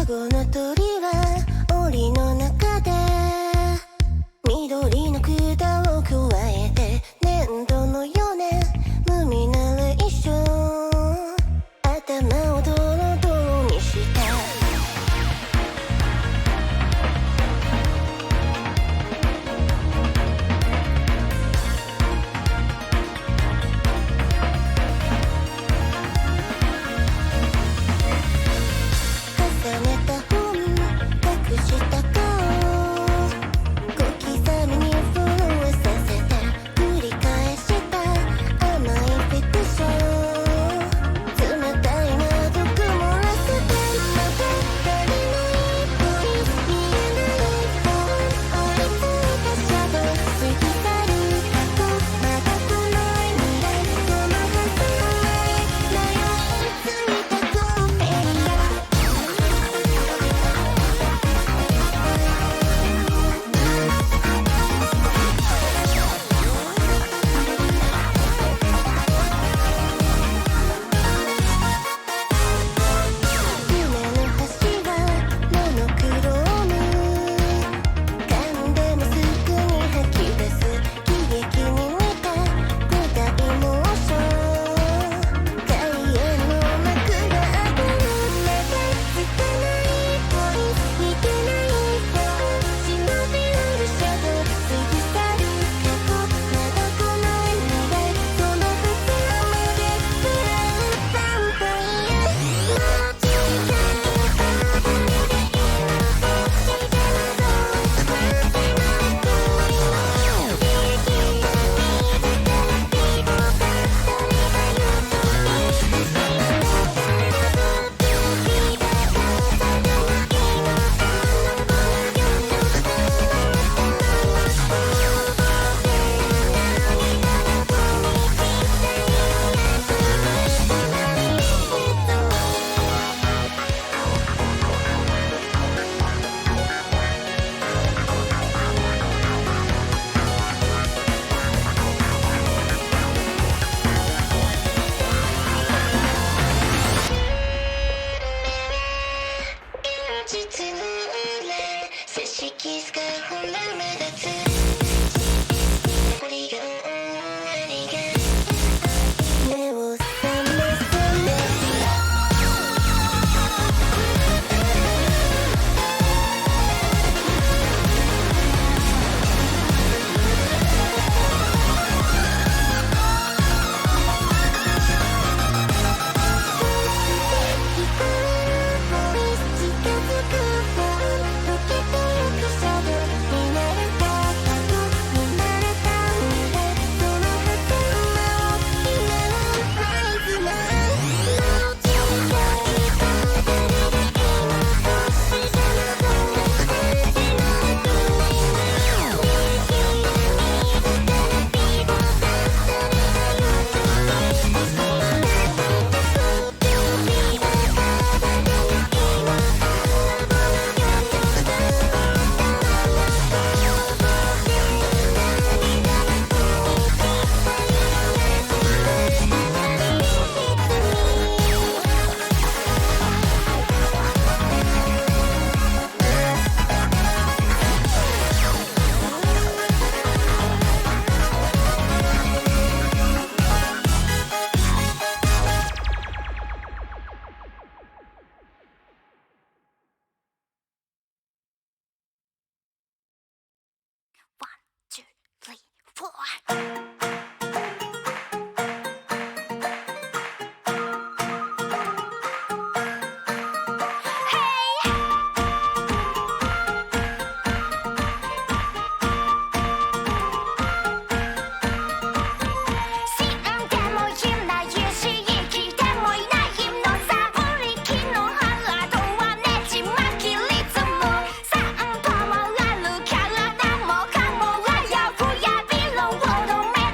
後の鳥は檻の中で緑の管をくわえて粘土のような無味なレーション頭をドロドロにした重ねた本隠した顔小刻みに震えさせて繰り返した甘いフィクション冷たい窓曇らせてまた足りないっぽい見えない本追いついたシャドウ過ぎ去る過去まだ来ない未来そのはずもない迷いついたコンペリア夢の柱モノクローム噛んでもすぐに吐き出す喜劇に似た古代モーション外野の幕が上がるまだつかないポイ似てないフォン忍び寄るシャドウ過ぎ去る過去まだ来ない未来そのはずまでブラウンヴァンパイアもう小さい子供で今星でもそう待てない恋の奇跡が見えたからピボがそれがよと言うピボがピボがさがないのあの子のよと思ったまま想像で涙がこみ散ったような気がしないけど実の裏差しキスがほら目立つ残りが終わりが目を覚ませない聞こえるボイス近づくフォン溶けてゆくシャドウ見慣れた過去見慣れた未来そのはずも今のプライズマンもう小さい子誰が今星じゃなくなった街の悪夢の利益が見えたからピボがそれがよと言うピボがそうピボがただの今あの子のよと思ったまま想像で涙がこみ散ったような気がしないOne, two, three, four. Don't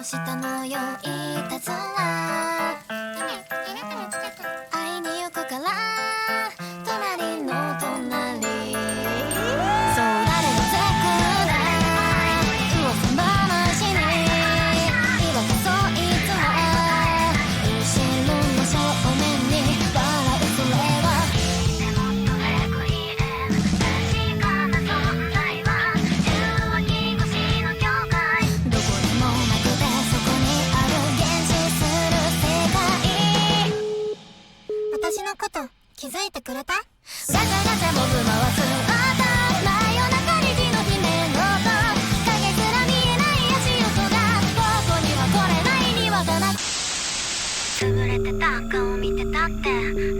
下の良いたずら会いに行くから隣の隣そう誰もぜくない噂話に言わかそういつも後ろの正面に笑うそれはもっと早く言え確かな存在は中脇越しの境界どこでもなくてそこにある原始する世界私のこと気づいてくれたガチャガチャ僕回す音真夜中に火の姫の音影すら見えない足音がここには来れないにわかなく潰れてた顔見てたって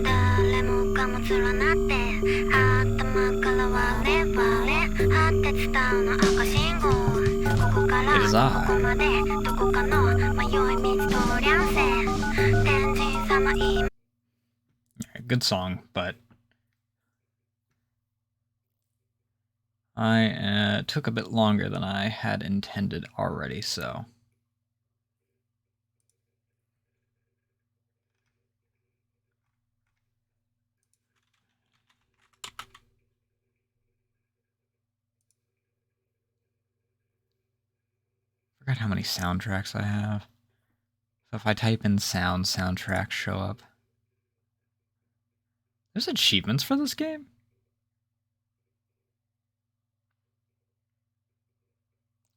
誰もかも連なって頭から我々果て伝うの赤信号ここからここまでどこかの迷い道通りゃんせ天神様今Good song, but I took a bit longer than I had intended already, so. Forgot how many soundtracks I have. So if I type in soundtracks show up. There's achievements for this game?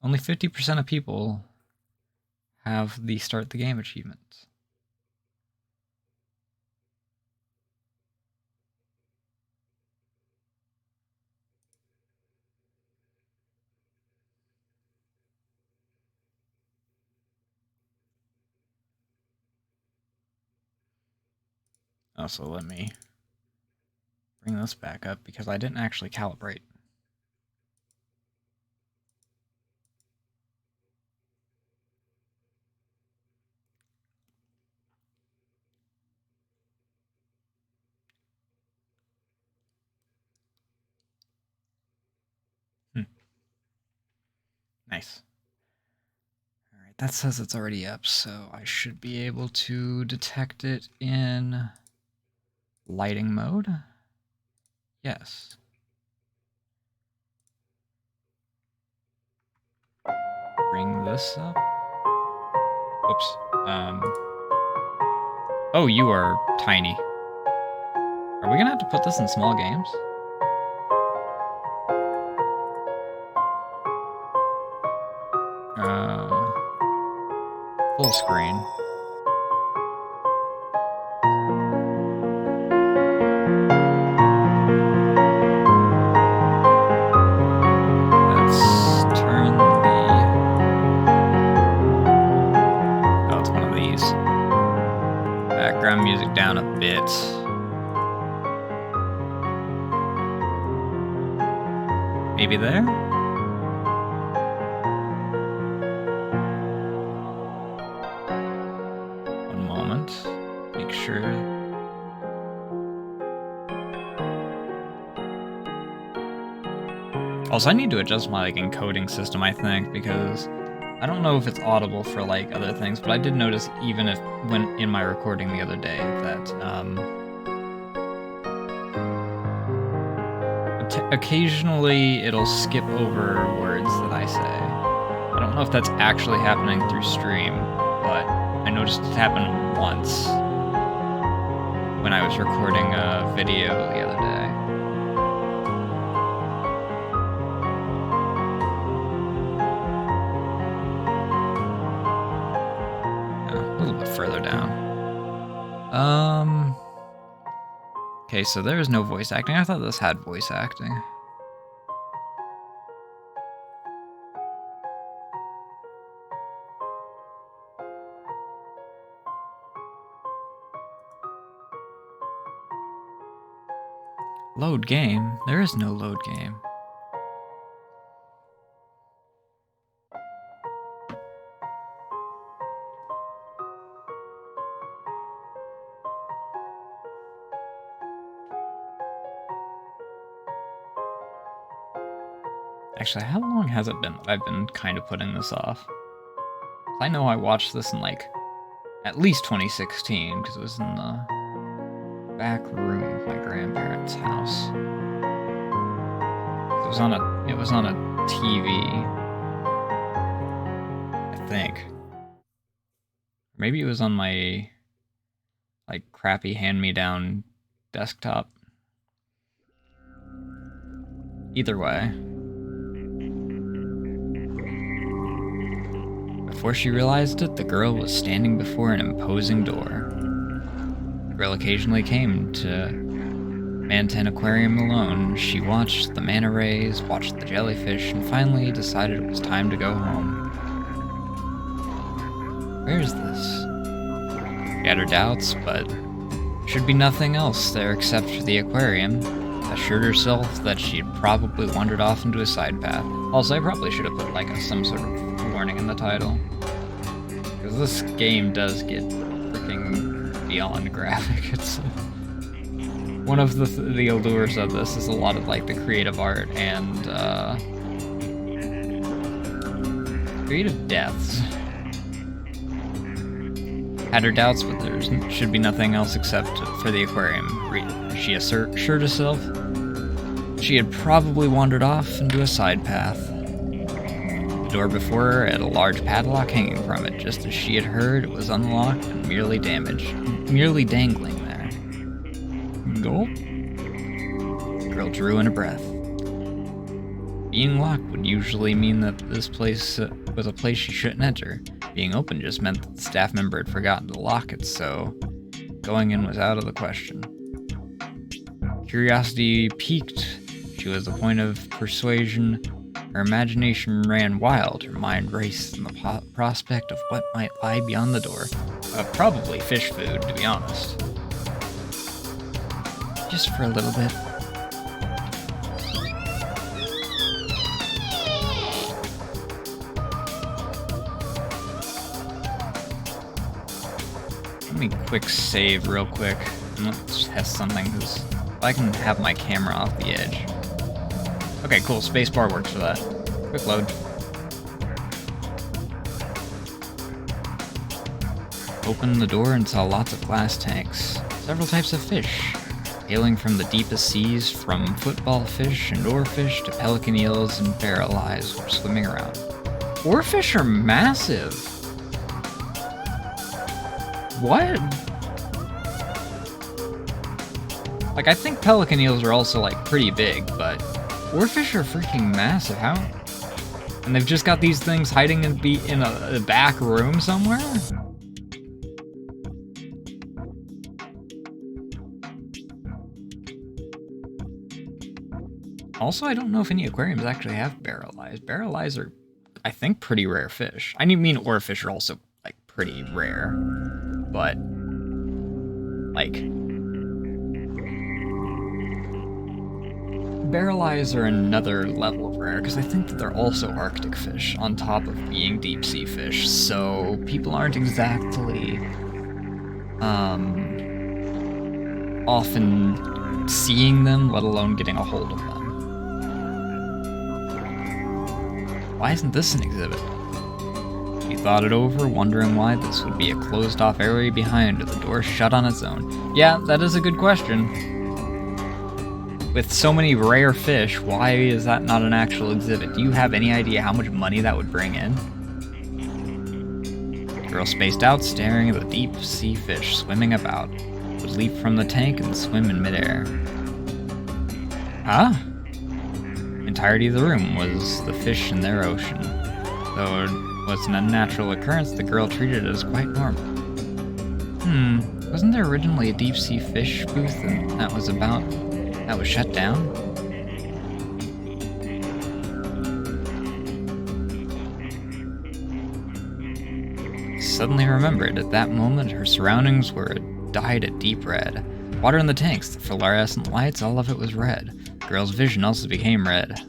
Only 50% of people have the start the game achievements. Also, let me bring this back up because I didn't actually calibrate. Nice. Alright, that says it's already up, so I should be able to detect it in lighting mode. Yes. Bring this up. Whoops. Oh, you are tiny. Are we gonna have to put this in small games? Full screen. Let's turn the... Oh, it's one of these. Background music down a bit. Maybe there? One moment. Make sure. Also, I need to adjust my encoding system, I think, because I don't know if it's audible for other things, but I did notice even when in my recording the other day that occasionally it'll skip over words that I say. I don't know if that's actually happening through stream, but I noticed it happened once when I was recording a video the other day. Yeah, a little bit further down. Okay, so there is no voice acting. I thought this had voice acting. Load game? There is no load game. Actually, how long has it been that I've been kind of putting this off? I know I watched this in like at least 2016 because it was in the back room of my grandparents' house. It was on a TV, I think. Maybe it was on my like crappy hand-me-down desktop. Either way. Before she realized it, the girl was standing before an imposing door. The girl occasionally came to Mantan Aquarium alone. She watched the manta rays, watched the jellyfish, and finally decided it was time to go home. Where is this? She had her doubts, but should be nothing else there except for the aquarium. Assured herself that she had probably wandered off into a side path. Also, I probably should have put like some sort of warning in the title, because this game does get freaking beyond graphic. It's one of the allures of this is a lot of like the creative art and creative deaths. Had her doubts, but there should be nothing else except for the aquarium. She assured herself she had probably wandered off into a side path. The door before her had a large padlock hanging from it. Just as she had heard, it was unlocked and merely dangling there. Gulp. The girl drew in a breath. Being locked would usually mean that this place was a place she shouldn't enter. Being open just meant that the staff member had forgotten to lock it, so going in was out of the question. Curiosity piqued. She was the point of persuasion. Her imagination ran wild. Her mind raced in the prospect of what might lie beyond the door. Probably fish food, to be honest. Just for a little bit. Let me quick save real quick. And let's test something, because I can have my camera off the edge. Okay, cool. Spacebar works for that. Quick load. Opened the door and saw lots of glass tanks. Several types of fish. Hailing from the deepest seas, from football fish and oarfish to pelican eels and barrel eyes were swimming around. Oarfish are massive! What? Like, I think pelican eels are also, like, pretty big, but oarfish are freaking massive. How? And they've just got these things hiding in a back room somewhere? Also, I don't know if any aquariums actually have barrel eyes. Barrel eyes are, I think, pretty rare fish. I mean, oarfish are also, like, pretty rare. But, like, barrel eyes are another level of rare, because I think that they're also Arctic fish, on top of being deep sea fish, so people aren't exactly, often seeing them, let alone getting a hold of them. Why isn't this an exhibit? He thought it over, wondering why this would be a closed-off area behind, or the door shut on its own. Yeah, that is a good question. With so many rare fish, why is that not an actual exhibit? Do you have any idea how much money that would bring in? The girl spaced out, staring at the deep-sea fish swimming about. It would leap from the tank and swim in midair. Huh? The entirety of the room was the fish in their ocean. Though it was an unnatural occurrence, the girl treated it as quite normal. Wasn't there originally a deep-sea fish booth and that was shut down? Suddenly remembered, at that moment her surroundings were dyed a deep red. Water in the tanks, the fluorescent lights, all of it was red. The girl's vision also became red.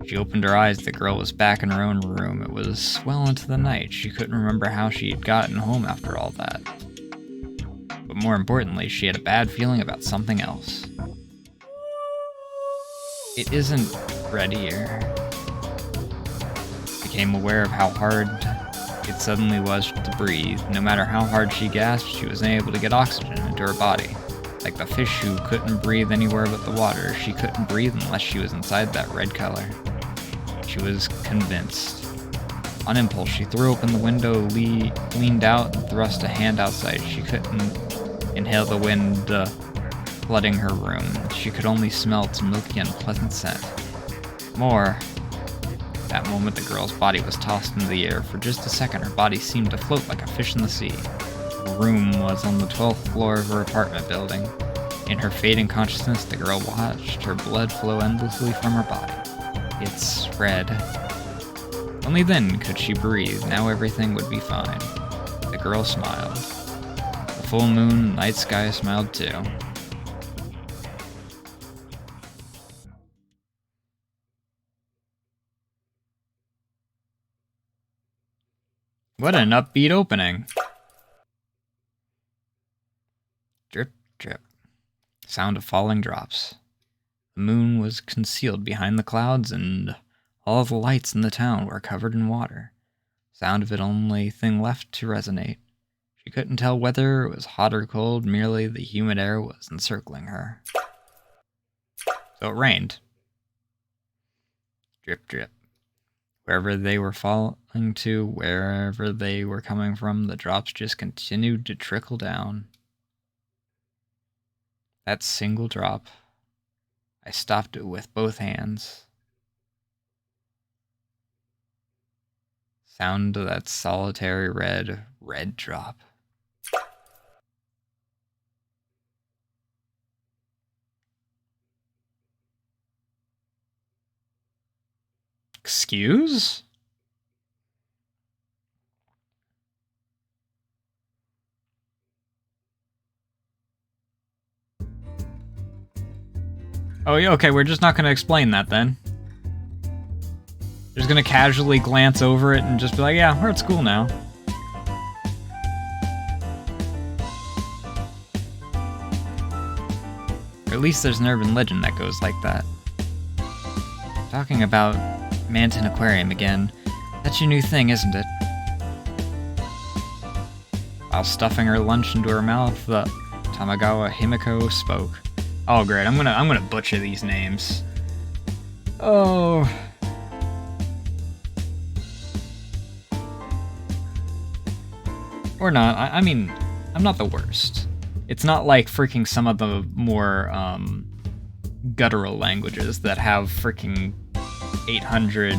She opened her eyes. The girl was back in her own room. It was well into the night. She couldn't remember how she had gotten home after all that. But more importantly, she had a bad feeling about something else. It isn't red here. Became aware of how hard it suddenly was to breathe. No matter how hard she gasped, she was unable to get oxygen into her body. Like the fish who couldn't breathe anywhere but the water, she couldn't breathe unless she was inside that red color. She was convinced. On impulse, she threw open the window, leaned out, and thrust a hand outside. She couldn't inhale the wind flooding her room. She could only smell its milky and pleasant scent. More. At that moment, the girl's body was tossed into the air. For just a second, her body seemed to float like a fish in the sea. Her room was on the 12th floor of her apartment building. In her fading consciousness, the girl watched her blood flow endlessly from her body. It's red. Only then could she breathe. Now everything would be fine. The girl smiled. The full moon, night sky smiled too. What an upbeat opening. Drip, drip. Sound of falling drops. The moon was concealed behind the clouds, and all the lights in the town were covered in water. Sound of it only thing left to resonate. She couldn't tell whether it was hot or cold, merely the humid air was encircling her. So it rained. Drip, drip. Wherever they were falling to, wherever they were coming from, the drops just continued to trickle down. That single drop, I stopped it with both hands. Sound of that solitary red drop. Excuse? Oh, yeah, okay, we're just not going to explain that then. Just going to casually glance over it and just be like, yeah, we're at school now. Or at least there's an urban legend that goes like that. Talking about Manton Aquarium again. That's your new thing, isn't it? While stuffing her lunch into her mouth, the Tamagawa Himiko spoke. Oh great, I'm gonna butcher these names. Oh. Or not. I mean, I'm not the worst. It's not like freaking some of the more guttural languages that have freaking 800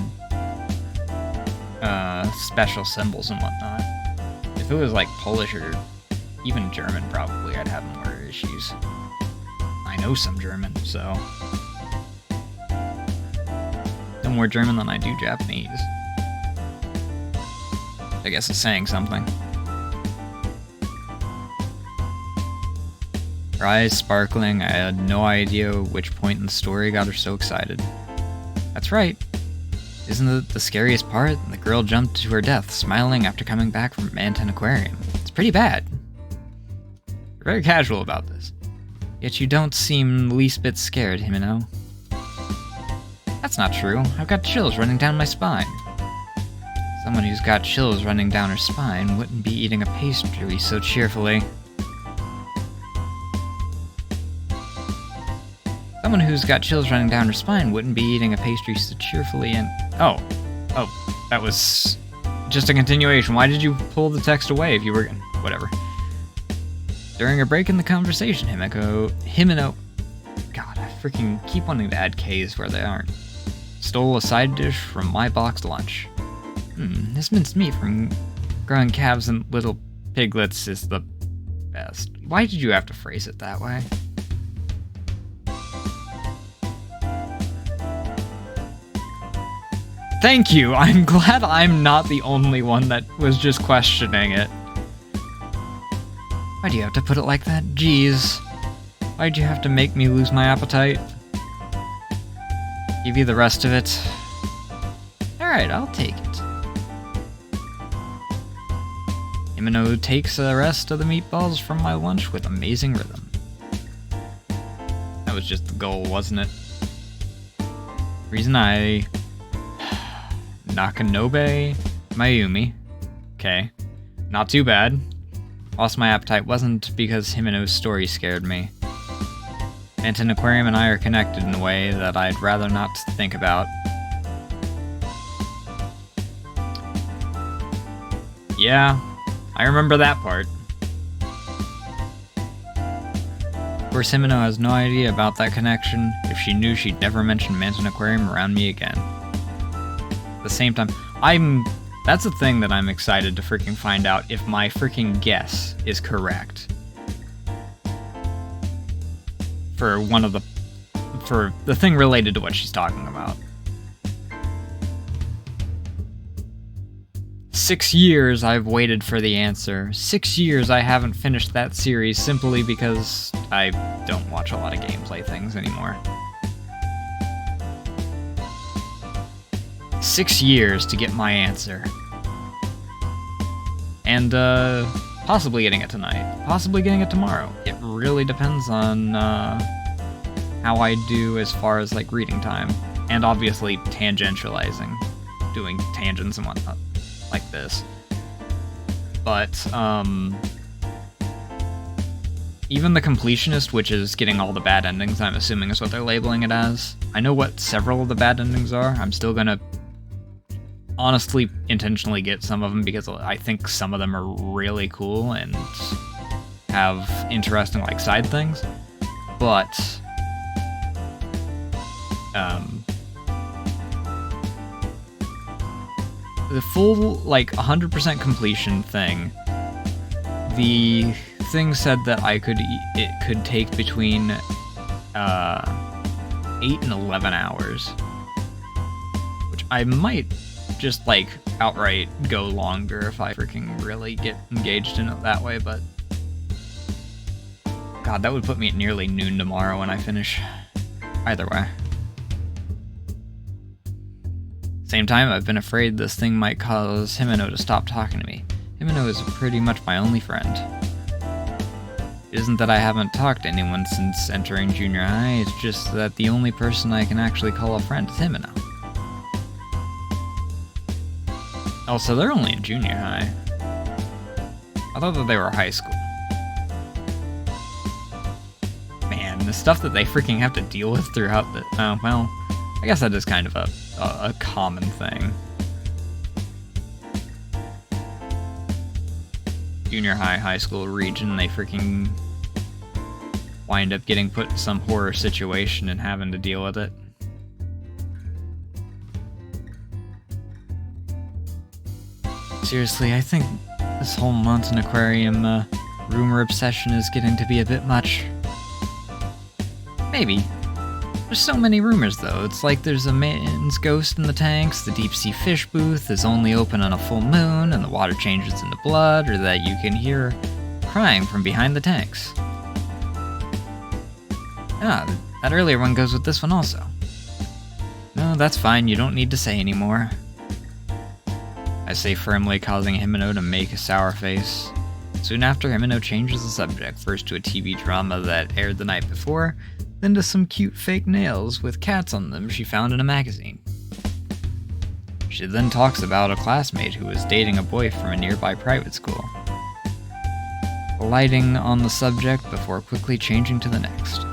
special symbols and whatnot. If it was like Polish or even German, probably I'd have more issues. I know some German, so no more German than I do Japanese. I guess it's saying something. Her eyes sparkling, I had no idea which point in the story got her so excited. That's right. Isn't it the scariest part? The girl jumped to her death, smiling after coming back from Manton Aquarium. It's pretty bad. You're very casual about this. Yet you don't seem the least bit scared, Himeno. That's not true. I've got chills running down my spine. Someone who's got chills running down her spine wouldn't be eating a pastry so cheerfully. Someone who's got chills running down her spine wouldn't be eating a pastry so cheerfully and... Oh, that was just a continuation. Why did you pull the text away if you were... Whatever. During a break in the conversation, Himeno... God, I freaking keep wanting to add K's where they aren't. Stole a side dish from my boxed lunch. This minced meat from growing calves and little piglets is the best. Why did you have to phrase it that way? Thank you! I'm glad I'm not the only one that was just questioning it. Why do you have to put it like that? Jeez. Why'd you have to make me lose my appetite? Give you the rest of it. Alright, I'll take it. Himeno takes the rest of the meatballs from my lunch with amazing rhythm. That was just the goal, wasn't it? Reason I... Nakanobe Mayumi. Okay. Not too bad. Lost my appetite wasn't because Himeno's story scared me. Manton Aquarium and I are connected in a way that I'd rather not think about. Yeah, I remember that part. Of course, Himeno has no idea about that connection. If she knew, she'd never mention Manton Aquarium around me again. At the same time, that's a thing that I'm excited to freaking find out if my freaking guess is correct. For the thing related to what she's talking about. 6 years I've waited for the answer. 6 years I haven't finished that series simply because I don't watch a lot of gameplay things anymore. 6 years to get my answer. And, possibly getting it tonight. Possibly getting it tomorrow. It really depends on, how I do as far as, like, reading time. And obviously tangentializing. Doing tangents and whatnot. Like this. But, even the completionist, which is getting all the bad endings, I'm assuming is what they're labeling it as. I know what several of the bad endings are. I'm still gonna honestly intentionally get some of them because I think some of them are really cool and have interesting, like, side things. But, the full, like, 100% completion thing, the thing said that it could take between 8 and 11 hours, which I might just, like, outright go longer if I freaking really get engaged in it that way, but God, that would put me at nearly noon tomorrow when I finish. Either way. Same time, I've been afraid this thing might cause Himeno to stop talking to me. Himeno is pretty much my only friend. It isn't that I haven't talked to anyone since entering junior high, it's just that the only person I can actually call a friend is Himeno. Oh, so they're only in junior high. I thought that they were high school. Man, the stuff that they freaking have to deal with throughout the... Oh, well, I guess that is kind of a common thing. Junior high, high school region, they freaking wind up getting put in some horror situation and having to deal with it. Seriously, I think this whole Manton Aquarium rumor obsession is getting to be a bit much. Maybe. There's so many rumors, though. It's like there's a man's ghost in the tanks, the deep-sea fish booth is only open on a full moon, and the water changes into blood, or that you can hear crying from behind the tanks. Ah, that earlier one goes with this one also. No, that's fine, you don't need to say anymore. I say firmly, causing Himeno to make a sour face. Soon after, Himeno changes the subject, first to a TV drama that aired the night before, then to some cute fake nails with cats on them she found in a magazine. She then talks about a classmate who was dating a boy from a nearby private school, lighting on the subject before quickly changing to the next.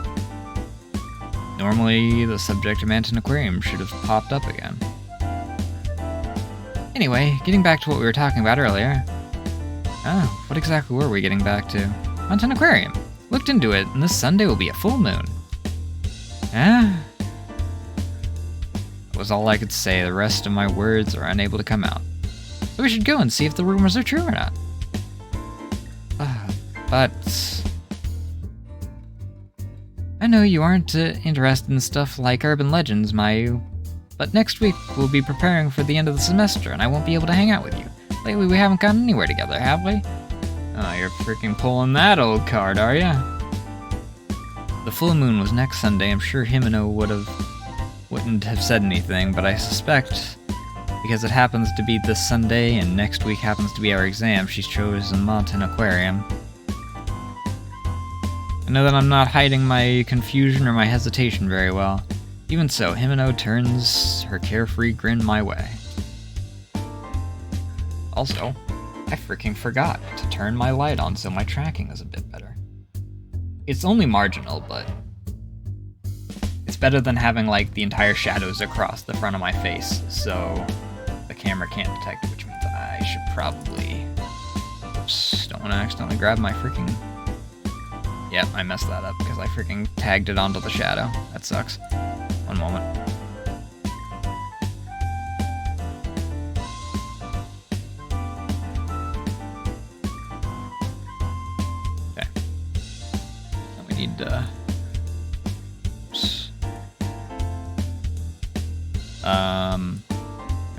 Normally, the subject of Manton Aquarium should have popped up again. Anyway, getting back to what we were talking about earlier. Oh, what exactly were we getting back to? Manton Aquarium. Looked into it, and this Sunday will be a full moon. That was all I could say. The rest of my words are unable to come out. So we should go and see if the rumors are true or not. But... I know you aren't interested in stuff like urban legends, Mayu. But next week, we'll be preparing for the end of the semester, and I won't be able to hang out with you. Lately, we haven't gotten anywhere together, have we? Oh, you're freaking pulling that old card, are ya? The full moon was next Sunday. I'm sure Himeno wouldn't have said anything, but I suspect, because it happens to be this Sunday, and next week happens to be our exam, she's chosen Manton Aquarium. I know that I'm not hiding my confusion or my hesitation very well. Even so, Himeno turns her carefree grin my way. Also, I freaking forgot to turn my light on so my tracking is a bit better. It's only marginal, but it's better than having like the entire shadows across the front of my face, so the camera can't detect it, which means I should probably... Oops, don't want to accidentally grab my freaking... Yep, I messed that up because I freaking tagged it onto the shadow. That sucks. One moment. Okay. Now we need oops. Can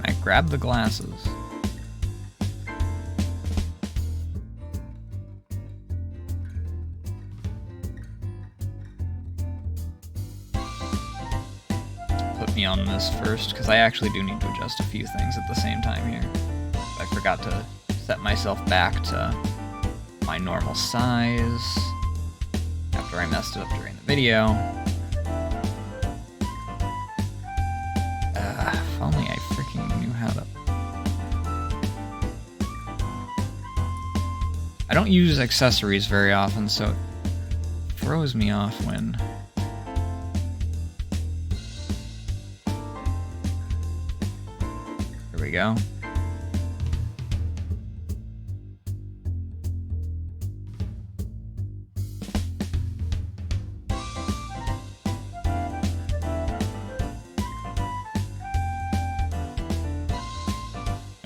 I grab the glasses? Put me on this first, because I actually do need to adjust a few things at the same time here. I forgot to set myself back to my normal size after I messed it up during the video. If only I freaking knew how to... I don't use accessories very often, so it throws me off when... There we go.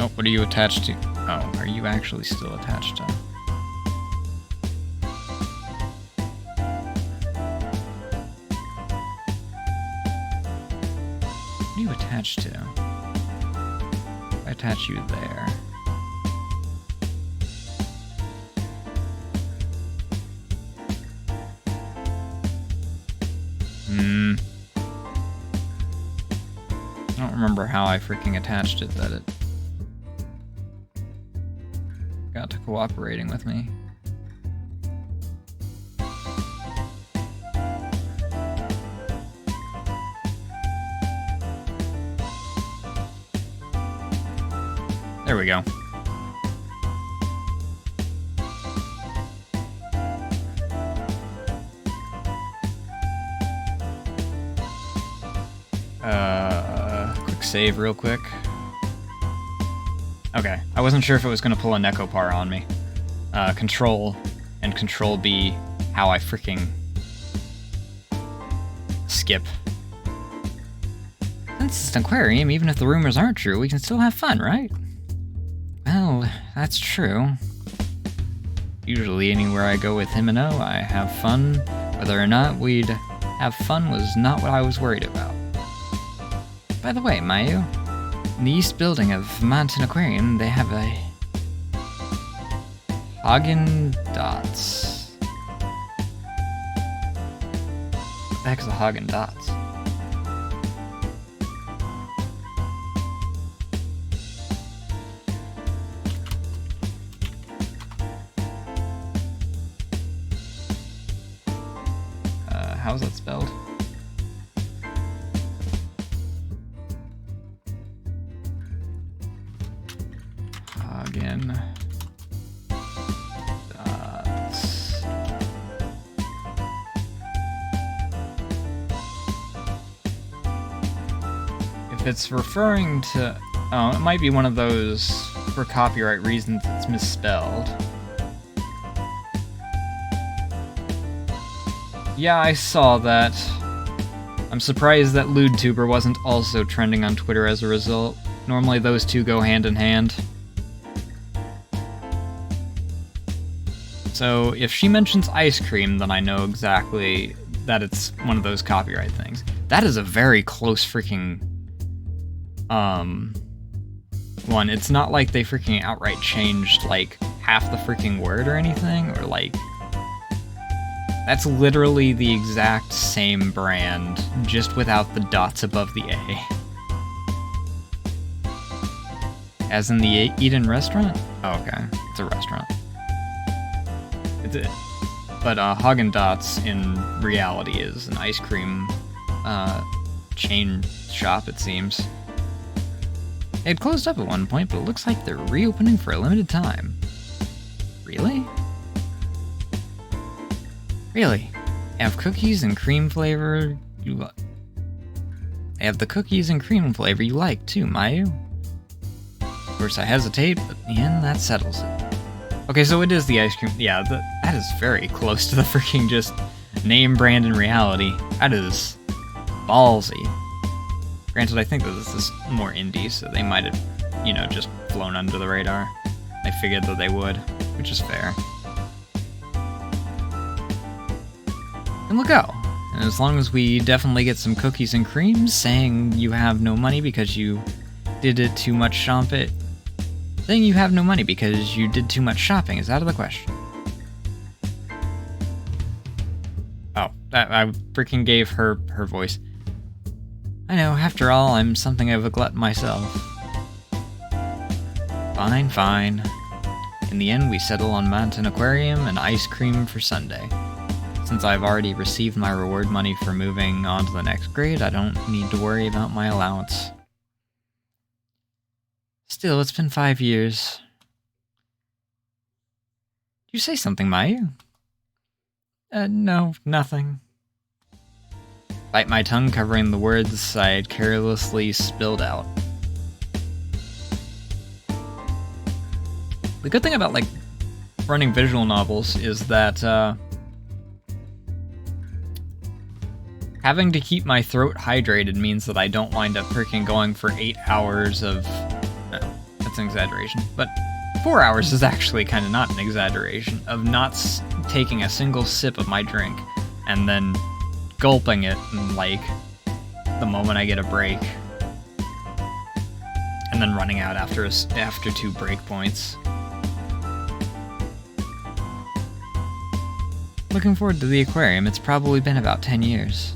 Oh, what are you attached to? Oh, are you actually still attached to? What are you attached to? I attach you there. I don't remember how I freaking attached it that it got to cooperating with me. There we go. Quick save real quick. Okay, I wasn't sure if it was gonna pull a Necopar on me. Control and Control B, how I freaking skip. Since it's an aquarium, even if the rumors aren't true, we can still have fun, right? Well, that's true. Usually anywhere I go with him and O, I have fun. Whether or not we'd have fun was not what I was worried about. By the way, Mayu, in the east building of Mountain Aquarium, they have a Häagen-Dazs. What the heck is a Häagen-Dazs? How's that spelled? Häagen-Dazs. If it's referring to... Oh, it might be one of those, for copyright reasons, it's misspelled. Yeah, I saw that. I'm surprised that LewdTuber wasn't also trending on Twitter as a result. Normally those two go hand in hand. So if she mentions ice cream, then I know exactly that it's one of those copyright things. That is a very close freaking one. It's not like they freaking outright changed like half the freaking word or anything, or like... That's literally the exact same brand, just without the dots above the A. As in the Eden restaurant? Oh, okay. It's a restaurant. But Häagen-Dazs in reality is an ice cream chain shop, it seems. It closed up at one point, but it looks like they're reopening for a limited time. Really? Really? They have cookies and cream flavor you They have the cookies and cream flavor you like too, Mayu. Of course I hesitate, but in the end that settles it. Okay, so it is the ice cream. Yeah, that is very close to the freaking just name brand in reality. That is ballsy. Granted, I think that this is more indie, so they might have, you know, just flown under the radar. I figured that they would, which is fair. And we'll go. And as long as we definitely get some cookies and creams, saying you have no money because you did it too much shopping. Saying you have no money because you did too much shopping is out of the question. Oh, I freaking gave her voice. I know, after all, I'm something of a glutton myself. Fine, fine. In the end, we settle on Mountain Aquarium and ice cream for Sunday. Since I've already received my reward money for moving on to the next grade, I don't need to worry about my allowance. Still, it's been 5 years. Did you say something, Mayu? No, nothing. Bite my tongue covering the words I had carelessly spilled out. The good thing about, like, running visual novels is that, having to keep my throat hydrated means that I don't wind up freaking going for 8 hours of... No, that's an exaggeration. But 4 hours is actually kind of not an exaggeration, of not taking a single sip of my drink and then gulping it in, like, the moment I get a break. And then running out after 2 break points. Looking forward to the aquarium. It's probably been about 10 years.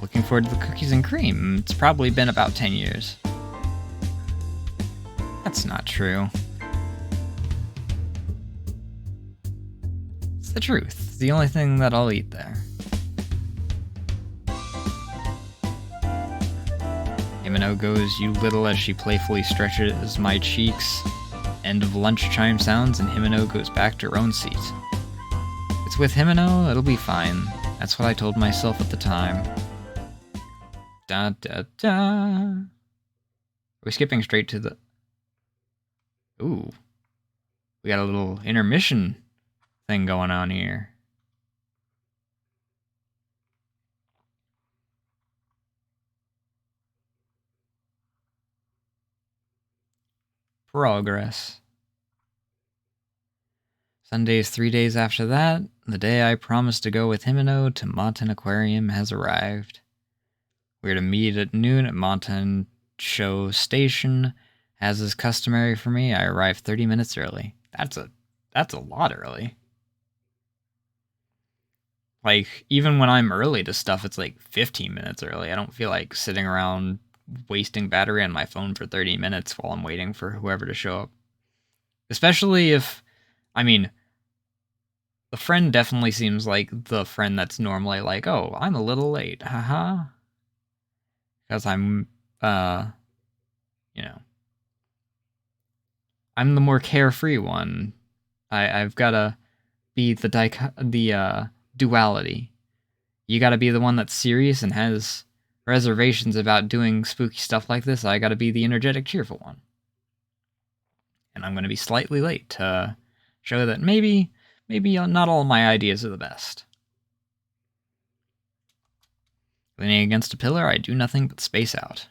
Looking forward to the cookies and cream. It's probably been about 10 years. That's not true. It's the truth. It's the only thing that I'll eat there. Himeno goes, you little, as she playfully stretches my cheeks. End of lunch chime sounds, and Himeno goes back to her own seat. It's with Himeno, it'll be fine. That's what I told myself at the time. Da da da. Are we skipping straight to the... Ooh. We got a little intermission thing going on here. Progress. Sunday's 3 days after that. The day I promised to go with Himeno to Mountain Aquarium has arrived. We're to meet at noon at Mountain Show Station. As is customary for me, I arrived 30 minutes early. That's a lot early. Like, even when I'm early to stuff, it's like 15 minutes early. I don't feel like sitting around wasting battery on my phone for 30 minutes while I'm waiting for whoever to show up. Especially if, I mean, the friend definitely seems like the friend that's normally like, oh, I'm a little late, haha. Because I'm, you know, I'm the more carefree one. I've gotta be the duality. You gotta be the one that's serious and has reservations about doing spooky stuff like this. I gotta be the energetic, cheerful one. And I'm gonna be slightly late to show that maybe not all my ideas are the best. Leaning against a pillar, I do nothing but space out.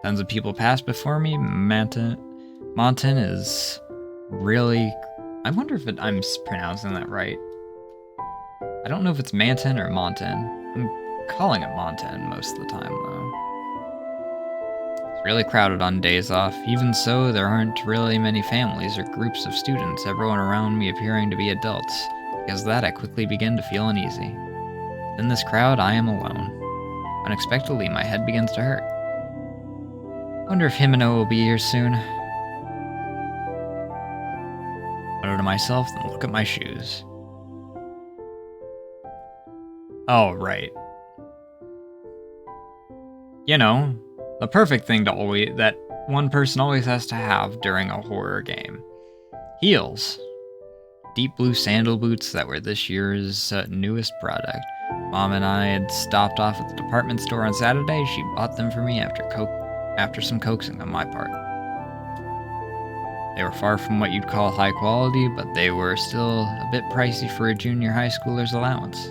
Tons of people pass before me. Mountain is really... I wonder if I'm pronouncing that right. I don't know if it's Manton or Montan. I'm calling it Montan most of the time, though. It's really crowded on days off. Even so, there aren't really many families or groups of students, everyone around me appearing to be adults. Because of that, I quickly begin to feel uneasy. In this crowd, I am alone. Unexpectedly, my head begins to hurt. Wonder if Himeno will be here soon. Mutter to myself, then look at my shoes. Oh, right. You know, the perfect thing that one person always has to have during a horror game. Heels. Deep blue sandal boots that were this year's newest product. Mom and I had stopped off at the department store on Saturday. She bought them for me after some coaxing on my part. They were far from what you'd call high quality, but they were still a bit pricey for a junior high schooler's allowance.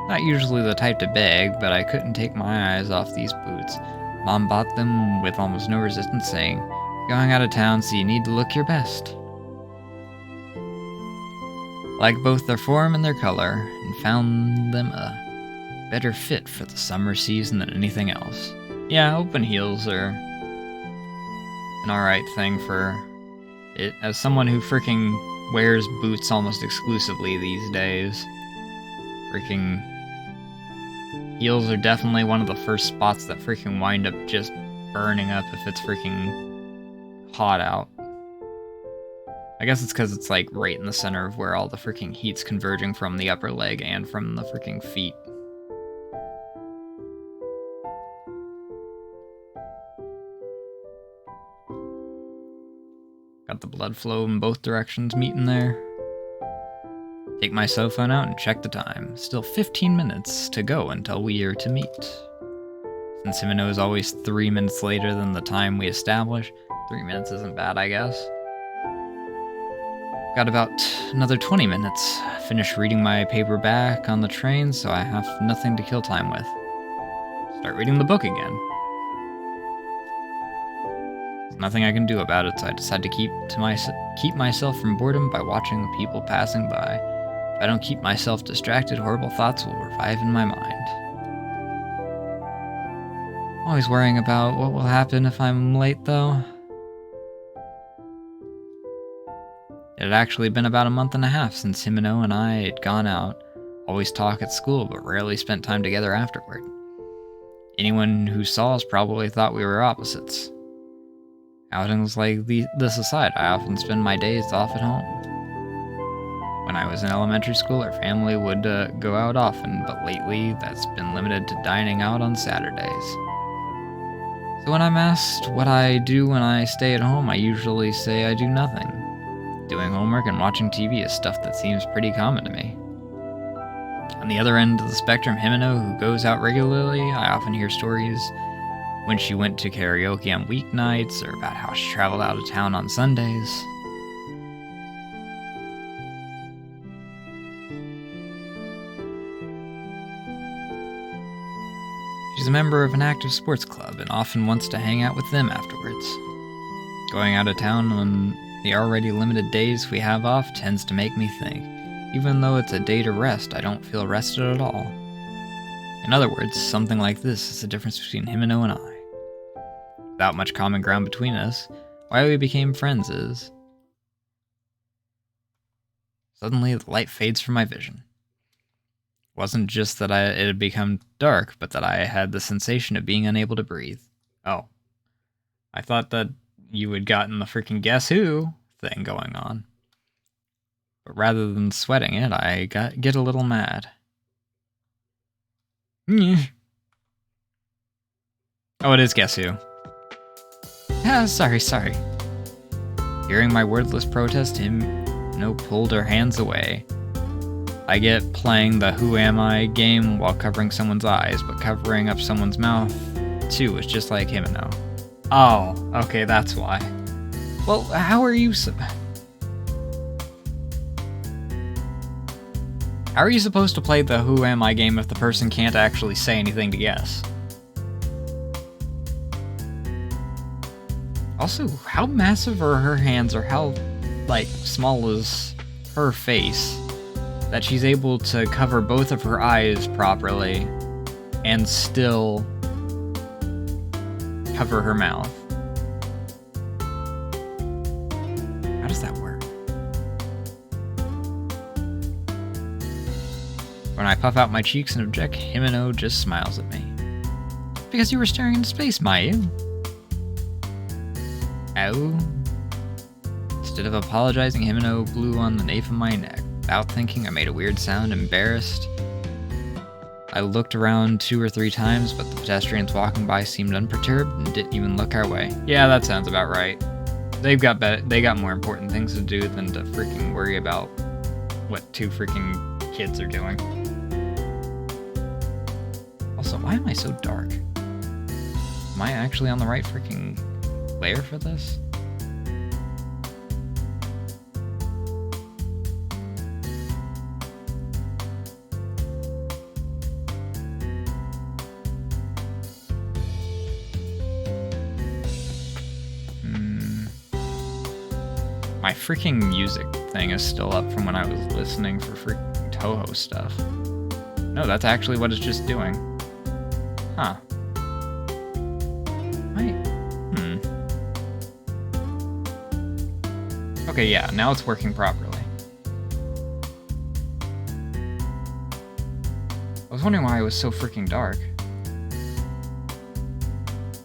Not usually the type to beg, but I couldn't take my eyes off these boots. Mom bought them with almost no resistance, saying, "Going out of town, so you need to look your best." Like both their form and their color, and found them a better fit for the summer season than anything else. Yeah, open heels are an alright thing for it. As someone who freaking wears boots almost exclusively these days, freaking heels are definitely one of the first spots that freaking wind up just burning up if it's freaking hot out. I guess it's because it's like right in the center of where all the freaking heat's converging from the upper leg and from the freaking feet. Got the blood flow in both directions meeting there. Take my cell phone out and check the time. Still 15 minutes to go until we are to meet. Since Himeno is always 3 minutes later than the time we establish, 3 minutes isn't bad, I guess. Got about another 20 minutes. Finish reading my paperback on the train, so I have nothing to kill time with. Start reading the book again. There's nothing I can do about it, so I decide to keep myself from boredom by watching the people passing by. If I don't keep myself distracted, horrible thoughts will revive in my mind. I'm always worrying about what will happen if I'm late, though. It had actually been about a month and a half since Himeno and I had gone out, always talk at school, but rarely spent time together afterward. Anyone who saw us probably thought we were opposites. Outings like this aside, I often spend my days off at home. When I was in elementary school, our family would go out often, but lately that's been limited to dining out on Saturdays. So when I'm asked what I do when I stay at home, I usually say I do nothing. Doing homework and watching TV is stuff that seems pretty common to me. On the other end of the spectrum, Himeno, who goes out regularly, I often hear stories when she went to karaoke on weeknights, or about how she traveled out of town on Sundays. She's a member of an active sports club and often wants to hang out with them afterwards. Going out of town on the already limited days we have off tends to make me think. Even though it's a day to rest, I don't feel rested at all. In other words, something like this is the difference between Himeno and I. Without much common ground between us, why we became friends is... Suddenly, the light fades from my vision. It wasn't just that it had become dark, but that I had the sensation of being unable to breathe. Oh. I thought that you had gotten the freaking Guess Who thing going on. But rather than sweating it, I get a little mad. Oh, it is Guess Who. Ah, sorry. Hearing my wordless protest, Himeno pulled her hands away. I get playing the Who Am I game while covering someone's eyes, but covering up someone's mouth, too, is just like Himeno. Oh, okay, that's why. Well, how are you supposed to play the Who Am I game if the person can't actually say anything to guess? Also, how massive are her hands, or how, small is her face, that she's able to cover both of her eyes properly and still cover her mouth? How does that work? When I puff out my cheeks and object, Himeno just smiles at me. Because you were staring into space, Mayu. Ow. Instead of apologizing, Himeno blew on the nape of my neck. Without thinking, I made a weird sound, embarrassed. I looked around 2 or 3 times, but the pedestrians walking by seemed unperturbed and didn't even look our way. Yeah, that sounds about right. They got more important things to do than to freaking worry about what 2 freaking kids are doing. Also, why am I so dark? Am I actually on the right freaking layer for this? My freaking music thing is still up from when I was listening for freaking Toho stuff. No, that's actually what it's just doing. Huh. Okay, yeah, now it's working properly. I was wondering why it was so freaking dark.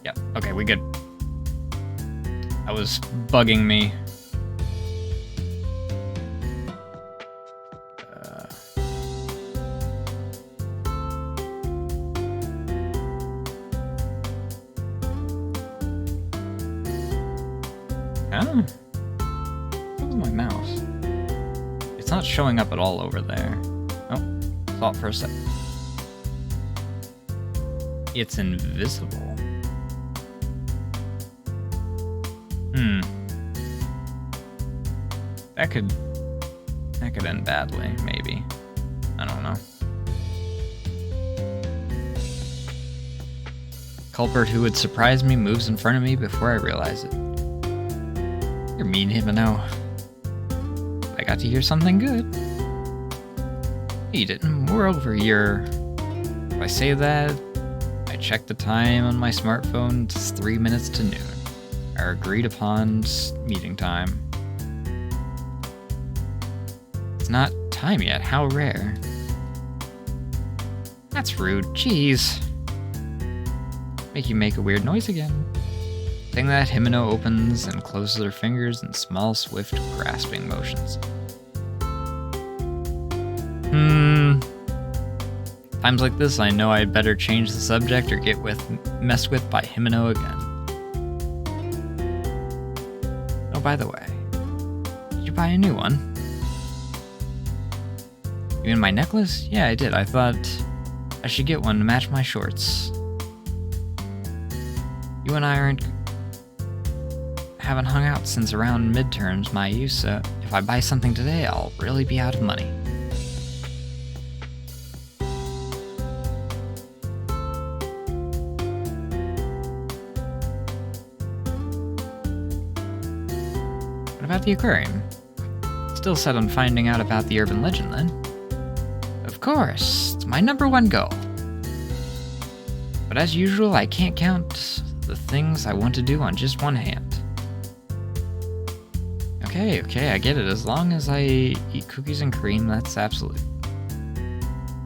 Yeah, okay, we good. That was bugging me. Oh. What was my mouse? It's not showing up at all over there. Oh, thought for a sec. It's invisible. That could end badly, maybe. I don't know. Culprit who would surprise me moves in front of me before I realize it. You're mean, Himeno. I got to hear something good. You didn't. Moreover, if I say that, I checked the time on my smartphone. It's 3 minutes to noon. Our agreed upon meeting time. It's not time yet. How rare. That's rude. Jeez. Make you make a weird noise again. Saying that, Himeno opens and closes her fingers in small, swift, grasping motions. Times like this, I know I'd better change the subject or get messed with by Himeno again. Oh, by the way, did you buy a new one? You mean my necklace? Yeah, I did. I thought I should get one to match my shorts. You and I haven't hung out since around midterms, Mayu, so if I buy something today, I'll really be out of money. What about the aquarium? Still set on finding out about the urban legend, then? Of course, it's my #1 goal. But as usual, I can't count the things I want to do on just one hand. Okay, I get it. As long as I eat cookies and cream, that's absolute.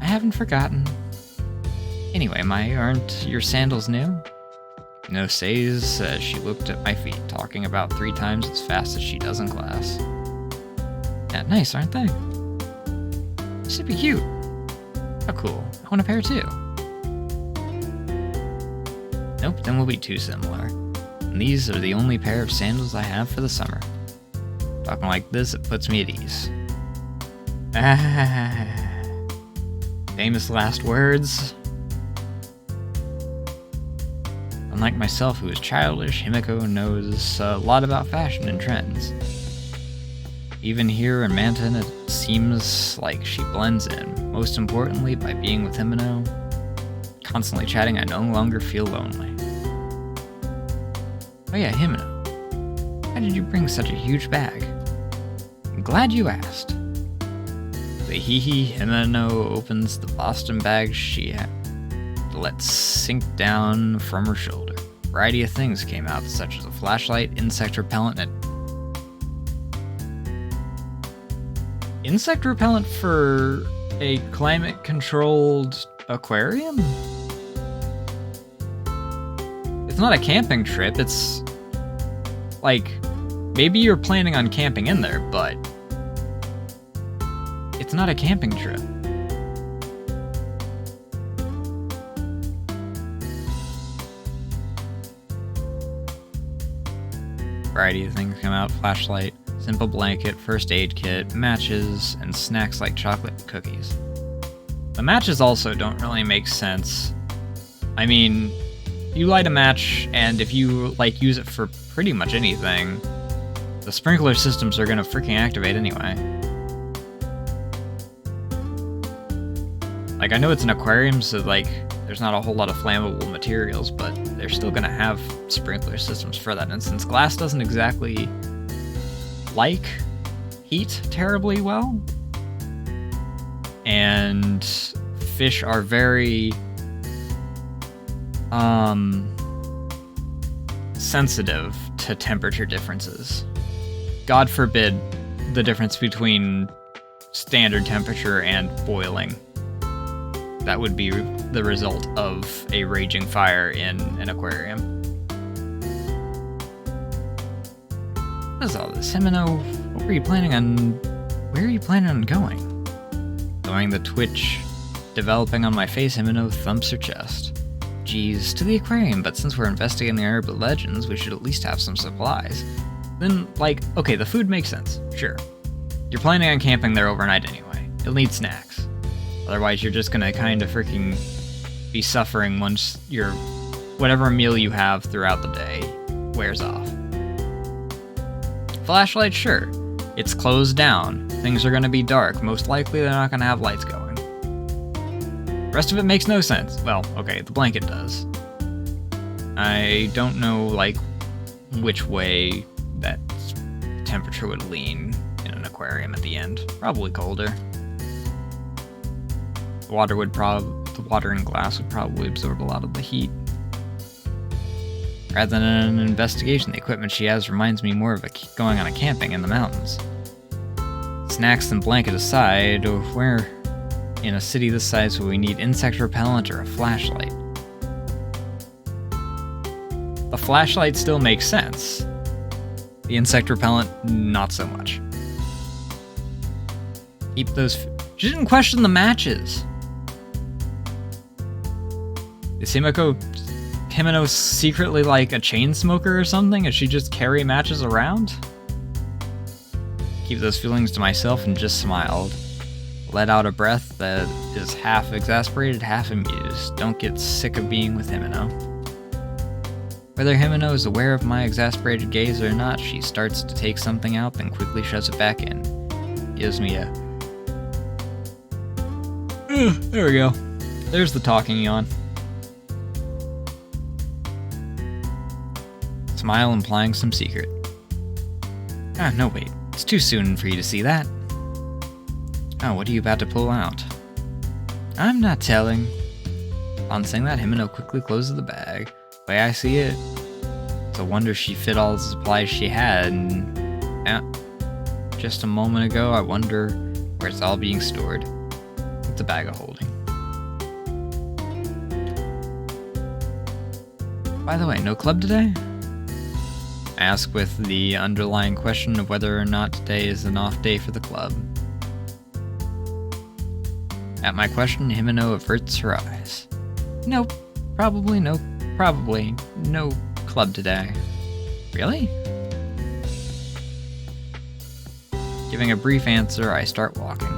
I haven't forgotten. Anyway, aren't your sandals new? No says as she looked at my feet, talking about 3 times as fast as she does in class. Yeah, nice, aren't they? Should be cute. Oh, cool. I want a pair too. Nope, then we'll be too similar. And these are the only pair of sandals I have for the summer. Talking like this, it puts me at ease. Famous last words. Unlike myself, who is childish, Himeko knows a lot about fashion and trends. Even here in Manton, it seems like she blends in. Most importantly, by being with Himeno, constantly chatting, I no longer feel lonely. Oh yeah, Himeno. Why did you bring such a huge bag? I'm glad you asked. The Himeno opens the Boston bag she lets sink down from her shoulder. A variety of things came out, such as a flashlight, insect repellent, and insect repellent for a climate-controlled aquarium? It's not a camping trip, it's like, maybe you're planning on camping in there, but it's not a camping trip. Variety of things come out: flashlight, simple blanket, first aid kit, matches, and snacks like chocolate and cookies. The matches also don't really make sense. I mean, you light a match, and if you like use it for pretty much anything, the sprinkler systems are gonna freaking activate anyway. Like, I know it's an aquarium, so like there's not a whole lot of flammable materials, but they're still gonna have sprinkler systems for that instance. Glass doesn't exactly like heat terribly well, and fish are very sensitive to temperature differences. God forbid the difference between standard temperature and boiling. That would be the result of a raging fire in an aquarium. What is all this? Himeno, where are you planning on going? Knowing the twitch developing on my face, Himeno thumps her chest. Geez, to the aquarium, but since we're investigating the urban legends, we should at least have some supplies. Then, like, okay, the food makes sense, sure. You're planning on camping there overnight anyway. You'll need snacks. Otherwise, you're just gonna kind of freaking be suffering once your whatever meal you have throughout the day wears off. Flashlight, sure. It's closed down. Things are gonna be dark. Most likely, they're not gonna have lights going. Rest of it makes no sense. Well, okay, the blanket does. I don't know, like, which way that temperature would lean in an aquarium at the end. Probably colder. The water in glass would probably absorb a lot of the heat. Rather than an investigation, the equipment she has reminds me more of going on a camping in the mountains. Snacks and blanket aside, where in a city this size will we need insect repellent or a flashlight? The flashlight still makes sense. The insect repellent, not so much. Keep those... She didn't question the matches. Is Himeno secretly like a chain smoker or something? Does she just carry matches around? Keep those feelings to myself and just smiled. Let out a breath that is half exasperated, half amused. Don't get sick of being with Himeno. Whether Himeno is aware of my exasperated gaze or not, she starts to take something out, then quickly shoves it back in. Gives me a... there we go. There's the talking yawn. Smile implying some secret. Ah, no wait. It's too soon for you to see that. Oh, what are you about to pull out? I'm not telling. On saying that, Himeno quickly closes the bag. The way I see it, it's a wonder she fit all the supplies she had, and just a moment ago, I wonder where it's all being stored. It's a bag of holding. By the way, no club today? I ask with the underlying question of whether or not today is an off day for the club. At my question, Himeno averts her eyes. Nope. Probably no club today. Really? Giving a brief answer, I start walking.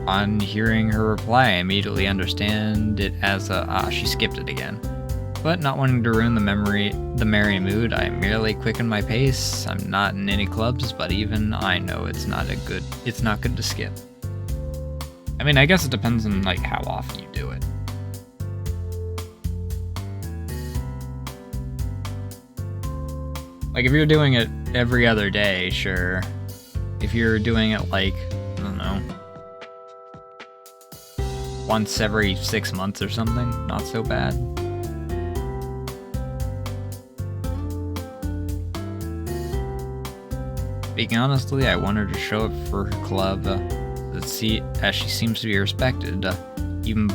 On hearing her reply, I immediately understand it as she skipped it again. But not wanting to ruin the merry mood, I merely quicken my pace. I'm not in any clubs, but even I know it's not good to skip. I mean, I guess it depends on like how often you do it. Like if you're doing it every other day, sure. If you're doing it like, I don't know, once every 6 months or something, not so bad. Speaking honestly, I want her to show up for her club, as she seems to be respected, even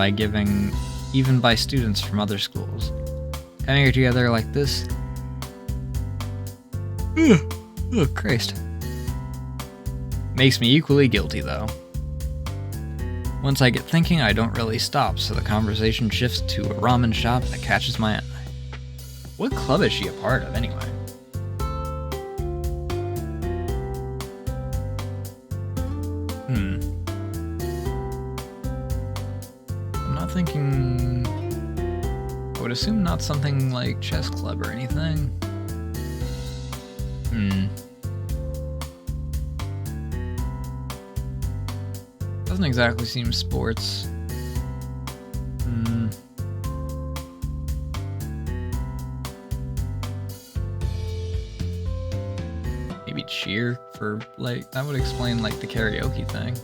by students from other schools. Coming here together like this. Oh, Christ. Makes me equally guilty, though. Once I get thinking, I don't really stop, so the conversation shifts to a ramen shop that catches my eye. What club is she a part of, anyway? not thinking... I would assume not something like chess club or anything. Doesn't exactly seem sports. Maybe cheer for, like, that would explain, like, the karaoke thing.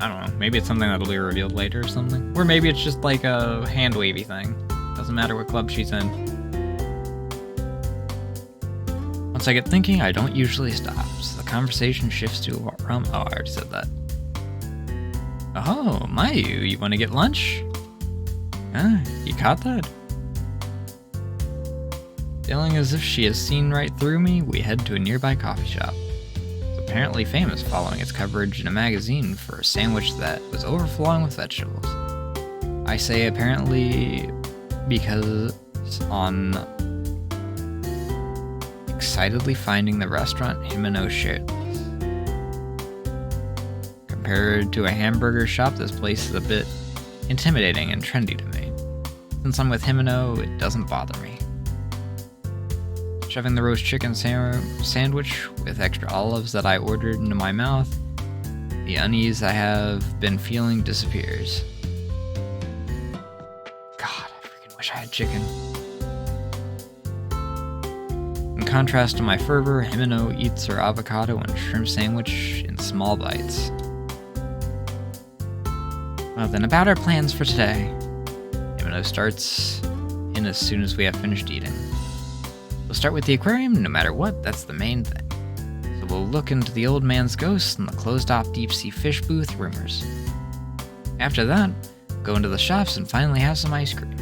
I don't know, maybe it's something that'll be revealed later or something. Or maybe it's just like a hand-wavy thing. Doesn't matter what club she's in. Once I get thinking, I don't usually stop, so the conversation shifts to oh, I already said that. Oh, Mayu, you want to get lunch? Ah, you caught that? Feeling as if she has seen right through me, we head to a nearby coffee shop. It's apparently famous following its coverage in a magazine for a sandwich that was overflowing with vegetables. I say apparently because on excitedly finding the restaurant Himeno shared. Compared to a hamburger shop, this place is a bit intimidating and trendy to me. Since I'm with Himeno, it doesn't bother me. Shoving the roast chicken sandwich with extra olives that I ordered into my mouth, the unease I have been feeling disappears. God, I freaking wish I had chicken. In contrast to my fervor, Himeno eats her avocado and shrimp sandwich in small bites. Well then, about our plans for today. Himeno starts in as soon as we have finished eating. We'll start with the aquarium, no matter what, that's the main thing. So we'll look into the old man's ghost and the closed-off deep-sea fish booth rumors. After that, go into the shops and finally have some ice cream.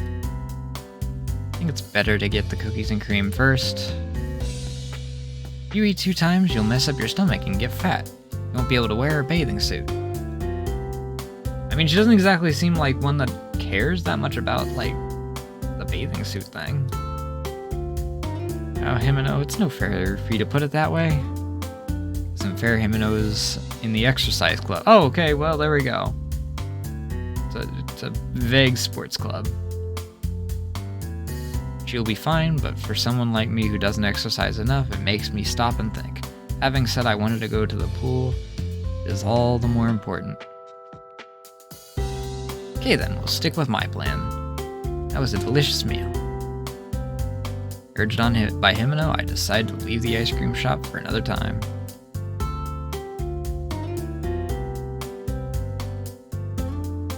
I think it's better to get the cookies and cream first. If you eat 2 times, you'll mess up your stomach and get fat. You won't be able to wear a bathing suit. I mean, she doesn't exactly seem like one that cares that much about, like, the bathing suit thing. Oh, Himeno, it's no fair for you to put it that way. Isn't fair, Himeno's in the exercise club. Oh, okay, well, there we go. It's a vague sports club. She'll be fine, but for someone like me who doesn't exercise enough, it makes me stop and think. Having said I wanted to go to the pool is all the more important. Okay then, we'll stick with my plan. That was a delicious meal. Urged on by Himeno, I decide to leave the ice cream shop for another time.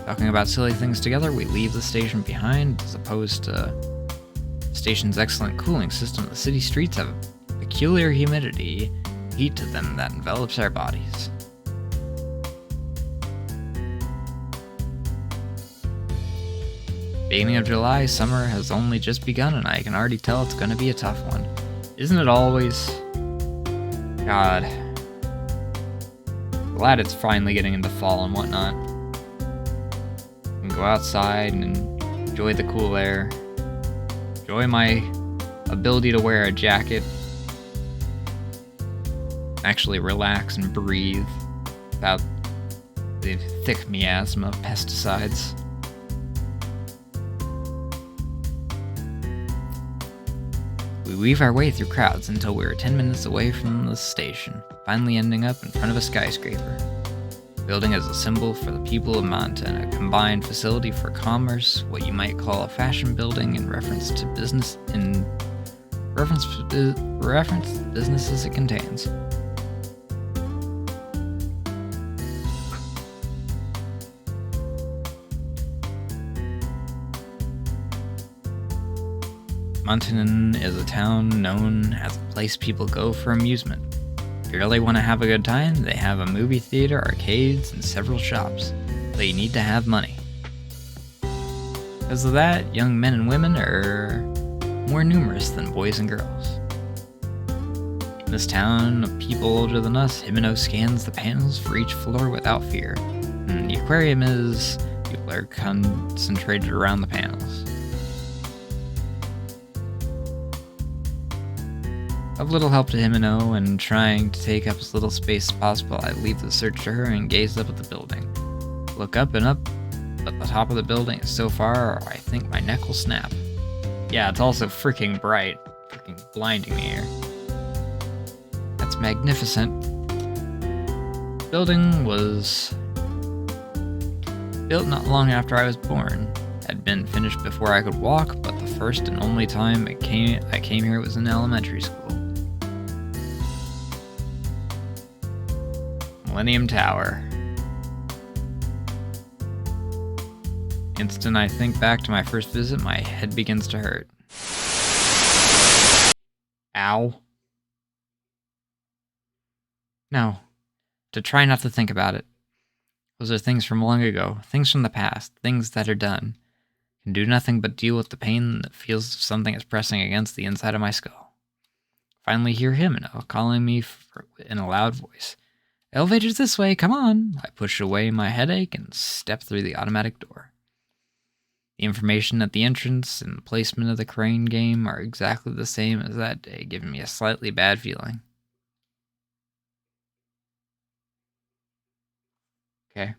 Talking about silly things together, we leave the station behind. As opposed to the station's excellent cooling system, the city streets have a peculiar humidity, heat to them that envelops our bodies. Beginning of July, summer has only just begun and I can already tell it's going to be a tough one. Isn't it always? God. Glad it's finally getting into fall and whatnot. I can go outside and enjoy the cool air. Enjoy my ability to wear a jacket. Actually relax and breathe without the thick miasma of pesticides. We weave our way through crowds until we were 10 minutes away from the station, finally ending up in front of a skyscraper. The building is a symbol for the people of Montana, a combined facility for commerce, what you might call a fashion building in reference to business reference to businesses it contains. Montana is a town known as a place people go for amusement. If you really want to have a good time, they have a movie theater, arcades, and several shops, but you need to have money. Because of that, young men and women are more numerous than boys and girls. In this town of people older than us, Himeno scans the panels for each floor without fear. And the aquarium is, people are concentrated around the panels. Of little help to Himeno, and trying to take up as little space as possible, I leave the search to her and gaze up at the building. Look up and up, but the top of the building is so far, I think my neck will snap. Yeah, it's also freaking bright. Freaking blinding me here. That's magnificent. The building was built not long after I was born. Had been finished before I could walk, but the first and only time I came here was in elementary school. Millennium Tower. Instant I think back to my first visit, my head begins to hurt. Ow. No. To try not to think about it. Those are things from long ago, things from the past, things that are done. Can do nothing but deal with the pain that feels something is pressing against the inside of my skull. Finally hear Himeno calling me in a loud voice. Elevator's this way, come on! I push away my headache and step through the automatic door. The information at the entrance and the placement of the crane game are exactly the same as that day, giving me a slightly bad feeling. Okay.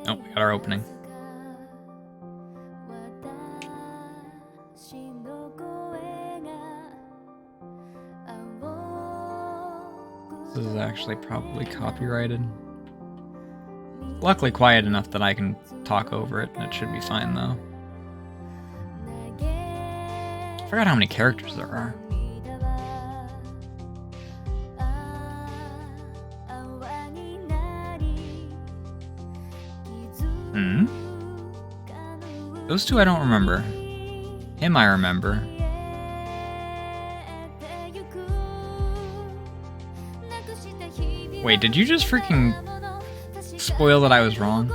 Oh, we got our opening. This is actually probably copyrighted. Luckily quiet enough that I can talk over it, and it should be fine though. I forgot how many characters there are. Those two I don't remember. Him I remember. Wait, did you just freaking spoil that I was wrong?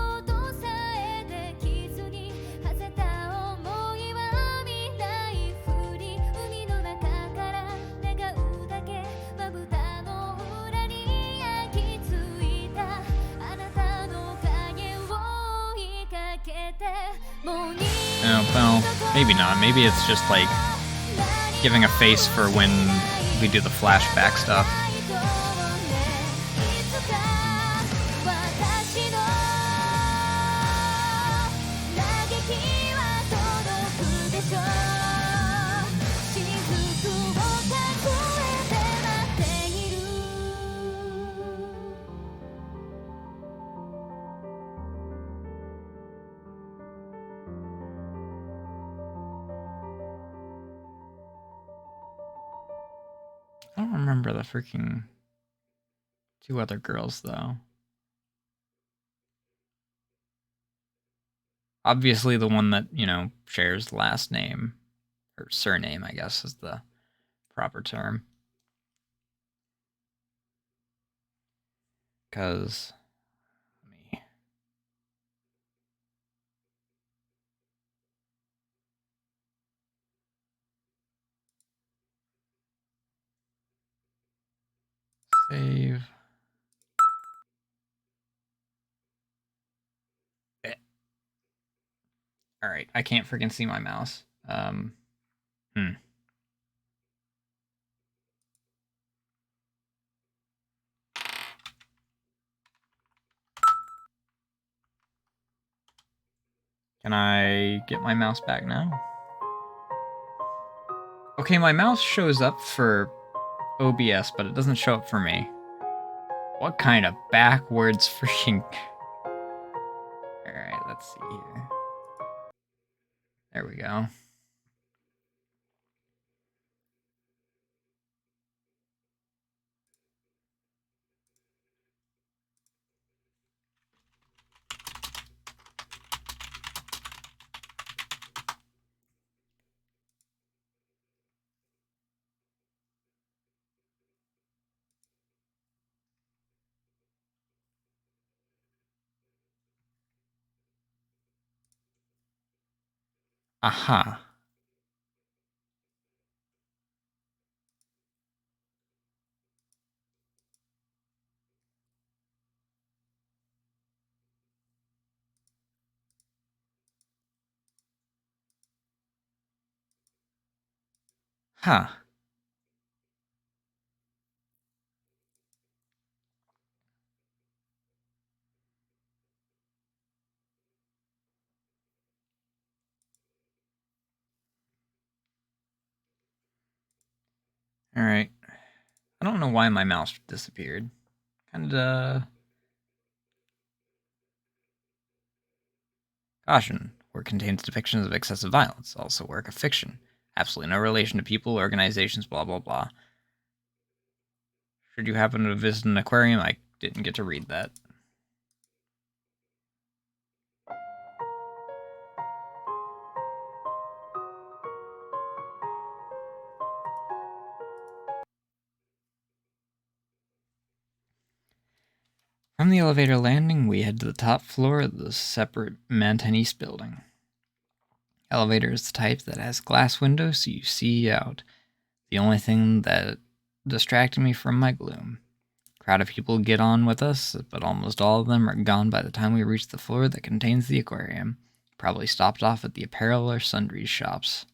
Well, maybe not. Maybe it's just like giving a face for when we do the flashback stuff. I don't remember the freaking two other girls, though. Obviously the one that, you know, shares the last name, or surname, I guess is the proper term. Because, save. Alright, I can't freaking see my mouse. Can I get my mouse back now? Okay, my mouse shows up for OBS, but it doesn't show up for me. What kind of backwards freaking... Alright, let's see here. There we go. Aha. Huh. Alright. I don't know why my mouse disappeared. Kinda... Caution. Work contains depictions of excessive violence. Also work of fiction. Absolutely no relation to people, organizations, blah blah blah. Should you happen to visit an aquarium, I didn't get to read that. From the elevator landing, we head to the top floor of the separate Manhattan East building. Elevator is the type that has glass windows so you see out. The only thing that distracted me from my gloom. Crowd of people get on with us, but almost all of them are gone by the time we reach the floor that contains the aquarium. Probably stopped off at the apparel or sundries shops.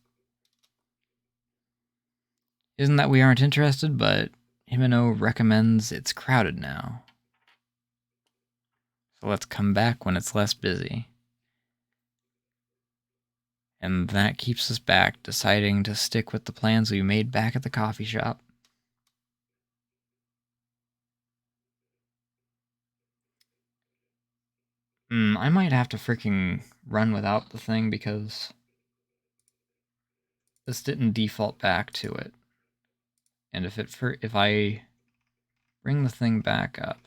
Isn't that we aren't interested, but Himeno recommends it's crowded now. So let's come back when it's less busy. And that keeps us back, deciding to stick with the plans we made back at the coffee shop. I might have to freaking run without the thing because this didn't default back to it. And if I bring the thing back up,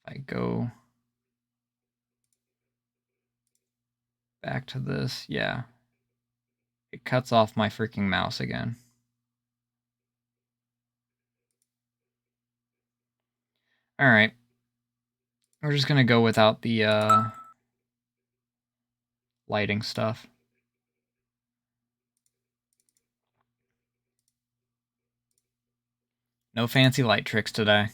if I go back to this, yeah, it cuts off my freaking mouse again. Alright. We're just gonna go without the lighting stuff. No fancy light tricks today.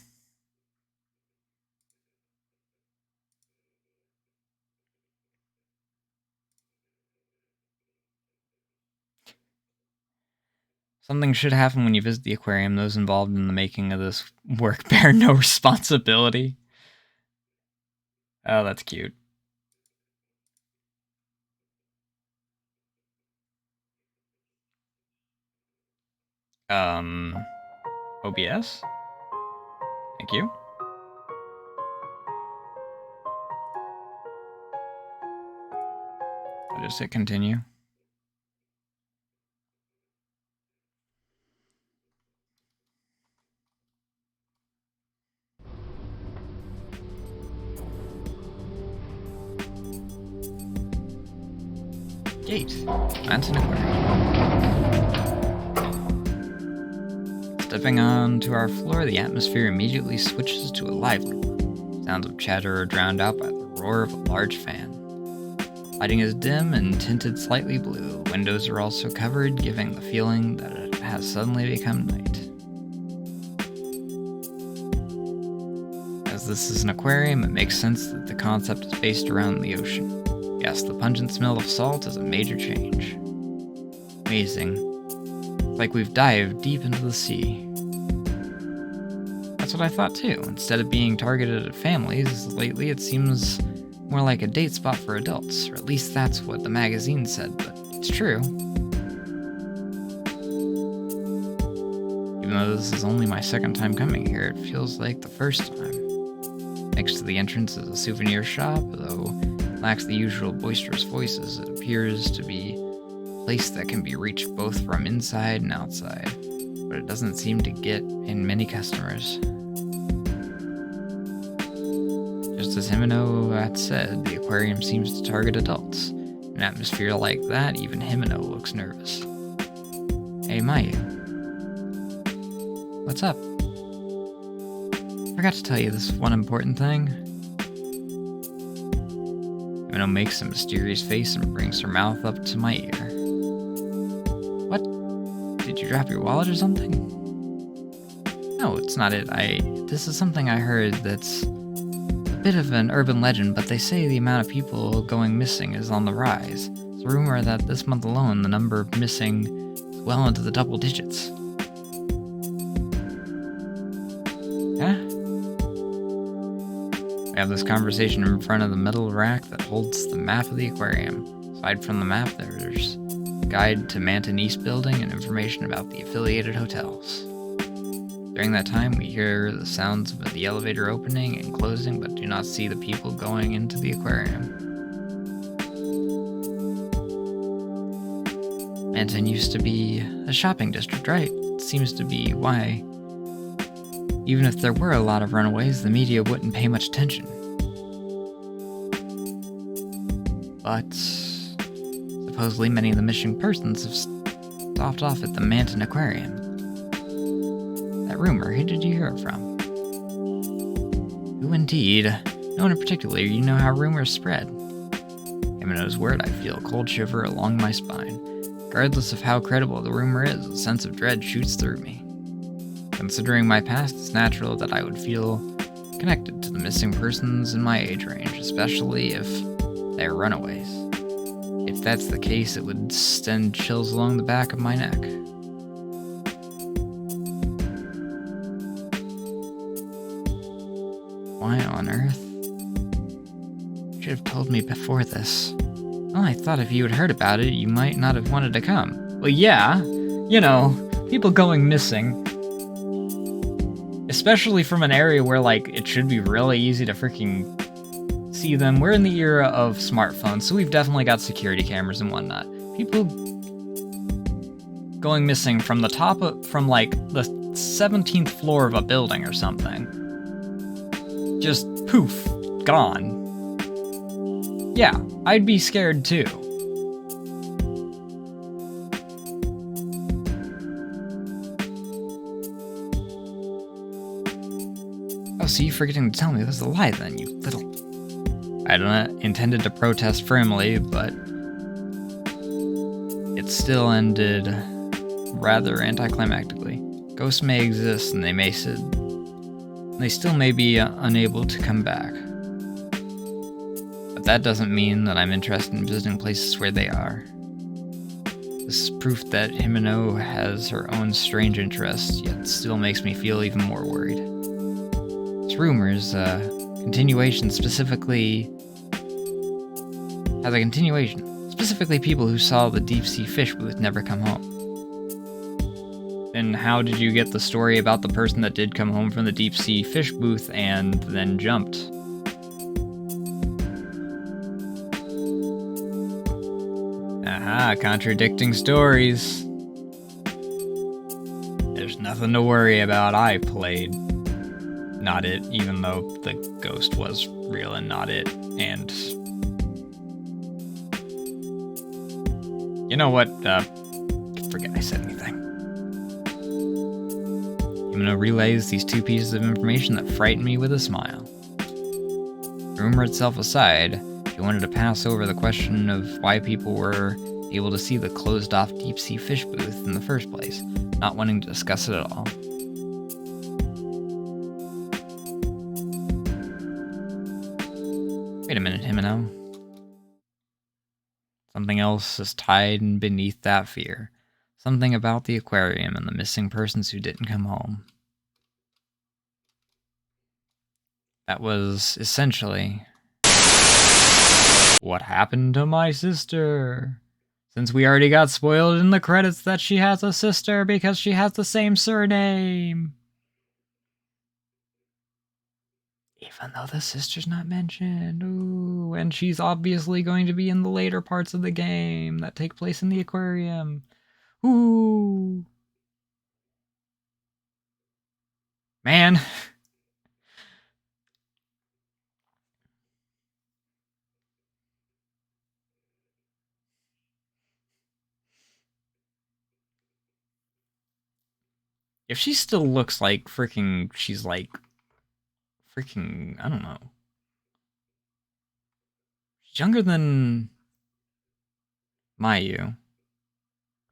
Something should happen when you visit the aquarium. Those involved in the making of this work bear no responsibility. Oh, that's cute. OBS? Thank you. I'll just hit continue. Gate. Manhattan Aquarium. Stepping onto our floor, the atmosphere immediately switches to a lively one. Sounds of chatter are drowned out by the roar of a large fan. Lighting is dim and tinted slightly blue. Windows are also covered, giving the feeling that it has suddenly become night. As this is an aquarium, it makes sense that the concept is based around the ocean. Yes, the pungent smell of salt is a major change. Amazing. It's like we've dived deep into the sea. That's what I thought too. Instead of being targeted at families, lately it seems more like a date spot for adults, or at least that's what the magazine said, but it's true. Even though this is only my second time coming here, it feels like the first time. Next to the entrance is a souvenir shop, though lacks the usual boisterous voices. It appears to be a place that can be reached both from inside and outside, but it doesn't seem to get in many customers. Just as Himeno had said, the aquarium seems to target adults. In an atmosphere like that, even Himeno looks nervous. Hey, Mayu. What's up? Forgot to tell you this one important thing. Himeno makes a mysterious face and brings her mouth up to my ear. What? Did you drop your wallet or something? No, it's not it. This is something I heard that's bit of an urban legend, but they say the amount of people going missing is on the rise. It's a rumor that this month alone, the number of missing is well into the double digits. Yeah? We have this conversation in front of the metal rack that holds the map of the aquarium. Aside from the map, there's a guide to Manton East Building and information about the affiliated hotels. During that time, we hear the sounds of the elevator opening and closing, but do not see the people going into the aquarium. Manton used to be a shopping district, right? It seems to be why. Even if there were a lot of runaways, the media wouldn't pay much attention. But supposedly many of the missing persons have stopped off at the Manton Aquarium. That rumor, who did you hear it from? Who indeed? No one in particular. You know how rumors spread. Himeno's word, I feel a cold shiver along my spine. Regardless of how credible the rumor is, a sense of dread shoots through me. Considering my past, it's natural that I would feel connected to the missing persons in my age range, especially if they're runaways. If that's the case, it would send chills along the back of my neck. Why on earth? You should have told me before this. Well, I thought if you had heard about it, you might not have wanted to come. Well, yeah. You know, people going missing. Especially from an area where, like, it should be really easy to freaking see them. We're in the era of smartphones, so we've definitely got security cameras and whatnot. People going missing from the top of, from, like, the 17th floor of a building or something. Just poof, gone. Yeah, I'd be scared too. Oh, so you're forgetting to tell me this is a lie then, you little... I don't know, intended to protest firmly, but it still ended rather anticlimactically. Ghosts may exist, and they still may be unable to come back. But that doesn't mean that I'm interested in visiting places where they are. This is proof that Himeno has her own strange interests, yet still makes me feel even more worried. This rumors, specifically people who saw the deep-sea fish booth never come home. Then how did you get the story about the person that did come home from the deep-sea fish booth and then jumped? Aha, contradicting stories. There's nothing to worry about, I played not it, even though the ghost was real and not it, and... You know what, forget I said anything. Himeno relays these two pieces of information that frighten me with a smile. The rumor itself aside, she wanted to pass over the question of why people were able to see the closed-off deep-sea fish booth in the first place, not wanting to discuss it at all. Wait a minute, Himeno. Something else is tied beneath that fear. Something about the aquarium and the missing persons who didn't come home. That was essentially what happened to my sister. Since we already got spoiled in the credits that she has a sister because she has the same surname. Even though the sister's not mentioned. Ooh, and she's obviously going to be in the later parts of the game that take place in the aquarium. Ooh. Man. If she still looks like she's like I don't know. She's younger than Mayu,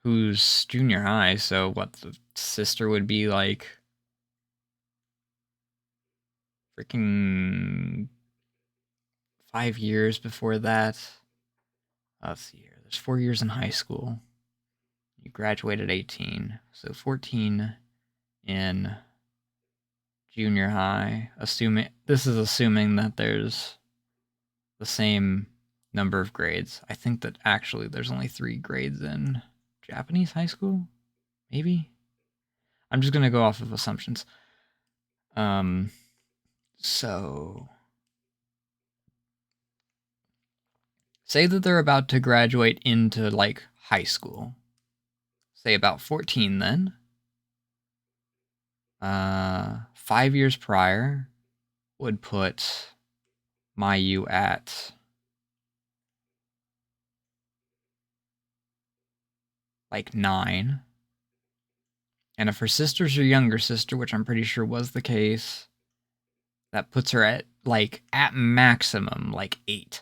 who's junior high, so what, the sister would be like 5 years before that. Let's see here. There's 4 years in high school. You graduated 18, so 14 in junior high. This is assuming that there's the same number of grades. I think that actually there's only 3 grades in Japanese high school, maybe. I'm just gonna go off of assumptions. So say that they're about to graduate into like high school. Say about 14 then. 5 years prior would put Mayu at like 9. And if her sister's her younger sister, which I'm pretty sure was the case, that puts her at like at maximum like 8.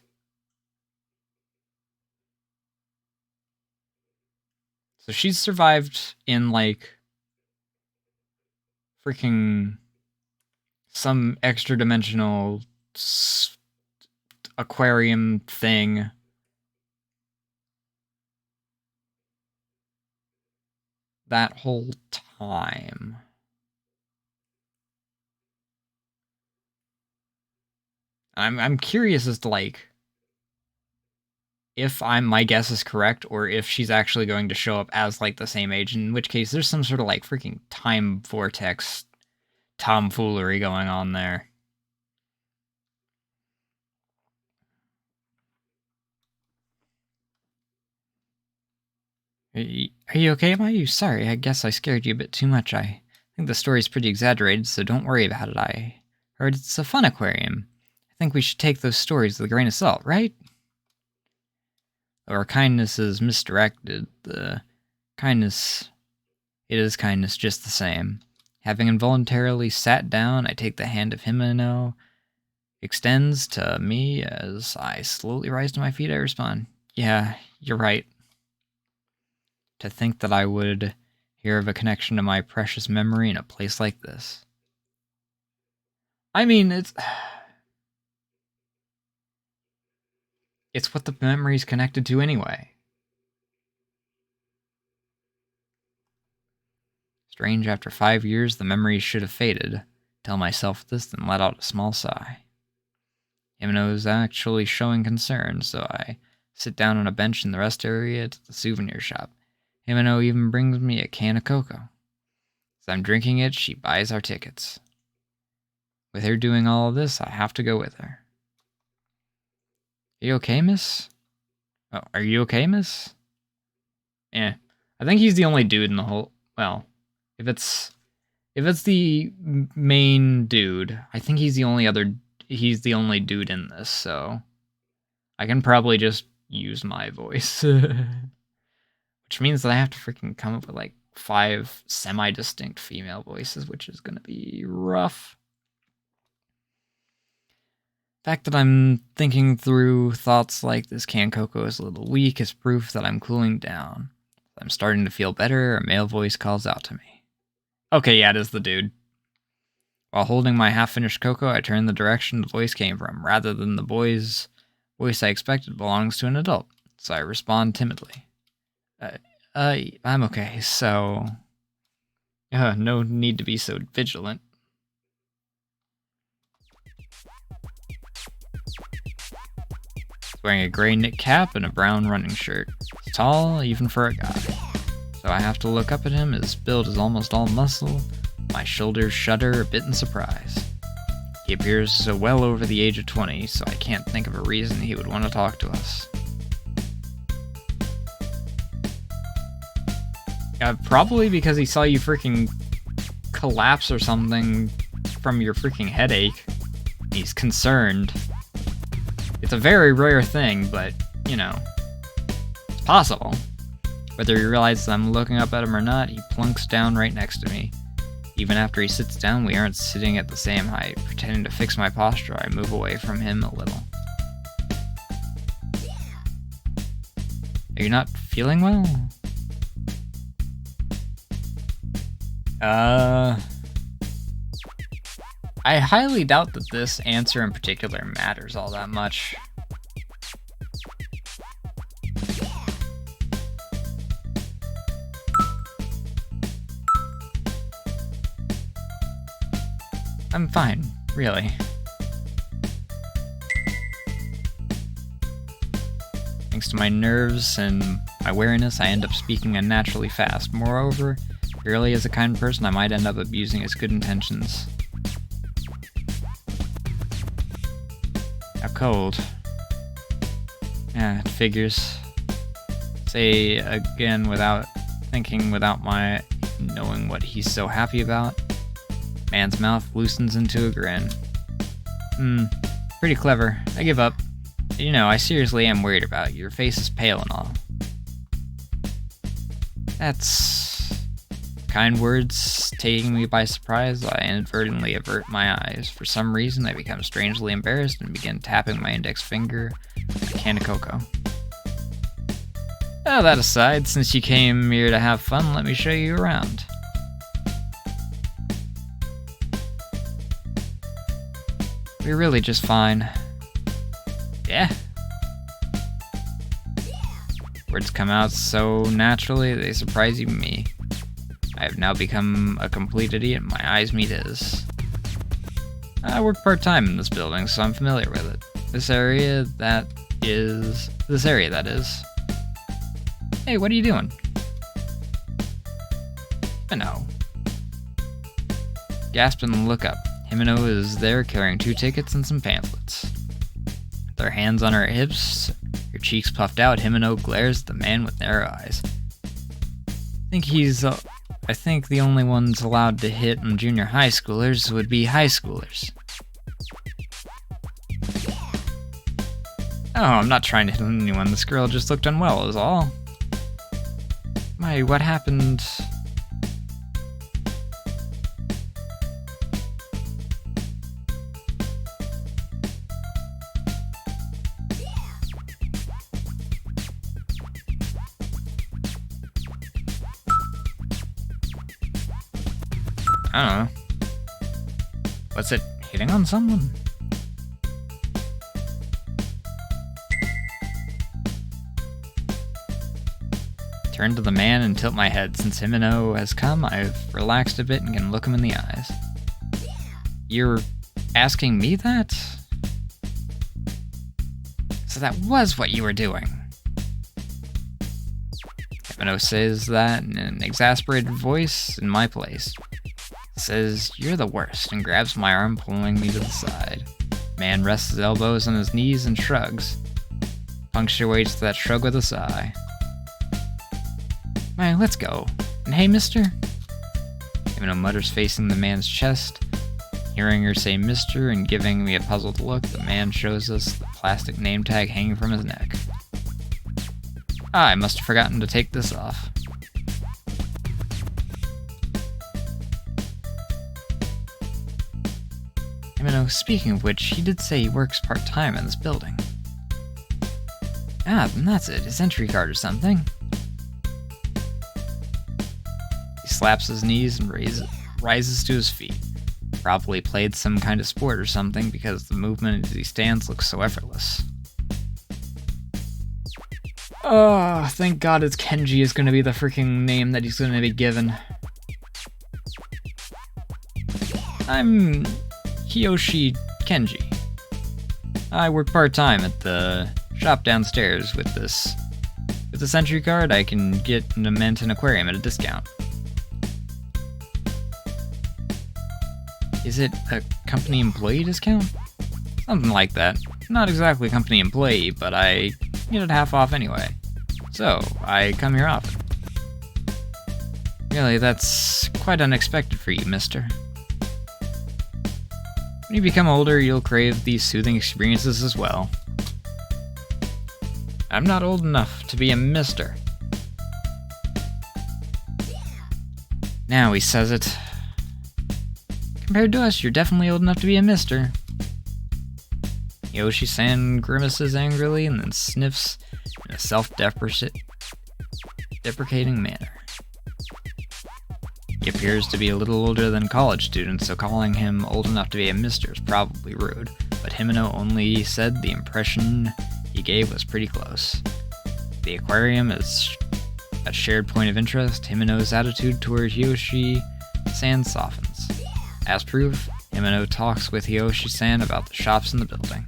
So she's survived in like freaking some extra dimensional aquarium thing. That whole time. I'm curious as to like if my guess is correct, or if she's actually going to show up as like the same age, in which case there's some sort of like freaking time vortex tomfoolery going on there. Are you okay, Mayu? Sorry, I guess I scared you a bit too much. I think the story's pretty exaggerated, so don't worry about it. I heard it's a fun aquarium. I think we should take those stories with a grain of salt, right? Our kindness is misdirected. It is kindness just the same. Having involuntarily sat down, I take the hand of Himeno, extends to me as I slowly rise to my feet. I respond, yeah, you're right. To think that I would hear of a connection to my precious memory in a place like this. I mean, it's what the memory's connected to anyway. Strange, after 5 years, the memories should have faded. Tell myself this, then let out a small sigh. Himeno is actually showing concern, so I sit down on a bench in the rest area to the souvenir shop. Himeno even brings me a can of cocoa. As I'm drinking it, she buys our tickets. With her doing all of this, I have to go with her. Are you okay, miss? Oh, are you okay, miss? I think he's the only dude in the whole... Well, if it's the main dude, I think he's the only dude in this, so I can probably just use my voice. Which means that I have to freaking come up with like 5 semi-distinct female voices, which is gonna be rough. The fact that I'm thinking through thoughts like this canned cocoa is a little weak is proof that I'm cooling down. I'm starting to feel better. A male voice calls out to me. Okay, yeah, it is the dude. While holding my half-finished cocoa, I turn the direction the voice came from. Rather than the boy's voice I expected belongs to an adult, so I respond timidly. I'm okay, so... no need to be so vigilant. He's wearing a gray knit cap and a brown running shirt. He's tall, even for a guy. So I have to look up at him. His build is almost all muscle. My shoulders shudder a bit in surprise. He appears so well over the age of 20, so I can't think of a reason he would want to talk to us. Probably because he saw you freaking collapse or something from your freaking headache. He's concerned. It's a very rare thing, but, you know, it's possible. Whether he realizes I'm looking up at him or not, he plunks down right next to me. Even after he sits down, we aren't sitting at the same height. Pretending to fix my posture, I move away from him a little. Are you not feeling well? I highly doubt that this answer in particular matters all that much. I'm fine, really. Thanks to my nerves and my wariness, I end up speaking unnaturally fast. Moreover, purely as a kind person, I might end up abusing his good intentions. How cold. Yeah, it figures. Say again without thinking, without my knowing what he's so happy about. Man's mouth loosens into a grin. Pretty clever. I give up. You know, I seriously am worried about you. Your face is pale and all. That's... kind words taking me by surprise. I inadvertently avert my eyes. For some reason, I become strangely embarrassed and begin tapping my index finger on a can of cocoa. Oh, that aside, since you came here to have fun, let me show you around. We're really just fine. Yeah. Words come out so naturally, they surprise even me. I have now become a complete idiot, my eyes meet his. I work part-time in this building, so I'm familiar with it. This area, that is. Hey, what are you doing? Himeno. Gasp and look up. Himeno is there carrying 2 tickets and some pamphlets. With her hands on her hips, her cheeks puffed out, Himeno glares at the man with narrow eyes. I think the only ones allowed to hit on junior high schoolers would be high schoolers. Oh, I'm not trying to hit on anyone. This girl just looked unwell, is all. My, what happened? I don't know. What's it, hitting on someone? Turn to the man and tilt my head. Since Himeno has come, I've relaxed a bit and can look him in the eyes. You're asking me that? So that was what you were doing. Himeno says that in an exasperated voice in my place. Says, "You're the worst," and grabs my arm, pulling me to the side. Man rests his elbows on his knees and shrugs. Punctuates that shrug with a sigh. Man, let's go. And hey, mister? Himeno mutters, facing the man's chest. Hearing her say mister and giving me a puzzled look, the man shows us the plastic name tag hanging from his neck. I must have forgotten to take this off. Himeno, speaking of which, he did say he works part-time in this building. Ah, then that's it, his entry card or something. He slaps his knees and rises to his feet. Probably played some kind of sport or something because the movement as he stands looks so effortless. Oh, thank God it's Kenji is going to be the freaking name that he's going to be given. I'm Kiyoshi Kenji. I work part-time at the shop downstairs. With this entry card, I can get into Mint and Aquarium at a discount. Is it a company employee discount? Something like that. Not exactly company employee, but I get it half off anyway. So, I come here often. Really, that's quite unexpected for you, mister. When you become older, you'll crave these soothing experiences as well. I'm not old enough to be a mister. Now he says it. Compared to us, you're definitely old enough to be a mister. Yoshi-san grimaces angrily and then sniffs in a self-deprecating manner. He appears to be a little older than college students, so calling him old enough to be a mister is probably rude, but Himeno only said the impression he gave was pretty close. The aquarium is a shared point of interest. Himeno's attitude toward Hiyoshi-san softens. As proof, Himeno talks with Hiyoshi-san about the shops in the building.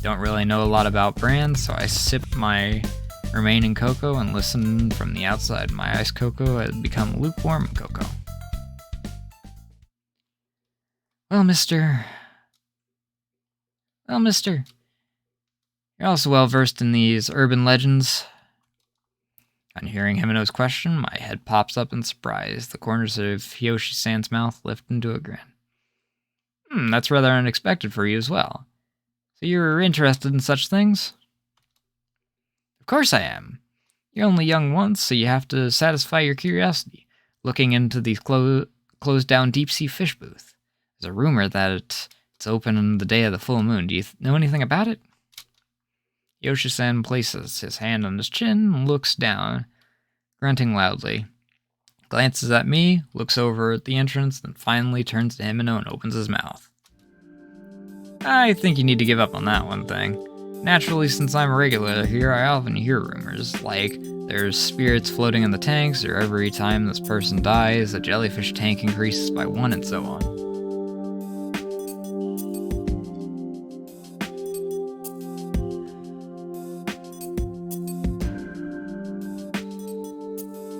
Don't really know a lot about brands, so I sip my remaining cocoa and listen from the outside. My iced cocoa had become lukewarm cocoa. Well, mister, you're also well versed in these urban legends. On hearing Himeno's question, my head pops up in surprise. The corners of Hiyoshi-san's mouth lift into a grin. That's rather unexpected for you as well. So you're interested in such things? Of course I am. You're only young once, so you have to satisfy your curiosity. Looking into the closed-down deep-sea fish booth. There's a rumor that it's open on the day of the full moon. Do you know anything about it? Hiyoshi-san places his hand on his chin and looks down, grunting loudly. Glances at me, looks over at the entrance, then finally turns to Himeno and opens his mouth. I think you need to give up on that one thing. Naturally, since I'm a regular here, I often hear rumors, like there's spirits floating in the tanks, or every time this person dies, the jellyfish tank increases by 1, and so on.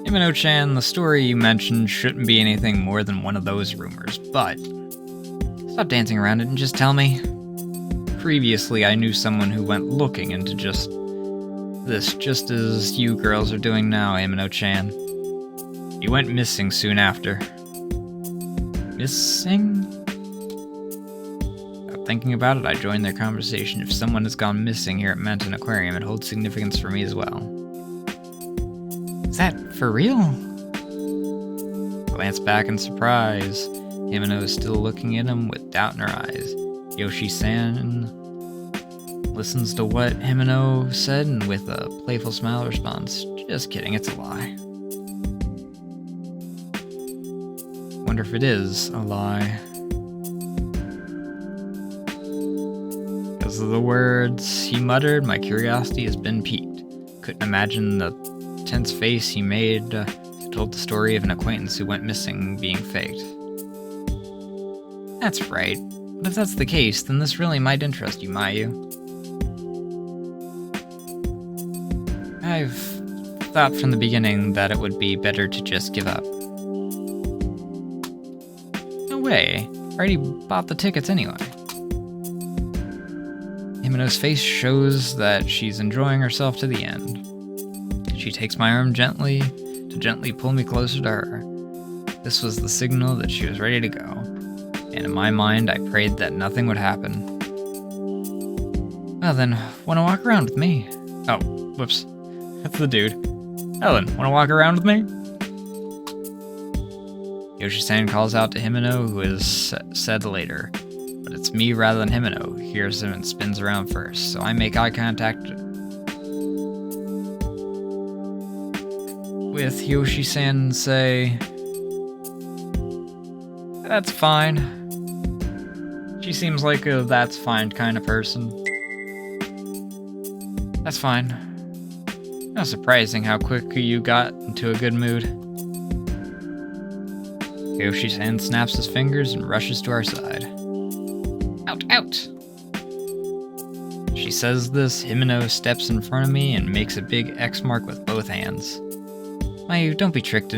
Himeno-chan, the story you mentioned shouldn't be anything more than one of those rumors, but stop dancing around it and just tell me. Previously, I knew someone who went looking into just this, just as you girls are doing now, Himeno-chan. He went missing soon after. Missing? Without thinking about it, I joined their conversation. If someone has gone missing here at Menton Aquarium, it holds significance for me as well. Is that for real? Glance back in surprise. Himeno is still looking at him with doubt in her eyes. Hiyoshi-san listens to what Himeno said and with a playful smile responds, just kidding, it's a lie. Wonder if it is a lie. Because of the words he muttered, my curiosity has been piqued. Couldn't imagine the tense face he made he told the story of an acquaintance who went missing being faked. That's right. But if that's the case, then this really might interest you, Mayu. I've thought from the beginning that it would be better to just give up. No way. I already bought the tickets anyway. Himeno's face shows that she's enjoying herself to the end. She takes my arm gently pull me closer to her. This was the signal that she was ready to go. And in my mind, I prayed that nothing would happen. Well then, wanna walk around with me? Oh, whoops. That's the dude. Ellen, wanna walk around with me? Hiyoshi-san calls out to Himeno, who is said later. But it's me rather than Himeno who hears him and spins around first, so I make eye contact with Hiyoshi-san and say, that's fine. She seems like a that's fine kind of person. That's fine. Not surprising how quick you got into a good mood. Hiyoshi-san snaps his fingers and rushes to our side. Out, out! She says this, Himeno steps in front of me and makes a big X mark with both hands. Mayu, don't be tricked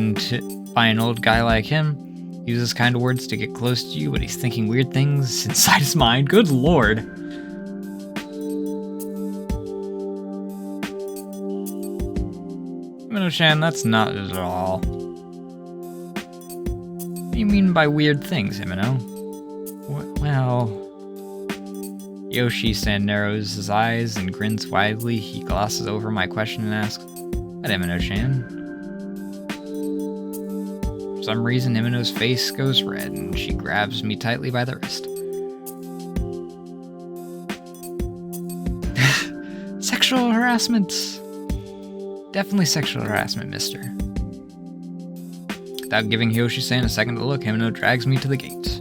by an old guy like him. He uses kind of words to get close to you, but he's thinking weird things inside his mind. Good lord. Himeno-chan, that's not it at all. What do you mean by weird things, Himeno? Well... Hiyoshi-san narrows his eyes and grins widely. He glosses over my question and asks, "What, Himeno-chan?" For some reason, Himeno's face goes red, and she grabs me tightly by the wrist. Sexual harassment! Definitely sexual harassment, mister. Without giving Yoshi-san a second to look, Himeno drags me to the gate.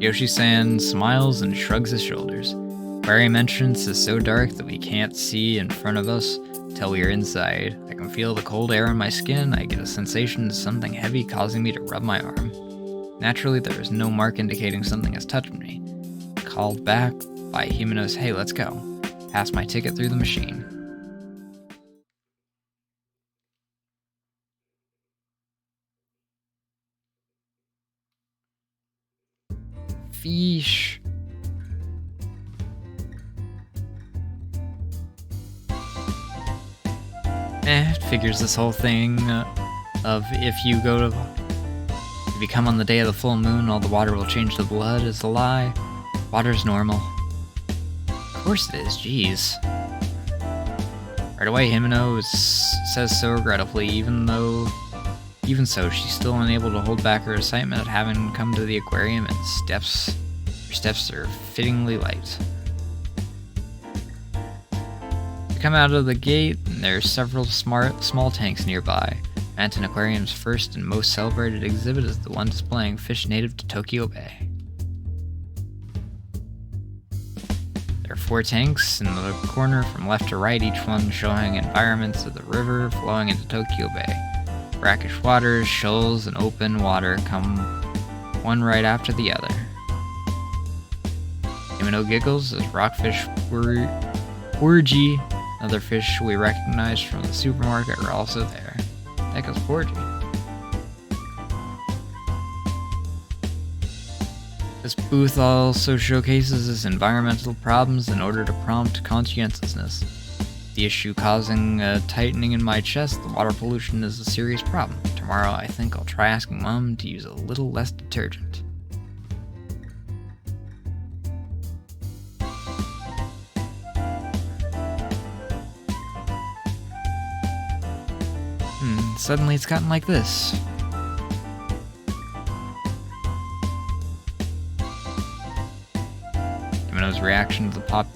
Yoshi-san smiles and shrugs his shoulders. Aquarium entrance is so dark that we can't see in front of us till we are inside. I can feel the cold air on my skin. I get a sensation of something heavy causing me to rub my arm. Naturally, there is no mark indicating something has touched me. Called back by Himeno's "Hey, let's go." Pass my ticket through the machine. Fish. Figures this whole thing of if you come on the day of the full moon, all the water will change to blood is a lie. Water's normal. Of course it is, jeez. Right away, Himeno says so regretfully, even so, she's still unable to hold back her excitement at having come to the aquarium, and her steps are fittingly light. We come out of the gate, and there are several small tanks nearby. Manton Aquarium's first and most celebrated exhibit is the one displaying fish native to Tokyo Bay. There are 4 tanks in the corner from left to right, each one showing environments of the river flowing into Tokyo Bay. Brackish waters, shoals, and open water come one right after the other. Himeno giggles as rockfish Porgy, other fish we recognize from the supermarket, are also there. That goes Porgy. This booth also showcases its environmental problems in order to prompt conscientiousness. The issue causing a tightening in my chest, the water pollution is a serious problem. Tomorrow I think I'll try asking Mom to use a little less detergent. Suddenly it's gotten like this. Himeno's reaction to the pop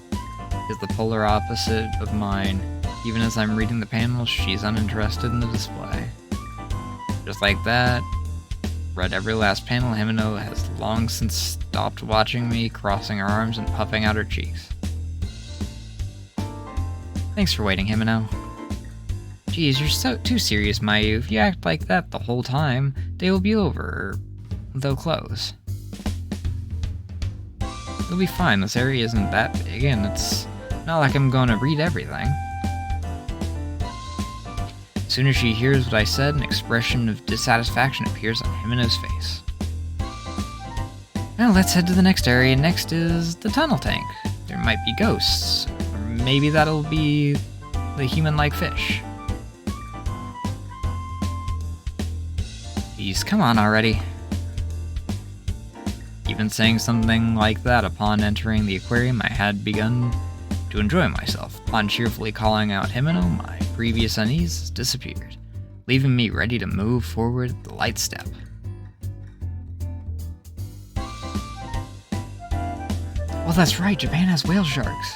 is the polar opposite of mine. Even as I'm reading the panels, she's uninterested in the display. Just like that, read every last panel, Himeno has long since stopped watching me, crossing her arms and puffing out her cheeks. Thanks for waiting, Himeno. Geez, you're too serious, Mayu. If you act like that the whole time, day will be over, or they'll close. You'll be fine, this area isn't that big, and it's not like I'm gonna read everything. As soon as she hears what I said, an expression of dissatisfaction appears on Himeno's face. Well, let's head to the next area. Next is the tunnel tank. There might be ghosts, or maybe that'll be the human-like fish. Jeez, come on already. Even saying something like that upon entering the aquarium, I had begun to enjoy myself. Upon cheerfully calling out Himeno, my previous unease disappeared, leaving me ready to move forward at the light step. Well, that's right, Japan has whale sharks.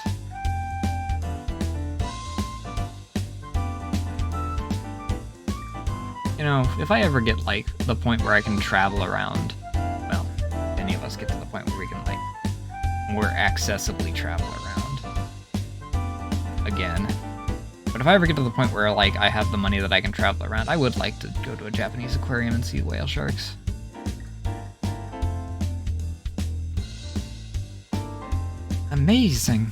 You know, if I ever get, like, the point where I can travel around, well, if any of us get to the point where we can, like, more accessibly travel around. Again. But if I ever get to the point where, like, I have the money that I can travel around, I would like to go to a Japanese aquarium and see whale sharks. Amazing.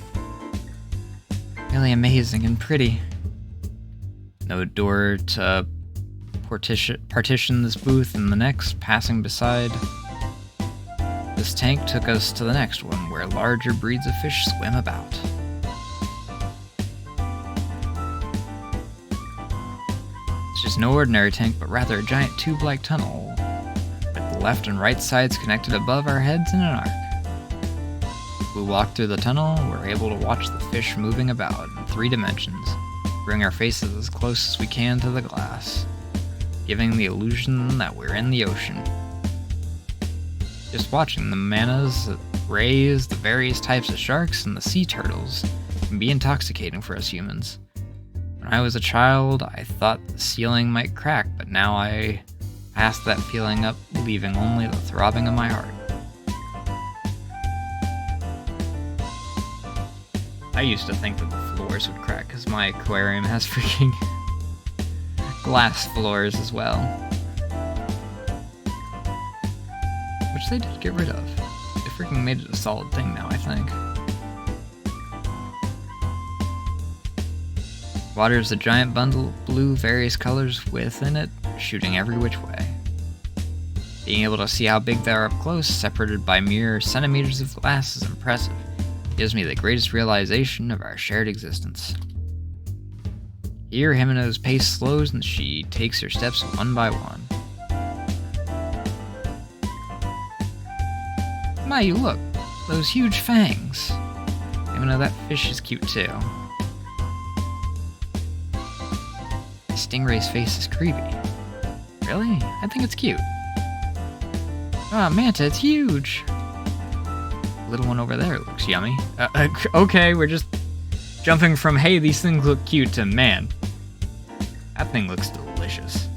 Really amazing and pretty. No door to partition this booth and the next, passing beside. This tank took us to the next one, where larger breeds of fish swim about. It's just no ordinary tank, but rather a giant tube-like tunnel, with the left and right sides connected above our heads in an arc. We walk through the tunnel, we're able to watch the fish moving about in 3 dimensions, bring our faces as close as we can to the glass, giving the illusion that we're in the ocean. Just watching the manas, rays, the various types of sharks, and the sea turtles can be intoxicating for us humans. When I was a child, I thought the ceiling might crack, but now I passed that feeling up, leaving only the throbbing of my heart. I used to think that the floors would crack because my aquarium has freaking glass floors as well. Which they did get rid of. They freaking made it a solid thing now, I think. Water is a giant bundle of blue, various colors within it, shooting every which way. Being able to see how big they are up close, separated by mere centimeters of glass, is impressive. It gives me the greatest realization of our shared existence. Here, Himeno's pace slows and she takes her steps one by one. Mayu, look! Those huge fangs! Himeno, that fish is cute too. Stingray's face is creepy. Really? I think it's cute. Ah, Manta, it's huge! The little one over there looks yummy. Okay, we're just jumping from, hey, these things look cute, to, man, that thing looks delicious.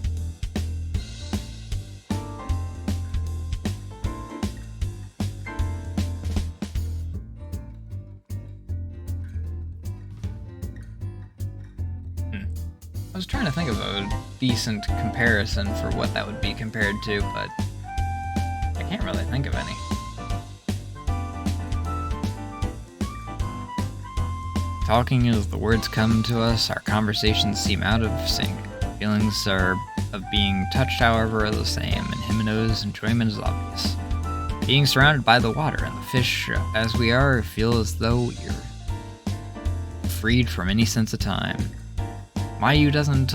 I was trying to think of a decent comparison for what that would be compared to, but I can't really think of any. Talking as the words come to us, our conversations seem out of sync. Feelings of being touched, however, are the same, and Himeno's enjoyment is obvious. Being surrounded by the water and the fish, as we are, feel as though you're freed from any sense of time. Mayu, doesn't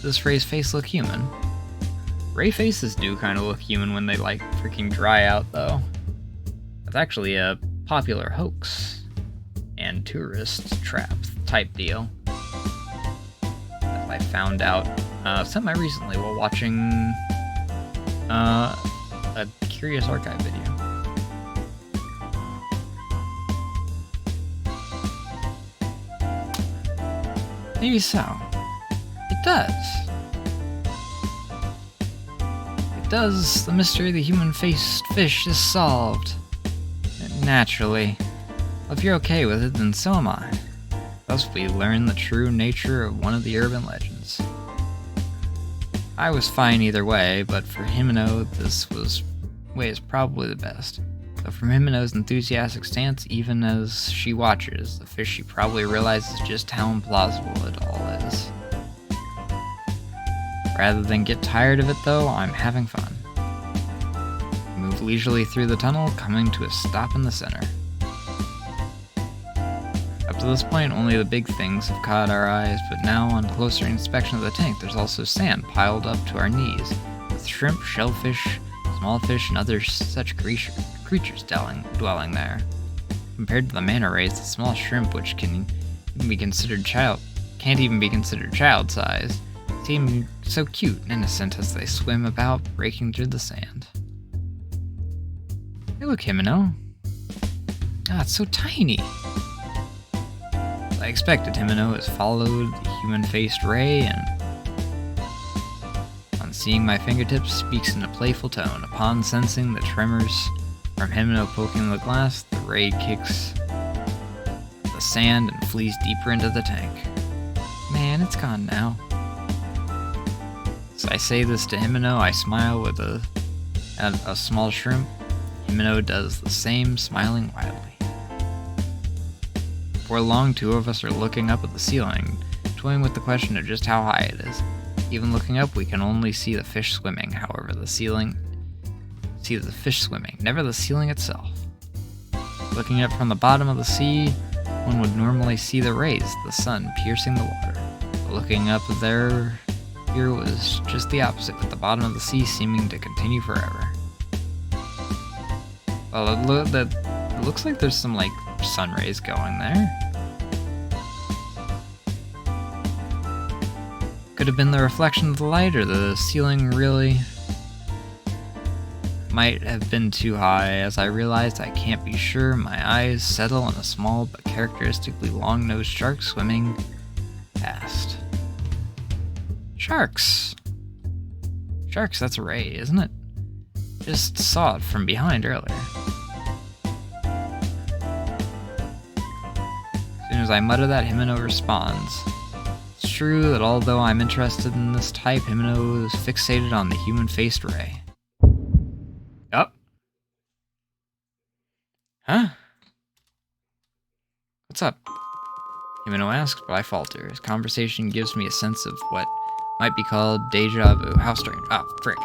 this Ray's face look human? Ray faces do kind of look human when they like freaking dry out, though. That's actually a popular hoax and tourist trap type deal that I found out semi-recently while watching a Curious Archive video. Maybe so. It does. It does. The mystery of the human-faced fish is solved. Naturally. If you're okay with it, then so am I. Thus we learn the true nature of one of the urban legends. I was fine either way, but for Himeno, this way is probably the best. But from Himeno's enthusiastic stance, even as she watches, the fish she probably realizes just how implausible it all is. Rather than get tired of it though, I'm having fun. We move leisurely through the tunnel, coming to a stop in the center. Up to this point, only the big things have caught our eyes, but now on closer inspection of the tank, there's also sand piled up to our knees, with shrimp, shellfish, small fish, and other such creatures dwelling there. Compared to the manta rays, the small shrimp, which can't even be considered child-sized, seem so cute and innocent as they swim about, breaking through the sand. Hey, look, Himeno. Ah, it's so tiny. As I expected, Himeno has followed the human-faced Ray, and on seeing my fingertips, speaks in a playful tone. Upon sensing the tremors from Himeno poking the glass, the Ray kicks the sand and flees deeper into the tank. Man, it's gone now. As I say this to Himeno, I smile with a small shrimp. Himeno does the same, smiling widely. Before long, two of us are looking up at the ceiling, toying with the question of just how high it is. Even looking up, we can only see the fish swimming, however, the fish swimming, never the ceiling itself. Looking up from the bottom of the sea, one would normally see the rays, the sun, piercing the water. But looking up here was just the opposite, with the bottom of the sea seeming to continue forever. Well, it looks like there's some, sun rays going there. Could have been the reflection of the light, or the ceiling really might have been too high. As I realized I can't be sure, my eyes settle on a small but characteristically long-nosed shark swimming past. Sharks! Sharks, that's Ray, isn't it? Just saw it from behind earlier. As soon as I mutter that, Himeno responds. It's true that although I'm interested in this type, Himeno is fixated on the human-faced Ray. Yup. Huh? What's up? Himeno asks, but I falter. His conversation gives me a sense of what might be called deja vu. How strange. Ah, frick.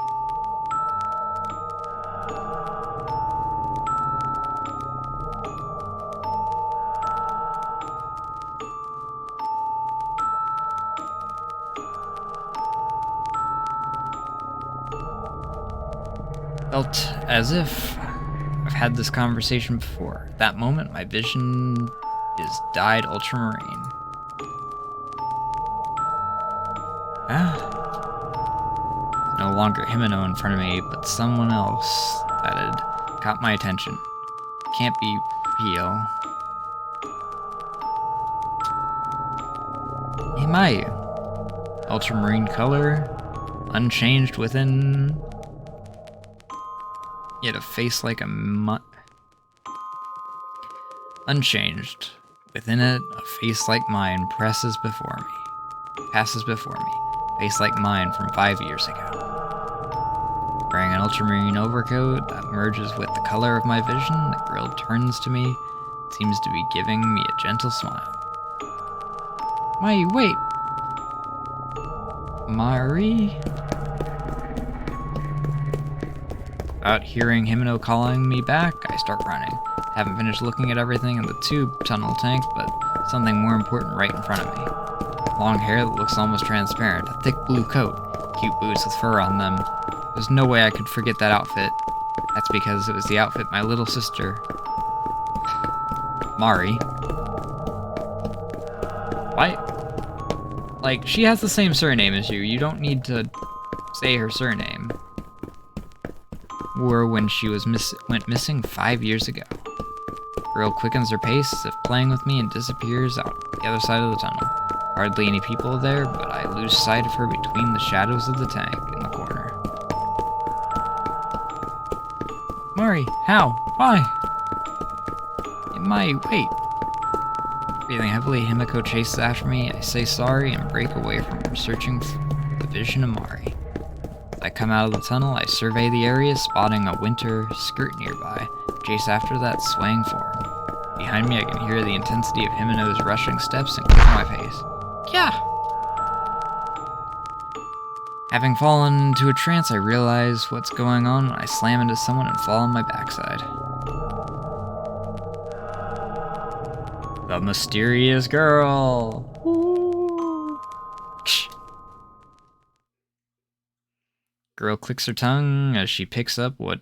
Felt as if I've had this conversation before. At that moment, my vision is dyed ultramarine. No longer Himeno in front of me, but someone else that had caught my attention. Can't be real. Hey, Mayu. Ultramarine color, unchanged within, yet a face like a unchanged. Within it, a face like mine passes before me. Face like mine from 5 years ago. Wearing an ultramarine overcoat that merges with the color of my vision, the girl turns to me, seems to be giving me a gentle smile. Wait. Mari? Without hearing Himeno calling me back, I start running. Haven't finished looking at everything in the tube tunnel tank, but something more important right in front of me. Long hair that looks almost transparent, a thick blue coat, cute boots with fur on them. There's no way I could forget that outfit. That's because it was the outfit my little sister, Mari. Why? Like, she has the same surname as you. You don't need to say her surname. Wore when she went missing 5 years ago. Girl quickens her pace as if playing with me and disappears out the other side of the tunnel. Hardly any people there, but I lose sight of her between the shadows of the tank in the corner. Mari, how? Why? Wait. Breathing heavily, Himeko chases after me. I say sorry and break away from her, searching for the vision of Mari. As I come out of the tunnel, I survey the area, spotting a winter skirt nearby. Chase after that swaying form. Behind me, I can hear the intensity of Himeno's rushing steps and click my face. Yeah! Having fallen into a trance, I realize what's going on when I slam into someone and fall on my backside. The mysterious girl! Ooh. Girl clicks her tongue as she picks up what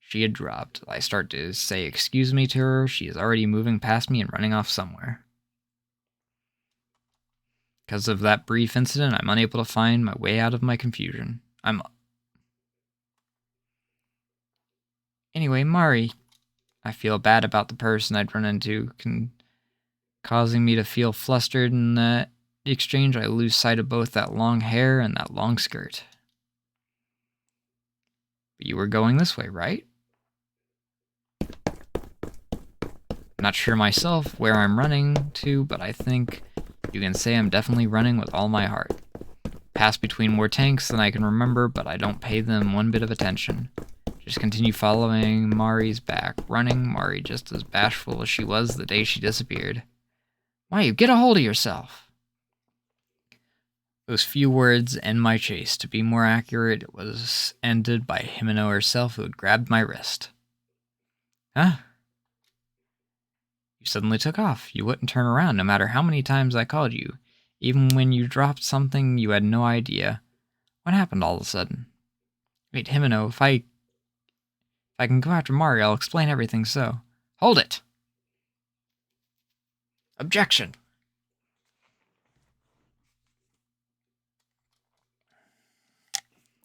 she had dropped. I start to say excuse me to her. She is already moving past me and running off somewhere. Because of that brief incident, I'm unable to find my way out of my confusion. Anyway, Mari. I feel bad about the person I'd run into, causing me to feel flustered. In the exchange, I lose sight of both that long hair and that long skirt. But you were going this way, right? Not sure myself where I'm running to, but I think you can say I'm definitely running with all my heart. Pass between more tanks than I can remember, but I don't pay them one bit of attention. Just continue following Mari's back, running, Mari just as bashful as she was the day she disappeared. Mayu, get a hold of yourself! Those few words end my chase. To be more accurate, it was ended by Himeno herself, who had grabbed my wrist. Huh? You suddenly took off. You wouldn't turn around no matter how many times I called you. Even when you dropped something, you had no idea. What happened all of a sudden? Wait, Himeno, if I can go after Mari, I'll explain everything, so... Hold it! Objection!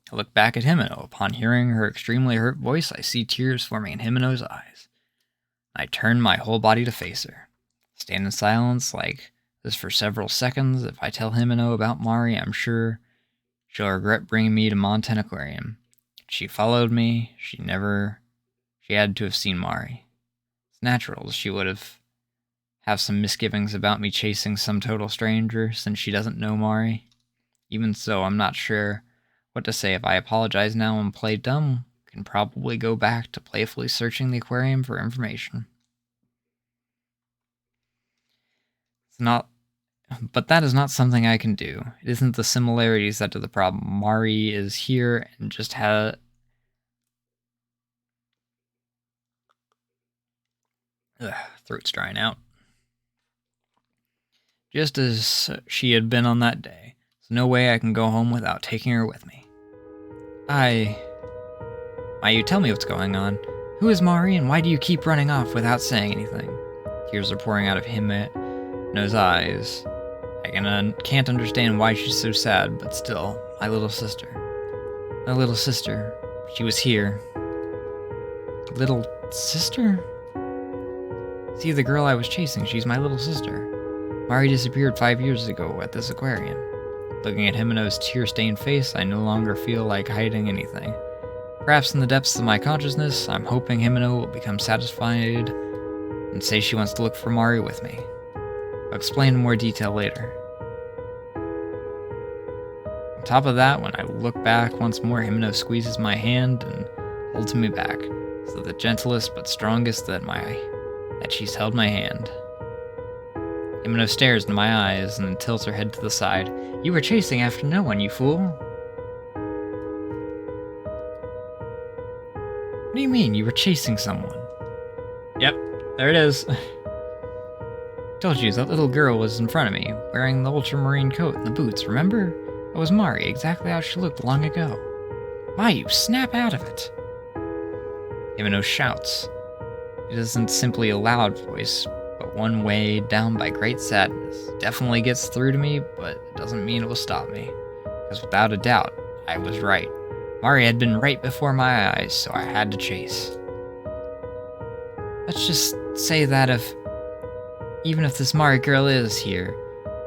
I look back at Himeno. Upon hearing her extremely hurt voice, I see tears forming in Himeno's eyes. I turn my whole body to face her. Stand in silence like this for several seconds. If I tell Himeno about Mari, I'm sure She'll regret bringing me to Monten Aquarium. She followed me. She had to have seen Mari. It's natural she would have some misgivings about me chasing some total stranger since she doesn't know Mari. Even so, I'm not sure what to say. If I apologize now and play dumb, we can probably go back to playfully searching the aquarium for information. But that is not something I can do. It isn't the similarities that are the problem. Mari is here and just had... throat's drying out. Just as she had been on that day. There's no way I can go home without taking her with me. You tell me what's going on. Who is Mari and why do you keep running off without saying anything? Tears are pouring out of Himeno's eyes. I can't understand why she's so sad, but still, my little sister. My little sister. She was here. Little sister? See, the girl I was chasing, she's my little sister. Mari disappeared 5 years ago at this aquarium. Looking at Himeno's tear-stained face, I no longer feel like hiding anything. Perhaps in the depths of my consciousness, I'm hoping Himeno will become satisfied and say she wants to look for Mari with me. I'll explain in more detail later. On top of that, when I look back once more, Himeno squeezes my hand and holds me back, so the gentlest but strongest that she's held my hand. Himeno stares into my eyes and then tilts her head to the side. You were chasing after no one, you fool. What do you mean, you were chasing someone? Yep, there it is. Told you, that little girl was in front of me, wearing the ultramarine coat and the boots, remember? That was Mari, exactly how she looked long ago. Mayu, snap out of it! Himeno shouts. It isn't simply a loud voice, but one weighed down by great sadness. Definitely gets through to me, but it doesn't mean it will stop me. Because without a doubt, I was right. Mari had been right before my eyes, so I had to chase. Let's just say that even if this Mari girl is here,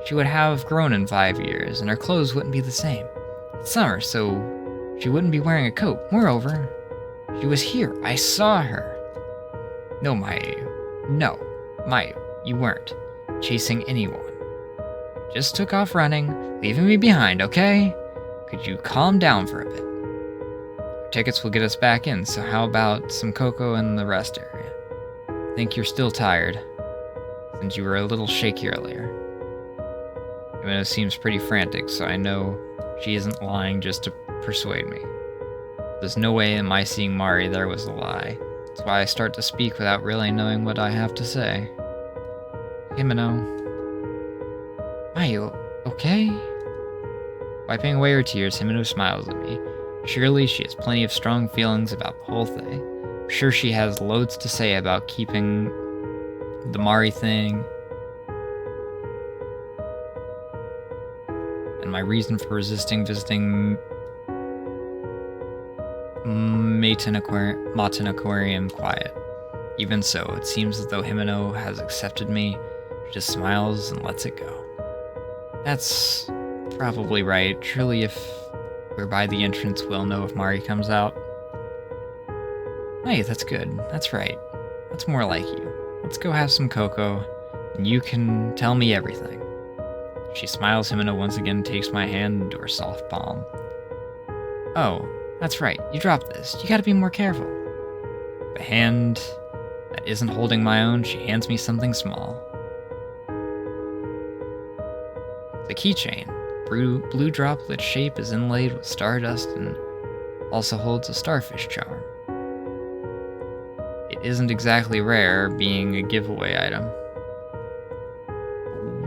she would have grown in 5 years, and her clothes wouldn't be the same. It's summer, so she wouldn't be wearing a coat. Moreover, she was here. I saw her. No, Mayu. No, Mayu, you weren't chasing anyone. Just took off running, leaving me behind, okay? Could you calm down for a bit? Our tickets will get us back in, so how about some cocoa in the rest area? I think you're still tired, since you were a little shaky earlier. Himeno seems pretty frantic, so I know she isn't lying just to persuade me. There's no way in my seeing Mari there was a lie. That's why I start to speak without really knowing what I have to say. Himeno. Mayu, okay? Wiping away her tears, Himeno smiles at me. Surely she has plenty of strong feelings about the whole thing. I'm sure she has loads to say about keeping the Mari thing. And my reason for resisting visiting Monten Aquarium quiet. Even so, it seems as though Himeno has accepted me. She just smiles and lets it go. That's probably right. Surely if we're by the entrance, we'll know if Mari comes out. Hey, that's good. That's right. That's more like you. Let's go have some cocoa, and you can tell me everything. She smiles. Himeno once again takes my hand into her soft palm. Oh, that's right. You dropped this. You gotta be more careful. The hand that isn't holding my own, she hands me something small. The keychain. Blue droplet shape is inlaid with stardust and also holds a starfish charm. It isn't exactly rare, being a giveaway item.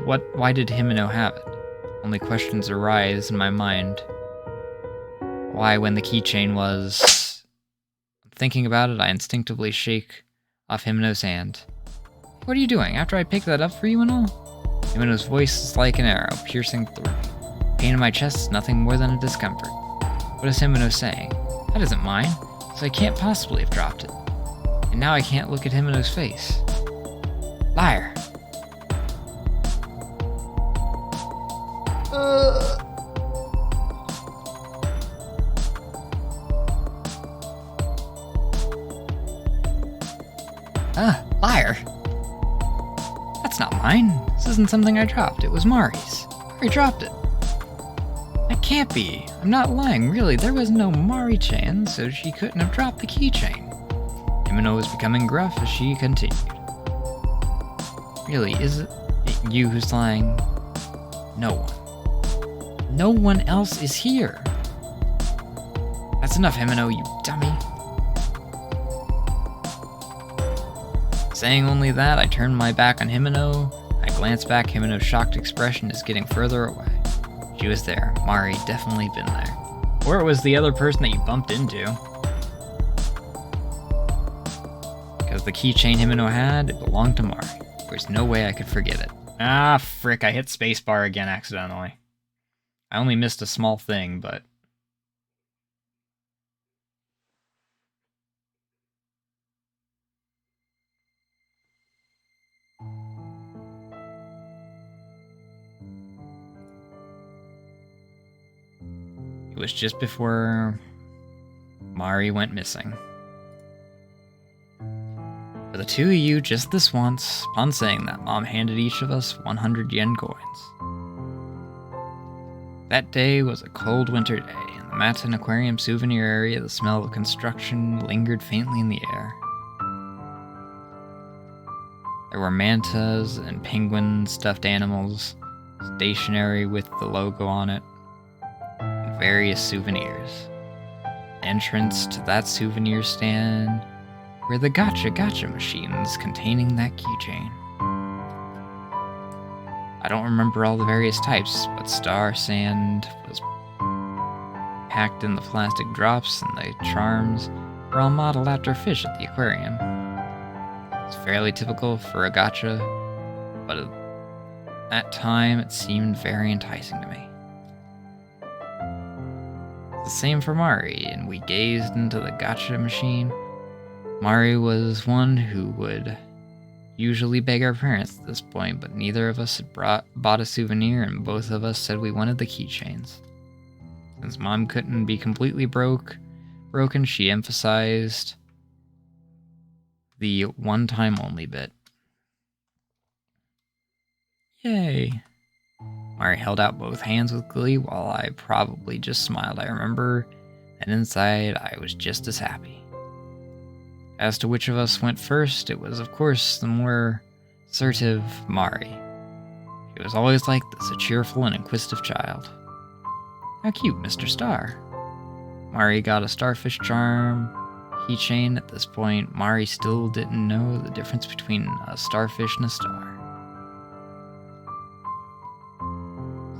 Why did Himeno have it? Only questions arise in my mind. Why, when the keychain was... Thinking about it, I instinctively shake off Himeno's hand. What are you doing? After I picked that up for you and all? Himeno's voice is like an arrow, piercing through me. Pain in my chest is nothing more than a discomfort. What is Himeno saying? That isn't mine, so I can't possibly have dropped it. And now I can't look at Himeno's face. Liar! Liar! That's not mine. This isn't something I dropped. It was Mari's. Mari dropped it. That can't be. I'm not lying, really. There was no Mari-chan, so she couldn't have dropped the keychain. Himeno was becoming gruff as she continued. Really, is it you who's lying? No one. No one else is here. That's enough, Himeno, you dummy. Saying only that, I turned my back on Himeno. I glanced back. Himeno's shocked expression is getting further away. She was there. Mari definitely been there. Or it was the other person that you bumped into. Because the keychain Himeno had, it belonged to Mari. There's no way I could forget it. Ah, frick, I hit spacebar again accidentally. I only missed a small thing, but... It was just before Mari went missing. For the two of you, just this once, upon saying that, Mom handed each of us 100 yen coins. That day was a cold winter day. In the Matin Aquarium souvenir area, the smell of construction lingered faintly in the air. There were mantas and penguin stuffed animals, stationery with the logo on it, and various souvenirs. The entrance to that souvenir stand were the gacha machines containing that keychain. I don't remember all the various types, but star sand was packed in the plastic drops, and the charms were all modeled after fish at the aquarium. It's fairly typical for a gacha, but at that time it seemed very enticing to me. The same for Mari, and we gazed into the gacha machine. Mari was one who would usually beg our parents at this point, but neither of us had bought a souvenir, and both of us said we wanted the keychains. Since Mom couldn't be completely broken, she emphasized the one-time only bit. Yay! Mari held out both hands with glee while I probably just smiled. I remember that inside I was just as happy. As to which of us went first, it was of course the more assertive Mari. She was always like this, a cheerful and inquisitive child. How cute, Mr. Star. Mari got a starfish charm keychain. At this point, Mari still didn't know the difference between a starfish and a star.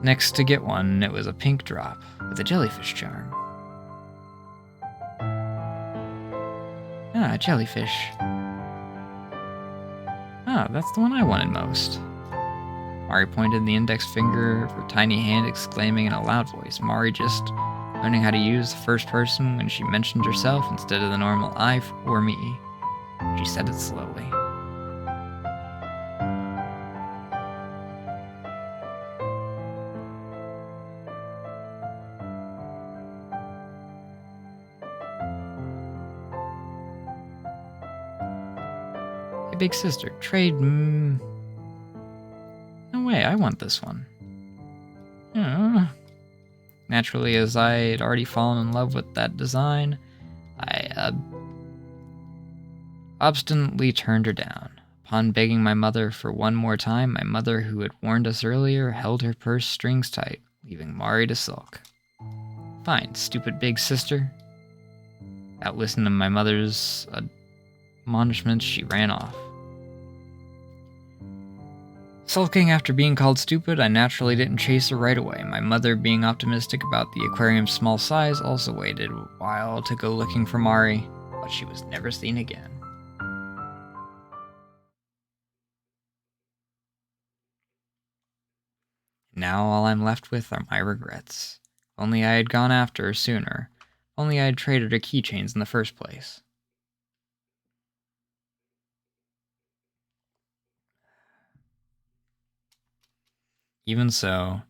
Next to get one, it was a pink drop with a jellyfish charm. Ah, a jellyfish. Ah, that's the one I wanted most. Mari pointed the index finger of her tiny hand, exclaiming in a loud voice. Mari just learning how to use the first person when she mentioned herself instead of the normal I or me. She said it slowly. Hey, big sister, trade. No way, I want this one. Naturally, as I had already fallen in love with that design, I obstinately turned her down. Upon begging my mother for one more time, my mother, who had warned us earlier, held her purse strings tight, leaving Mari to sulk. Fine, stupid big sister. Without listening to my mother's admonishments, she ran off. Sulking after being called stupid, I naturally didn't chase her right away. My mother, being optimistic about the aquarium's small size, also waited a while to go looking for Mari, but she was never seen again. Now all I'm left with are my regrets. If only I had gone after her sooner. If only I had traded her keychains in the first place. Even so,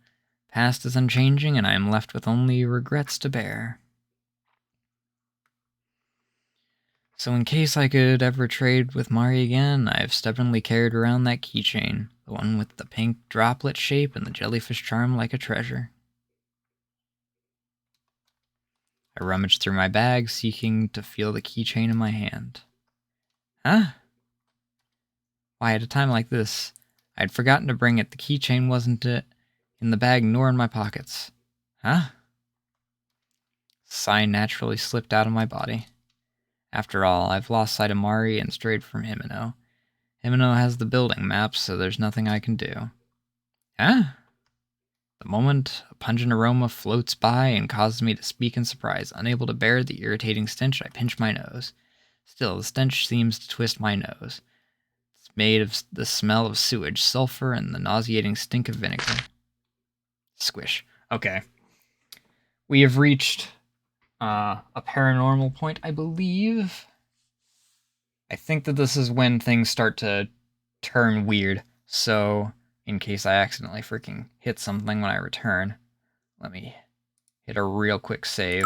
past is unchanging, and I am left with only regrets to bear. So in case I could ever trade with Mari again, I've stubbornly carried around that keychain, the one with the pink droplet shape and the jellyfish charm like a treasure. I rummaged through my bag, seeking to feel the keychain in my hand. Huh? Why, at a time like this, I'd forgotten to bring it. The keychain wasn't in the bag nor in my pockets. Huh? Sigh naturally slipped out of my body. After all, I've lost sight of Mari and strayed from Himeno. Himeno has the building map, so there's nothing I can do. Huh? The moment a pungent aroma floats by and causes me to speak in surprise. Unable to bear the irritating stench, I pinch my nose. Still, the stench seems to twist my nose. It's made of the smell of sewage, sulfur, and the nauseating stink of vinegar. Squish. Okay. We have reached a paranormal point, I believe. I think that this is when things start to turn weird. So, in case I accidentally freaking hit something when I return, let me hit a real quick save.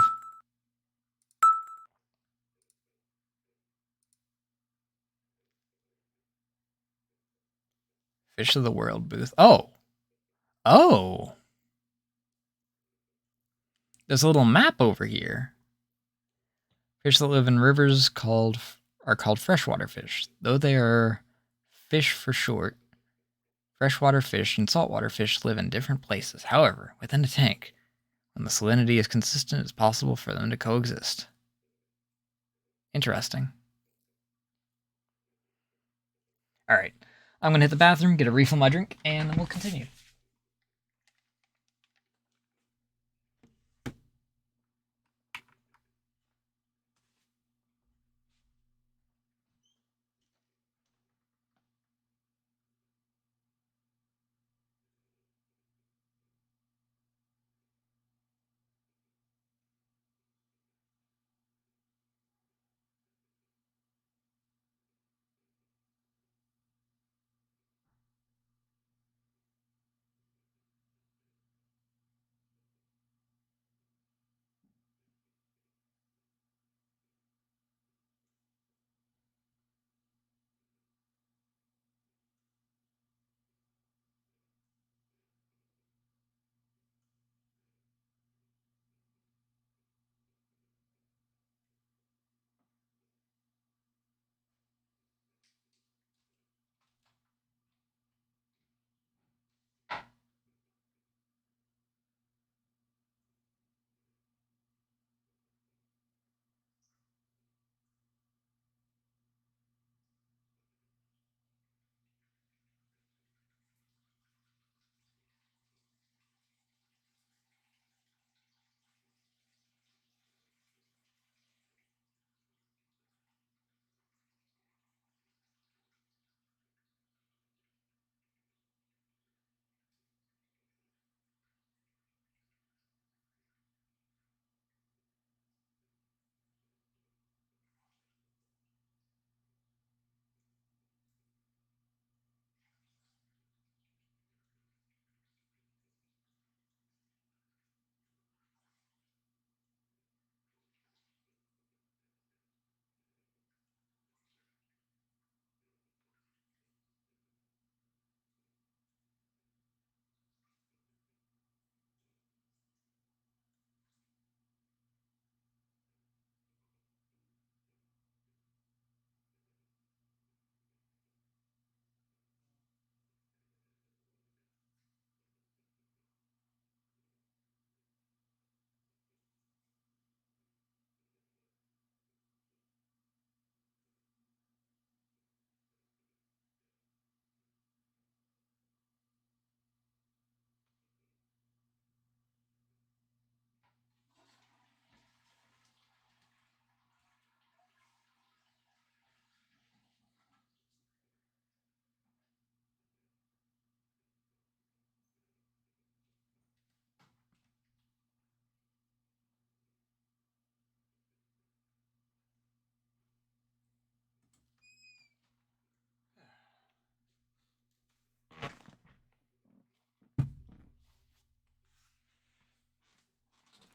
Fish of the World booth. Oh! Oh! There's a little map over here. Fish that live in rivers are called freshwater fish. Though they are fish for short, freshwater fish and saltwater fish live in different places. However, within a tank, when the salinity is consistent, it's possible for them to coexist. Interesting. Alright, I'm going to hit the bathroom, get a refill of my drink, and then we'll continue.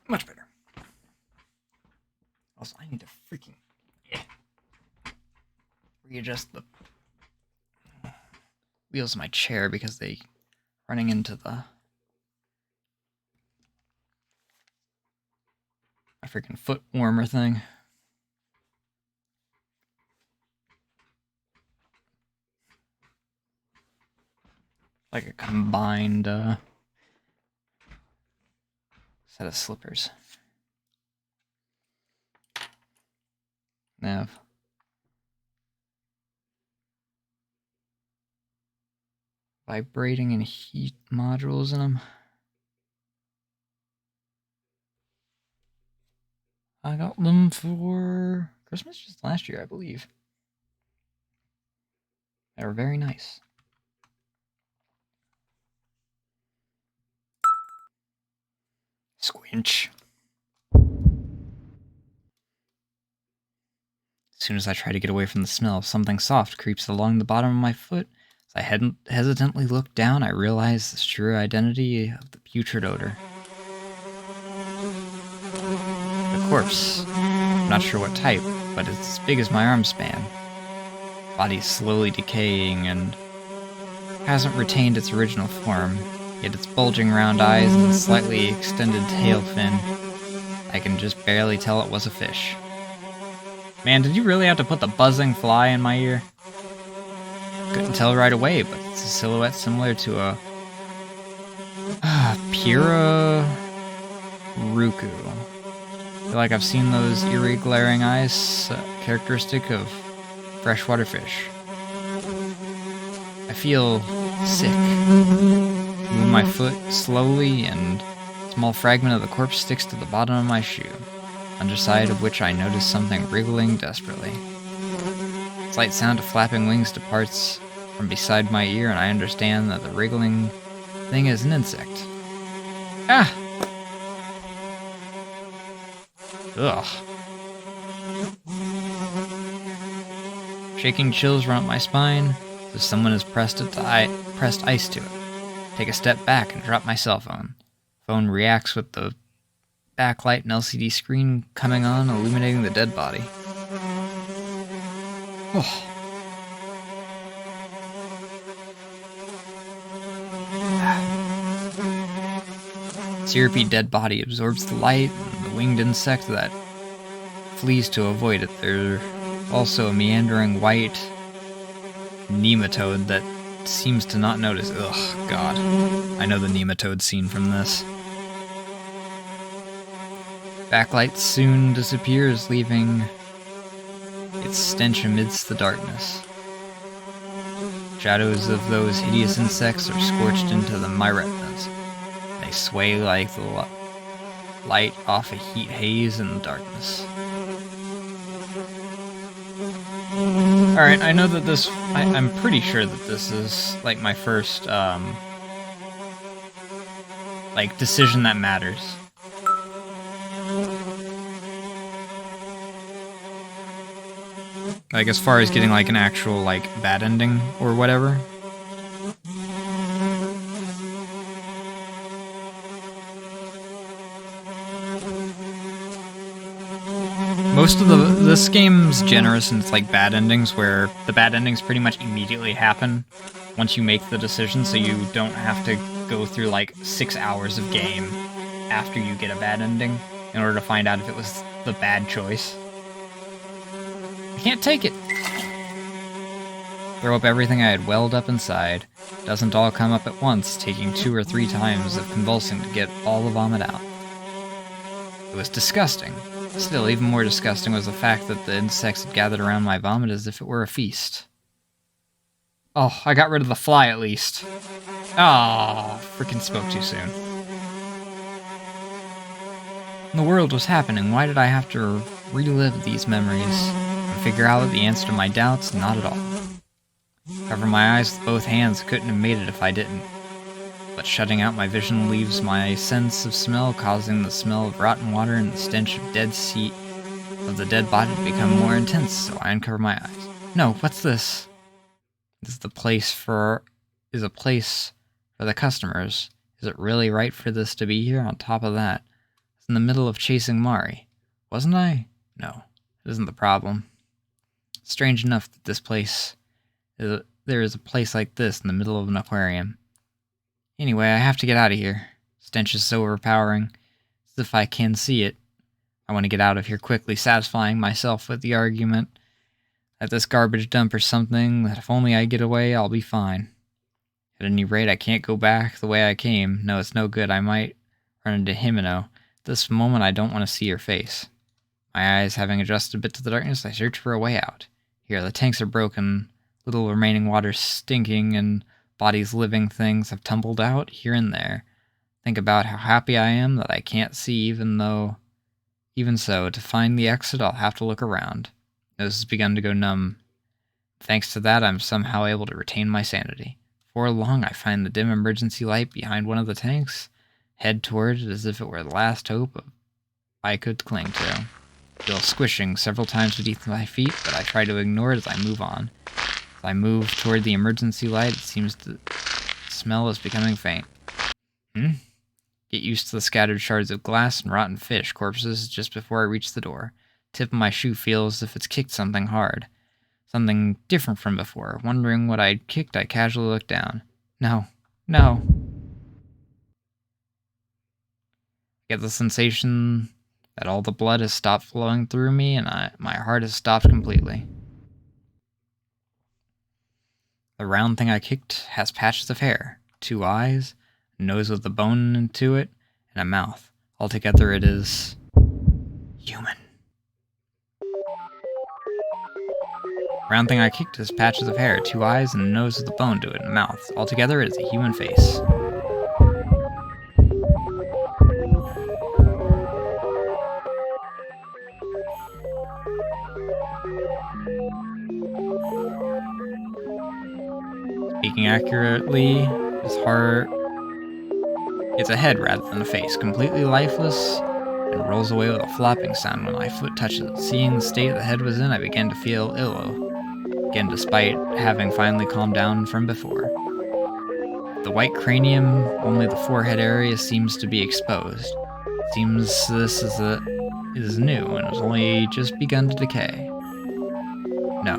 Much better. Also, I need to freaking... Yeah. readjust the wheels of my chair because they running into the a freaking foot warmer thing. Like a combined set of slippers. They have vibrating and heat modules in them. I got them for Christmas just last year, I believe. They were very nice. Squinch. As soon as I try to get away from the smell, something soft creeps along the bottom of my foot. As I hesitantly look down, I realize the true identity of the putrid odor. The corpse. I'm not sure what type, but it's as big as my arm span. Body is slowly decaying and hasn't retained its original form, yet its bulging round eyes and slightly extended tail fin, I can just barely tell it was a fish. Man, did you really have to put the buzzing fly in my ear? Couldn't tell right away, but it's a silhouette similar to a Pira Ruku. I feel like I've seen those eerie glaring eyes, characteristic of freshwater fish. I feel sick. Move my foot slowly, and a small fragment of the corpse sticks to the bottom of my shoe, underside of which I notice something wriggling desperately. A slight sound of flapping wings departs from beside my ear, and I understand that the wriggling thing is an insect. Ah! Ugh. Shaking chills run up my spine as someone has pressed ice to it. Take a step back and drop my cell phone. Phone reacts with the backlight and LCD screen coming on, illuminating the dead body. Oh. Syrupy dead body absorbs the light, and the winged insect that flees to avoid it. There's also a meandering white nematode that seems to not notice. Ugh, God. I know the nematode scene from this. Backlight soon disappears, leaving its stench amidst the darkness. Shadows of those hideous insects are scorched into my retinas. They sway like the light off a heat haze in the darkness. Alright, I know that this... I'm pretty sure that this is, like, my first, like, decision that matters. Like, as far as getting, like, an actual, like, bad ending or whatever. Most of this game's generous in its, like, bad endings, where the bad endings pretty much immediately happen once you make the decision, so you don't have to go through, like, 6 hours of game after you get a bad ending in order to find out if it was the bad choice. I can't take it. Throw up everything I had welled up inside. Doesn't all come up at once, taking 2 or 3 times of convulsing to get all the vomit out. It was disgusting. Still, even more disgusting was the fact that the insects had gathered around my vomit as if it were a feast. Oh, I got rid of the fly at least. Ah, freaking spoke too soon. The world was happening. Why did I have to relive these memories and figure out the answer to my doubts? Not at all. Cover my eyes with both hands. Couldn't have made it if I didn't. But shutting out my vision leaves my sense of smell, causing the smell of rotten water and the stench of the dead body to become more intense, so I uncover my eyes. No, what's this? This is a place for the customers. Is it really right for this to be here? On top of that, it's in the middle of chasing Mari. Wasn't I? No, it isn't the problem. Strange enough that there is a place like this in the middle of an aquarium. Anyway, I have to get out of here. Stench is so overpowering, as if I can see it. I want to get out of here quickly, satisfying myself with the argument at this garbage dump or something, that if only I get away, I'll be fine. At any rate, I can't go back the way I came. No, it's no good. I might run into Himeno. At this moment, I don't want to see her face. My eyes having adjusted a bit to the darkness, I search for a way out. Here, the tanks are broken, little remaining water stinking, and bodies living things have tumbled out here and there. Think about how happy I am that I can't see, even so, to find the exit, I'll have to look around. Nose has begun to go numb. Thanks to that, I'm somehow able to retain my sanity. Before long, I find the dim emergency light behind one of the tanks, head toward it as if it were the last hope I could cling to. Feel squishing several times beneath my feet, but I try to ignore it as I move on. As I move toward the emergency light, it seems the smell is becoming faint. Get used to the scattered shards of glass and rotten fish corpses just before I reach the door. Tip of my shoe feels as if it's kicked something hard. Something different from before. Wondering what I'd kicked, I casually look down. No. I get the sensation that all the blood has stopped flowing through me and my heart has stopped completely. The round thing I kicked has patches of hair, 2 eyes, a nose with a bone into it, and a mouth. Altogether it is human. Round thing I kicked has patches of hair, 2 eyes, and a nose with a bone to it, and a mouth. Altogether it is a human face. Speaking accurately, it's a head rather than a face, completely lifeless, and rolls away with a flopping sound when my foot touches it. Seeing the state the head was in, I began to feel ill, again despite having finally calmed down from before. The white cranium, only the forehead area seems to be exposed. Seems this is new and has only just begun to decay. No,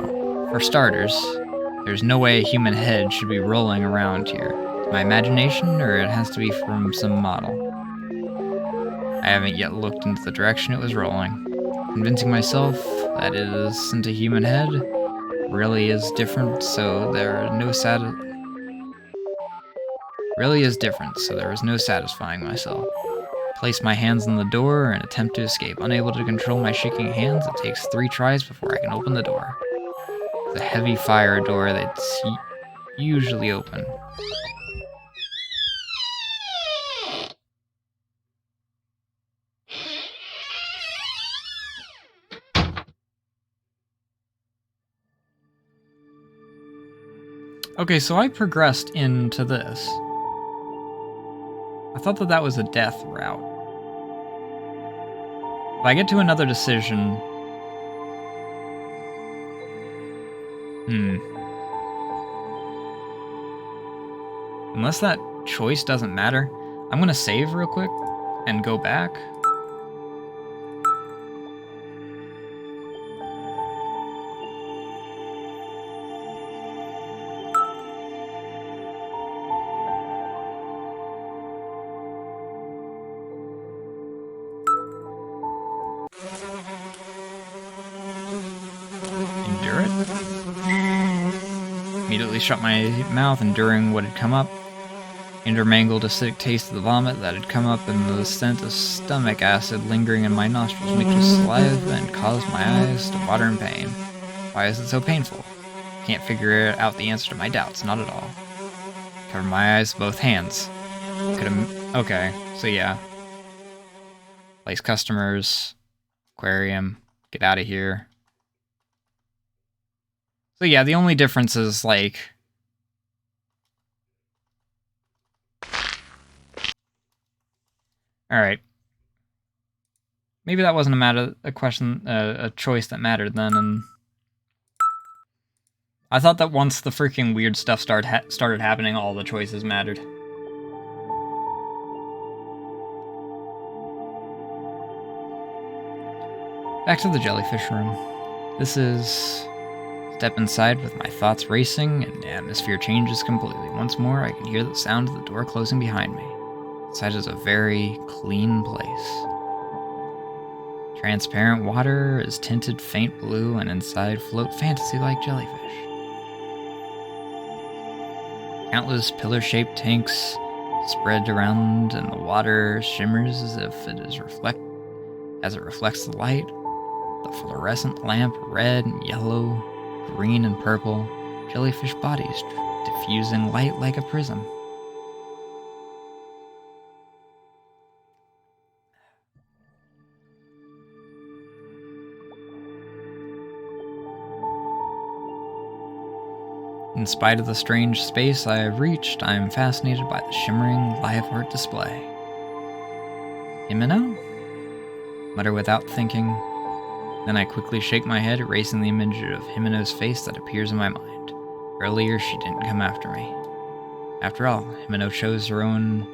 for starters, there's no way a human head should be rolling around here. My imagination, or it has to be from some model. I haven't yet looked into the direction it was rolling. Convincing myself that it isn't a human head really is different, so there is no satisfying myself. Place my hands on the door and attempt to escape. Unable to control my shaking hands, it takes 3 tries before I can open the door. It's a heavy fire door that's usually open. Okay, so I progressed into this. I thought that was a death route. If I get to another decision... Unless that choice doesn't matter, I'm gonna save real quick and go back. Endure it. Immediately shut my mouth, enduring what had come up. Intermangled acidic taste of the vomit that had come up and the scent of stomach acid lingering in my nostrils mixed with saliva and caused my eyes to water in pain. Why is it so painful? Can't figure out the answer to my doubts, not at all. Cover my eyes with both hands. Okay, so yeah. Place customers. Aquarium. Get out of here. So yeah, the only difference is, like... Alright. Maybe that wasn't a choice that mattered then, and... I thought that once the freaking weird stuff started happening, all the choices mattered. Back to the jellyfish room. This is Step inside with my thoughts racing, and the atmosphere changes completely. Once more, I can hear the sound of the door closing behind me. Inside is a very clean place. Transparent water is tinted faint blue, and inside float fantasy-like jellyfish. Countless pillar-shaped tanks spread around, and the water shimmers as if it reflects the light. The fluorescent lamp, red and yellow, green and purple, jellyfish bodies diffusing light like a prism. In spite of the strange space I have reached, I am fascinated by the shimmering live art display. Himeno? Mutter without thinking. Then I quickly shake my head, erasing the image of Himeno's face that appears in my mind. Earlier, she didn't come after me. After all, Himeno chose on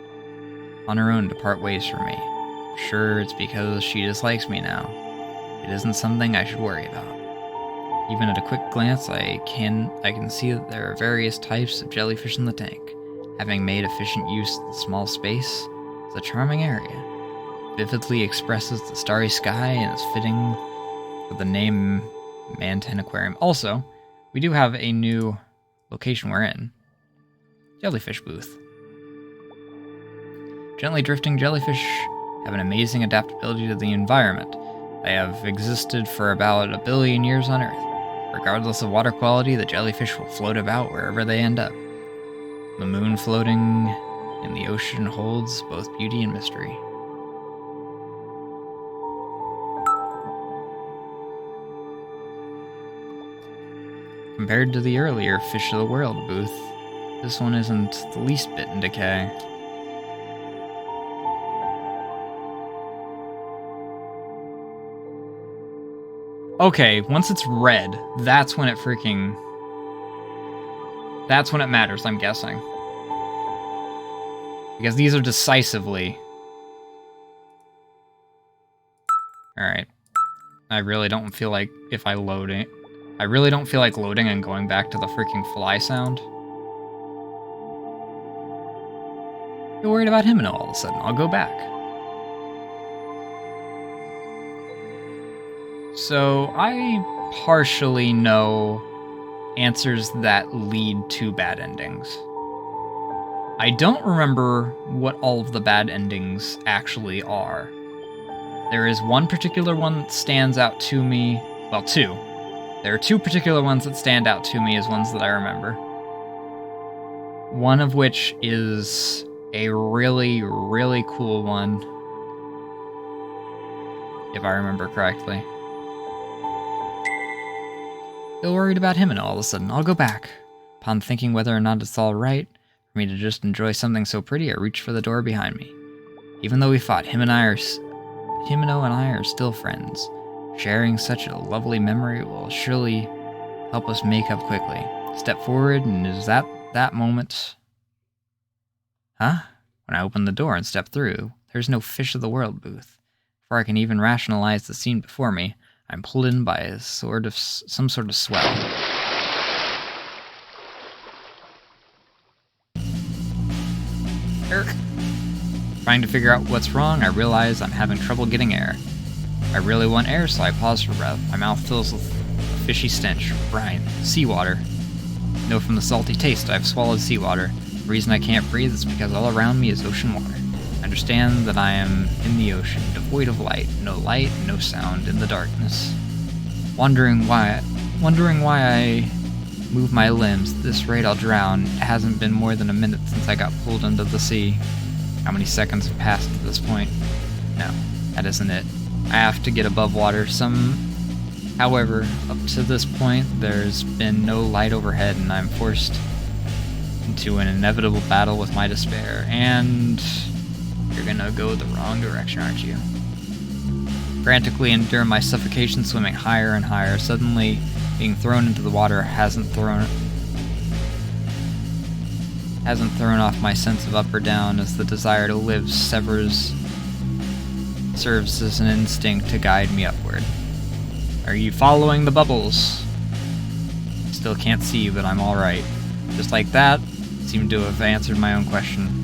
her own to part ways from me. I'm sure it's because she dislikes me now. It isn't something I should worry about. Even at a quick glance, I can see that there are various types of jellyfish in the tank. Having made efficient use of the small space, it's a charming area. It vividly expresses the starry sky and is fitting for the name Mantan Aquarium. Also, we do have a new location we're in. Jellyfish booth. Gently drifting jellyfish have an amazing adaptability to the environment. They have existed for about 1 billion years on Earth. Regardless of water quality, the jellyfish will float about wherever they end up. The moon floating in the ocean holds both beauty and mystery. Compared to the earlier Fish of the World booth, this one isn't the least bit in decay. Okay, once it's red, that's when it matters, I'm guessing. Because these are decisively... Alright. I really don't feel like loading and going back to the freaking fly sound. You're worried about Himeno all of a sudden. I'll go back. So, I partially know answers that lead to bad endings. I don't remember what all of the bad endings actually are. There is one particular one that stands out to me. Well, two. There are two particular ones that stand out to me as ones that I remember. One of which is a really, really cool one, if I remember correctly. Feel worried about Himeno all of a sudden. I'll go back. Upon thinking whether or not it's all right for me to just enjoy something so pretty, I reach for the door behind me. Even though we fought, Himeno and I are still friends. Sharing such a lovely memory will surely help us make up quickly. Step forward, and is that moment... Huh? When I open the door and step through, there's no Fish of the World booth. Before I can even rationalize the scene before me, I'm pulled in by some sort of swell. Eric. Trying to figure out what's wrong, I realize I'm having trouble getting air. I really want air, so I pause for breath. My mouth fills with a fishy stench, brine, seawater. I know from the salty taste I've swallowed seawater. The reason I can't breathe is because all around me is ocean water. I understand that I am in the ocean, devoid of light, no sound, in the darkness. Wondering why I move my limbs. At this rate I'll drown. It hasn't been more than a minute since I got pulled into the sea. How many seconds have passed to this point? No, that isn't it. I have to get above water. However, up to this point, there's been no light overhead, and I'm forced into an inevitable battle with my despair. And you're gonna go the wrong direction, aren't you? Frantically endure my suffocation, swimming higher and higher. Suddenly, being thrown into the water hasn't thrown off my sense of up or down, as the desire to live serves as an instinct to guide me upward. Are you following the bubbles? Still can't see, but I'm alright. Just like that, seemed to have answered my own question.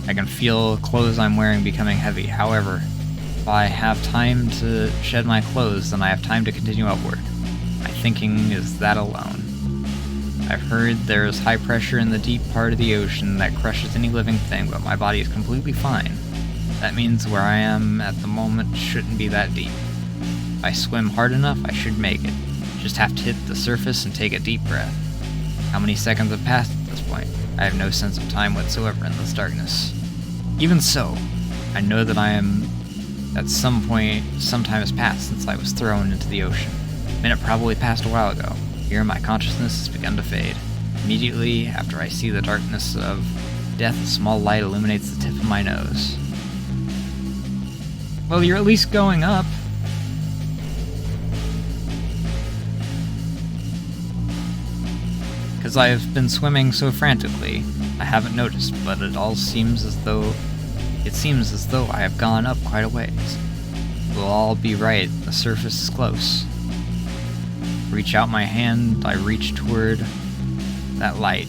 I can feel clothes I'm wearing becoming heavy. However, if I have time to shed my clothes, then I have time to continue upward. My thinking is that alone. I've heard there is high pressure in the deep part of the ocean that crushes any living thing, but my body is completely fine. That means where I am at the moment shouldn't be that deep. If I swim hard enough, I should make it. Just have to hit the surface and take a deep breath. How many seconds have passed at this point? I have no sense of time whatsoever in this darkness. Even so, I know that some time has passed since I was thrown into the ocean. A minute probably passed a while ago. Here my consciousness has begun to fade. Immediately after I see the darkness of death, a small light illuminates the tip of my nose. Well, you're at least going up. Because I've been swimming so frantically, I haven't noticed, but it seems as though I have gone up quite a ways. We'll all be right, the surface is close. Reach out my hand, I reach toward that light.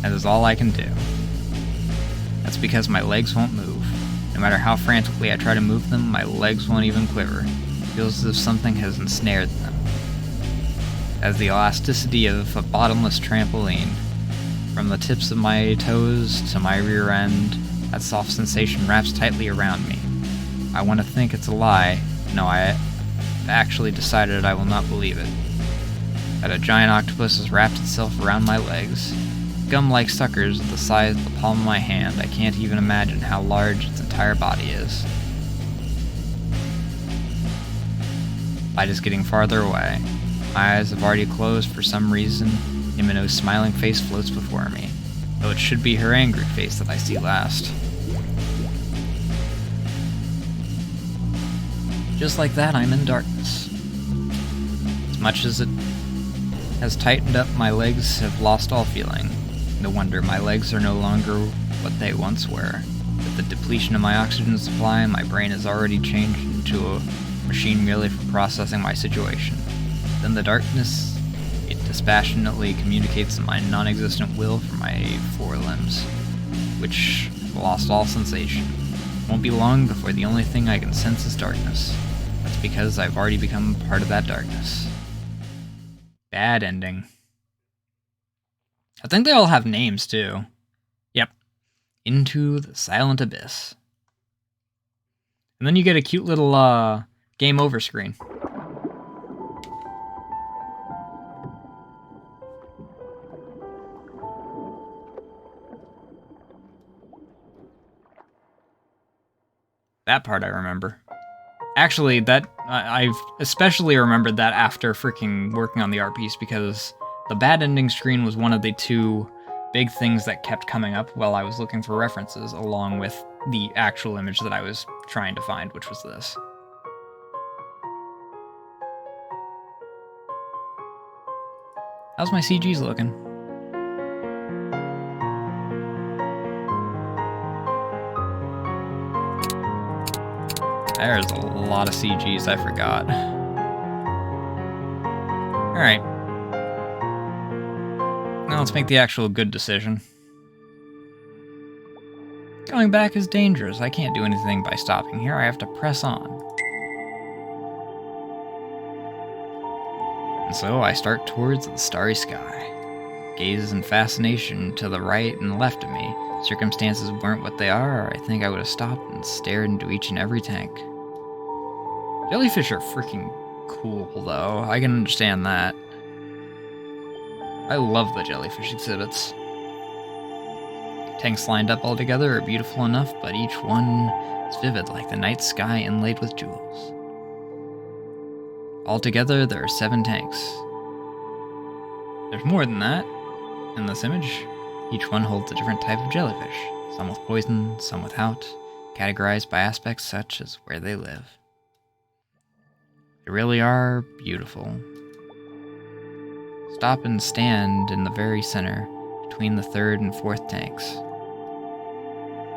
That is all I can do. That's because my legs won't move. No matter how frantically I try to move them, my legs won't even quiver. It feels as if something has ensnared them. As the elasticity of a bottomless trampoline, from the tips of my toes to my rear end, that soft sensation wraps tightly around me. I want to think it's a lie. No, I actually decided I will not believe it. That a giant octopus has wrapped itself around my legs. Gum-like suckers the size of the palm of my hand. I can't even imagine how large its entire body is. Light is getting farther away. My eyes have already closed for some reason. Himeno's smiling face floats before me, though it should be her angry face that I see last. Just like that, I'm in darkness. As much as it has tightened up, my legs have lost all feeling. No wonder my legs are no longer what they once were. With the depletion of my oxygen supply, my brain has already changed into a machine merely for processing my situation. Then the darkness, it dispassionately communicates my non-existent will for my forelimbs, which have lost all sensation. It won't be long before the only thing I can sense is darkness. That's because I've already become part of that darkness. Bad ending. I think they all have names, too. Yep. Into the Silent Abyss. And then you get a cute little, game over screen. That part I remember. Actually, I've especially remembered that after freaking working on the art piece, because the bad ending screen was one of the two big things that kept coming up while I was looking for references, along with the actual image that I was trying to find, which was this. How's my CGs looking? There's a lot of CGs I forgot. Alright. Now let's make the actual good decision. Going back is dangerous. I can't do anything by stopping here. I have to press on. And so I start towards the starry sky. Gaze in fascination to the right and left of me. Circumstances weren't what they are, or I think I would have stopped and stared into each and every tank. Jellyfish are freaking cool, though. I can understand that. I love the jellyfish exhibits. Tanks lined up all together are beautiful enough, but each one is vivid like the night sky inlaid with jewels. Altogether, there are 7 tanks. There's more than that. In this image, each one holds a different type of jellyfish, some with poison, some without, categorized by aspects such as where they live. They really are beautiful. Stop and stand in the very center, between the 3rd and 4th tanks.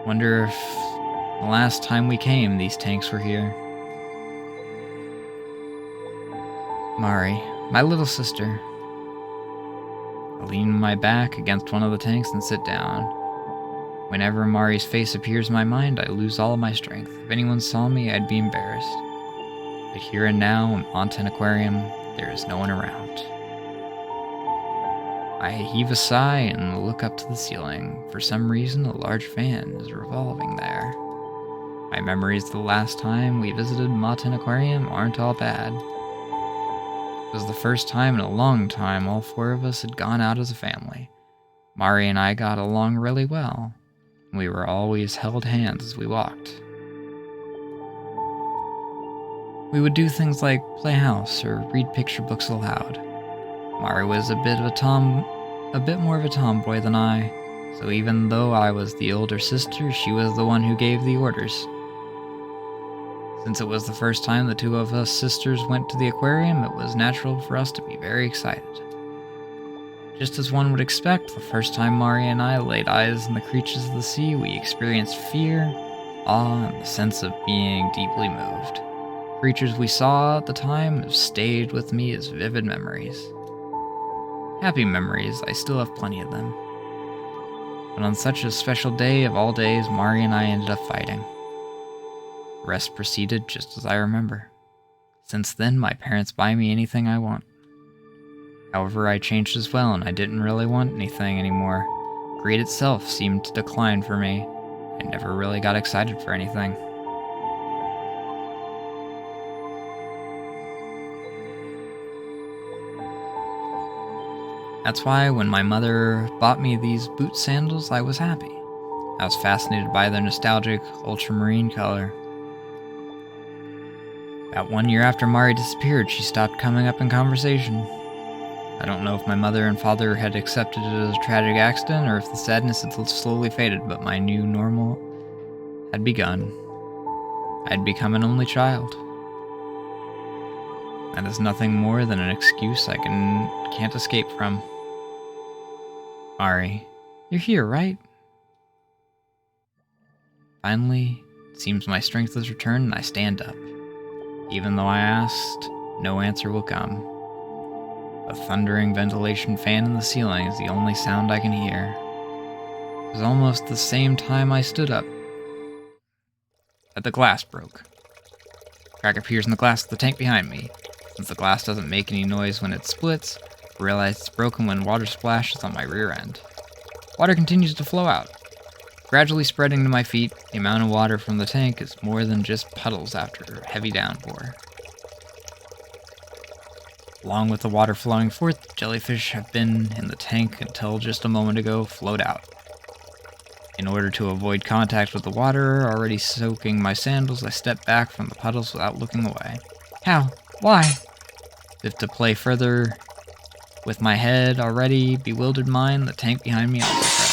Wonder if the last time we came, these tanks were here. Mari, My little sister. I lean my back against one of the tanks and sit down. Whenever Mari's face appears in my mind, I lose all of my strength. If anyone saw me, I'd be embarrassed. But here and now, in Montan Aquarium, there is no one around. I heave a sigh and look up to the ceiling. For some reason, a large fan is revolving there. My memories of the last time we visited Montan Aquarium aren't all bad. It was the first time in a long time all four of us had gone out as a family. Mari and I got along really well. We were always held hands as we walked. We would do things like play house or read picture books aloud. Mari was a bit more of a tomboy than I, so even though I was the older sister, she was the one who gave the orders. Since it was the first time the two of us sisters went to the aquarium, it was natural for us to be very excited. Just as one would expect, the first time Mari and I laid eyes on the creatures of the sea, we experienced fear, awe, and the sense of being deeply moved. Creatures we saw at the time have stayed with me as vivid memories. Happy memories, I still have plenty of them. But on such a special day of all days, Mari and I ended up fighting. The rest proceeded just as I remember. Since then, my parents buy me anything I want. However, I changed as well, and I didn't really want anything anymore. Greed itself seemed to decline for me. I never really got excited for anything. That's why when my mother bought me these boot sandals, I was happy. I was fascinated by their nostalgic ultramarine color. About 1 year after Mari disappeared, she stopped coming up in conversation. I don't know if my mother and father had accepted it as a tragic accident or if the sadness had slowly faded, but my new normal had begun. I'd become an only child. That is nothing more than an excuse I can't escape from. Mari, you're here, right? Finally, it seems my strength has returned and I stand up. Even though I asked, no answer will come. A thundering ventilation fan in the ceiling is the only sound I can hear. It was almost the same time I stood up that the glass broke. A crack appears in the glass of the tank behind me. Since the glass doesn't make any noise when it splits, I realize it's broken when water splashes on my rear end. Water continues to flow out, gradually spreading to my feet. The amount of water from the tank is more than just puddles after a heavy downpour. Along with the water flowing forth, the jellyfish have been in the tank until just a moment ago flowed out. In order to avoid contact with the water already soaking my sandals, I step back from the puddles without looking away. How? Why? As if to play further with my head already bewildered mind, the tank behind me also crashed.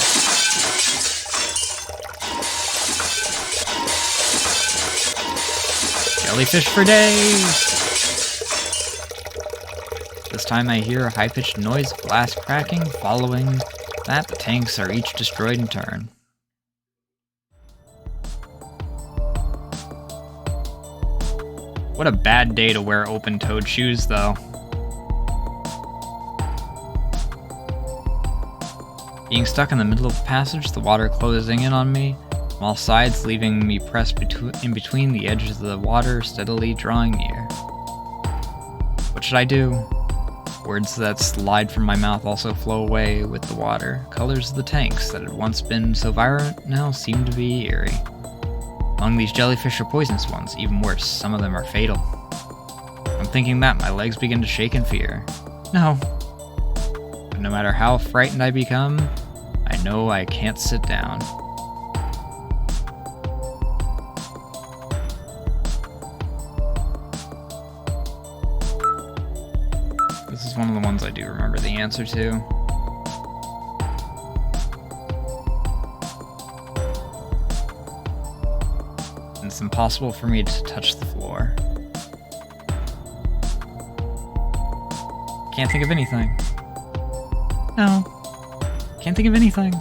Jellyfish for days! This time I hear a high-pitched noise of glass cracking. Following that, the tanks are each destroyed in turn. What a bad day to wear open-toed shoes, though. Being stuck in the middle of the passage, the water closing in on me, from all sides leaving me pressed in between the edges of the water, steadily drawing near. What should I do? Words that slide from my mouth also flow away with the water. Colors of the tanks that had once been so vibrant now seem to be eerie. Among these jellyfish are poisonous ones, even worse, some of them are fatal. I'm thinking that, my legs begin to shake in fear. No. But no matter how frightened I become, I know I can't sit down. This is one of the ones I do remember the answer to. It's impossible for me to touch the floor. Can't think of anything. No. Can't think of anything.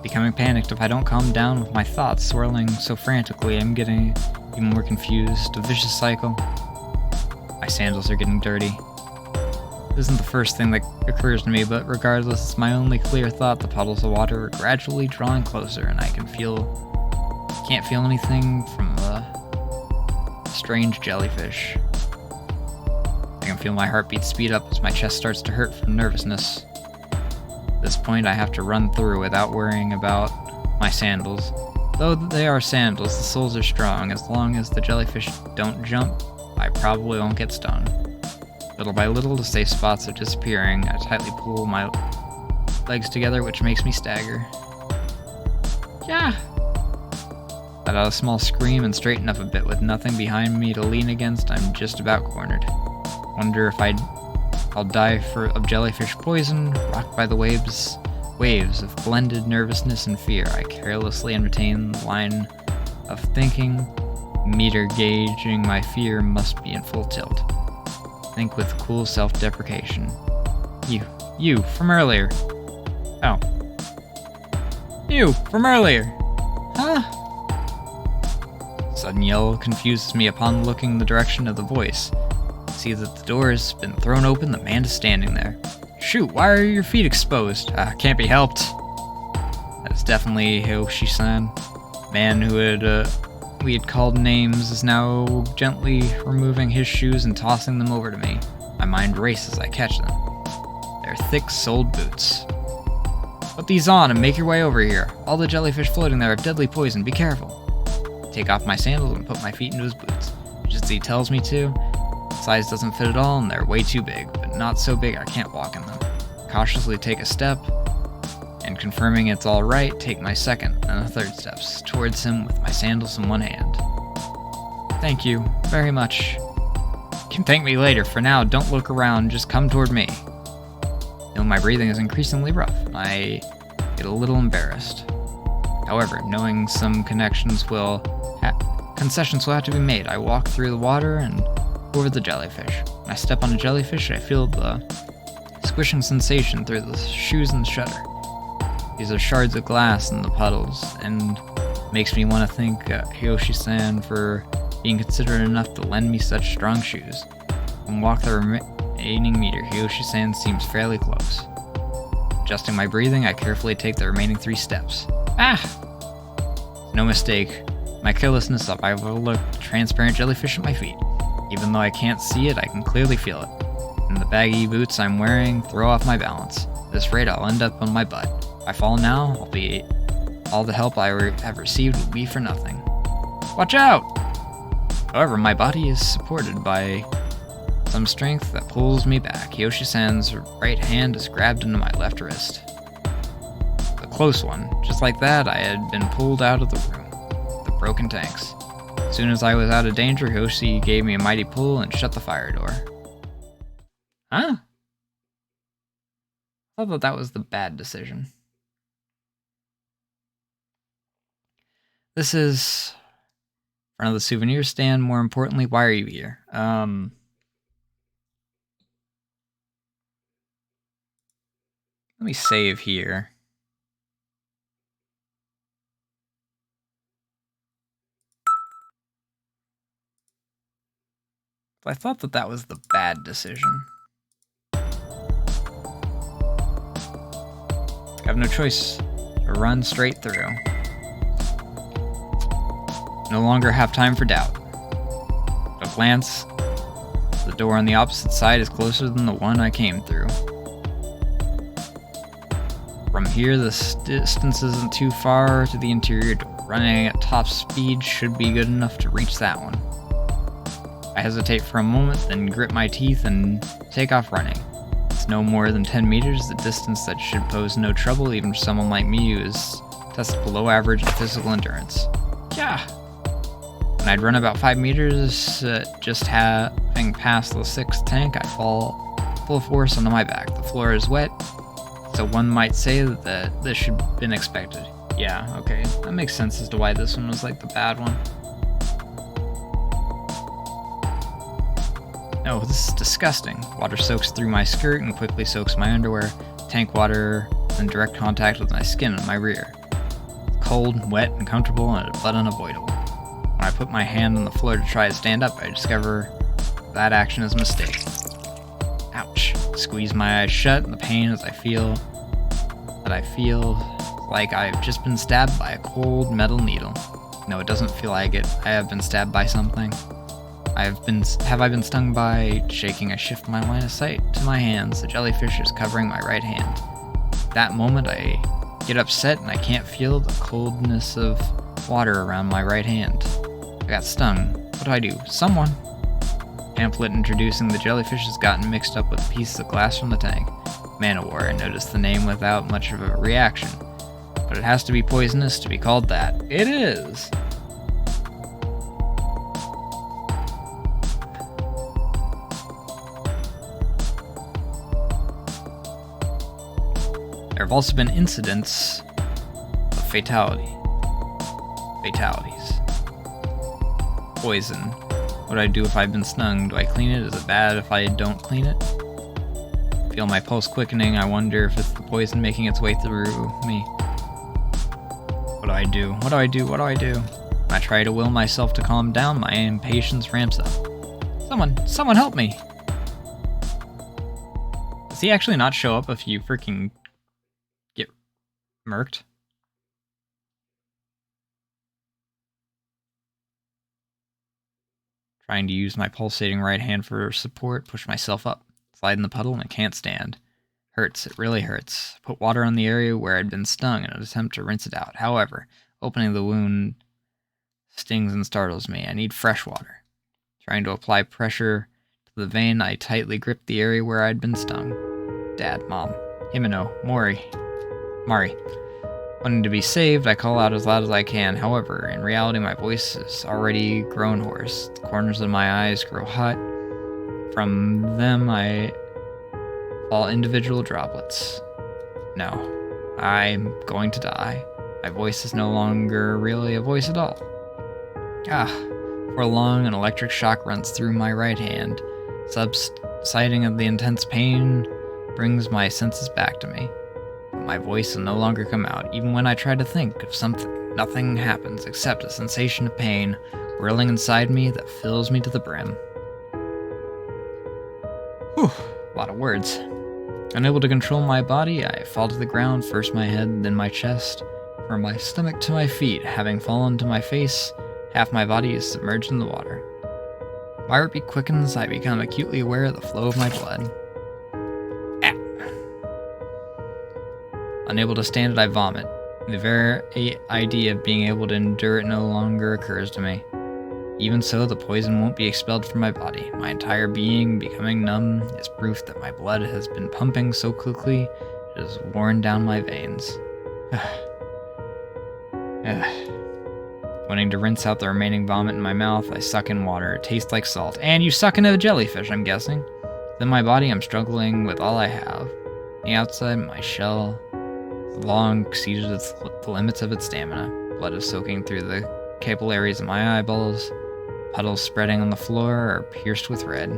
Becoming panicked if I don't calm down with my thoughts swirling so frantically, I'm getting even more confused. A vicious cycle. My sandals are getting dirty. This isn't the first thing that occurs to me, but regardless, it's my only clear thought. The puddles of water are gradually drawing closer, and I can't feel anything from the strange jellyfish. I can feel my heartbeat speed up as my chest starts to hurt from nervousness. At this point, I have to run through without worrying about my sandals. Though they are sandals, the soles are strong. As long as the jellyfish don't jump, I probably won't get stung. Little by little, the safe spots are disappearing. I tightly pull my legs together, which makes me stagger. Yeah! Let out a small scream and straighten up a bit. With nothing behind me to lean against, I'm just about cornered. Wonder if I'll die of jellyfish poison, rocked by the waves of blended nervousness and fear. I carelessly entertain the line of thinking, meter gauging my fear must be in full tilt. Think with cool self-deprecation. You, from earlier. Oh. You, from earlier. Huh? Sudden yell confuses me upon looking in the direction of the voice. See that the door has been thrown open, the man is standing there. Shoot, why are your feet exposed? Can't be helped. That's definitely Hiyoshi-san. Man who we had called names is now gently removing his shoes and tossing them over to me. My mind races as I catch them. They're thick-soled boots. Put these on and make your way over here. All the jellyfish floating there have deadly poison. Be careful. Take off my sandals and put my feet into his boots, just as he tells me to. Size doesn't fit at all, and they're way too big, but not so big I can't walk in them. Cautiously take a step, and confirming it's all right, take my second and a third steps towards him with my sandals in one hand. Thank you very much. You can thank me later. For now, don't look around, just come toward me. You know, my breathing is increasingly rough, and I get a little embarrassed. However, knowing some concessions will have to be made, I walk through the water and over the jellyfish. When I step on a jellyfish, I feel the squishing sensation through the shoes and shudder. These are shards of glass in the puddles, and makes me want to thank Hiyoshi-san for being considerate enough to lend me such strong shoes. When walk the remaining meter, Hiyoshi-san seems fairly close. Adjusting my breathing, I carefully take the remaining 3 steps. No mistake. My carelessness up, I've overlooked the transparent jellyfish at my feet. Even though I can't see it, I can clearly feel it. And the baggy boots I'm wearing throw off my balance. At this rate, I'll end up on my butt. If I fall now, all the help I have received will be for nothing. Watch out! However, my body is supported by some strength that pulls me back. Hiyoshi-san's right hand is grabbed into my left wrist. A close one. Just like that, I had been pulled out of the room. The broken tanks. As soon as I was out of danger, Hiyoshi gave me a mighty pull and shut the fire door. Huh? I thought that was the bad decision. This is in front of the souvenir stand. More importantly, why are you here? Let me save here. I thought that was the bad decision. I have no choice. I run straight through. No longer have time for doubt. At a glance, the door on the opposite side is closer than the one I came through. From here, the distance isn't too far to the interior door. Running at top speed should be good enough to reach that one. I hesitate for a moment, then grit my teeth and take off running. It's no more than 10 meters, the distance that should pose no trouble even for someone like me who is tested below average in physical endurance. Yeah. When I'd run about 5 meters, just having passed the 6th tank, I fall full force onto my back. The floor is wet, so one might say that this should have been expected. Yeah, okay, that makes sense as to why this one was like the bad one. No, this is disgusting. Water soaks through my skirt and quickly soaks my underwear. Tank water in direct contact with my skin and my rear. It's cold, wet, uncomfortable, but unavoidable. When I put my hand on the floor to try to stand up, I discover that action is a mistake. Ouch. Squeeze my eyes shut in the pain as I feel like I've just been stabbed by a cold metal needle. No, it doesn't feel like it. I have been stabbed by something. Have I been stung by shaking? I shift my line of sight to my hands. The jellyfish is covering my right hand. That moment I get upset and I can't feel the coldness of water around my right hand. I got stung. What do I do? Someone! Pamphlet introducing the jellyfish has gotten mixed up with pieces of glass from the tank. Manowar. I noticed the name without much of a reaction. But it has to be poisonous to be called that. It is! There have also been incidents of fatalities. Poison. What do I do if I've been stung? Do I clean it? Is it bad if I don't clean it? Feel my pulse quickening. I wonder if it's the poison making its way through me. What do I do? What do I do? What do I do? I try to will myself to calm down. My impatience ramps up. Someone help me! Does he actually not show up if you freaking get murked? Trying to use my pulsating right hand for support, push myself up. Slide in the puddle and I can't stand. Hurts, it really hurts. Put water on the area where I'd been stung in an attempt to rinse it out. However, opening the wound stings and startles me. I need fresh water. Trying to apply pressure to the vein, I tightly gripped the area where I'd been stung. Dad, Mom, Himeno, Mari. Wanting to be saved, I call out as loud as I can. However, in reality, my voice is already grown hoarse. The corners of my eyes grow hot. From them, I fall individual droplets. No, I'm going to die. My voice is no longer really a voice at all. For long, an electric shock runs through my right hand. Subsiding of the intense pain brings my senses back to me. My voice will no longer come out. Even when I try to think of something, nothing happens except a sensation of pain whirling inside me that fills me to the brim. Whew, a lot of words. Unable to control my body, I fall to the ground, first my head, then my chest. From my stomach to my feet, having fallen to my face, half my body is submerged in the water. My heartbeat quickens, I become acutely aware of the flow of my blood. Unable to stand it, I vomit. The very idea of being able to endure it no longer occurs to me. Even so, the poison won't be expelled from my body. My entire being becoming numb is proof that my blood has been pumping so quickly it has worn down my veins. Wanting to rinse out the remaining vomit in my mouth, I suck in water. It tastes like salt. And you suck into a jellyfish, I'm guessing. Then my body, I'm struggling with all I have. The outside, my shell long exceeded the limits of its stamina. Blood is soaking through the capillaries of my eyeballs. Puddles spreading on the floor are pierced with red.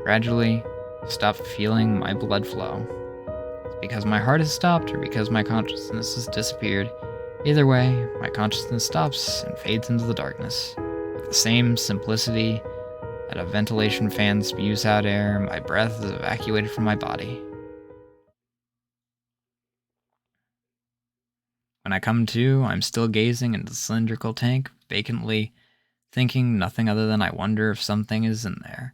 Gradually, stop feeling my blood flow. It's because my heart has stopped or because my consciousness has disappeared. Either way, my consciousness stops and fades into the darkness. With the same simplicity that a ventilation fan spews out air, my breath is evacuated from my body. When I come to, I'm still gazing into the cylindrical tank, vacantly thinking nothing other than I wonder if something is in there.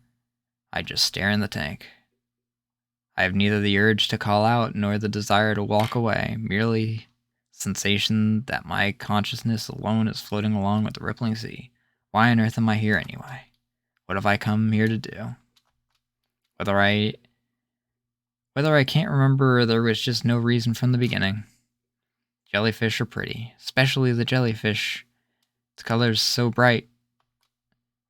I just stare in the tank. I have neither the urge to call out nor the desire to walk away, merely sensation that my consciousness alone is floating along with the rippling sea. Why on earth am I here anyway? What have I come here to do? Whether I can't remember, there was just no reason from the beginning. Jellyfish are pretty, especially the jellyfish. Its color's so bright.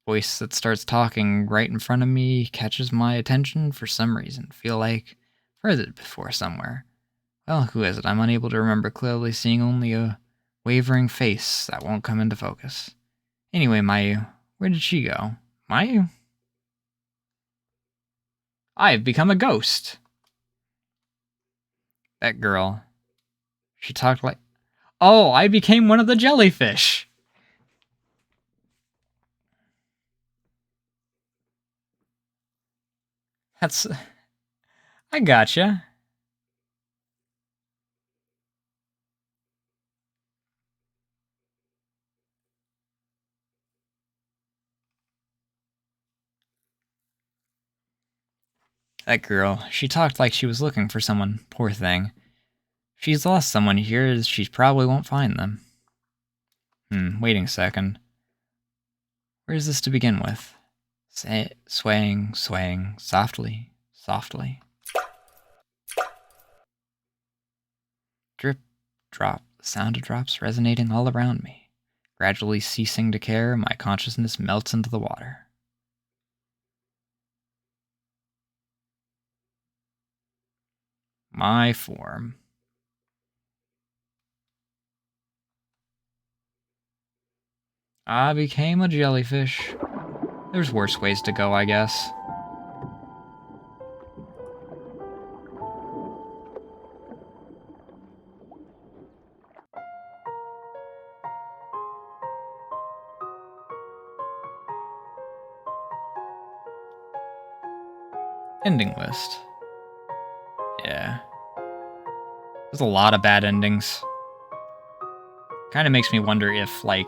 Voice that starts talking right in front of me catches my attention for some reason. Feel like I've heard it before somewhere. Well, who is it? I'm unable to remember clearly, seeing only a wavering face that won't come into focus. Anyway, Mayu, where did she go? Mayu? I've become a ghost. That girl. She talked like... Oh, I became one of the jellyfish! I gotcha. That girl, she talked like she was looking for someone, poor thing. If she's lost someone here, she probably won't find them. Waiting a second. Where is this to begin with? Swaying, swaying, softly, softly. Drip, drop, the sound of drops resonating all around me. Gradually ceasing to care, my consciousness melts into the water. My form. I became a jellyfish. There's worse ways to go, I guess. Ending list. Yeah. There's a lot of bad endings. Kind of makes me wonder if, like,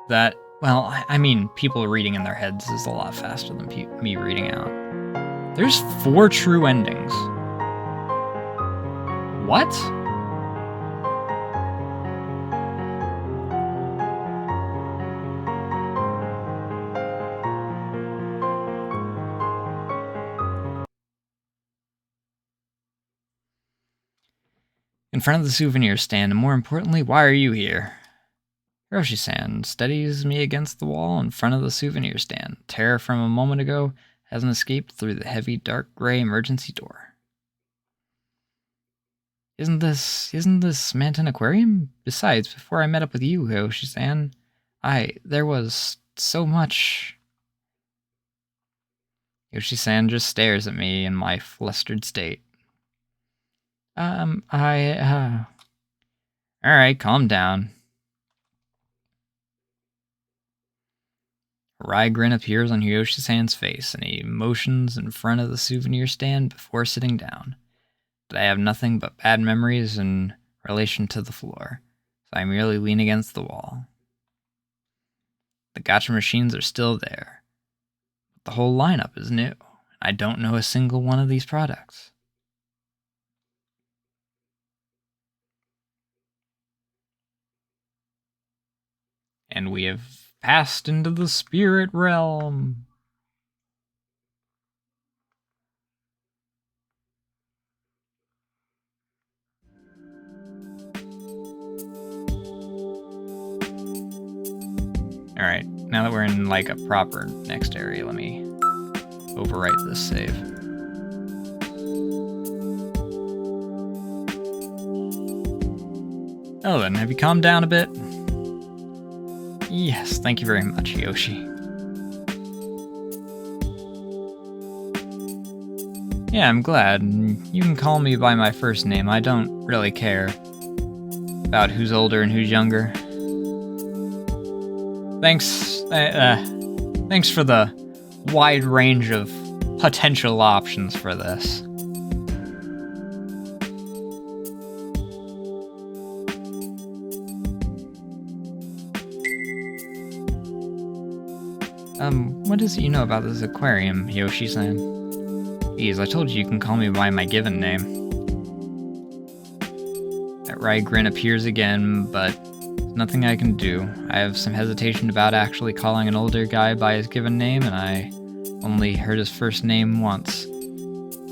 that... Well, I mean, people reading in their heads is a lot faster than me reading out. There's 4 true endings. What? In front of the souvenir stand, and more importantly, why are you here? Hiroshi-san steadies me against the wall in front of the souvenir stand. Terror from a moment ago hasn't escaped through the heavy, dark gray emergency door. Isn't this Manton Aquarium? Besides, before I met up with you, Hiroshi-san, there was so much... Hiroshi-san just stares at me in my flustered state. Alright, calm down. A wry grin appears on Hiroshi-san's face, and he motions in front of the souvenir stand before sitting down. But I have nothing but bad memories in relation to the floor, so I merely lean against the wall. The gacha machines are still there, but the whole lineup is new, and I don't know a single one of these products. And we have passed into the spirit realm. Alright, now that we're in like a proper next area, let me overwrite this save. Oh then, have you calmed down a bit? Yes, thank you very much, Yoshi. Yeah, I'm glad. You can call me by my first name. I don't really care about who's older and who's younger. Thanks for the wide range of potential options for this. What is it you know about this aquarium, Yoshi-san? Geez, I told you can call me by my given name. That wry grin appears again, but there's nothing I can do. I have some hesitation about actually calling an older guy by his given name, and I only heard his first name once,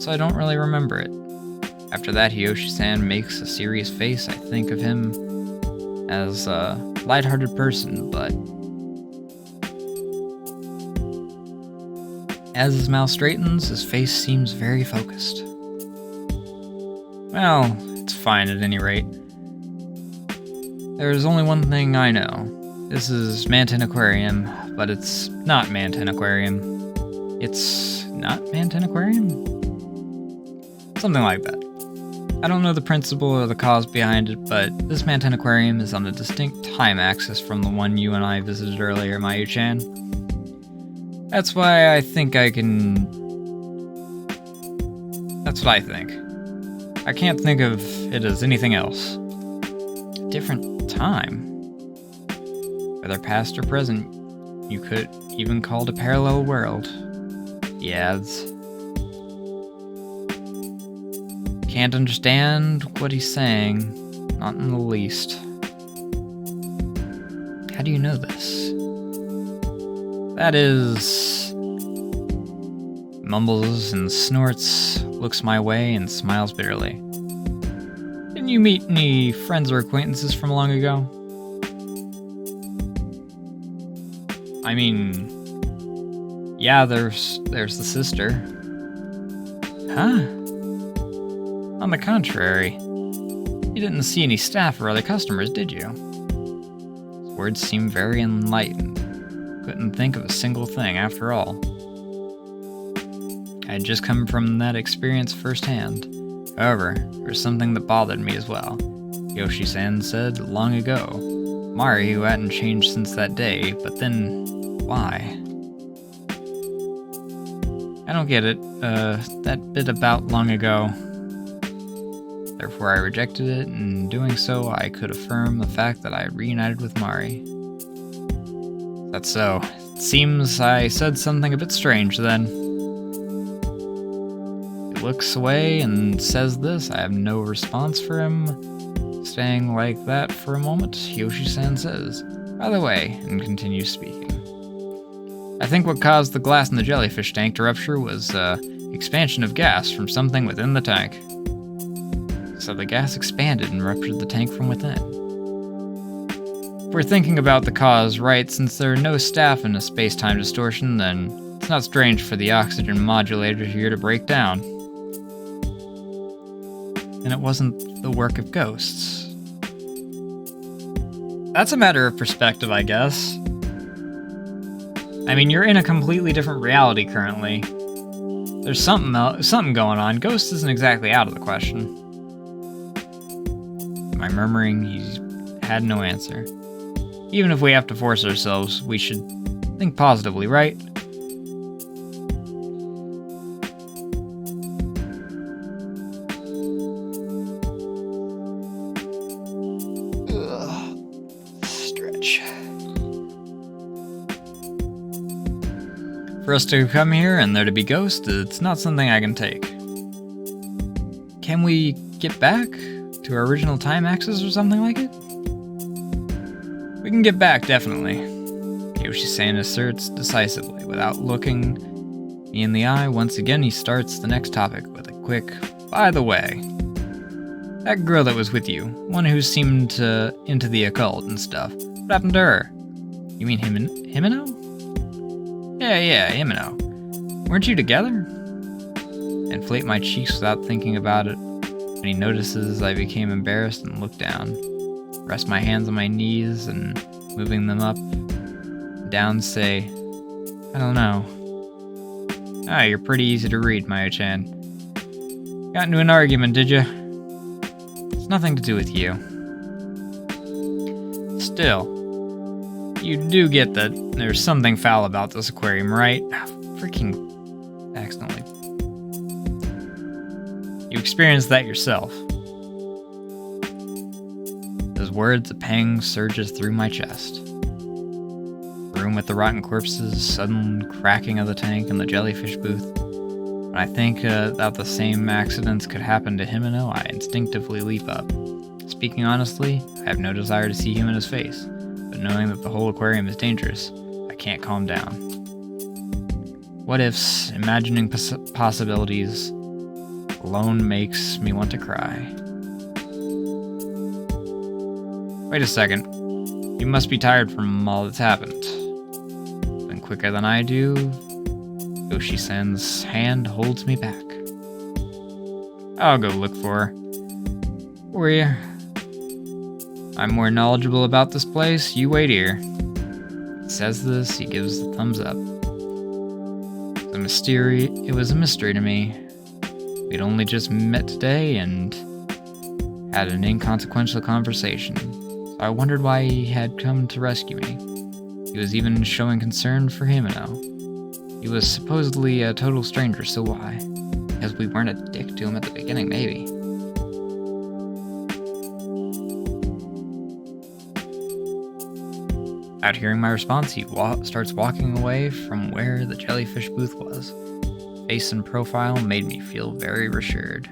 so I don't really remember it. After that, Hiroshi-san makes a serious face. I think of him as a lighthearted person, but as his mouth straightens, his face seems very focused. Well, it's fine at any rate. There's only one thing I know. This is Manton Aquarium, but it's not Manton Aquarium. It's not Manton Aquarium? Something like that. I don't know the principle or the cause behind it, but this Manton Aquarium is on a distinct time axis from the one you and I visited earlier, Mayu-chan. That's why I think I can That's what I think. I can't think of it as anything else. Different time. Whether past or present, you could even call it a parallel world. He adds. Can't understand what he's saying, not in the least. How do you know this? That is... Mumbles and snorts, looks my way and smiles bitterly. Didn't you meet any friends or acquaintances from long ago? I mean... Yeah, there's the sister. Huh? On the contrary, you didn't see any staff or other customers, did you? His words seemed very enlightened. Couldn't think of a single thing, after all. I had just come from that experience firsthand. However, there was something that bothered me as well. Yoshi-san said long ago. Mari, who hadn't changed since that day, but then... why? I don't get it. That bit about long ago... Therefore, I rejected it, and in doing so, I could affirm the fact that I had reunited with Mari. That's so. It seems I said something a bit strange then. He looks away and says this. I have no response for him. Staying like that for a moment, Yoshi-san says, by the way, and continues speaking. I think what caused the glass in the jellyfish tank to rupture was expansion of gas from something within the tank. So the gas expanded and ruptured the tank from within. If we're thinking about the cause right, since there are no staff in a space-time distortion, then it's not strange for the oxygen modulator here to break down. And it wasn't the work of ghosts. That's a matter of perspective, I guess. I mean, you're in a completely different reality currently. There's something going on. Ghost isn't exactly out of the question. Am I murmuring? He had no answer. Even if we have to force ourselves, we should think positively, right? Stretch. For us to come here and there to be ghosts, it's not something I can take. Can we get back to our original time axis or something like it? We can get back, definitely. Yoshi-san asserts decisively, without looking me in the eye. Once again, he starts the next topic with a quick, by the way. That girl that was with you, one who seemed into the occult and stuff, what happened to her? You mean Himeno? Yeah, Himeno. Weren't you together? Inflate my cheeks without thinking about it. When he notices I became embarrassed and look down. Rest my hands on my knees and moving them up and down say, I don't know. Ah, you're pretty easy to read, Mayo-chan. Got into an argument, did you? It's nothing to do with you. Still, you do get that there's something foul about this aquarium, right? Freaking accidentally. You experienced that yourself. Those words, a pang surges through my chest. The room with the rotten corpses, sudden cracking of the tank, and the jellyfish booth. When I think that the same accidents could happen to Himeno, I instinctively leap up. Speaking honestly, I have no desire to see Himeno's face, but knowing that the whole aquarium is dangerous, I can't calm down. What ifs, imagining possibilities, alone makes me want to cry. Wait a second. You must be tired from all that's happened. Then quicker than I do, Yoshi-san's hand holds me back. I'll go look for her. Where I'm more knowledgeable about this place, you wait here. He says this, he gives the thumbs up. It was a mystery to me. We'd only just met today and had an inconsequential conversation. So I wondered why he had come to rescue me. He was even showing concern for Himeno. He was supposedly a total stranger, so why? Because we weren't a dick to him at the beginning, maybe. Without hearing my response, he starts walking away from where the jellyfish booth was. Face and profile made me feel very reassured.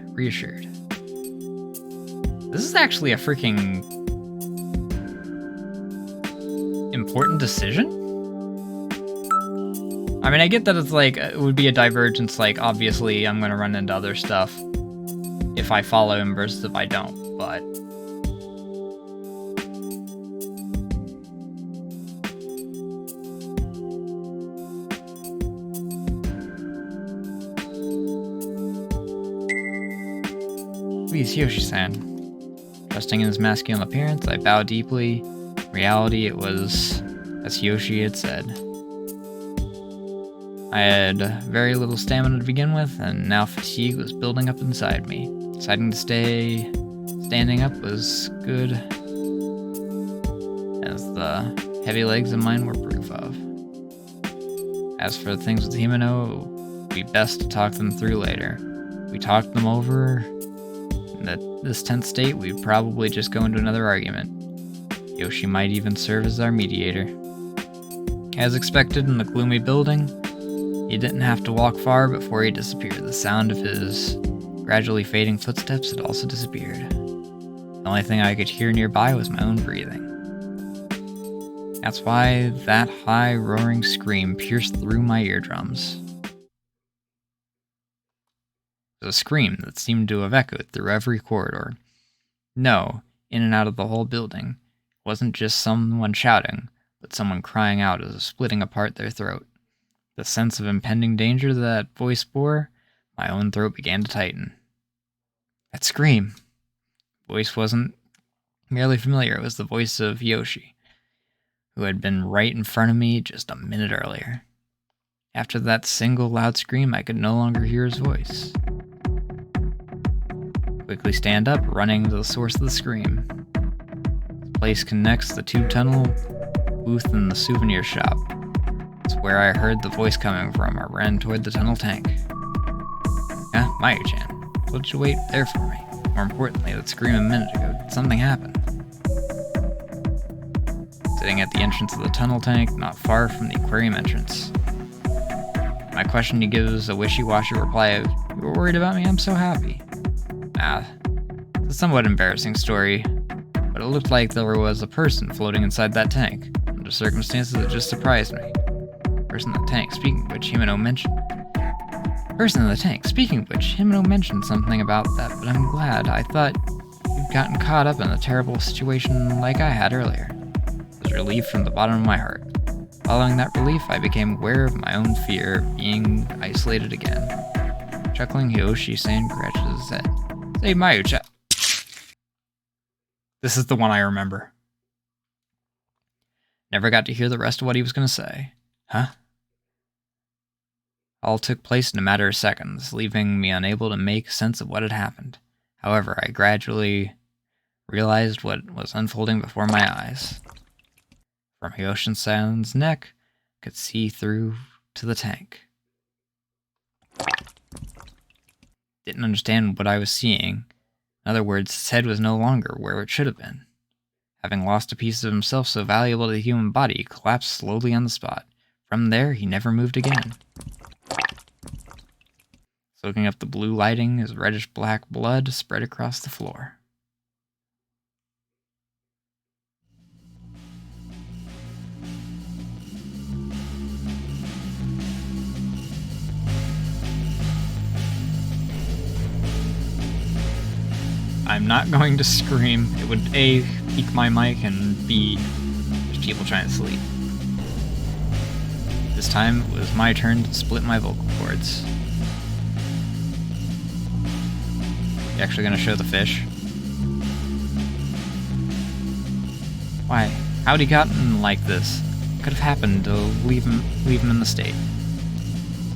This is actually a freaking important decision? I mean, I get that it's like, it would be a divergence, like, obviously I'm gonna run into other stuff if I follow him versus if I don't, but... Please, Yoshi-san. Trusting in his masculine appearance, I bow deeply. In reality, it was as Yoshi had said. I had very little stamina to begin with, and now fatigue was building up inside me. Deciding to stay standing up was good, as the heavy legs of mine were proof of. As for the things with Himeno, it would be best to talk them through later. We talked them over. In this tense state, we'd probably just go into another argument. Yoshi might even serve as our mediator. As expected in the gloomy building, he didn't have to walk far before he disappeared. The sound of his gradually fading footsteps had also disappeared. The only thing I could hear nearby was my own breathing. That's why that high, roaring scream pierced through my eardrums. It was a scream that seemed to have echoed through every corridor. No, in and out of the whole building. It wasn't just someone shouting, but someone crying out as if splitting apart their throat. The sense of impending danger that voice bore, my own throat began to tighten. That scream! The voice wasn't merely familiar, it was the voice of Yoshi, who had been right in front of me just a minute earlier. After that single loud scream, I could no longer hear his voice. Quickly stand up, running to the source of the scream. The place connects the tube tunnel booth and the souvenir shop. It's where I heard the voice coming from. I ran toward the tunnel tank. Mayu-chan, what did you wait there for me? More importantly, that scream a minute ago, did something happen? Sitting at the entrance of the tunnel tank, not far from the aquarium entrance. My question, he gives a wishy-washy reply of, "You were worried about me? I'm so happy." It's a somewhat embarrassing story, but it looked like there was a person floating inside that tank. Under circumstances that just surprised me. Person in the tank, speaking of which, Himeno mentioned something about that, but I'm glad. I thought you'd gotten caught up in a terrible situation like I had earlier. It was relief from the bottom of my heart. Following that relief, I became aware of my own fear of being isolated again. Chuckling, Yoshi-san scratches his head. Say, Mayu-chan. This is the one I remember. Never got to hear the rest of what he was going to say. Huh? All took place in a matter of seconds, leaving me unable to make sense of what had happened. However, I gradually realized what was unfolding before my eyes. From Yoshi-san's neck, I could see through to the tank. Didn't understand what I was seeing. In other words, his head was no longer where it should have been. Having lost a piece of himself so valuable to the human body, he collapsed slowly on the spot. From there, he never moved again. Soaking up the blue lighting, his reddish-black blood spread across the floor. I'm not going to scream. It would A, peak my mic, and B, there's people trying to sleep. This time, it was my turn to split my vocal cords. You actually gonna show the fish? Why? How'd he gotten like this? What could have happened to leave him in the state?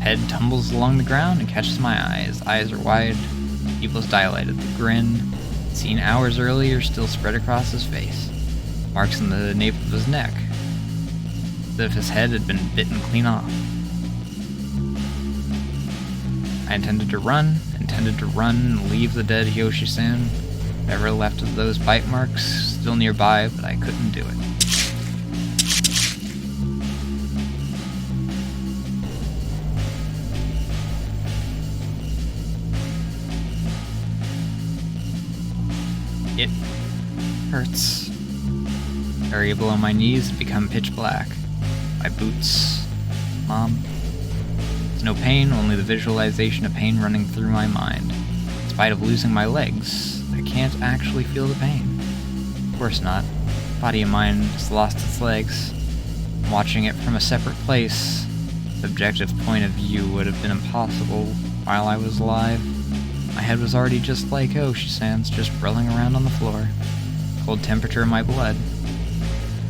Head tumbles along the ground and catches my eyes. Eyes are wide, pupils dilated. The grin, seen hours earlier, still spread across his face. Marks on the nape of his neck, as if his head had been bitten clean off. I intended to run and intended to run and leave the dead Yoshi-san. Whatever left of those bite marks still nearby, but I couldn't do it. It hurts. Area below my knees had become pitch black. My boots. Mom. There's no pain, only the visualization of pain running through my mind. In spite of losing my legs, I can't actually feel the pain. Of course not. Body and mind has lost its legs. Watching it from a separate place, the objective point of view would have been impossible while I was alive. My head was already just like Yoshi-san's, just rolling around on the floor. Cold temperature in my blood.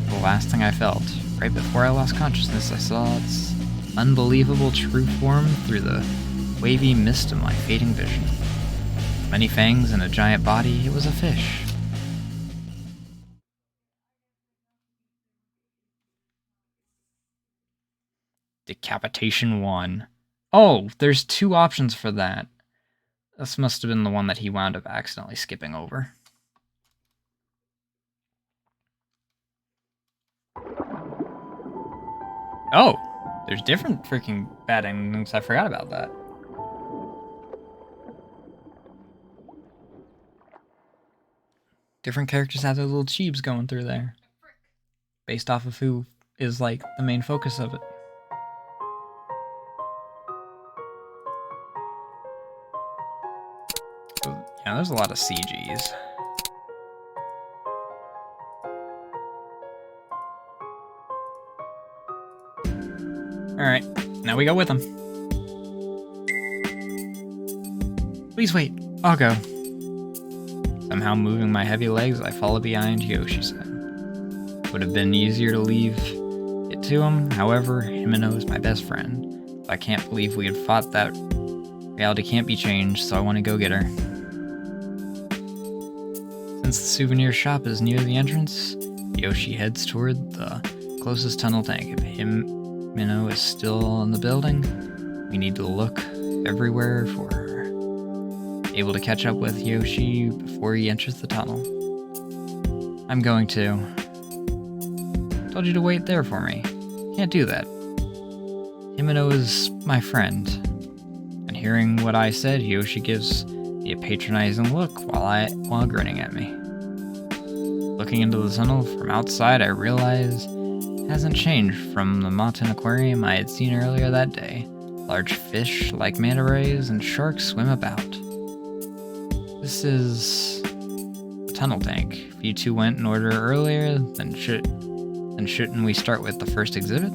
The last thing I felt, right before I lost consciousness, I saw its unbelievable true form through the wavy mist of my fading vision. With many fangs and a giant body, it was a fish. Decapitation 1. Oh, there's 2 options for that. This must have been the one that he wound up accidentally skipping over. Oh, there's different freaking bad endings. I forgot about that. Different characters have their little cheebs going through there. Based off of who is, like, the main focus of it. Yeah, there's a lot of CGs. Alright, now we go with him. Please wait, I'll go. Somehow moving my heavy legs, I follow behind Yoshi-san. Would have been easier to leave it to him, however, Himeno is my best friend. I can't believe we had fought that. Reality can't be changed, so I want to go get her. Since the souvenir shop is near the entrance, Yoshi heads toward the closest tunnel tank. If Himeno is still in the building, we need to look everywhere for her. Able to catch up with Yoshi before he enters the tunnel. I'm going to. Told you to wait there for me. Can't do that. Himeno is my friend. And hearing what I said, Yoshi gives me a patronizing look while grinning at me. Looking into the tunnel from outside, I realize it hasn't changed from the Mountain Aquarium I had seen earlier that day. Large fish like manta rays and sharks swim about. This is the tunnel tank. If you two went in order earlier, then shouldn't we start with the first exhibit?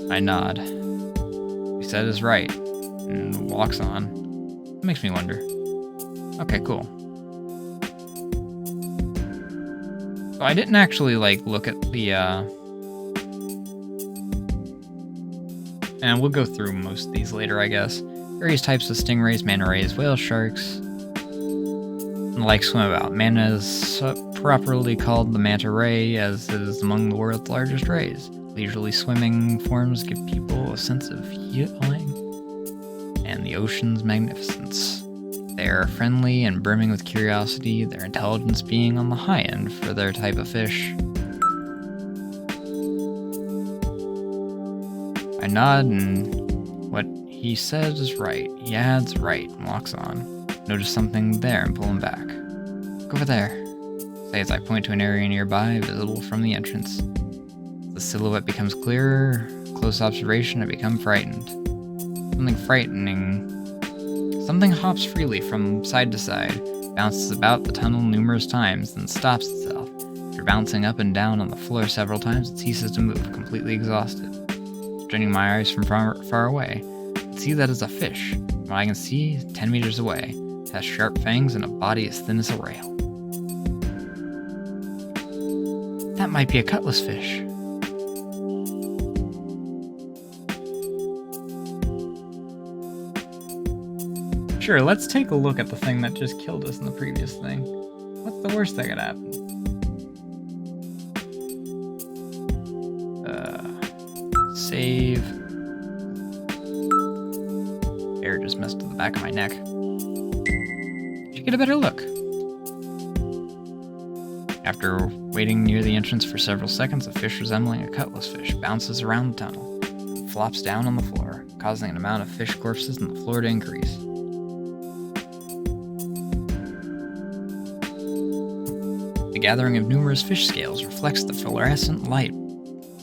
I nod. He said is right, and walks on. It makes me wonder. Okay, cool. So I didn't actually, like, look at the, and we'll go through most of these later, I guess. Various types of stingrays, manta rays, whale sharks, and the like swim about. Manta is properly called the manta ray, as it is among the world's largest rays. Leisurely swimming forms give people a sense of healing and the ocean's magnificence. They are friendly and brimming with curiosity, their intelligence being on the high end for their type of fish. I nod, and what he says is right. He adds right and walks on. Notice something there and pull him back. Go over there, say as I point to an area nearby, visible from the entrance. As the silhouette becomes clearer, close observation, I become frightened. Something frightening. Something hops freely from side to side, bounces about the tunnel numerous times, then stops itself. After bouncing up and down on the floor several times, it ceases to move, completely exhausted. Straining my eyes from far away, I see that it's a fish. From what I can see, 10 meters away, it has sharp fangs and a body as thin as a rail. That might be a cutlass fish. Sure, let's take a look at the thing that just killed us in the previous thing. What's the worst that could happen? Save. Air just just messed with the back of my neck. Should get a better look. After waiting near the entrance for several seconds, a fish resembling a cutlass fish bounces around the tunnel and flops down on the floor, causing an amount of fish corpses on the floor to increase. The gathering of numerous fish scales reflects the fluorescent light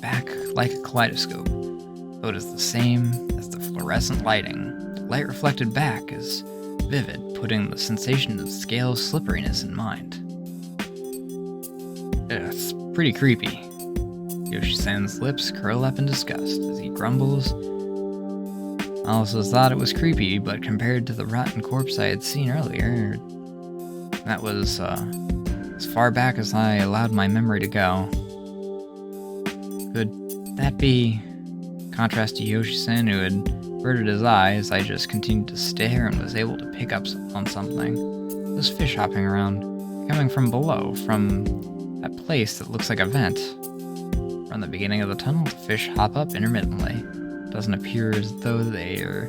back like a kaleidoscope. Though it is the same as the fluorescent lighting, the light reflected back is vivid, putting the sensation of the scale's slipperiness in mind. It's pretty creepy. Yoshi-san's lips curl up in disgust as he grumbles. I also thought it was creepy, but compared to the rotten corpse I had seen earlier, that was as far back as I allowed my memory to go. Could that be contrast to Yoshi-san, who had averted his eyes? I just continued to stare and was able to pick up on something. Those fish hopping around, coming from below, from that place that looks like a vent. From the beginning of the tunnel, the fish hop up intermittently. It doesn't appear as though they are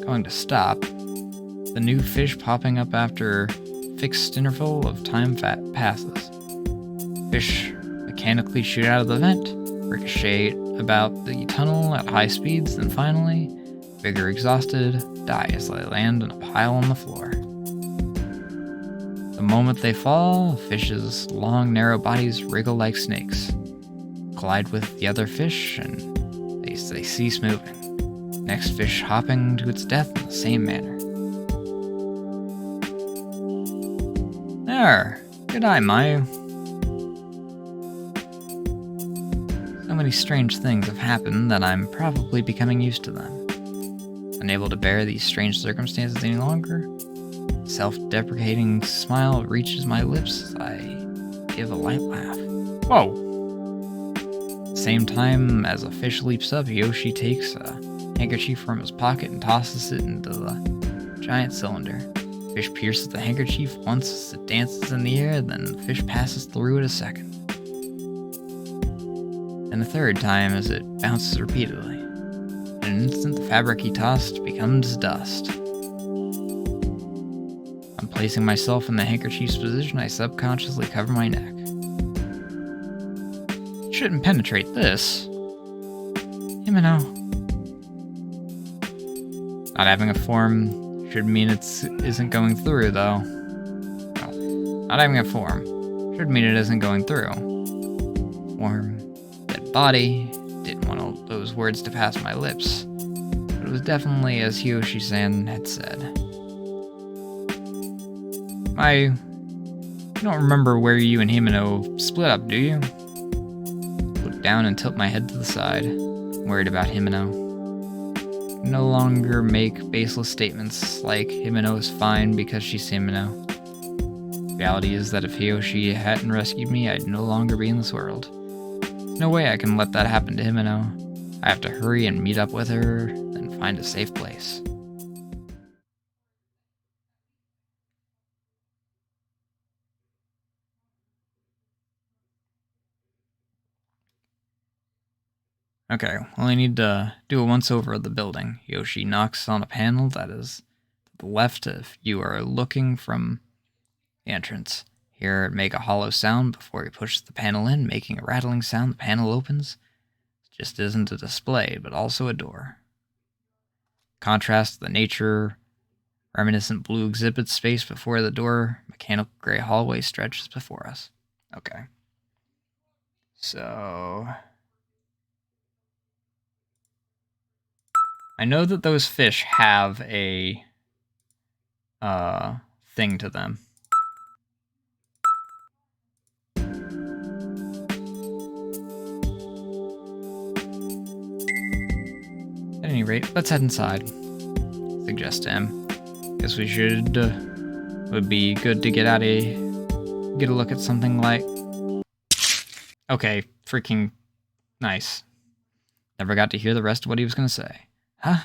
going to stop. The new fish popping up after a fixed interval of time passes. Fish mechanically shoot out of the vent, ricochet about the tunnel at high speeds, then finally, vigor exhausted, die as they land in a pile on the floor. The moment they fall, fish's long, narrow bodies wriggle like snakes, collide with the other fish, and they cease moving. Next fish hopping to its death in the same manner. There! Good eye, Mayu. So many strange things have happened that I'm probably becoming used to them. Unable to bear these strange circumstances any longer, a self-deprecating smile reaches my lips as I give a light laugh. Whoa! At the same time as a fish leaps up, Yoshi takes a handkerchief from his pocket and tosses it into the giant cylinder. Fish pierces the handkerchief once as it dances in the air, then the fish passes through it a second. And the third time as it bounces repeatedly. In an instant, the fabric he tossed becomes dust. On placing myself in the handkerchief's position, I subconsciously cover my neck. Shouldn't penetrate this. Himeno. Not having a form should mean it isn't going through, though. Well, not having a form should mean it isn't going through. Form, dead body, didn't want all those words to pass my lips, but it was definitely as Yoshi-san had said. You don't remember where you and Himeno split up, do you? Look down and tilt my head to the side, worried about Himeno. No longer make baseless statements like Himeno is fine because she's Himeno. Reality is that if Hiyoshi hadn't rescued me, I'd no longer be in this world. No way I can let that happen to Himeno. I have to hurry and meet up with her, then find a safe place. Okay, well, I need to do a once-over of the building. Yoshi knocks on a panel that is to the left if you are looking from the entrance. Hear it make a hollow sound before he pushes the panel in, making a rattling sound. The panel opens. It just isn't a display, but also a door. Contrast the nature, reminiscent blue exhibit space before the door. Mechanical gray hallway stretches before us. Okay. So I know that those fish have a thing to them. At any rate, let's head inside. Suggest to him. Guess we should. Would be good to get a look at something like. Okay, freaking nice. Never got to hear the rest of what he was gonna say. Huh?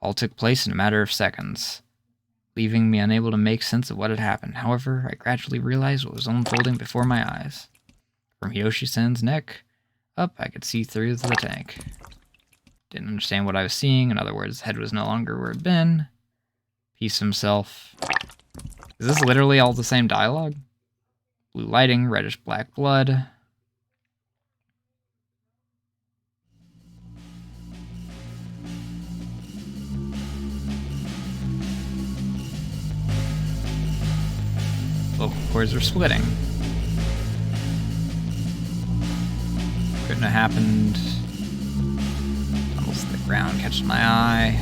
All took place in a matter of seconds, leaving me unable to make sense of what had happened. However, I gradually realized what was unfolding before my eyes. From Yoshi-san's neck up, I could see through the tank. Didn't understand what I was seeing. In other words, the head was no longer where it had been. Peace himself. Is this literally all the same dialogue? Blue lighting, reddish black blood. Vocal cords are splitting. Couldn't have happened. Tunnels to the ground catches my eye.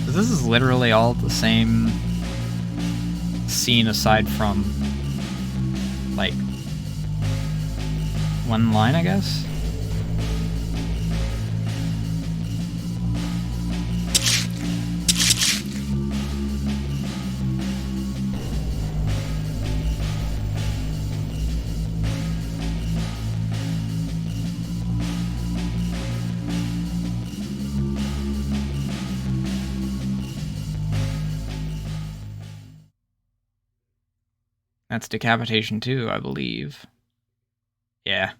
So this is literally all the same scene aside from, like, one line, I guess? That's decapitation too, I believe. Yeah.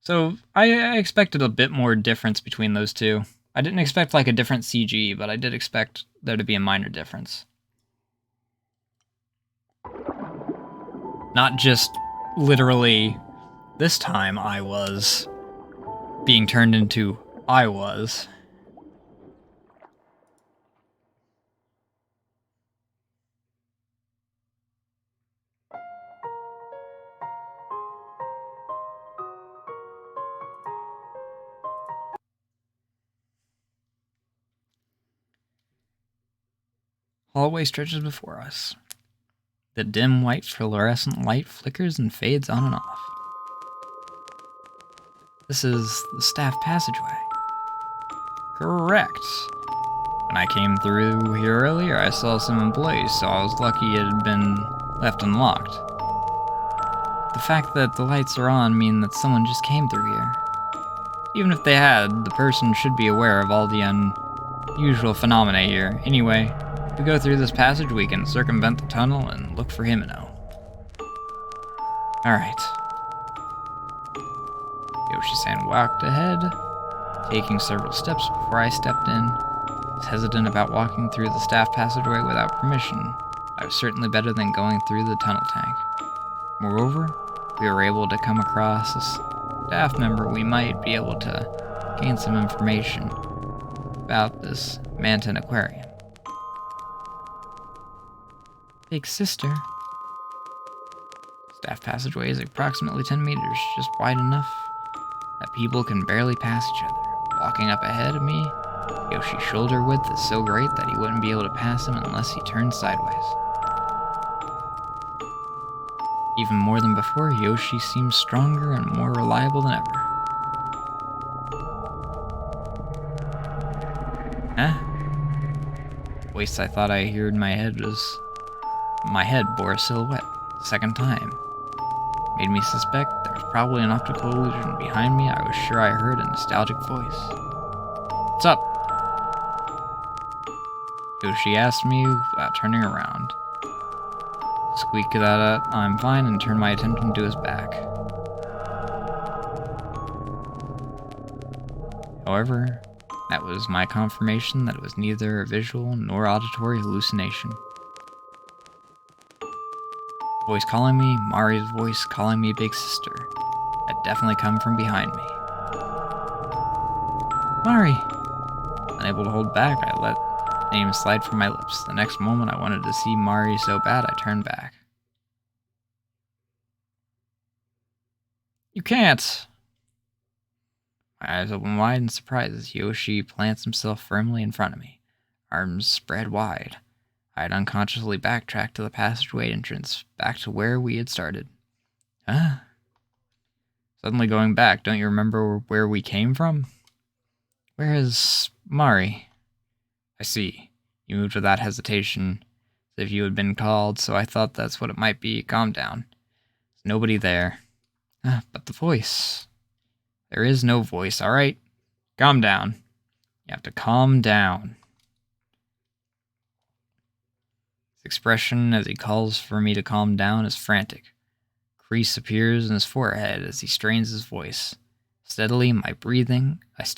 So I expected a bit more difference between those two. I didn't expect like a different CG, but I did expect there to be a minor difference. Not just literally, this time I was being turned into I was. Hallway stretches before us. The dim white fluorescent light flickers and fades on and off. This is the staff passageway. Correct. When I came through here earlier, I saw some employees, so I was lucky it had been left unlocked. The fact that the lights are on mean that someone just came through here. Even if they had, the person should be aware of all the unusual phenomena here. Anyway, if we go through this passage, we can circumvent the tunnel and look for Himeno. Alright. Yoshi-san walked ahead, taking several steps before I stepped in. I was hesitant about walking through the staff passageway without permission. I was certainly better than going through the tunnel tank. Moreover, we were able to come across a staff member. We might be able to gain some information about this Manton Aquarium. Big sister. Staff passageway is approximately 10 meters, just wide enough that people can barely pass each other. Walking up ahead of me, Yoshi's shoulder width is so great that he wouldn't be able to pass him unless he turned sideways. Even more than before, Yoshi seems stronger and more reliable than ever. Huh? The voice I thought I heard in my head bore a silhouette, the second time. Made me suspect there was probably an optical illusion behind me. I was sure I heard a nostalgic voice. What's up? Yoshi asked me without turning around. Squeaked that I'm fine and turned my attention to his back. However, that was my confirmation that it was neither a visual nor auditory hallucination. Voice calling me, Mari's voice calling me big sister, had definitely come from behind me. Mari! Unable to hold back, I let the name slide from my lips. The next moment I wanted to see Mari so bad I turned back. You can't! My eyes open wide in surprise as Yoshi plants himself firmly in front of me, arms spread wide. I had unconsciously backtracked to the passageway entrance, back to where we had started. Huh? Suddenly going back, don't you remember where we came from? Where is Mari? I see. You moved without hesitation, as if you had been called, so I thought that's what it might be. Calm down. There's nobody there. But the voice. There is no voice, alright? Calm down. You have to calm down. His expression as he calls for me to calm down is frantic. crease appears in his forehead as he strains his voice. I steady my breathing as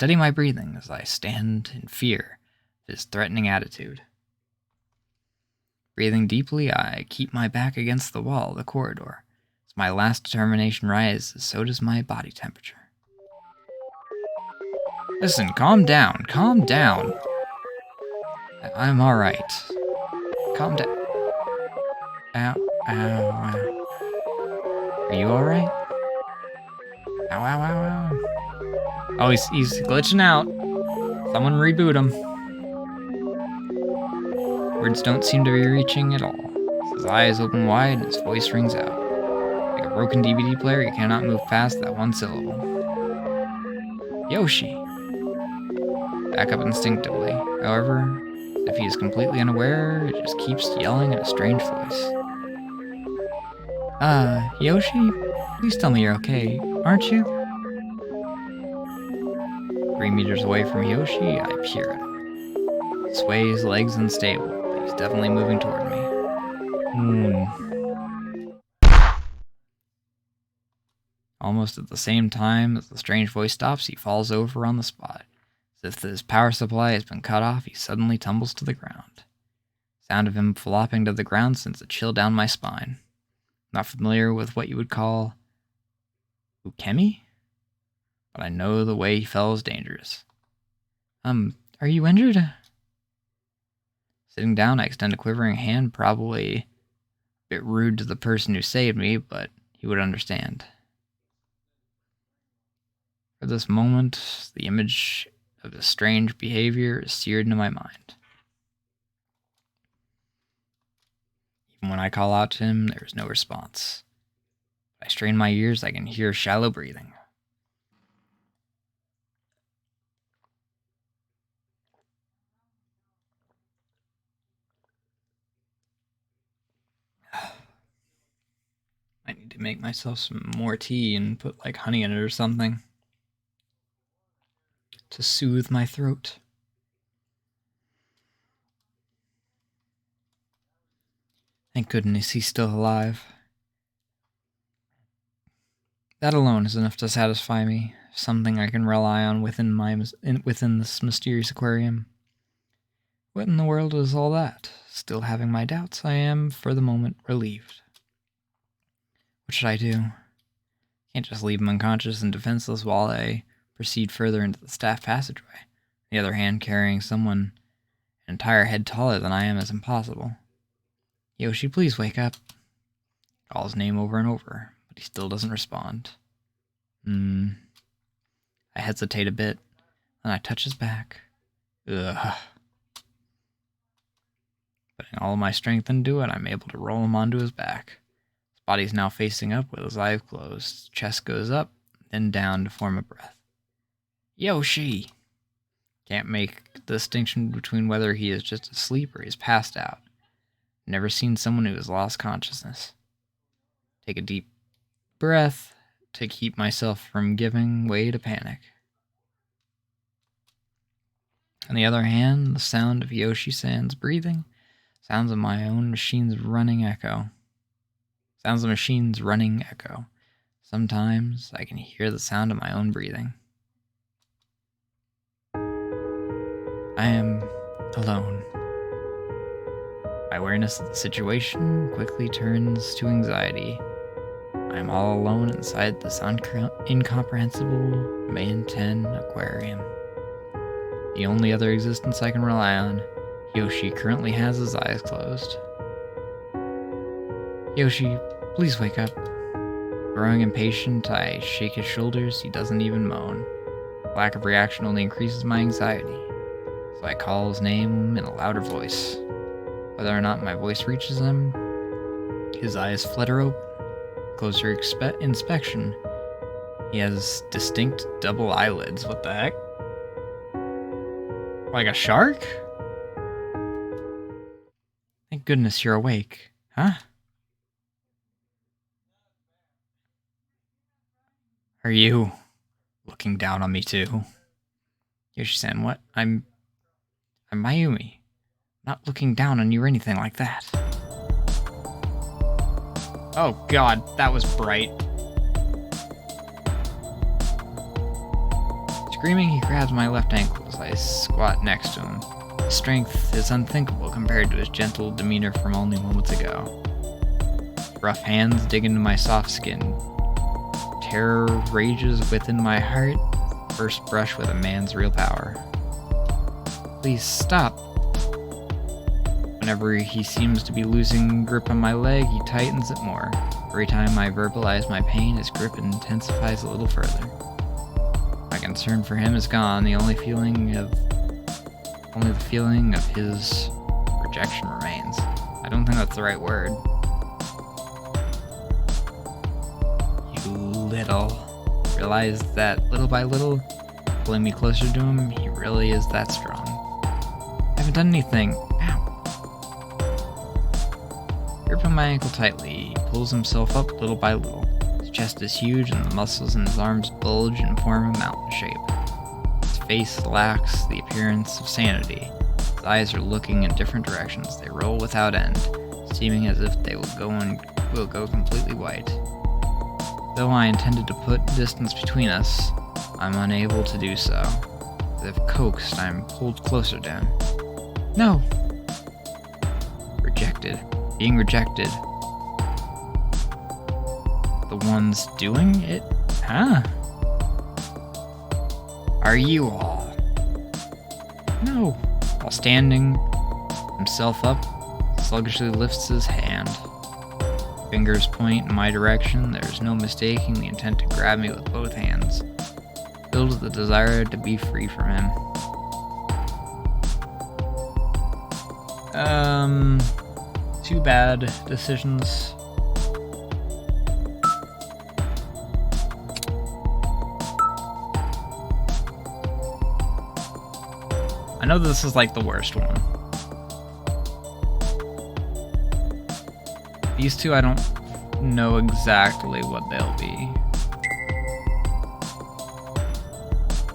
I stand in fear of his threatening attitude. Breathing deeply, I keep my back against the wall of the corridor. As my last determination rises, so does my body temperature. Listen, calm down. I'm alright. Calm down. Ow, ow. Are you alright? Ow. Oh, he's glitching out. Someone reboot him. Words don't seem to be reaching at all. His eyes open wide and his voice rings out. Like a broken DVD player, he cannot move past that one syllable. Yoshi. Back up instinctively. However, if he is completely unaware, it just keeps yelling in a strange voice. Yoshi? Please tell me you're okay, aren't you? 3 meters away from Yoshi, I peer at him. He sways, legs unstable, but he's definitely moving toward me. Almost at the same time as the strange voice stops, he falls over on the spot. As if his power supply has been cut off, he suddenly tumbles to the ground. The sound of him flopping to the ground sends a chill down my spine. Not familiar with what you would call ukemi, but I know the way he fell is dangerous. Are you injured? Sitting down, I extend a quivering hand, probably a bit rude to the person who saved me, but he would understand. For this moment, the image of his strange behavior is seared into my mind. Even when I call out to him, there is no response. If I strain my ears, I can hear shallow breathing. I need to make myself some more tea and put like honey in it or something to soothe my throat. Thank goodness he's still alive. That alone is enough to satisfy me, something I can rely on within this mysterious aquarium. What in the world is all that? Still having my doubts, I am, for the moment, relieved. What should I do? Can't just leave him unconscious and defenseless while I proceed further into the staff passageway. On the other hand, carrying someone an entire head taller than I am is impossible. Yoshi, please wake up. Call his name over and over, but he still doesn't respond. I hesitate a bit, then I touch his back. Ugh. Putting all of my strength into it, I'm able to roll him onto his back. His body's now facing up with his eyes closed. Chest goes up, then down to form a breath. Yoshi! Can't make the distinction between whether he is just asleep or he's passed out. Never seen someone who has lost consciousness. Take a deep breath to keep myself from giving way to panic. On the other hand, the sound of Yoshi-san's breathing, sounds of my own machine's running echo. Sometimes I can hear the sound of my own breathing. I am alone. My awareness of the situation quickly turns to anxiety. I am all alone inside this incomprehensible Mayan 10 aquarium. The only other existence I can rely on, Yoshi currently has his eyes closed. Yoshi, please wake up. Growing impatient, I shake his shoulders. He doesn't even moan. Lack of reaction only increases my anxiety, so I call his name in a louder voice. Whether or not my voice reaches him, his eyes flutter open. Closer inspection, he has distinct double eyelids. What the heck? Like a shark? Thank goodness you're awake, huh? Are you looking down on me too? Yoshi-san, what? I'm Mayumi. Not looking down on you or anything like that. Oh god, that was bright. Screaming, he grabs my left ankle as I squat next to him. His strength is unthinkable compared to his gentle demeanor from only moments ago. Rough hands dig into my soft skin. Terror rages within my heart. First brush with a man's real power. Please stop. Whenever he seems to be losing grip on my leg, he tightens it more. Every time I verbalize my pain, his grip intensifies a little further. My concern for him is gone. The feeling of his rejection remains. I don't think that's the right word. You little. Realize that little by little, pulling me closer to him, he really is that strong. I haven't done anything. Ow. Gripping my ankle tightly, he pulls himself up little by little. His chest is huge and the muscles in his arms bulge and form a mountain shape. His face lacks the appearance of sanity. His eyes are looking in different directions. They roll without end, seeming as if they will go completely white. Though I intended to put distance between us, I'm unable to do so. As if coaxed, I'm pulled closer to him. No! Rejected. Being rejected. The ones doing it? Huh? Are you all? No. While standing himself up, sluggishly lifts his hand. Fingers point in my direction. There's no mistaking the intent to grab me with both hands. Filled with the desire to be free from him. Two bad decisions. I know this is like the worst one. These two, I don't know exactly what they'll be.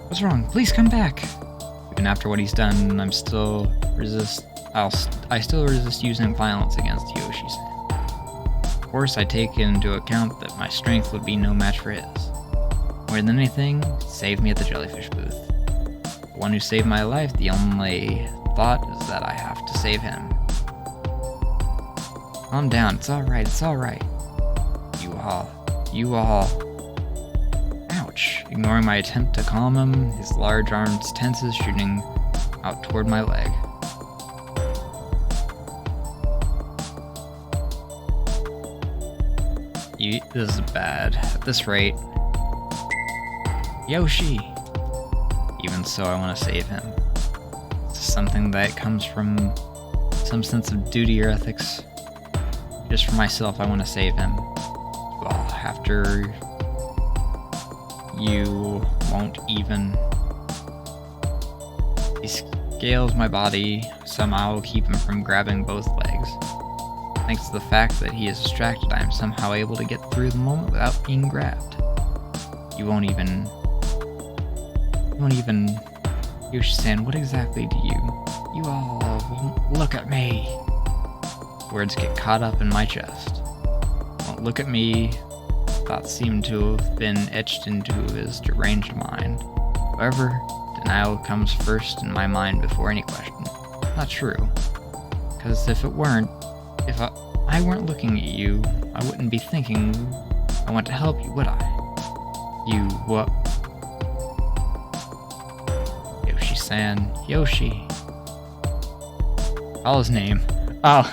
What's wrong? Please come back. Even after what he's done, I still resist using violence against Yoshi-san. Of course, I take into account that my strength would be no match for his. More than anything, save me at the jellyfish booth. The one who saved my life, the only thought is that I have to save him. Calm down, it's alright, it's alright. You all. Ouch. Ignoring my attempt to calm him, his large arms tenses, shooting out toward my leg. This is bad. At this rate. Yoshi! Even so, I want to save him. This is something that comes from some sense of duty or ethics. Just for myself, I want to save him. Well, after you won't even... He scales my body, somehow keep him from grabbing both legs. Thanks to the fact that he is distracted, I am somehow able to get through the moment without being grabbed. You won't even... Yoshi-san, what exactly do you all won't look at me? Words get caught up in my chest. Won't look at me. Thoughts seem to have been etched into his deranged mind. However, denial comes first in my mind before any question. Not true. Because if I weren't looking at you, I wouldn't be thinking I want to help you, would I? You, what? Yoshi-san. Yoshi. Call his name. Oh.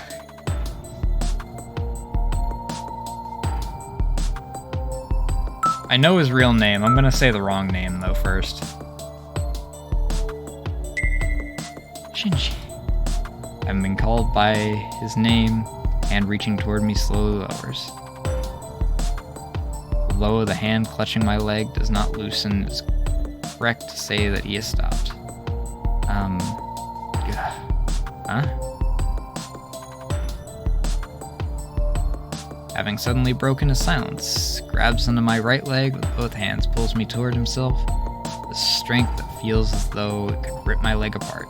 I know his real name. I'm gonna say the wrong name, though, first. Shinji. Having been called by his name, hand reaching toward me slowly lowers. The low of the hand clutching my leg does not loosen. It's correct to say that he has stopped. Huh? Having suddenly broken his silence, grabs onto my right leg with both hands, pulls me toward himself, with strength that feels as though it could rip my leg apart,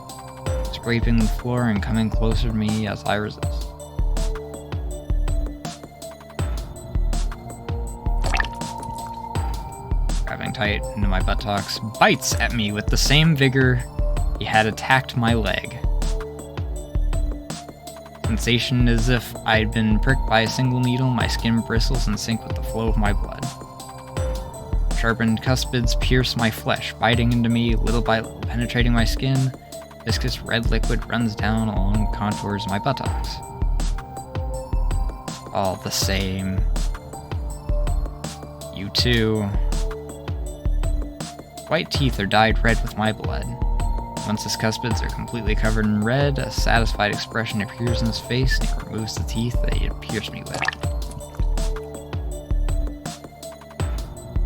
scraping the floor and coming closer to me as I resist. tight into my buttocks, bites at me with the same vigor he had attacked my leg. Sensation as if I'd been pricked by a single needle, my skin bristles in sync with the flow of my blood. Sharpened cuspids pierce my flesh, biting into me little by little, penetrating my skin. Viscous red liquid runs down along the contours of my buttocks. All the same. You too. White teeth are dyed red with my blood. Once his cuspids are completely covered in red, a satisfied expression appears in his face and he removes the teeth that he had pierced me with.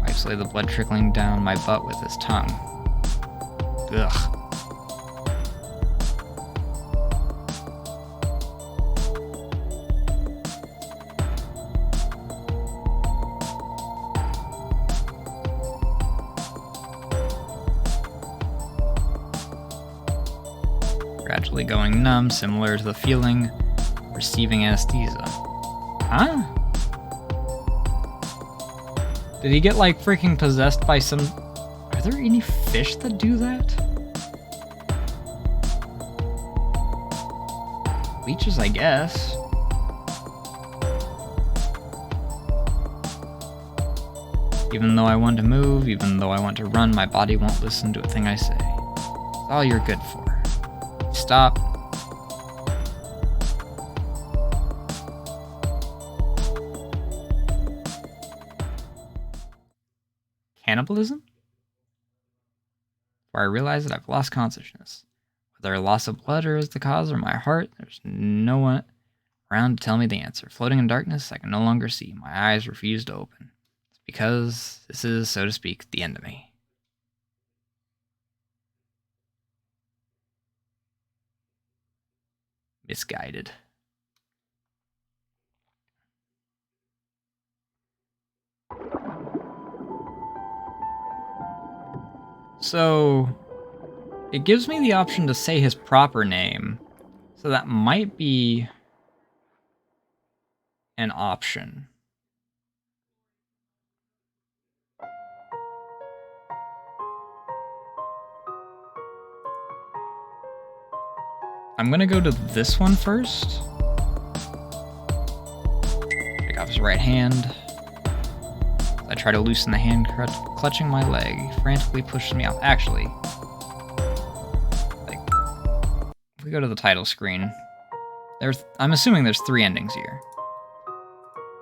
Wipes away the blood trickling down my butt with his tongue. Ugh. Gradually going numb, similar to the feeling receiving anesthesia. Huh? Did he get like freaking possessed by some... Are there any fish that do that? Leeches, I guess. Even though I want to move, even though I want to run, my body won't listen to a thing I say. It's all you're good for. Stop. Cannibalism? Where I realize that I've lost consciousness. Whether a loss of blood or is the cause or my heart, there's no one around to tell me the answer. Floating in darkness, I can no longer see. My eyes refuse to open. It's because this is, so to speak, the end of me. Misguided. So, it gives me the option to say his proper name, so that might be an option. I'm gonna go to this one first. Pick off his right hand. I try to loosen the hand clutching my leg. He frantically pushes me off. Actually, like, if we go to the title screen, I'm assuming there's 3 endings here.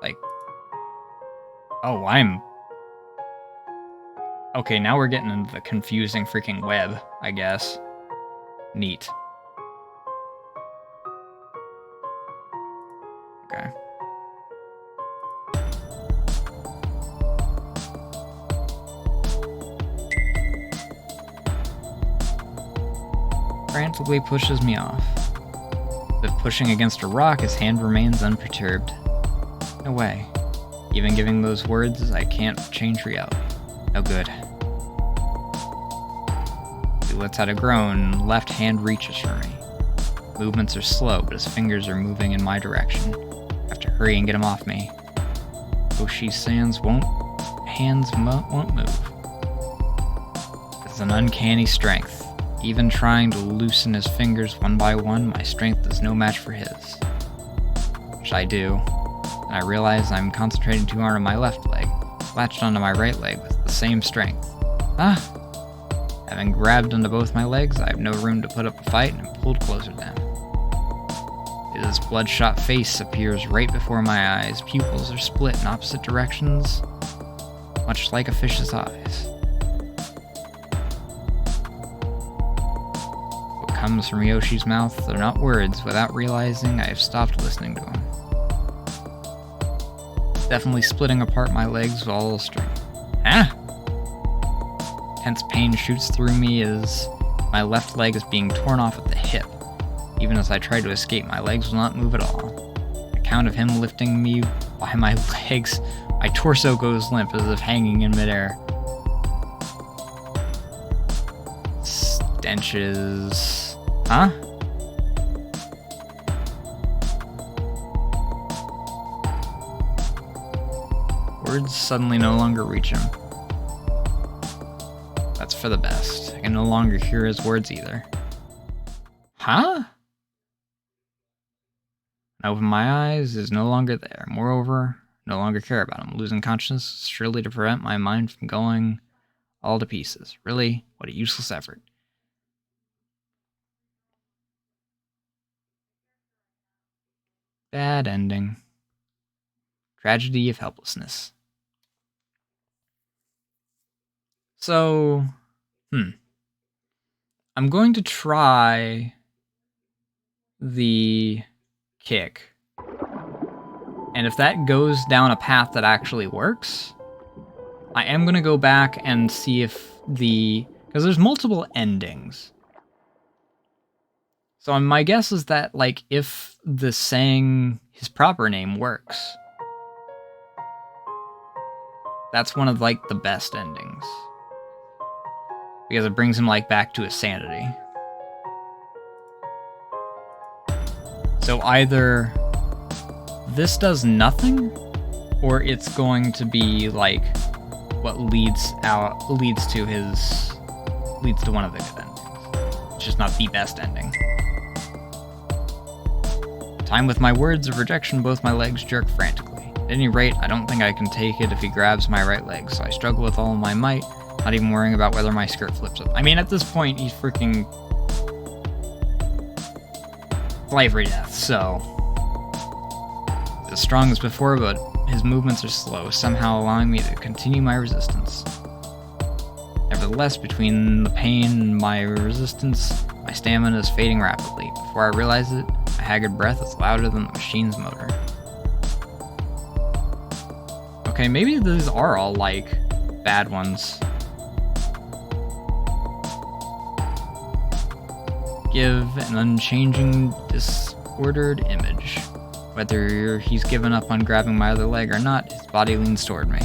Like, oh, okay, now we're getting into the confusing freaking web, I guess. Neat. Okay. Frantically pushes me off. As if pushing against a rock, his hand remains unperturbed. No way. Even giving those words, I can't change reality. No good. He lets out a groan, left hand reaches for me. Movements are slow, but his fingers are moving in my direction. I have to hurry and get him off me. Oshi's hands won't move. It's an uncanny strength. Even trying to loosen his fingers one by one, my strength is no match for his. Which I do, and I realize I'm concentrating too hard on my left leg, latched onto my right leg with the same strength. Having grabbed onto both my legs, I have no room to put up a fight and am pulled closer to him. His bloodshot face appears right before my eyes. Pupils are split in opposite directions, much like a fish's eyes. What comes from Yoshi's mouth are not words. Without realizing, I have stopped listening to him. Definitely splitting apart my legs with all the strength. Tense pain shoots through me as my left leg is being torn off at the hip. Even as I try to escape, my legs will not move at all. The count of him lifting me by my legs, my torso goes limp as if hanging in midair. Stenches... Huh? Words suddenly no longer reach him. for the best. I can no longer hear his words either. Huh? I open my eyes, is no longer there. Moreover, no longer care about him. Losing consciousness surely to prevent my mind from going all to pieces. Really, what a useless effort. Bad ending. Tragedy of helplessness. So, I'm going to try the kick. And if that goes down a path that actually works, I am going to go back and see if because there's multiple endings. So my guess is that, like, if the saying his proper name works, that's one of, like, the best endings. Because it brings him, like, back to his sanity. So either this does nothing, or it's going to be, like, what leads to one of the good endings. It's just not the best ending. Time with my words of rejection, both my legs jerk frantically. At any rate, I don't think I can take it if he grabs my right leg, so I struggle with all my might, not even worrying about whether my skirt flips up. I mean, at this point, he's freaking life or death, so he's as strong as before, but his movements are slow, somehow allowing me to continue my resistance. Nevertheless, between the pain and my resistance, my stamina is fading rapidly. Before I realize it, my haggard breath is louder than the machine's motor. Okay, maybe these are all, like, bad ones. Give an unchanging, disordered image. Whether he's given up on grabbing my other leg or not, his body leans toward me.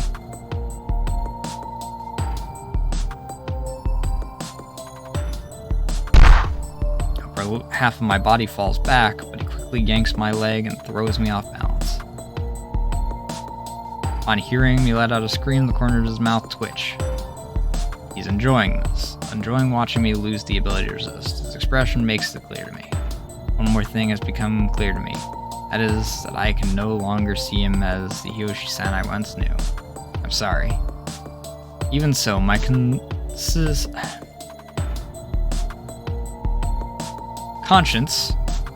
Upper half of my body falls back, but he quickly yanks my leg and throws me off balance. On hearing me let out a scream, the corners of his mouth twitch. He's enjoying this, enjoying watching me lose the ability to resist. His expression makes it clear to me. One more thing has become clear to me. That is, that I can no longer see him as the Hiyoshi-san I once knew. I'm sorry. Even so, my conscience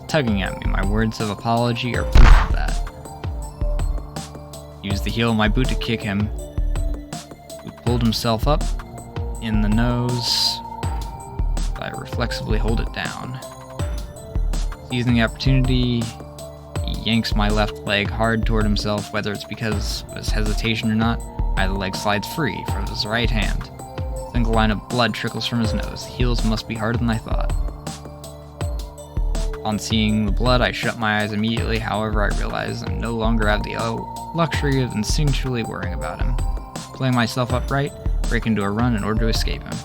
tugging at me. My words of apology are proof of that. Used the heel of my boot to kick him, who pulled himself up in the nose. I reflexively hold it down. Seizing the opportunity, he yanks my left leg hard toward himself. Whether it's because of his hesitation or not, my leg slides free from his right hand. A single line of blood trickles from his nose. The heels must be harder than I thought. On seeing the blood, I shut my eyes immediately. However, I realize I no longer have the luxury of instinctually worrying about him. Pulling myself upright, break into a run in order to escape him.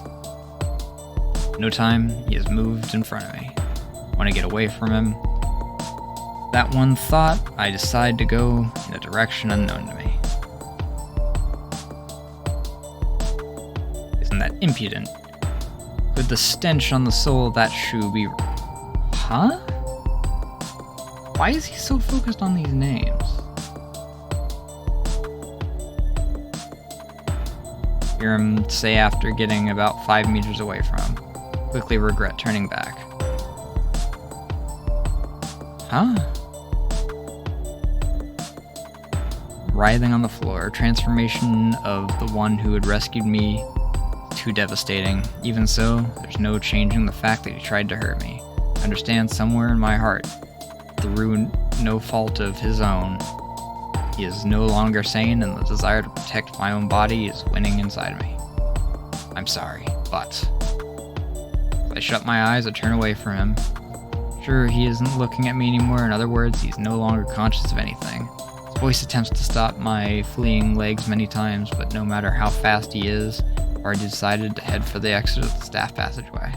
No time, he has moved in front of me. I want to get away from him. That one thought, I decide to go in a direction unknown to me. Isn't that impudent? Could the stench on the sole of that shoe be... Huh? Why is he so focused on these names? Hear him say after getting about 5 meters away from him. Quickly regret turning back. Huh? Writhing on the floor, transformation of the one who had rescued me, too devastating. Even so, there's no changing the fact that he tried to hurt me. I understand somewhere in my heart, through no fault of his own, he is no longer sane, and the desire to protect my own body is winning inside me. I'm sorry, but... As I shut my eyes, I turn away from him. Sure, he isn't looking at me anymore. In other words, he's no longer conscious of anything. His voice attempts to stop my fleeing legs many times, but no matter how fast he is, I've already decided to head for the exit of the staff passageway.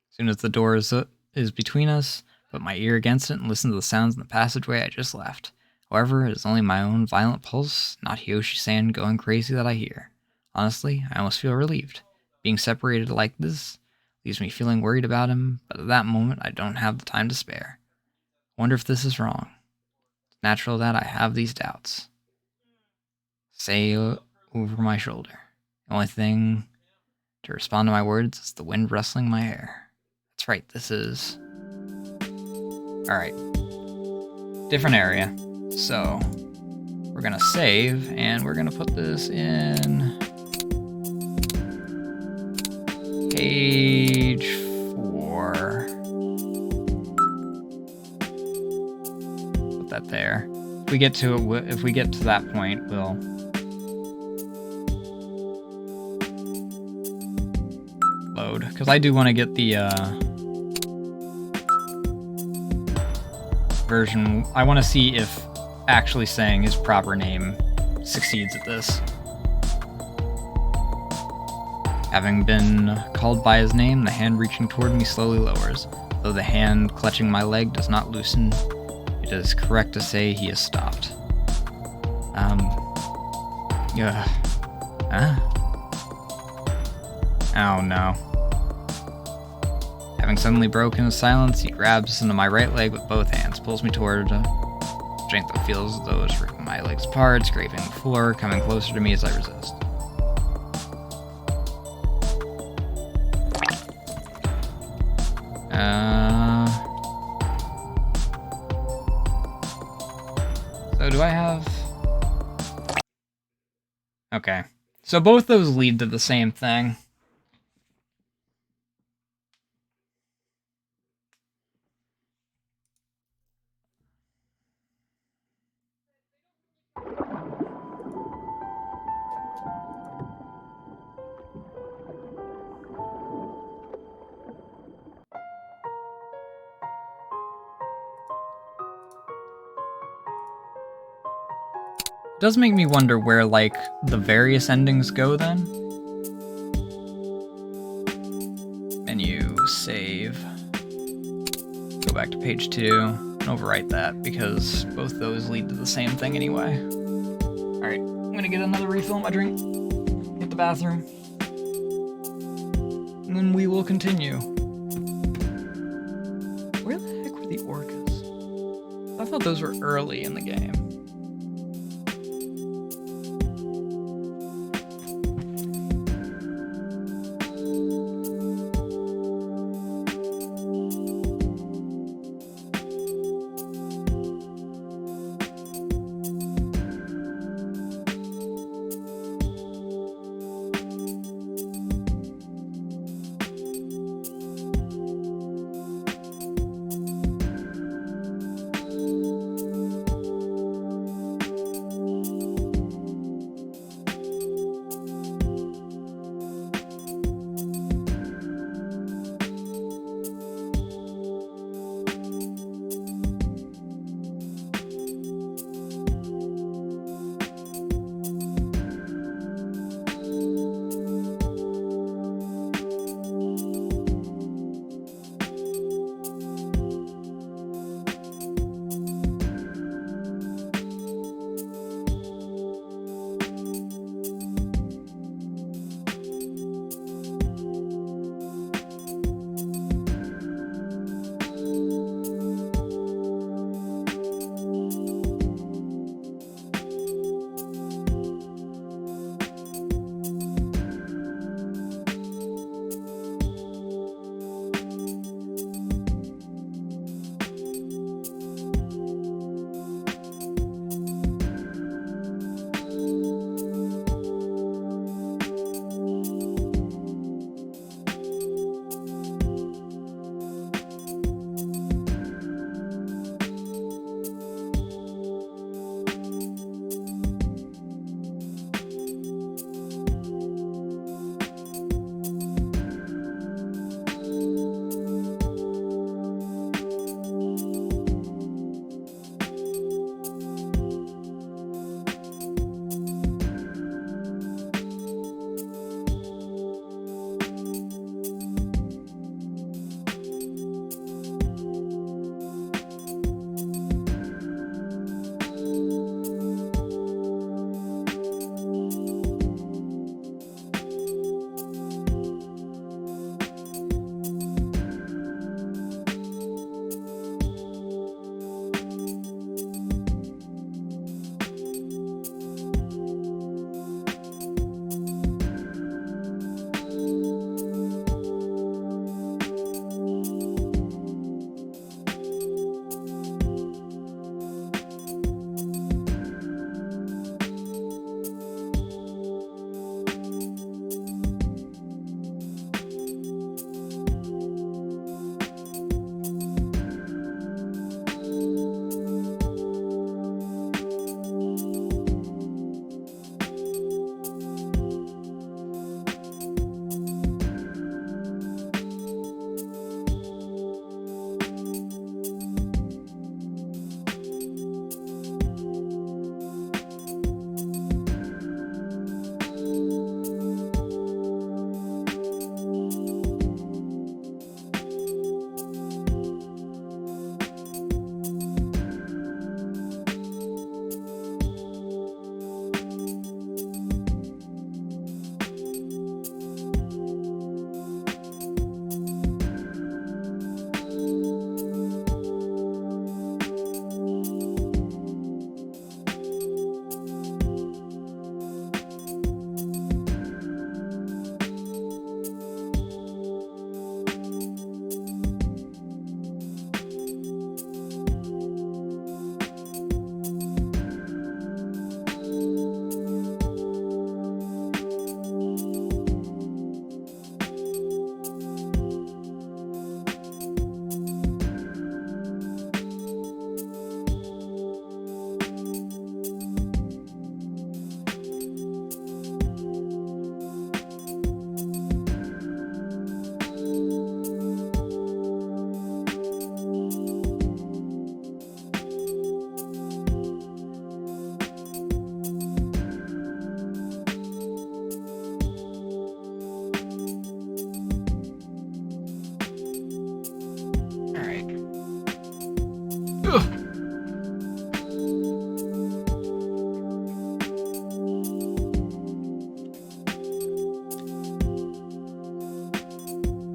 As soon as the door is between us, put my ear against it and listen to the sounds in the passageway I just left. However, it is only my own violent pulse, not Hiyoshi-san going crazy, that I hear. Honestly, I almost feel relieved. Being separated like this leaves me feeling worried about him, but at that moment I don't have the time to spare. I wonder if this is wrong. It's natural that I have these doubts. Say over my shoulder. The only thing to respond to my words is the wind rustling my hair. That's right, this is... Alright. Different area. So, we're gonna save, and we're gonna put this in... Page 4. Put that there. If we get to that point, we'll... load, because I do want to get the version. I want to see if actually saying his proper name succeeds at this. Having been called by his name, the hand reaching toward me slowly lowers. Though the hand clutching my leg does not loosen, it is correct to say he has stopped. Oh no. Having suddenly broken the silence, he grabs into my right leg with both hands, pulls me toward strength that feels as though it's ripping my legs apart, scraping the floor, coming closer to me as I resist. So do I have... Okay. So both those lead to the same thing. Does make me wonder where, like, the various endings go then. Menu, save. Go back to page 2 and overwrite that because both those lead to the same thing anyway. Alright, I'm gonna get another refill on my drink, hit the bathroom, and then we will continue. Where the heck were the orcas? I thought those were early in the game.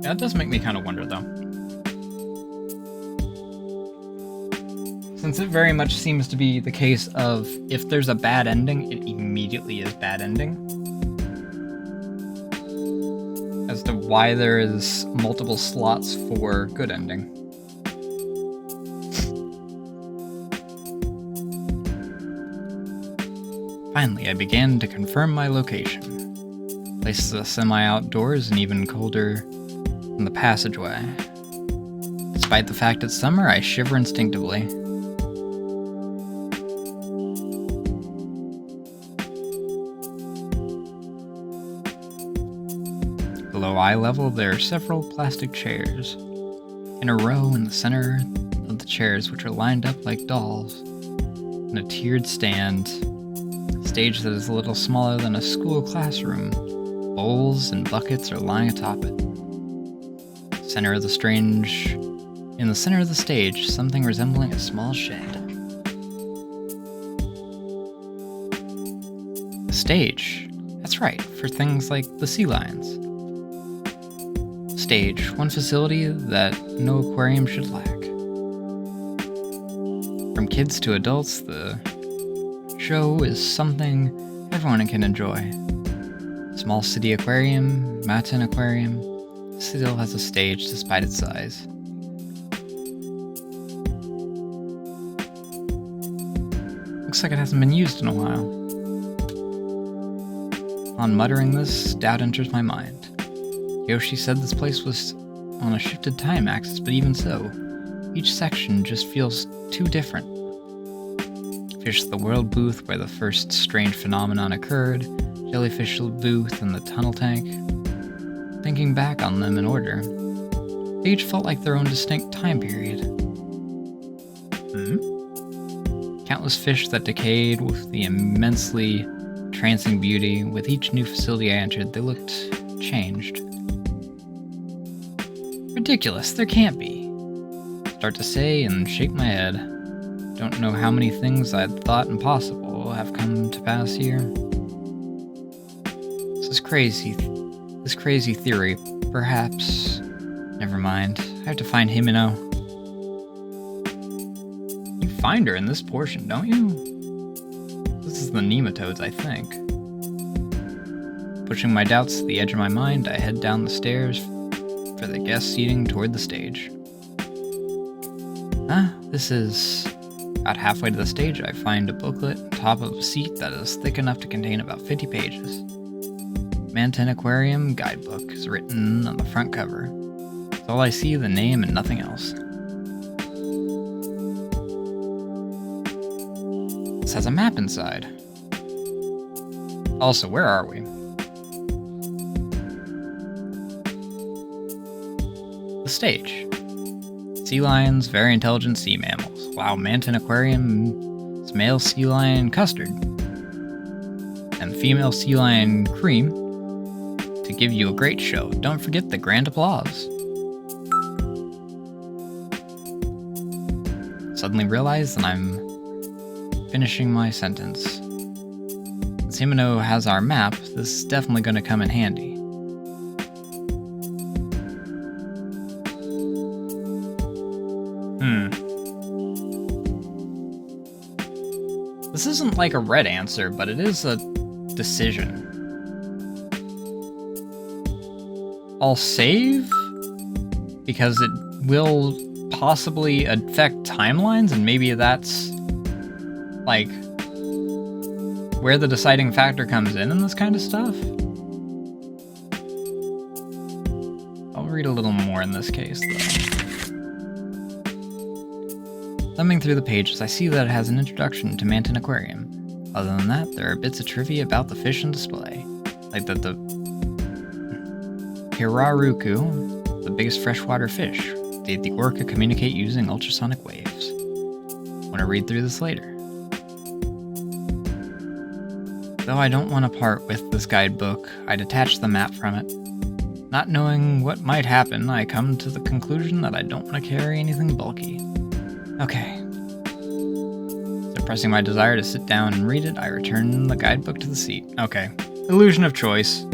That does make me kind of wonder, though. Since it very much seems to be the case of if there's a bad ending, it immediately is bad ending. As to why there is multiple slots for good ending. Finally, I began to confirm my location. Places the semi outdoors and even colder than the passageway. Despite the fact it's summer, I shiver instinctively. Below eye level, there are several plastic chairs. In a row in the center of the chairs, which are lined up like dolls, and a tiered stand. Stage that is a little smaller than a school classroom. Bowls and buckets are lying atop it. In the center of the stage, something resembling a small shed. A stage. That's right, for things like the sea lions. Stage, one facility that no aquarium should lack. From kids to adults, the show is something everyone can enjoy. Small city aquarium, mountain aquarium, still has a stage despite its size. Looks like it hasn't been used in a while. On muttering this, doubt enters my mind. Yoshi said this place was on a shifted time axis, but even so, each section just feels too different. Fish the World booth where the first strange phenomenon occurred, Jellyfish booth and the tunnel tank. Thinking back on them in order, they each felt like their own distinct time period. Countless fish that decayed with the immensely trancing beauty. With each new facility I entered, they looked changed. Ridiculous, there can't be. Start to say and shake my head. Don't know how many things I'd thought impossible have come to pass here. This crazy theory, perhaps. Never mind, I have to find Himeno. You find her in this portion, don't you? This is the nematodes, I think. Pushing my doubts to the edge of my mind, I head down the stairs for the guest seating toward the stage. This is... About halfway to the stage, I find a booklet on top of a seat that is thick enough to contain about 50 pages. Manten Aquarium Guidebook is written on the front cover. That's all I see, the name and nothing else. This has a map inside. Also, where are we? The stage. Sea lions, very intelligent sea mammals. Wow, Manten Aquarium is male sea lion Custard. And female sea lion Cream to give you a great show. Don't forget the grand applause. Suddenly realize that I'm finishing my sentence. Since Himeno has our map, this is definitely going to come in handy. This isn't like a red answer, but it is a decision. I'll save because it will possibly affect timelines, and maybe that's like where the deciding factor comes in this kind of stuff. I'll read a little more in this case, though. Thumbing through the pages, I see that it has an introduction to Manten Aquarium. Other than that, there are bits of trivia about the fish on display, like that the Hiraruku, the biggest freshwater fish, did the orca communicate using ultrasonic waves. Want to read through this later. Though I don't want to part with this guidebook, I detach the map from it. Not knowing what might happen, I come to the conclusion that I don't want to carry anything bulky. Okay. Suppressing my desire to sit down and read it, I return the guidebook to the seat. Okay. Illusion of choice.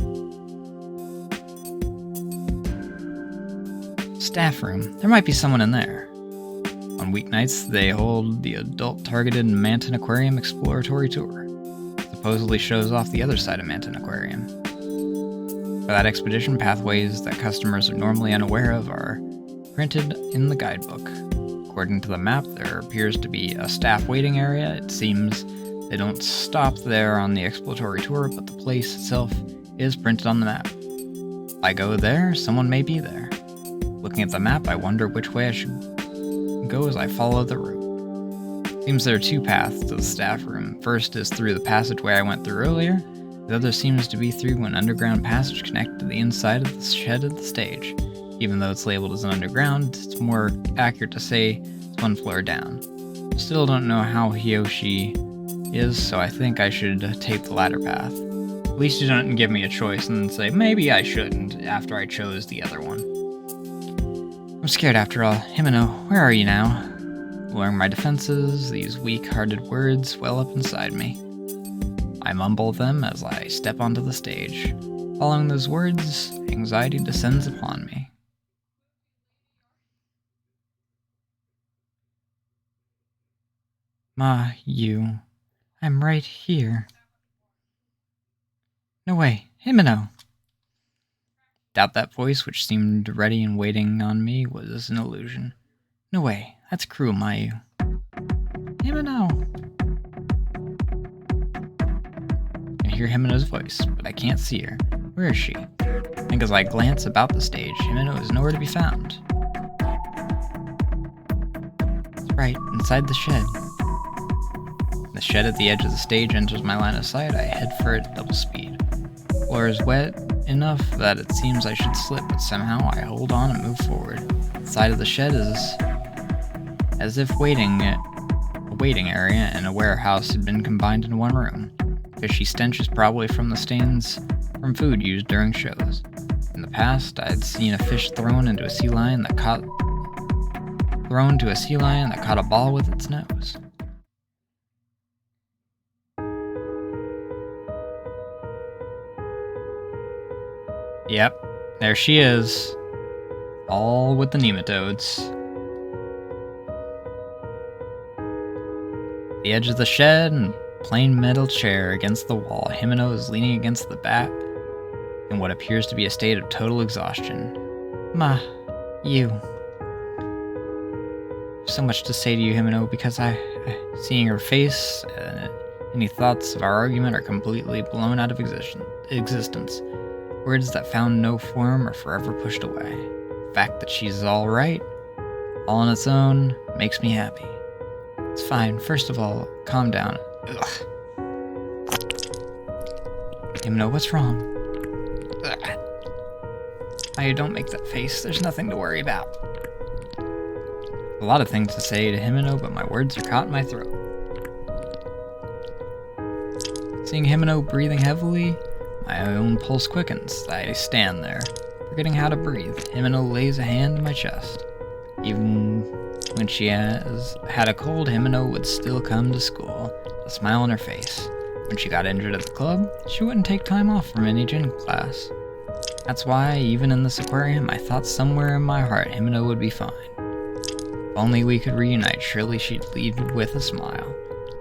Staff room. There might be someone in there. On weeknights, they hold the adult-targeted Manton Aquarium Exploratory Tour. Supposedly shows off the other side of Manton Aquarium. For that expedition, pathways that customers are normally unaware of are printed in the guidebook. According to the map, there appears to be a staff waiting area. It seems they don't stop there on the exploratory tour, but the place itself is printed on the map. If I go there, someone may be there. Looking at the map, I wonder which way I should go as I follow the route. Seems there are two paths to the staff room. First is through the passageway I went through earlier. The other seems to be through an underground passage connected to the inside of the shed of the stage. Even though it's labeled as an underground, it's more accurate to say it's one floor down. Still don't know how Hiyoshi is, so I think I should take the latter path. At least you don't give me a choice and then say, maybe I shouldn't, after I chose the other one. I'm scared after all. Himeno, where are you now? Lowering my defenses, these weak-hearted words well up inside me. I mumble them as I step onto the stage. Following those words, anxiety descends upon me. You. I'm right here. No way, Himeno! Doubt that voice, which seemed ready and waiting on me, was an illusion. No way, that's cruel, Mayu. Himeno! I hear Himeno's voice, but I can't see her. Where is she? I think as I glance about the stage, Himeno is nowhere to be found. It's right, inside the shed. The shed at the edge of the stage enters my line of sight. I head for it at double speed. The floor is wet enough that it seems I should slip, but somehow I hold on and move forward. The side of the shed is as if a waiting area and a warehouse had been combined into one room. Fishy stench is probably from the stains from food used during shows. In the past, I'd seen a fish thrown to a sea lion that caught a ball with its nose. Yep, there she is. All with the nematodes. The edge of the shed and plain metal chair against the wall. Himeno is leaning against the back in what appears to be a state of total exhaustion. You. So much to say to you, Himeno, because seeing her face, any thoughts of our argument are completely blown out of existence. Words that found no form are forever pushed away. The fact that she's alright, all on its own, makes me happy. It's fine. First of all, calm down. Ugh. Himeno, what's wrong? Ugh. Don't make that face. There's nothing to worry about. A lot of things to say to Himeno, but my words are caught in my throat. Seeing Himeno breathing heavily, my own pulse quickens. I stand there, forgetting how to breathe. Himeno lays a hand in my chest. Even when she has had a cold, Himeno would still come to school, a smile on her face. When she got injured at the club, she wouldn't take time off from any gym class. That's why, even in this aquarium, I thought somewhere in my heart Himeno would be fine. If only we could reunite, surely she'd lead with a smile.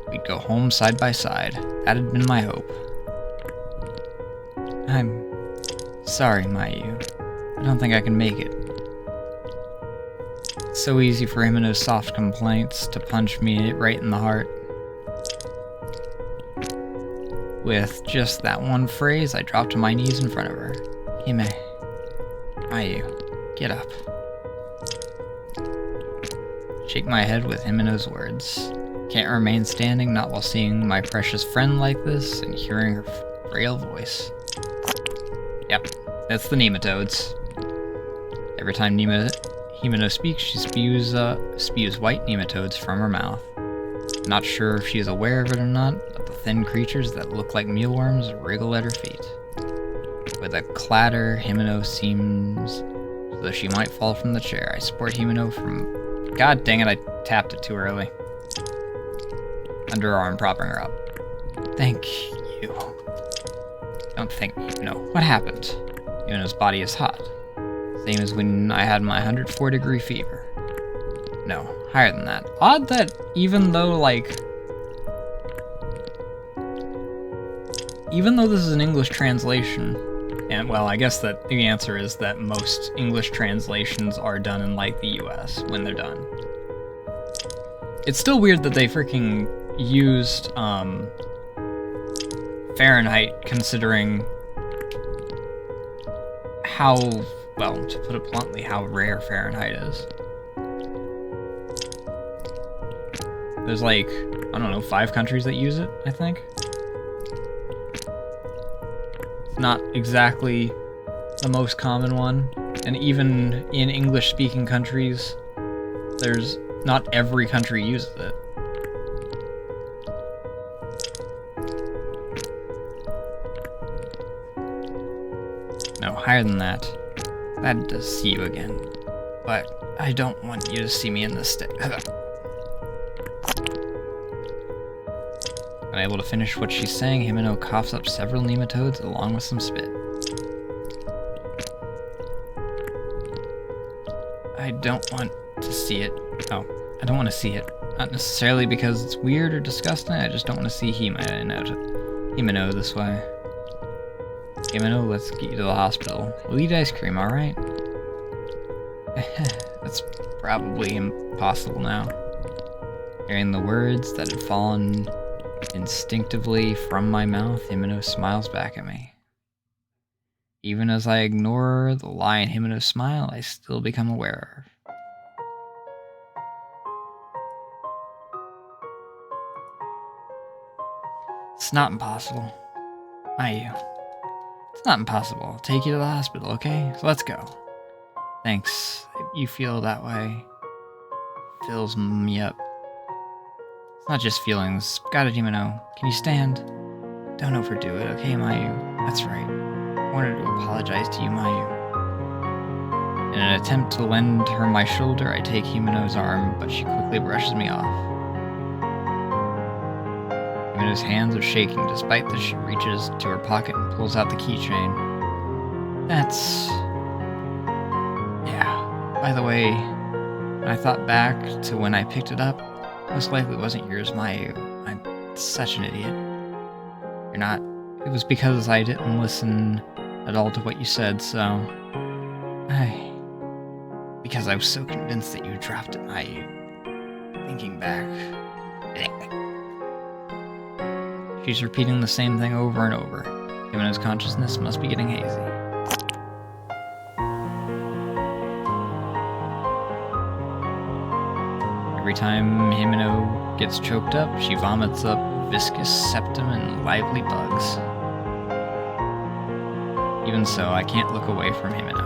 We'd go home side by side. That had been my hope. I'm sorry, Mayu. I don't think I can make it. It's so easy for Himeno's soft complaints to punch me right in the heart. With just that one phrase, I drop to my knees in front of her. Hime. Mayu, get up. Shake my head with Himeno's words. Can't remain standing, not while seeing my precious friend like this and hearing her frail voice. Yep, that's the nematodes. Every time Himeno speaks, she spews white nematodes from her mouth. Not sure if she is aware of it or not, but the thin creatures that look like mealworms wriggle at her feet. With a clatter, Himeno seems as though she might fall from the chair. I support Himeno from... God dang it, I tapped it too early. Underarm propping her up. Thank you. Don't thank me, no. What happened? Himeno's body is hot. Same as when I had my 104-degree fever. No, higher than that. Odd that even though, like... Even though this is an English translation, and well, I guess that the answer is that most English translations are done in, like, the US when they're done. It's still weird that they freaking used, Fahrenheit, considering how, well, to put it bluntly, how rare Fahrenheit is. There's like, I don't know, 5 countries that use it, I think. It's not exactly the most common one, and even in English-speaking countries, there's not every country uses it. No, higher than that. Glad to see you again, but I don't want you to see me in this state. Unable to finish what she's saying, Himeno coughs up several nematodes along with some spit. I don't want to see it. Oh, I don't want to see it. Not necessarily because it's weird or disgusting, I just don't want to see Himeno this way. Himeno, let's get you to the hospital. We'll eat ice cream, alright? That's probably impossible now. Hearing the words that had fallen instinctively from my mouth, Himeno smiles back at me. Even as I ignore the lie in Himeno's smile, I still become aware of. It's not impossible. Mayu. It's not impossible. I'll take you to the hospital, okay? So let's go. Thanks. You feel that way. Fills me up. It's not just feelings. Got it, Himeno. Can you stand? Don't overdo it, okay, Mayu? That's right. I wanted to apologize to you, Mayu. In an attempt to lend her my shoulder, I take Himeno's arm, but she quickly brushes me off. Himeno's hands are shaking despite this. She reaches to her pocket and pulls out the keychain. That's... yeah. By the way, when I thought back to when I picked it up, most likely it wasn't yours, Mayu. I'm such an idiot. You're not. It was because I didn't listen at all to what you said, so... because I was so convinced that you dropped it, Mayu. Thinking back... She's repeating the same thing over and over. Himeno's consciousness must be getting hazy. Every time Himeno gets choked up, she vomits up viscous septum and lively bugs. Even so, I can't look away from Himeno.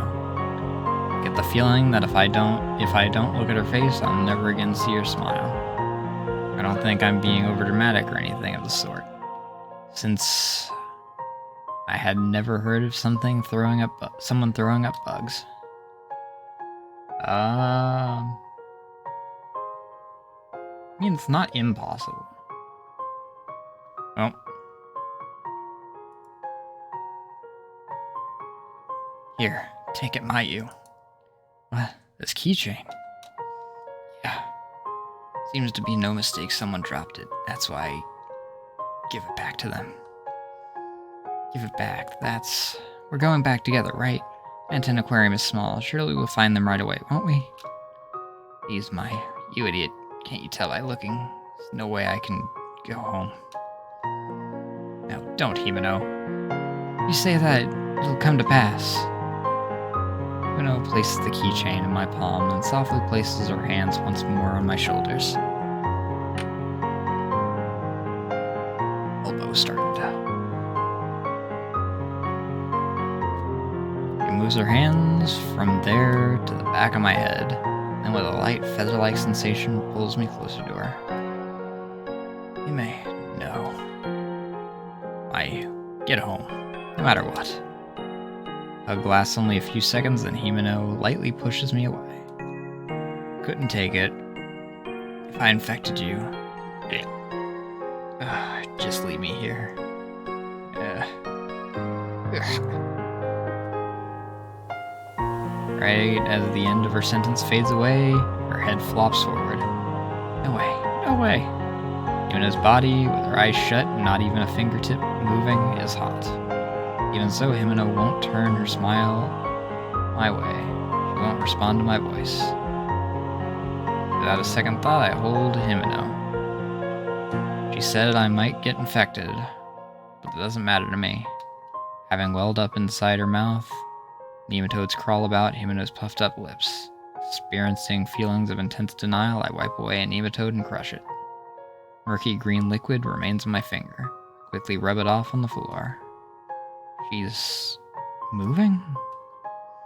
I get the feeling that if I don't look at her face, I'll never again see her smile. I don't think I'm being overdramatic or anything of the sort, since I had never heard of someone throwing up bugs. I mean, it's not impossible. Oh. Here, take it, Mayu. What? This keychain? Yeah. Seems to be no mistake, someone dropped it. That's why I give it back to them. Give it back. We're going back together, right? Anton Aquarium is small. Surely we'll find them right away, won't we? Please, Mayu. You idiot. Can't you tell by looking? There's no way I can go home. No, don't, Himeno. You say that, it'll come to pass. Himeno places the keychain in my palm and softly places her hands once more on my shoulders. Elbow started. She moves her hands from there to the back of my head, and with a light feather-like sensation pulls me closer to her. You may know. Get home, no matter what. Hug lasts only a few seconds, then Himeno lightly pushes me away. Couldn't take it. If I infected you... just leave me here. Right as the end of her sentence fades away, her head flops forward. No way, no way. Himeno's body, with her eyes shut and not even a fingertip moving, is hot. Even so, Himeno won't turn her smile my way. She won't respond to my voice. Without a second thought, I hold Himeno. She said I might get infected, but it doesn't matter to me. Having welled up inside her mouth, nematodes crawl about Himeno's puffed up lips. Experiencing feelings of intense denial, I wipe away a nematode and crush it. Murky green liquid remains on my finger. Quickly rub it off on the floor. She's moving?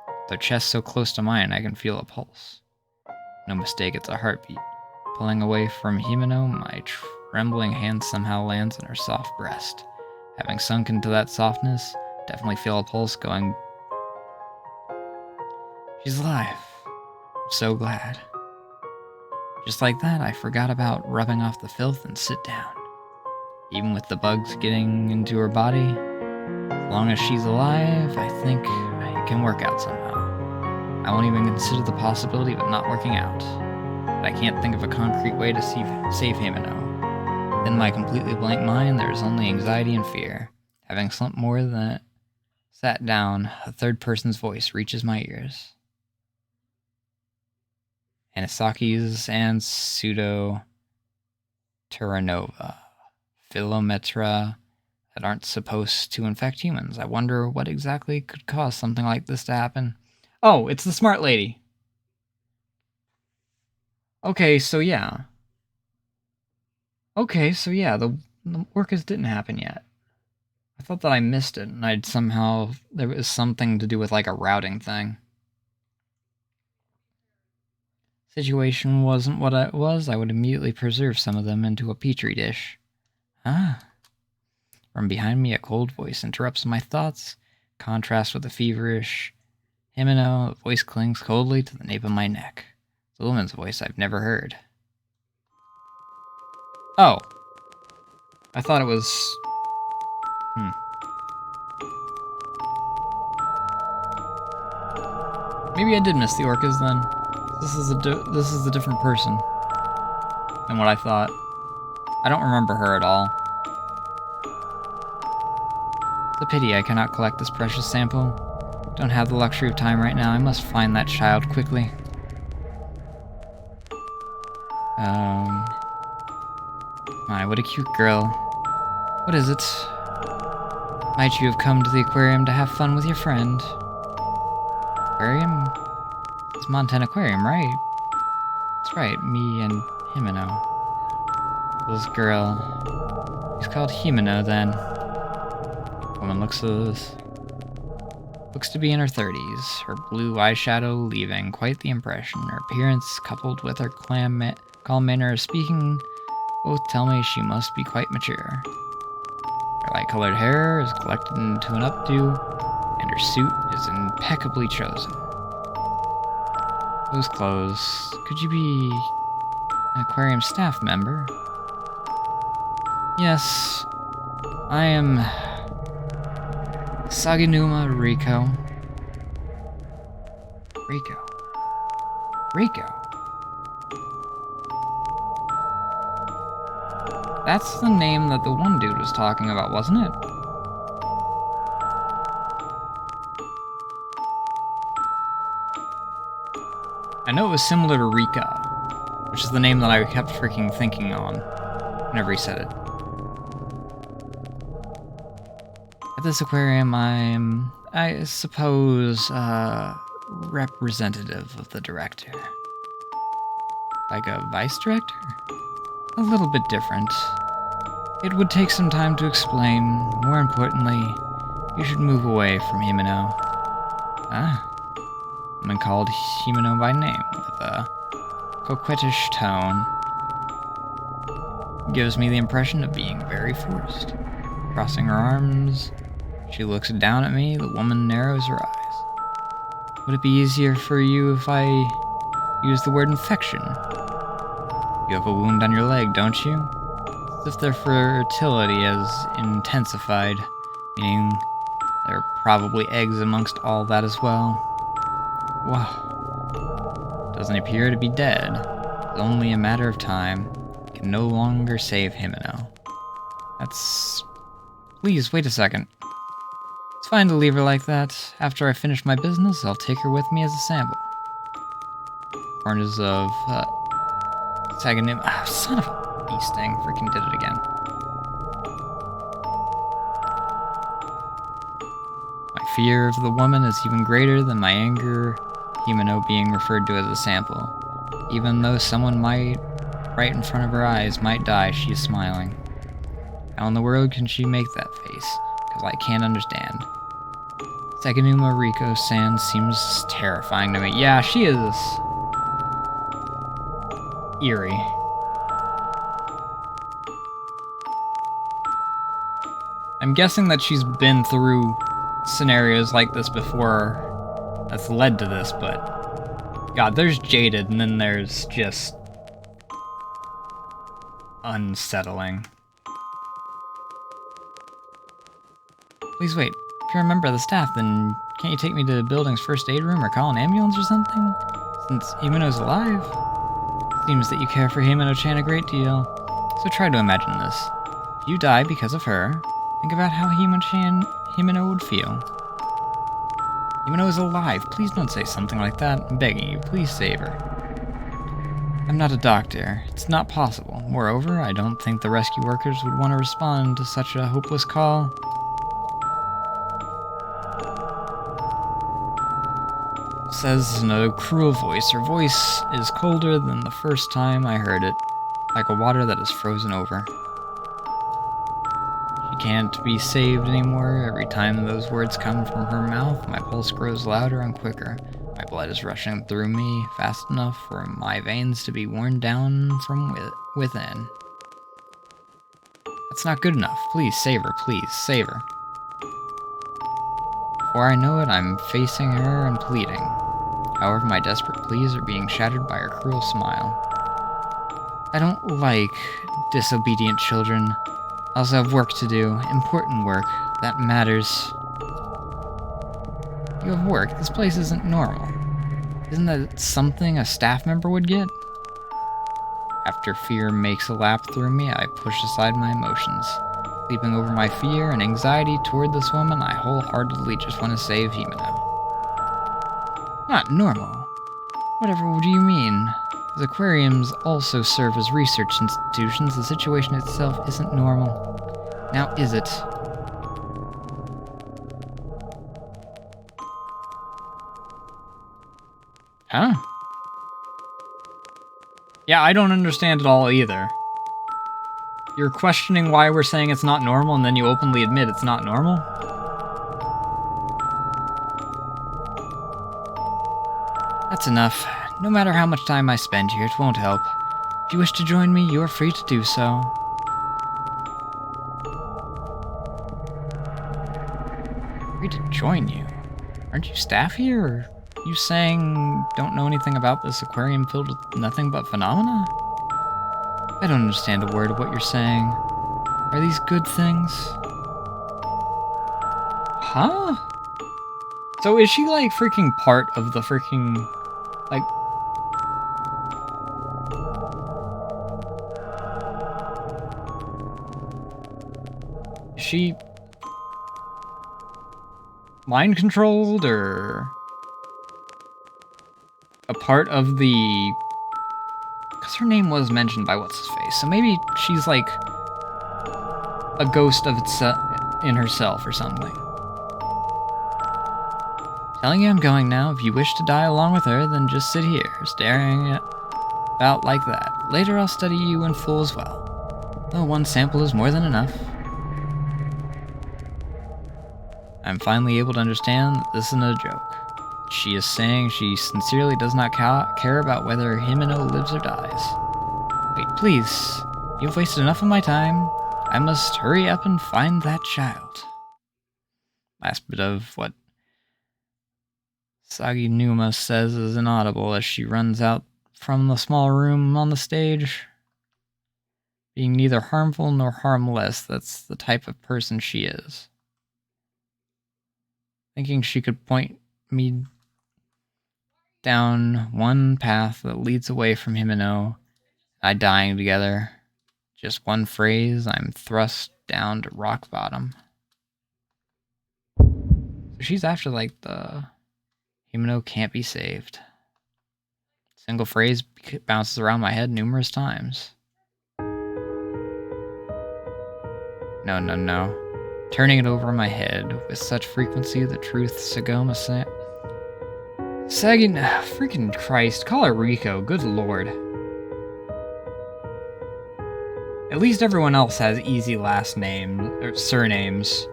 With her chest so close to mine, I can feel a pulse. No mistake, it's a heartbeat. Pulling away from Himeno, my trembling hand somehow lands on her soft breast. Having sunk into that softness, definitely feel a pulse going. She's alive. I'm so glad. Just like that, I forgot about rubbing off the filth and sit down. Even with the bugs getting into her body, as long as she's alive, I think it can work out somehow. I won't even consider the possibility of it not working out. But I can't think of a concrete way to save Himeno. In my completely blank mind, there is only anxiety and fear. Having slumped more than sat down, a third person's voice reaches my ears. Anisaki's and Pseudo Terranova, Philometra that aren't supposed to infect humans. I wonder what exactly could cause something like this to happen. Oh, it's the smart lady. Okay, so yeah. The Orcas didn't happen yet. I thought that I missed it, and there was something to do with like a routing thing. Situation wasn't what it was, I would immediately preserve some of them into a petri dish. Ah. From behind me, a cold voice interrupts my thoughts. Contrast with the feverish Himeno, the voice clings coldly to the nape of my neck. It's a woman's voice I've never heard. Oh. I thought it was... Maybe I did miss the Orcas then. This is a different person than what I thought. I don't remember her at all. It's a pity I cannot collect this precious sample. Don't have the luxury of time right now. I must find that child quickly. My, what a cute girl. What is it? Might you have come to the aquarium to have fun with your friend? Aquarium? It's Montana Aquarium, right? That's right, me and Himeno. This girl... She's called Himeno, then. Woman looks to be in her 30s, her blue eyeshadow leaving quite the impression. Her appearance, coupled with her calm manner of speaking, both tell me she must be quite mature. Her light-colored hair is collected into an updo, and her suit is impeccably chosen. Those clothes. Could you be an aquarium staff member? Yes, I am Saginuma Riko. Riko. That's the name that the one dude was talking about, wasn't it? I know it was similar to Rika, which is the name that I kept freaking thinking on whenever he said it. At this aquarium, I'm, I suppose, representative of the director. Like a vice director? A little bit different. It would take some time to explain. More importantly, you should move away from Himeno. Ah. I'm called Himeno by name, with a coquettish tone. Gives me the impression of being very forced. Crossing her arms, she looks down at me. The woman narrows her eyes. Would it be easier for you if I use the word infection? You have a wound on your leg, don't you? As if their fertility has intensified, meaning there are probably eggs amongst all that as well. Wow. Doesn't appear to be dead. It's only a matter of time. Can no longer save Himeno. That's... Please, wait a second. It's fine to leave her like that. After I finish my business, I'll take her with me as a sample. Corners of... Saganum... Ah, son of a bee sting. Freaking did it again. My fear of the woman is even greater than my anger Himeno being referred to as a sample. Even though someone might, right in front of her eyes, might die, she is smiling. How in the world can she make that face? Because I can't understand. Saganuma Riko-san seems terrifying to me. Yeah, she is eerie. I'm guessing that she's been through scenarios like this before that's led to this, but God, there's jaded, and then there's just unsettling. Please wait. If you're a member of the staff, then can't you take me to the building's first aid room or call an ambulance or something? Since Himeno's alive. Seems that you care for Himeno-chan a great deal. So try to imagine this. If you die because of her, think about how Himeno would feel. Himeno is alive. Please don't say something like that. I'm begging you. Please save her. I'm not a doctor. It's not possible. Moreover, I don't think the rescue workers would want to respond to such a hopeless call. Says in a cruel voice. Her voice is colder than the first time I heard it, like a water that is frozen over. She can't be saved anymore. Every time those words come from her mouth, my pulse grows louder and quicker. My blood is rushing through me fast enough for my veins to be worn down from within. That's not good enough. Please save her, please save her. Before I know it, I'm facing her and pleading. However, my desperate pleas are being shattered by her cruel smile. I don't like disobedient children. I also have work to do, important work, that matters. You have work? This place isn't normal. Isn't that something a staff member would get? After fear makes a lap through me, I push aside my emotions. Leaping over my fear and anxiety toward this woman, I wholeheartedly just want to save Himeno. Not normal? Whatever do you mean? As aquariums also serve as research institutions, the situation itself isn't normal. Now is it? Huh? Yeah, I don't understand it all either. You're questioning why we're saying it's not normal, and then you openly admit it's not normal? That's enough. No matter how much time I spend here, it won't help. If you wish to join me, you are free to do so. Free to join you? Aren't you staff here, or you saying don't know anything about this aquarium filled with nothing but phenomena? I don't understand a word of what you're saying. Are these good things? Huh? So is she like freaking part of the freaking, like... Is she mind controlled, or a part of the... Because her name was mentioned by what's-his-face, so maybe she's like a ghost of itself in herself or something. Telling you I'm going now. If you wish to die along with her, then just sit here, staring about like that. Later I'll study you in full as well. Though one sample is more than enough. I'm finally able to understand that this isn't a joke. She is saying she sincerely does not care about whether Himeno lives or dies. Wait, please. You've wasted enough of my time. I must hurry up and find that child. Last bit of what Saganuma says is inaudible as she runs out from the small room on the stage. Being neither harmful nor harmless, that's the type of person she is. Thinking she could point me down one path that leads away from Himeno, I dying together. Just one phrase, I'm thrust down to rock bottom. So she's after like the Himeno can't be saved. Single phrase bounces around my head numerous times. No. Turning it over in my head with such frequency the truth Sagoma Sagging, freaking Christ, call her Rico, good lord. At least everyone else has easy last names, or surnames.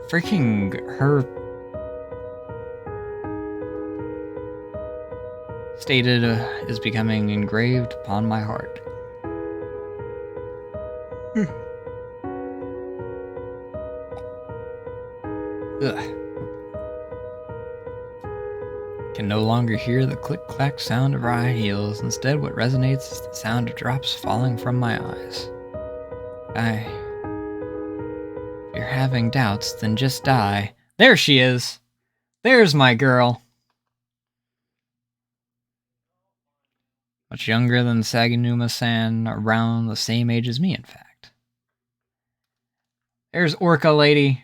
Freaking her stated is becoming engraved upon my heart. Ugh. Can no longer hear the click-clack sound of her high heels. Instead, what resonates is the sound of drops falling from my eyes. If you're having doubts, then just die. There she is! There's my girl! Much younger than Saganuma-san, around the same age as me, in fact. There's Orca Lady.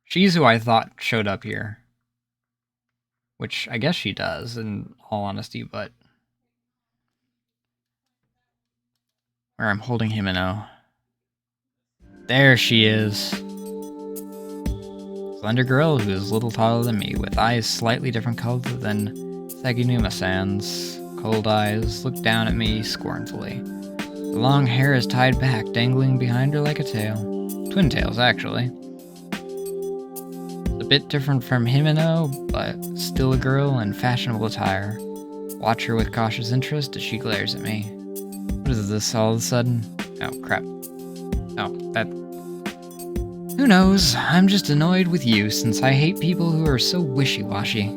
She's who I thought showed up here. Which I guess she does, in all honesty, but... where I'm holding Himeno. There she is. Slender girl who is a little taller than me, with eyes slightly different color than Saganuma-san's. Cold eyes look down at me scornfully. The long hair is tied back, dangling behind her like a tail. Twin tails, actually. A bit different from Himeno, but still a girl in fashionable attire. Watch her with cautious interest as she glares at me. What is this all of a sudden? Oh, crap. Oh, that... Who knows? I'm just annoyed with you, since I hate people who are so wishy-washy.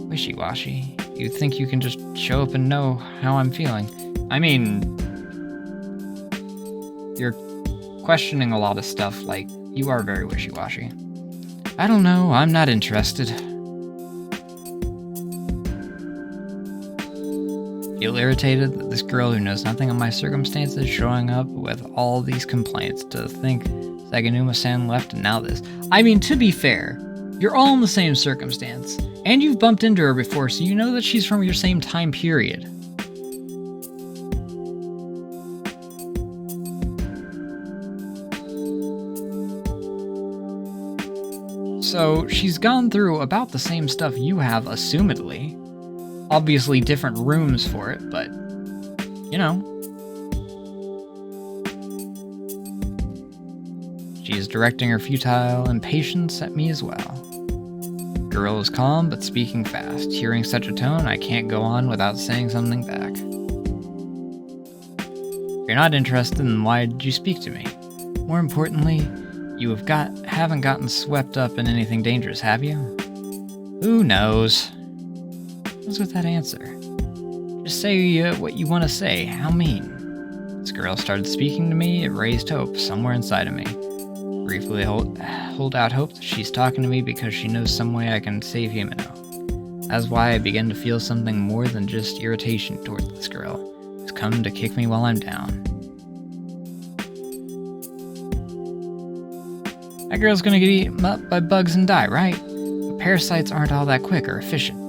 Wishy-washy? You think you can just show up and know how I'm feeling? I mean... you're questioning a lot of stuff, like, you are very wishy-washy. I don't know, I'm not interested. Feel irritated that this girl who knows nothing of my circumstances is showing up with all these complaints to think Saganuma-san left and now this. I mean, to be fair, you're all in the same circumstance, and you've bumped into her before, so you know that she's from your same time period. So, she's gone through about the same stuff you have, assumedly. Obviously different rooms for it, but, you know. She is directing her futile impatience at me as well. Girl is calm, but speaking fast. Hearing such a tone, I can't go on without saying something back. If you're not interested, then why did you speak to me? More importantly, you haven't gotten swept up in anything dangerous, have you? Who knows? What's with that answer? Just say what you want to say. How mean? This girl started speaking to me. It raised hope somewhere inside of me. Briefly hold out hope that she's talking to me because she knows some way I can save Himeno. That's why I begin to feel something more than just irritation towards this girl, who's come to kick me while I'm down. That girl's gonna get eaten up by bugs and die, right? But parasites aren't all that quick or efficient.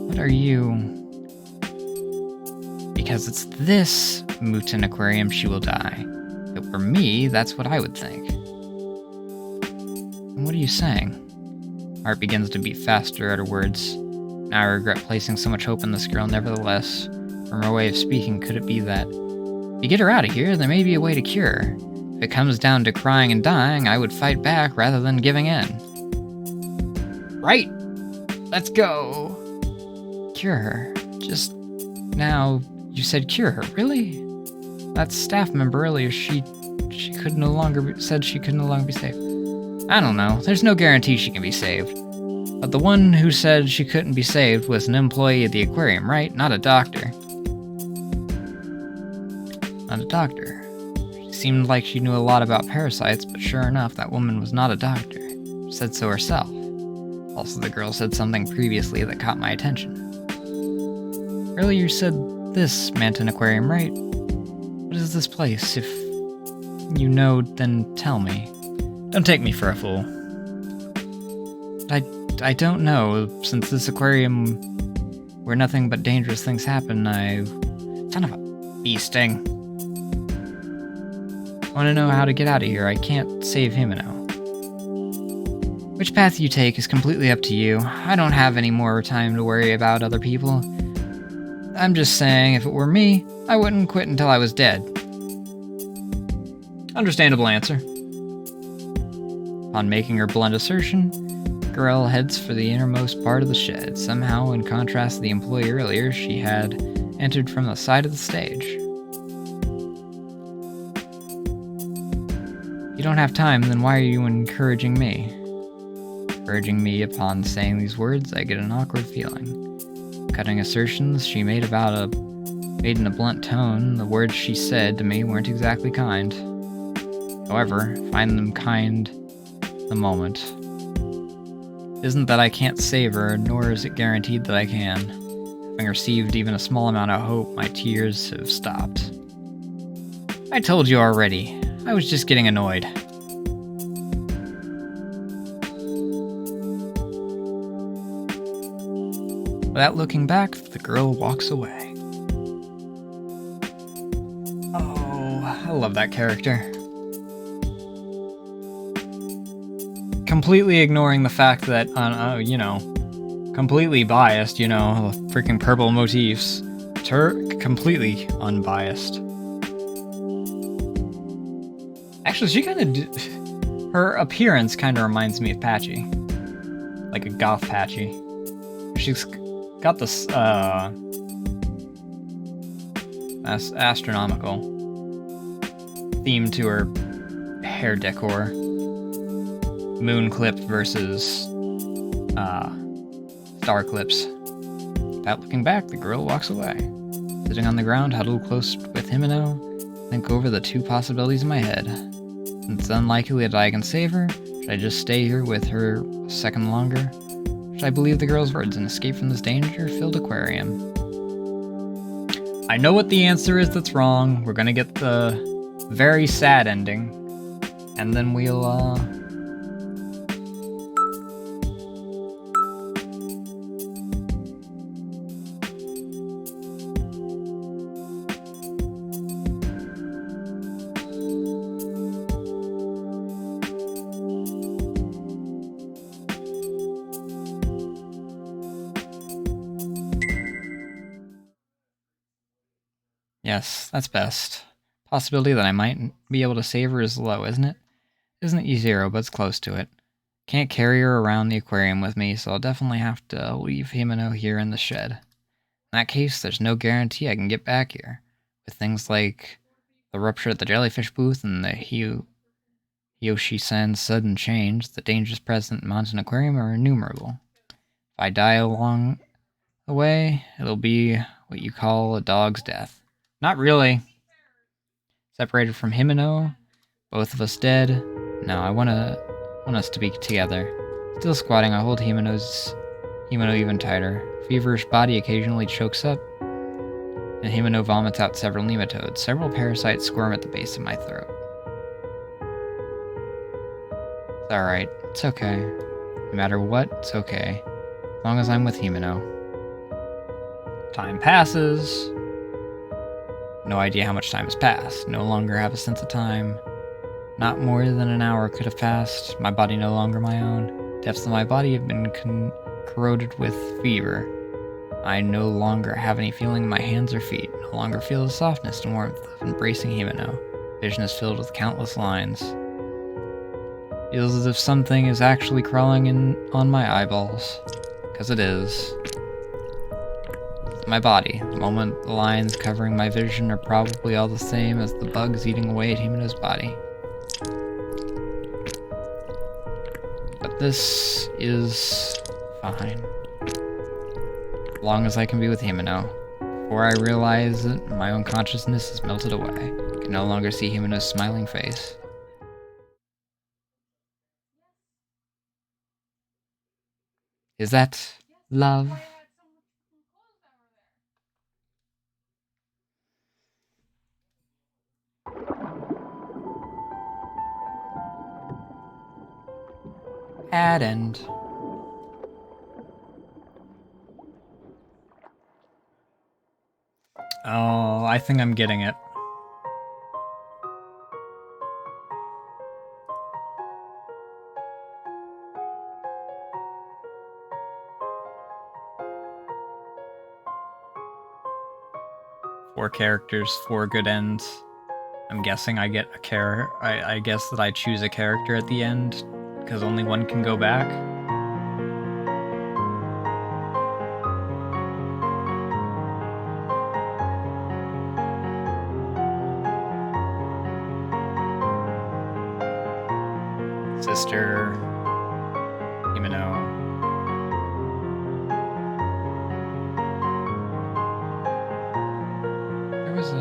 What are you? Because it's this Muten aquarium, she will die. If it were me, that's what I would think. And what are you saying? Heart begins to beat faster at her words. Now I regret placing so much hope in this girl, nevertheless. From her way of speaking, could it be that if you get her out of here, there may be a way to cure her. If it comes down to crying and dying, I would fight back rather than giving in. Right! Let's go! Cure her. Just now, you said cure her, really? That staff member earlier, she could no longer said she could no longer be saved. I don't know. There's no guarantee she can be saved. But the one who said she couldn't be saved was an employee of the aquarium, right? Not a doctor. Not a doctor. She seemed like she knew a lot about parasites, but sure enough, that woman was not a doctor. She said so herself. Also, the girl said something previously that caught my attention. Earlier you said this Manton Aquarium, right? What is this place? If you know, then tell me. Don't take me for a fool. I don't know. Since this aquarium where nothing but dangerous things happen, Son of a bee sting. I want to know how to get out of here. I can't save Himeno. Which path you take is completely up to you. I don't have any more time to worry about other people. I'm just saying, if it were me, I wouldn't quit until I was dead. Understandable answer. Upon making her blunt assertion, Garel heads for the innermost part of the shed. Somehow, in contrast to the employee earlier, she had entered from the side of the stage. You don't have time, then why are you encouraging me? Encouraging me upon saying these words, I get an awkward feeling. Cutting assertions she made in a blunt tone, the words she said to me weren't exactly kind. However, find them kind the moment. Isn't that I can't save her, nor is it guaranteed that I can. Having received even a small amount of hope, my tears have stopped. I told you already. I was just getting annoyed. Without looking back, the girl walks away. Oh, I love that character. Completely ignoring the fact that, completely biased, the freaking purple motifs. Completely unbiased. Actually, she her appearance kind of reminds me of Patchy. Like a goth Patchy. She's got this, astronomical theme to her hair decor. Moon clipped versus star clips. Without looking back, the girl walks away. Sitting on the ground, huddled close with Himeno, think over the two possibilities in my head. Since it's unlikely that I can save her, should I just stay here with her a second longer? Should I believe the girl's words and escape from this danger-filled aquarium? I know what the answer is that's wrong. We're gonna get the very sad ending. And then we'll, Yes, that's best. Possibility that I might be able to save her is low, isn't it? Isn't zero, but it's close to it. Can't carry her around the aquarium with me, so I'll definitely have to leave Himeno here in the shed. In that case, there's no guarantee I can get back here. With things like the rupture at the jellyfish booth and the Hiyoshi-san's sudden change, the dangers present in Manton Aquarium are innumerable. If I die along the way, it'll be what you call a dog's death. Not really. Separated from Himeno, both of us dead. No, I want us to be together. Still squatting, I hold Himeno even tighter. Feverish body occasionally chokes up, and Himeno vomits out several nematodes. Several parasites squirm at the base of my throat. It's alright. It's okay. No matter what, it's okay. As long as I'm with Himeno. Time passes. No idea how much time has passed. No longer have a sense of time. Not more than an hour could have passed. My body no longer my own. Depths of my body have been corroded with fever. I no longer have any feeling in my hands or feet. No longer feel the softness and warmth of embracing Himeno. Vision is filled with countless lines. Feels as if something is actually crawling on my eyeballs. 'Cause it is. My body. The moment the lines covering my vision are probably all the same as the bugs eating away at Himeno's body. But this is fine. As long as I can be with Himeno. Before I realize it, my own consciousness has melted away. Can no longer see Himeno's smiling face. Is that love? Add end. Oh, I think I'm getting it. Four characters, 4 good ends. I'm guessing I get a I guess that I choose a character at the end, because only one can go back. Sister, Himeno. There was a...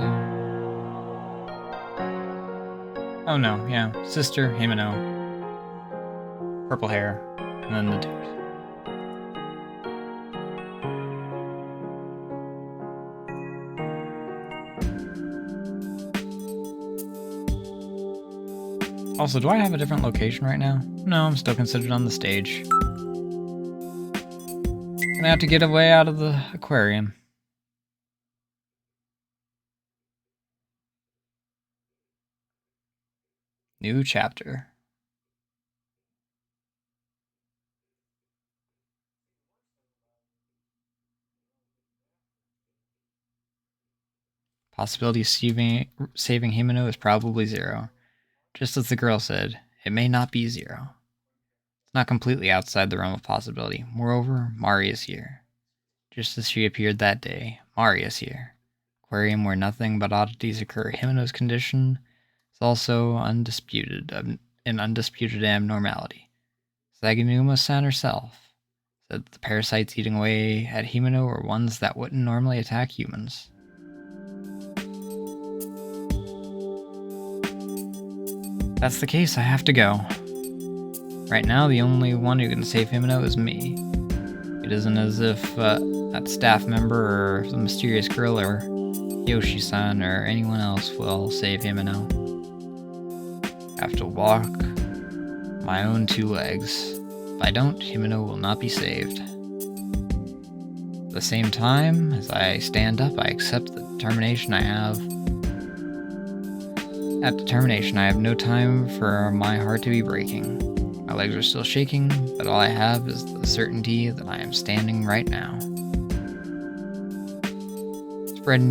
Oh no, yeah. Sister, Himeno. Purple hair. And then the dude. Also, do I have a different location right now? No, I'm still considered on the stage. Gonna have to get away out of the aquarium. New chapter. Possibility of saving Himeno is probably 0. Just as the girl said, it may not be 0. It's not completely outside the realm of possibility. Moreover, Mari is here. Just as she appeared that day, Mari is here. Aquarium where nothing but oddities occur. Himeno's condition is also an undisputed abnormality. Saganuma-san herself said that the parasites eating away at Himeno were ones that wouldn't normally attack humans. If that's the case, I have to go. Right now, the only one who can save Himeno is me. It isn't as if that staff member or the mysterious girl or Yoshi-san or anyone else will save Himeno. I have to walk my own 2 legs. If I don't, Himeno will not be saved. At the same time, as I stand up, I accept the determination I have. At determination, I have no time for my heart to be breaking. My legs are still shaking, but all I have is the certainty that I am standing right now. Spread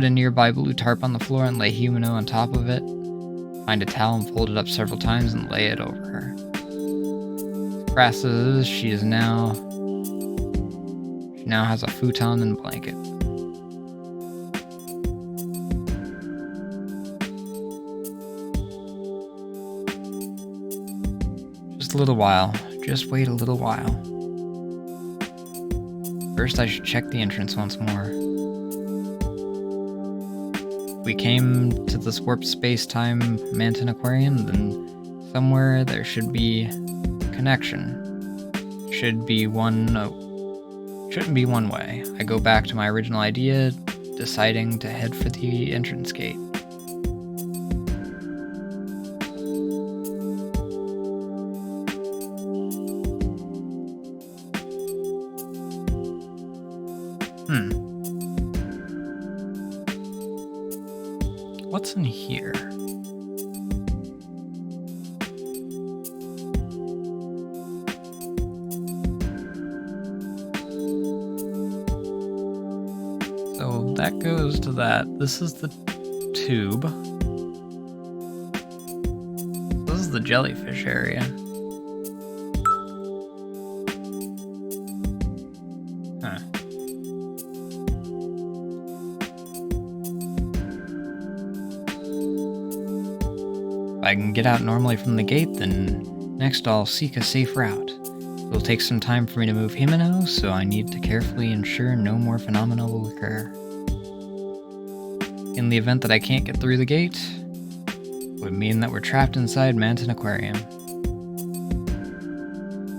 a nearby blue tarp on the floor and lay Himeno on top of it. Find a towel and fold it up several times and lay it over her. Crass as she now has a futon and blanket. Just a little while. Just wait a little while. First, I should check the entrance once more. If we came to this warped space-time Manton Aquarium, then somewhere there should be a connection. Shouldn't be one way. I go back to my original idea, deciding to head for the entrance gate. What's in here? So that goes to that. This is the tube. This is the jellyfish area. If I can get out normally from the gate, then next I'll seek a safe route. It'll take some time for me to move Himeno, so I need to carefully ensure no more phenomena will occur. In the event that I can't get through the gate, it would mean that we're trapped inside Manton Aquarium.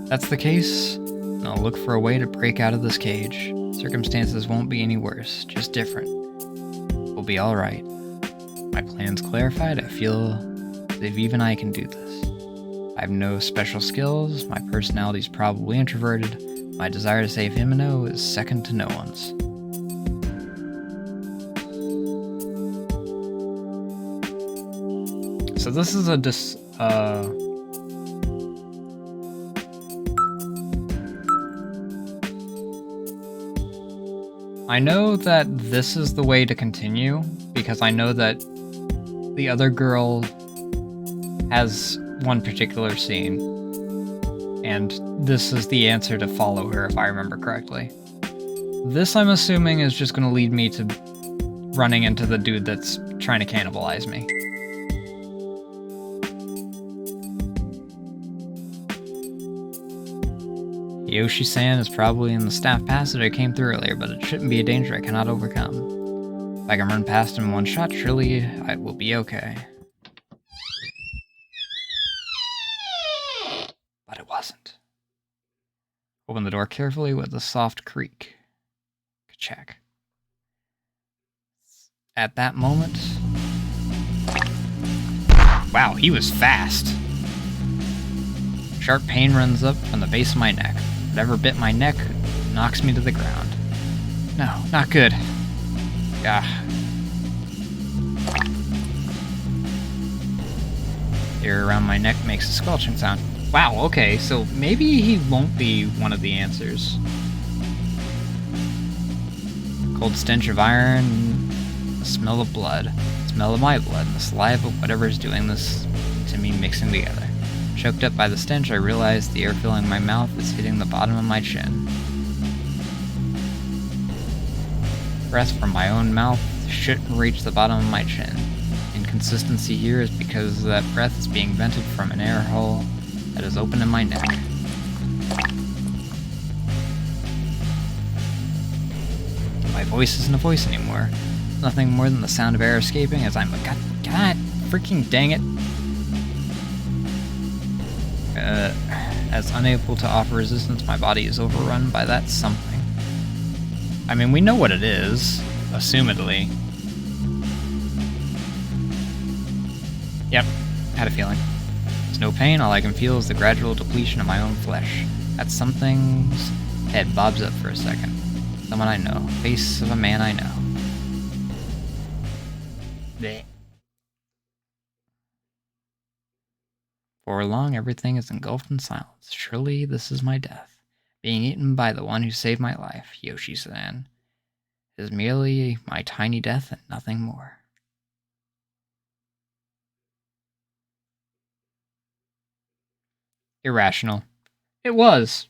If that's the case, then I'll look for a way to break out of this cage. Circumstances won't be any worse, just different. We'll be alright. My plan's clarified, I feel as if even I can do this. I have no special skills, my personality's probably introverted, my desire to save Himeno is second to no one's. So this is I know that this is the way to continue, because I know that the other girl has one particular scene, and this is the answer to follow her, if I remember correctly. This, I'm assuming, is just going to lead me to running into the dude that's trying to cannibalize me. Yoshi-san is probably in the staff passage I came through earlier, but it shouldn't be a danger I cannot overcome. If I can run past him in one shot, surely I will be okay. But it wasn't. Open the door carefully with a soft creak. Ka-check. At that moment... Wow, he was fast. Sharp pain runs up from the base of my neck. Whatever bit my neck knocks me to the ground. No, not good. Gah. The air around my neck makes a squelching sound. Wow, okay, so maybe he won't be one of the answers. Cold stench of iron, the smell of blood, the smell of my blood, and the saliva of whatever's doing this to me mixing together. Choked up by the stench, I realized the air filling my mouth is hitting the bottom of my chin. Breath from my own mouth shouldn't reach the bottom of my chin. Inconsistency here is because that breath is being vented from an air hole that is open in my neck. My voice isn't a voice anymore. It's nothing more than the sound of air escaping as I'm God freaking dang it. As unable to offer resistance, my body is overrun by that something. I mean, we know what it is, assumedly. Yep, had a feeling. There's no pain, all I can feel is the gradual depletion of my own flesh. That something's head bobs up for a second. Someone I know. Face of a man I know. Blech. For long, everything is engulfed in silence. Surely this is my death. Being eaten by the one who saved my life, Yoshi-san. It is merely my tiny death and nothing more. Irrational. It was.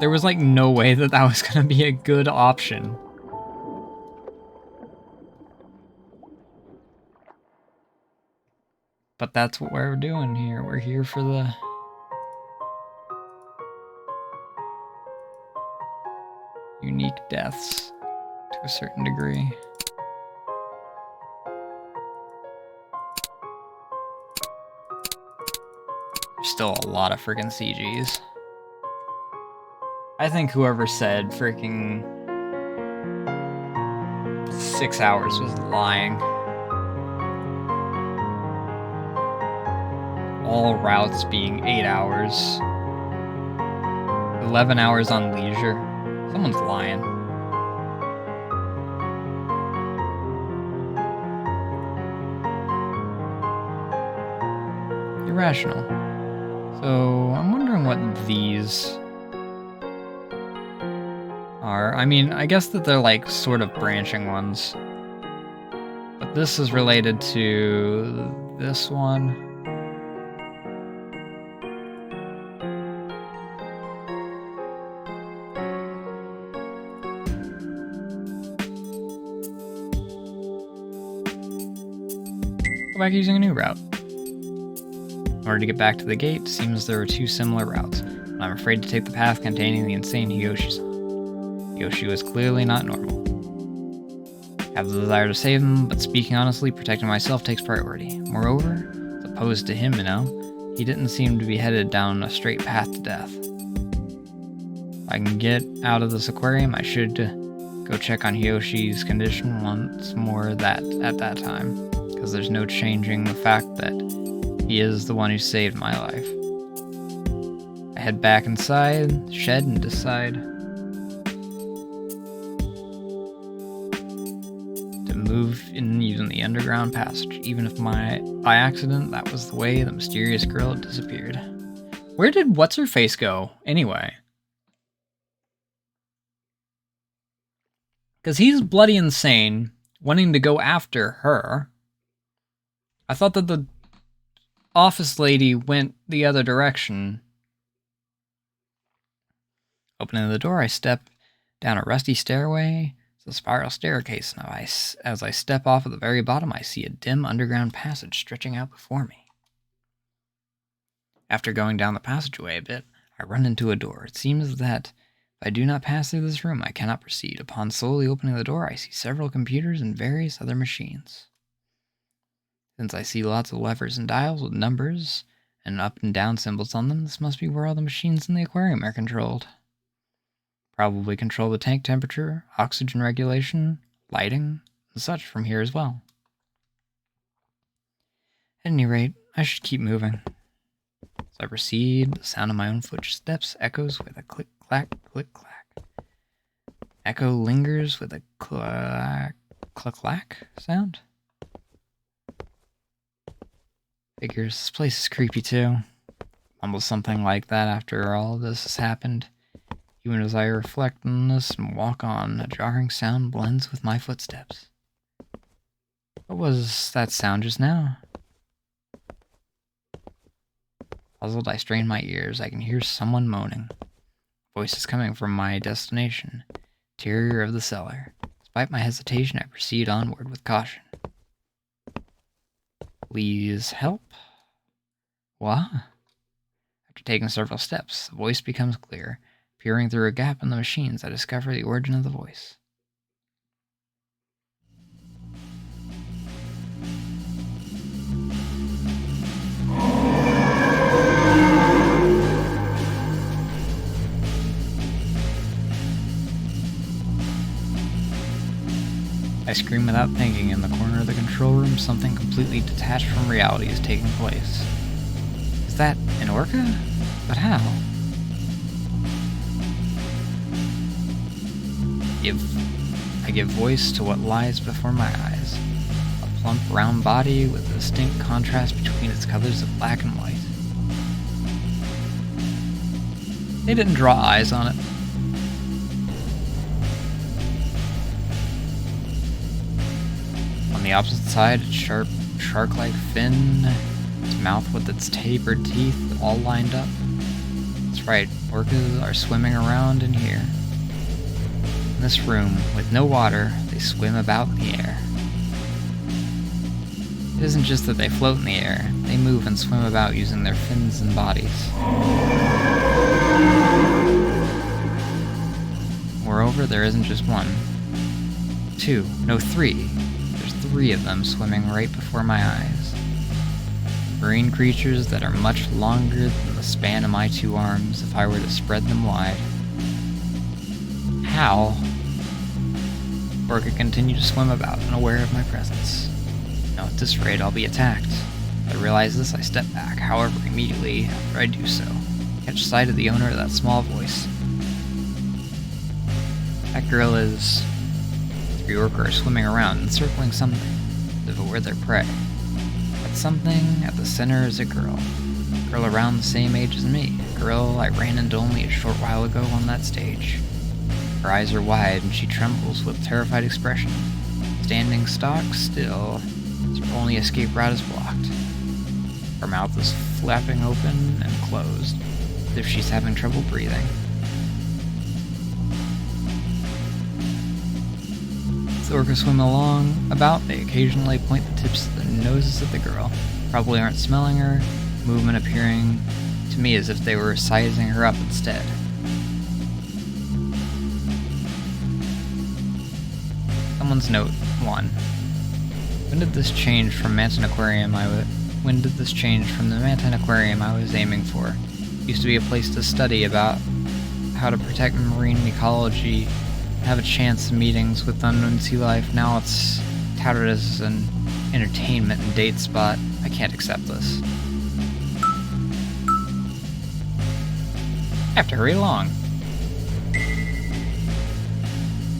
There was like no way that that was gonna be a good option. But that's what we're doing here. We're here for the... unique deaths, to a certain degree. There's still a lot of freaking CGs. I think whoever said freaking 6 hours was lying. All routes being 8 hours. 11 hours on leisure. Someone's lying. Irrational. So, I'm wondering what these are. I mean, I guess that they're like sort of branching ones. But this is related to this one. Go back using a new route. In order to get back to the gate, seems there are two similar routes. When I'm afraid to take the path containing the insane Hiyoshi saw. Hiyoshi was clearly not normal. I have the desire to save him, but speaking honestly, protecting myself takes priority. Moreover, as opposed to him, he didn't seem to be headed down a straight path to death. If I can get out of this aquarium, I should go check on Hiyoshi's condition once more at that time, because there's no changing the fact that he is the one who saved my life. I head back inside, shed, and decide to move in using the underground passage, even if by accident that was the way the mysterious girl had disappeared. Where did What's-Her-Face go, anyway? Because he's bloody insane, wanting to go after her. I thought that the office lady went the other direction. Opening the door, I step down a rusty stairway. It's a spiral staircase. Now, as I step off at the very bottom, I see a dim underground passage stretching out before me. After going down the passageway a bit, I run into a door. It seems that if I do not pass through this room, I cannot proceed. Upon slowly opening the door, I see several computers and various other machines. Since I see lots of levers and dials with numbers and up and down symbols on them, this must be where all the machines in the aquarium are controlled. Probably control the tank temperature, oxygen regulation, lighting, and such from here as well. At any rate, I should keep moving. As I proceed, the sound of my own footsteps echoes with a click-clack, click-clack. Echo lingers with a click-clack sound. Figures, this place is creepy too. Mumble something like that after all of this has happened. Even as I reflect on this and walk on, a jarring sound blends with my footsteps. What was that sound just now? Puzzled, I strain my ears. I can hear someone moaning. Voice is coming from my destination, interior of the cellar. Despite my hesitation, I proceed onward with caution. Please help? What? After taking several steps, the voice becomes clear. Peering through a gap in the machines, I discover the origin of the voice. I scream without thinking. In the corner of the control room, something completely detached from reality is taking place. Is that an orca? But how? I give voice to what lies before my eyes. A plump, round body with a distinct contrast between its colors of black and white. They didn't draw eyes on it. On the opposite side, its sharp, shark-like fin, its mouth with its tapered teeth all lined up. That's right, orcas are swimming around in here. In this room, with no water, they swim about in the air. It isn't just that they float in the air, they move and swim about using their fins and bodies. Moreover, there isn't just one. Two, no, three. There's three of them swimming right before my eyes. Marine creatures that are much longer than the span of my two arms if I were to spread them wide. How? Orca continue to swim about, unaware of my presence. Now at this rate, I'll be attacked. If I realize this, I step back. However, immediately after I do so, I catch sight of the owner of that small voice. That girl is... Three orca are swimming around, encircling something, as if it were their prey. That something at the center is a girl. A girl around the same age as me. A girl I ran into only a short while ago on that stage. Her eyes are wide, and she trembles with a terrified expression. Standing stock still, as her only escape route is blocked. Her mouth is flapping open and closed, as if she's having trouble breathing. As the orcas swim along about, they occasionally point the tips of their noses at the girl. Probably aren't smelling her, movement appearing to me as if they were sizing her up instead. Someone's note 1. When did this change from the Manton Aquarium I was aiming for? It used to be a place to study about how to protect marine ecology, have a chance in meetings with unknown sea life. Now it's touted as an entertainment and date spot. I can't accept this. I have to hurry along.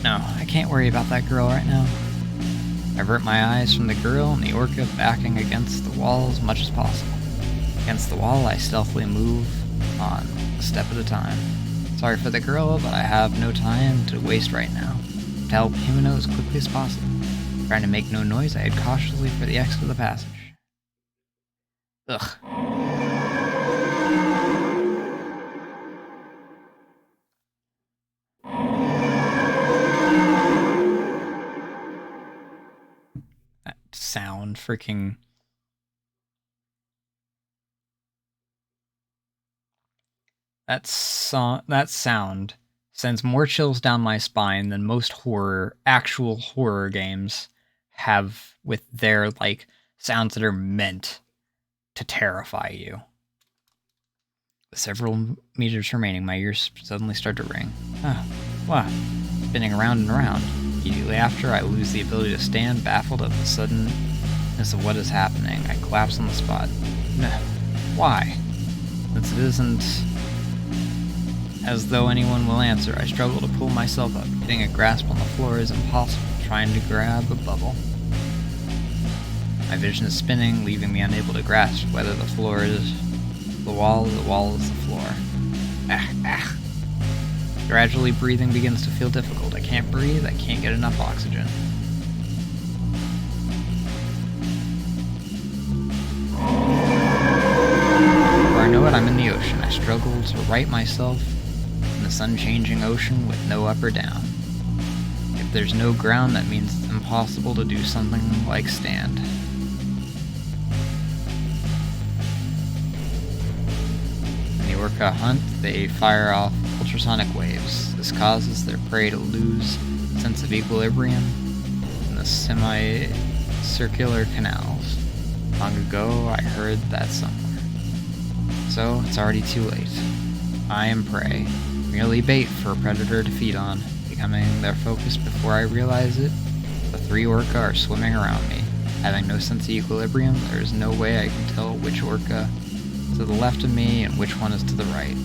No, I can't worry about that girl right now. I avert my eyes from the girl and the orca backing against the wall as much as possible. Against the wall, I stealthily move on, a step at a time. Sorry for the girl, but I have no time to waste right now. To help Himeno as quickly as possible. Trying to make no noise, I head cautiously for the exit of the passage. Ugh. That sound freaking... That sound sends more chills down my spine than most actual horror games have with their, like, sounds that are meant to terrify you. With several meters remaining, my ears suddenly start to ring. Ah, what? Spinning around and around. Immediately after, I lose the ability to stand, baffled at the suddenness of what is happening. I collapse on the spot. No. Why? Since it isn't as though anyone will answer, I struggle to pull myself up. Getting a grasp on the floor is impossible, trying to grab a bubble. My vision is spinning, leaving me unable to grasp whether the floor is the wall or the wall is the floor. Ah. Gradually, breathing begins to feel difficult. I can't breathe, I can't get enough oxygen. Before I know it, I'm in the ocean. I struggle to right myself in the sun-changing ocean with no up or down. If there's no ground, that means it's impossible to do something like stand. When the orca hunt, they fire off ultrasonic waves. This causes their prey to lose sense of equilibrium in the semi-circular canals. Long ago, I heard that somewhere. So, it's already too late. I am prey, merely bait for a predator to feed on, becoming their focus before I realize it. The 3 orca are swimming around me. Having no sense of equilibrium, there is no way I can tell which orca is to the left of me and which one is to the right.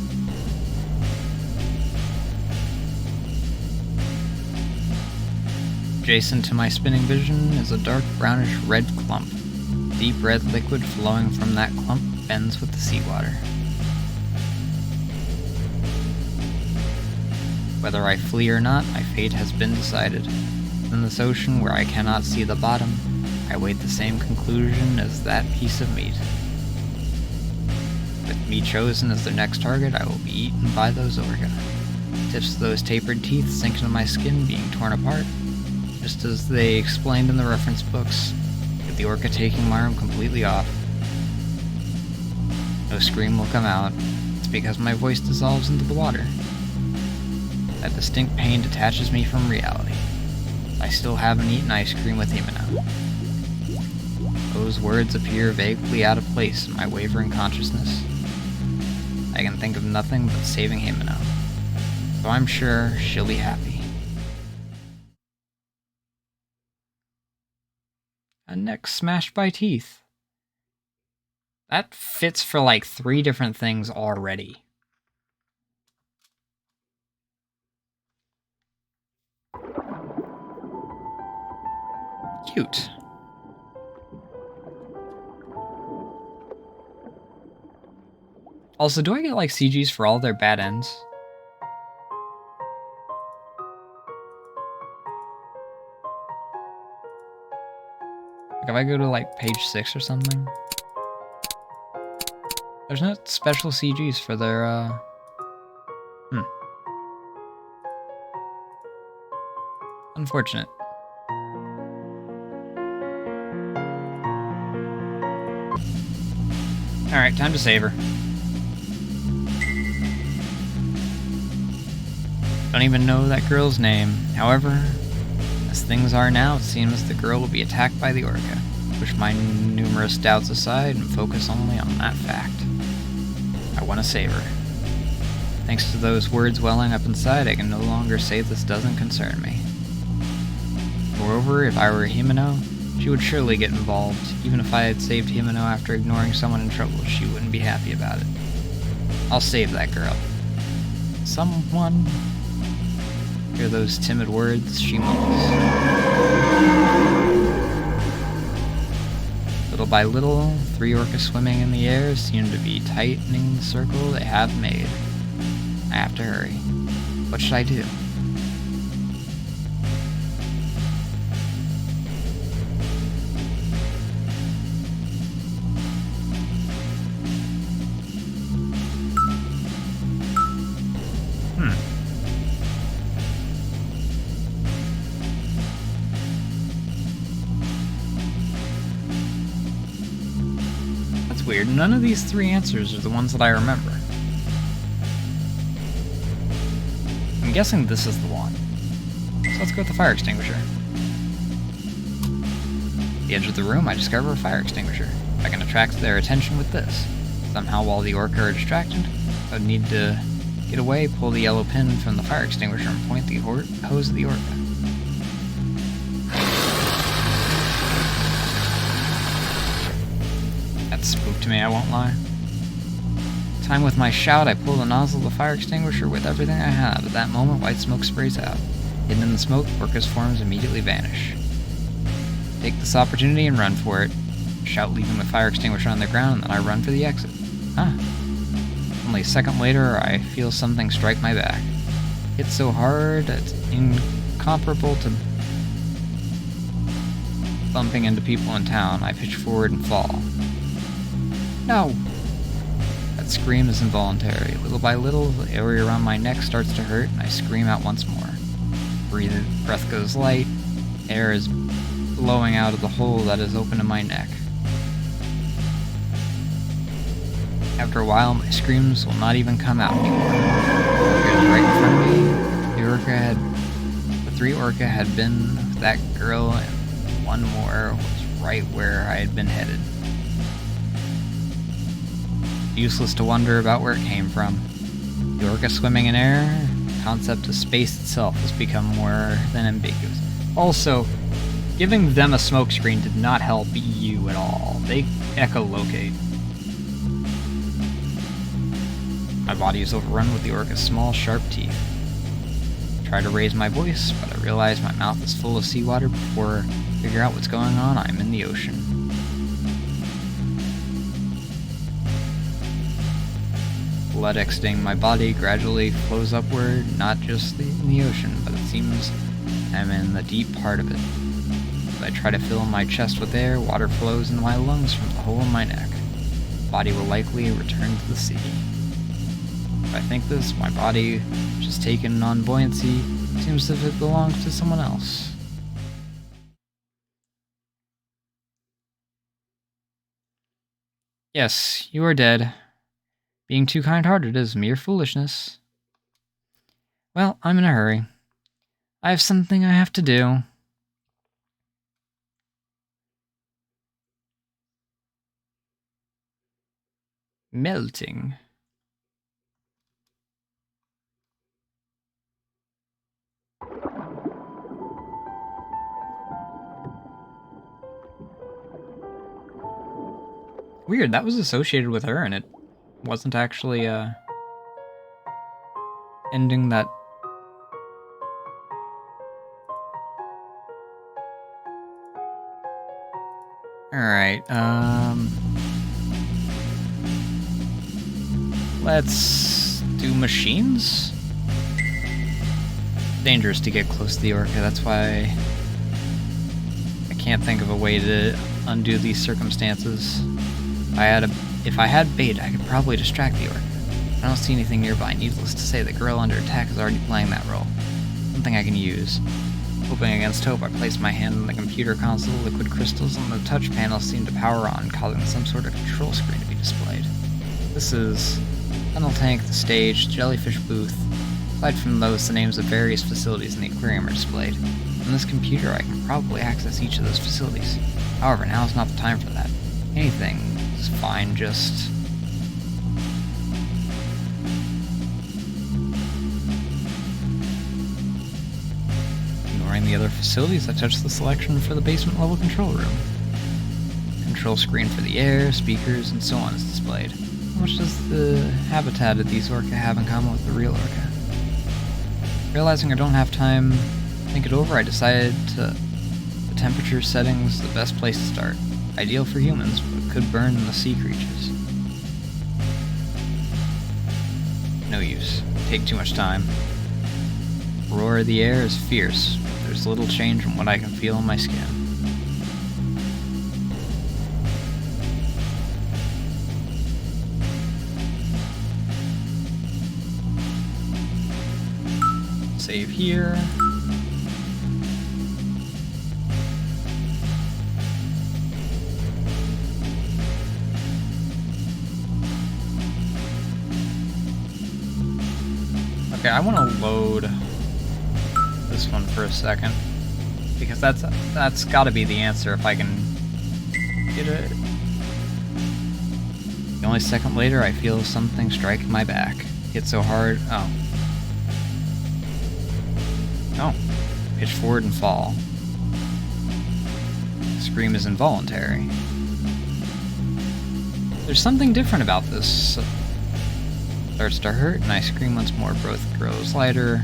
Adjacent to my spinning vision is a dark brownish red clump. Deep red liquid flowing from that clump bends with the seawater. Whether I flee or not, my fate has been decided. In this ocean where I cannot see the bottom, I await the same conclusion as that piece of meat. With me chosen as their next target, I will be eaten by those orca. Tips of those tapered teeth sink into my skin, being torn apart, just as they explained in the reference books, with the orca taking my arm completely off. No scream will come out. It's because my voice dissolves into the water. That distinct pain detaches me from reality. I still haven't eaten ice cream with Himeno. Those words appear vaguely out of place in my wavering consciousness. I can think of nothing but saving Himeno. So I'm sure she'll be happy. A neck smashed by teeth. That fits for like 3 different things already. Cute. Also, do I get like CGs for all their bad ends? Like if I go to like page 6 or something, there's no special CGs for their Unfortunate. Alright, time to save her. Don't even know that girl's name. However, as things are now, it seems the girl will be attacked by the Orca. Push my numerous doubts aside and focus only on that fact. I want to save her. Thanks to those words welling up inside, I can no longer say this doesn't concern me. Moreover, if I were Himeno, she would surely get involved. Even if I had saved Himeno after ignoring someone in trouble, she wouldn't be happy about it. I'll save that girl. Someone? Hear those timid words she mumbles. Little by little, 3 orcas swimming in the air seem to be tightening the circle they have made. I have to hurry. What should I do? That's weird. None of these 3 answers are the ones that I remember. I'm guessing this is the one. So let's go with the fire extinguisher. At the edge of the room, I discover a fire extinguisher. I can attract their attention with this. Somehow, while the orca are distracted, I would need to get away, pull the yellow pin from the fire extinguisher, and point the hose at the orca. That spooked me, I won't lie. Time with my shout, I pull the nozzle of the fire extinguisher with everything I have. At that moment, white smoke sprays out. Hidden in the smoke, orca's forms immediately vanish. Take this opportunity and run for it. Shout, leaving the fire extinguisher on the ground, and then I run for the exit. Only a second later, I feel something strike my back. Hit so hard, it's incomparable to bumping into people in town. I pitch forward and fall. No! That scream is involuntary. Little by little, the area around my neck starts to hurt, and I scream out once more. Breath goes light. Air is blowing out of the hole that is open in my neck. After a while, my screams will not even come out anymore. The orca is right in front of me. The 3 orca had been with that girl, and one more was right where I had been headed. Useless to wonder about where it came from. The orca swimming in air, the concept of space itself has become more than ambiguous. Also, giving them a smokescreen did not help you at all. They echolocate. My body is overrun with the orca's small, sharp teeth. I try to raise my voice, but I realize my mouth is full of seawater. Before I figure out what's going on, I'm in the ocean. Blood exiting my body gradually flows upward, not just in the ocean, but it seems I'm in the deep part of it. As I try to fill my chest with air, water flows into my lungs from the hole in my neck. My body will likely return to the sea. If I think this, my body, which has taken on buoyancy, seems as if it belongs to someone else. Yes, you are dead. Being too kind-hearted is mere foolishness. Well, I'm in a hurry. I have something I have to do. Melting. Weird, that was associated with her, and it wasn't actually, ending that... Alright, let's do machines? Dangerous to get close to the orca, that's why I can't think of a way to undo these circumstances. If I had bait, I could probably distract the orca. I don't see anything nearby. Needless to say, the girl under attack is already playing that role. Something I can use. Hoping against hope, I place my hand on the computer console. Liquid crystals on the touch panel seem to power on, causing some sort of control screen to be displayed. This is tunnel tank, the stage, jellyfish booth, Aside from those, the names of various facilities in the aquarium are displayed. On this computer, I can probably access each of those facilities. However, now is not the time for that. Anything is fine, just... Ignoring the other facilities, I touch the selection for the basement level control room. Control screen for the air, speakers, and so on is displayed. How much does the habitat of these orca have in common with the real orca? Realizing I don't have time to think it over, I decided the temperature settings the best place to start. Ideal for humans, but could burn the sea creatures. No use. Take too much time. Roar of the air is fierce. There's little change from what I can feel in my skin. Save here. Okay, I want to load this one for a second, because that's got to be the answer if I can get it. The only second later, I feel something strike my back. Hit so hard. Oh. Oh. Pitch forward and fall. Scream is involuntary. There's something different about this. Starts to hurt, and I scream once more. Breath grows lighter.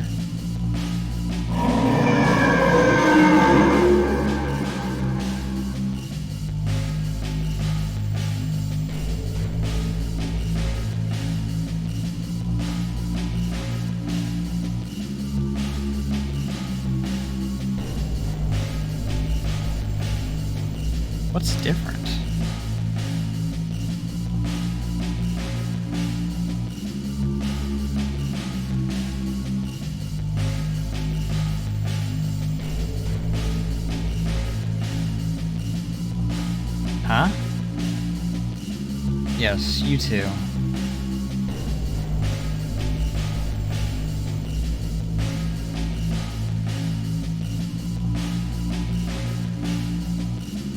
What's different? Huh? Yes, you too.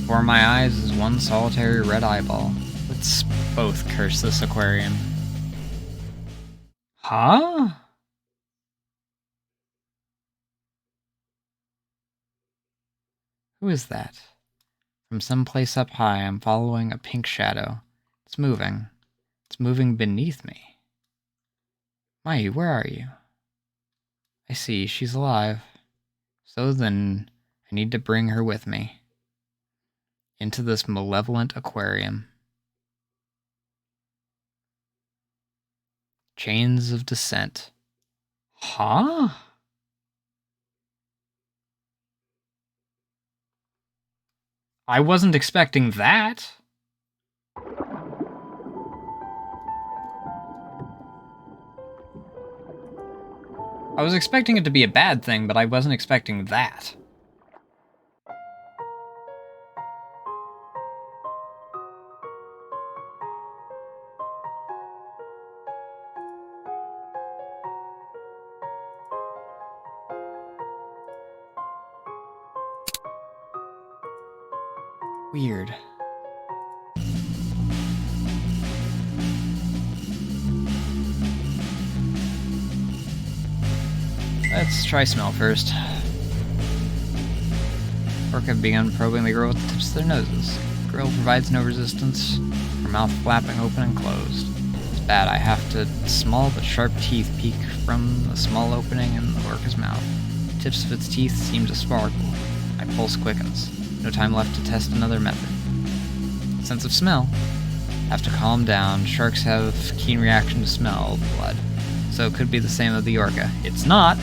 Before my eyes is one solitary red eyeball. Let's both curse this aquarium. Huh? Who is that? From someplace up high, I'm following a pink shadow. It's moving. It's moving beneath me. Mai, where are you? I see, she's alive. So then, I need to bring her with me. Into this malevolent aquarium. Chains of Descent. Huh? I wasn't expecting that. I was expecting it to be a bad thing, but I wasn't expecting that. Weird. Let's try smell first. Orca have begun probing the grill with the tips of their noses. The grill provides no resistance, her mouth flapping open and closed. It's bad, I have to. Small but sharp teeth peek from the small opening in the orca's mouth. The tips of its teeth seem to sparkle. My pulse quickens. No time left to test another method. Sense of smell. Have to calm down. Sharks have keen reaction to smell of blood. So it could be the same of the orca. It's not!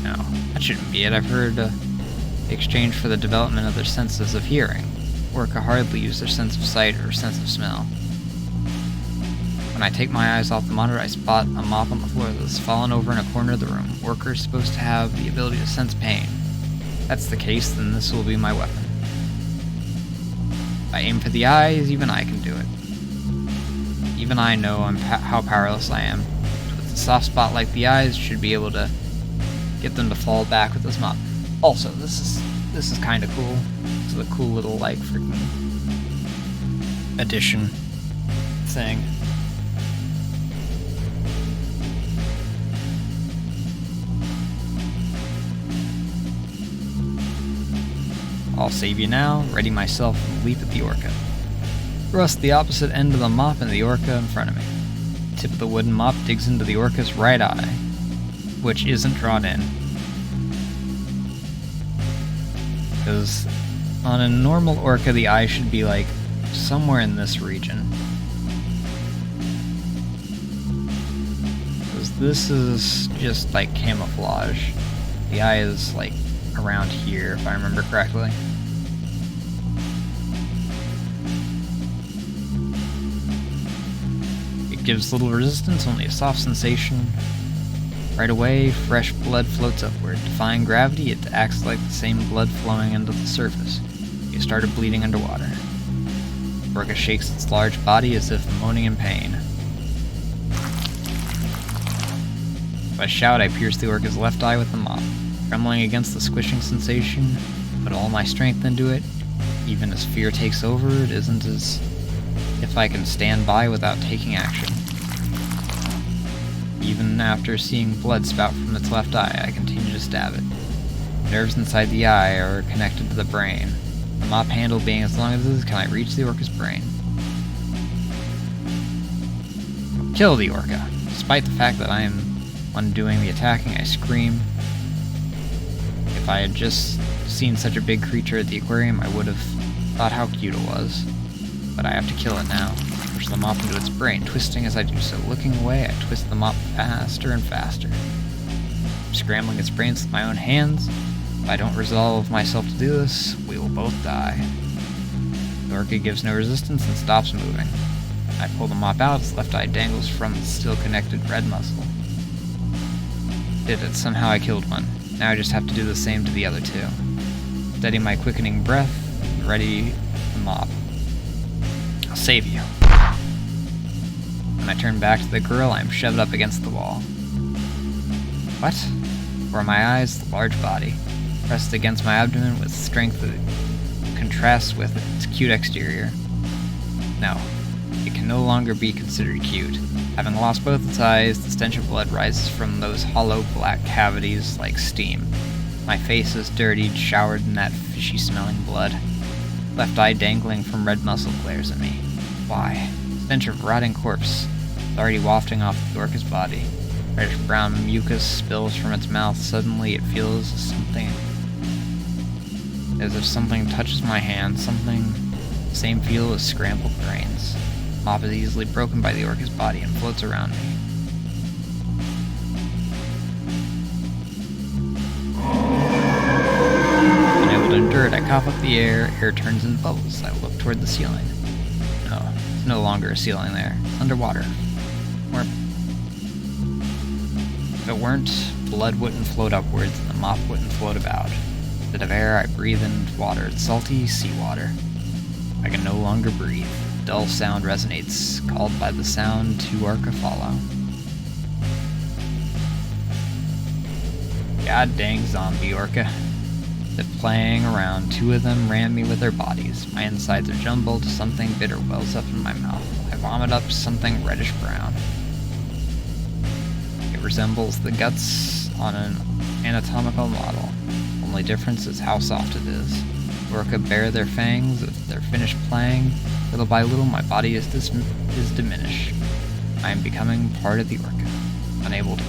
No, that shouldn't be it. I've heard the exchange for the development of their senses of hearing. Orca hardly use their sense of sight or sense of smell. When I take my eyes off the monitor, I spot a mop on the floor that's fallen over in a corner of the room. Orca are supposed to have the ability to sense pain. If that's the case, then this will be my weapon. If I aim for the eyes, even I can do it. Even I know how powerless I am. With a soft spot like the eyes should be able to get them to fall back with this mop. Also, this is kind of cool. This is a cool little like freaking addition thing. I'll save you now, ready myself, and leap at the orca. Thrust the opposite end of the mop into the orca in front of me. The tip of the wooden mop digs into the orca's right eye, which isn't drawn in. Because on a normal orca, the eye should be like somewhere in this region. Because this is just like camouflage. The eye is like around here, if I remember correctly. It gives little resistance, only a soft sensation. Right away, fresh blood floats upward. Defying gravity, it acts like the same blood flowing into the surface. You started bleeding underwater. Orca shakes its large body as if moaning in pain. If I shout, I pierce the orca's left eye with the mop. Trembling against the squishing sensation, put all my strength into it. Even as fear takes over, it isn't as if I can stand by without taking action. Even after seeing blood spout from its left eye, I continue to stab it. Nerves inside the eye are connected to the brain. The mop handle being as long as it is, can I reach the orca's brain? Kill the orca. Despite the fact that I am one doing the attacking, I scream. If I had just seen such a big creature at the aquarium, I would have thought how cute it was. But I have to kill it now. Push the mop into its brain, twisting as I do so. Looking away, I twist the mop faster and faster. I'm scrambling its brains with my own hands. If I don't resolve myself to do this, we will both die. The orca gives no resistance and stops moving. I pull the mop out, its left eye dangles from its still connected red muscle. Did it, somehow I killed one. Now I just have to do the same to the other two. Steady my quickening breath, and ready the mop. I'll save you. When I turn back to the girl, I am shoved up against the wall. What? Before my eyes, the large body, pressed against my abdomen with strength that contrasts with its cute exterior. No, it can no longer be considered cute. Having lost both its eyes, the stench of blood rises from those hollow black cavities like steam. My face is dirtied, showered in that fishy-smelling blood. Left eye dangling from red muscle glares at me. Why? The stench of rotting corpse is already wafting off the orca's body. Reddish brown mucus spills from its mouth. Suddenly it feels something, as if something touches my hand, something the same feel as scrambled grains. The mop is easily broken by the orca's body and floats around me. Unable to endure it, I cough up the air turns into bubbles. I look toward the ceiling. No, there's no longer a ceiling there. It's underwater. If it weren't, blood wouldn't float upwards and the mop wouldn't float about. Instead of air, I breathe in water. It's salty seawater. I can no longer breathe. Dull sound resonates, called by the sound two orca follow. God dang zombie orca. They're playing around. Two of them ram me with their bodies. My insides are jumbled. Something bitter wells up in my mouth. I vomit up something reddish brown. It resembles the guts on an anatomical model. Only difference is how soft it is. Orca bare their fangs. If they're finished playing, little by little my body is diminished. I am becoming part of the orca. Unable to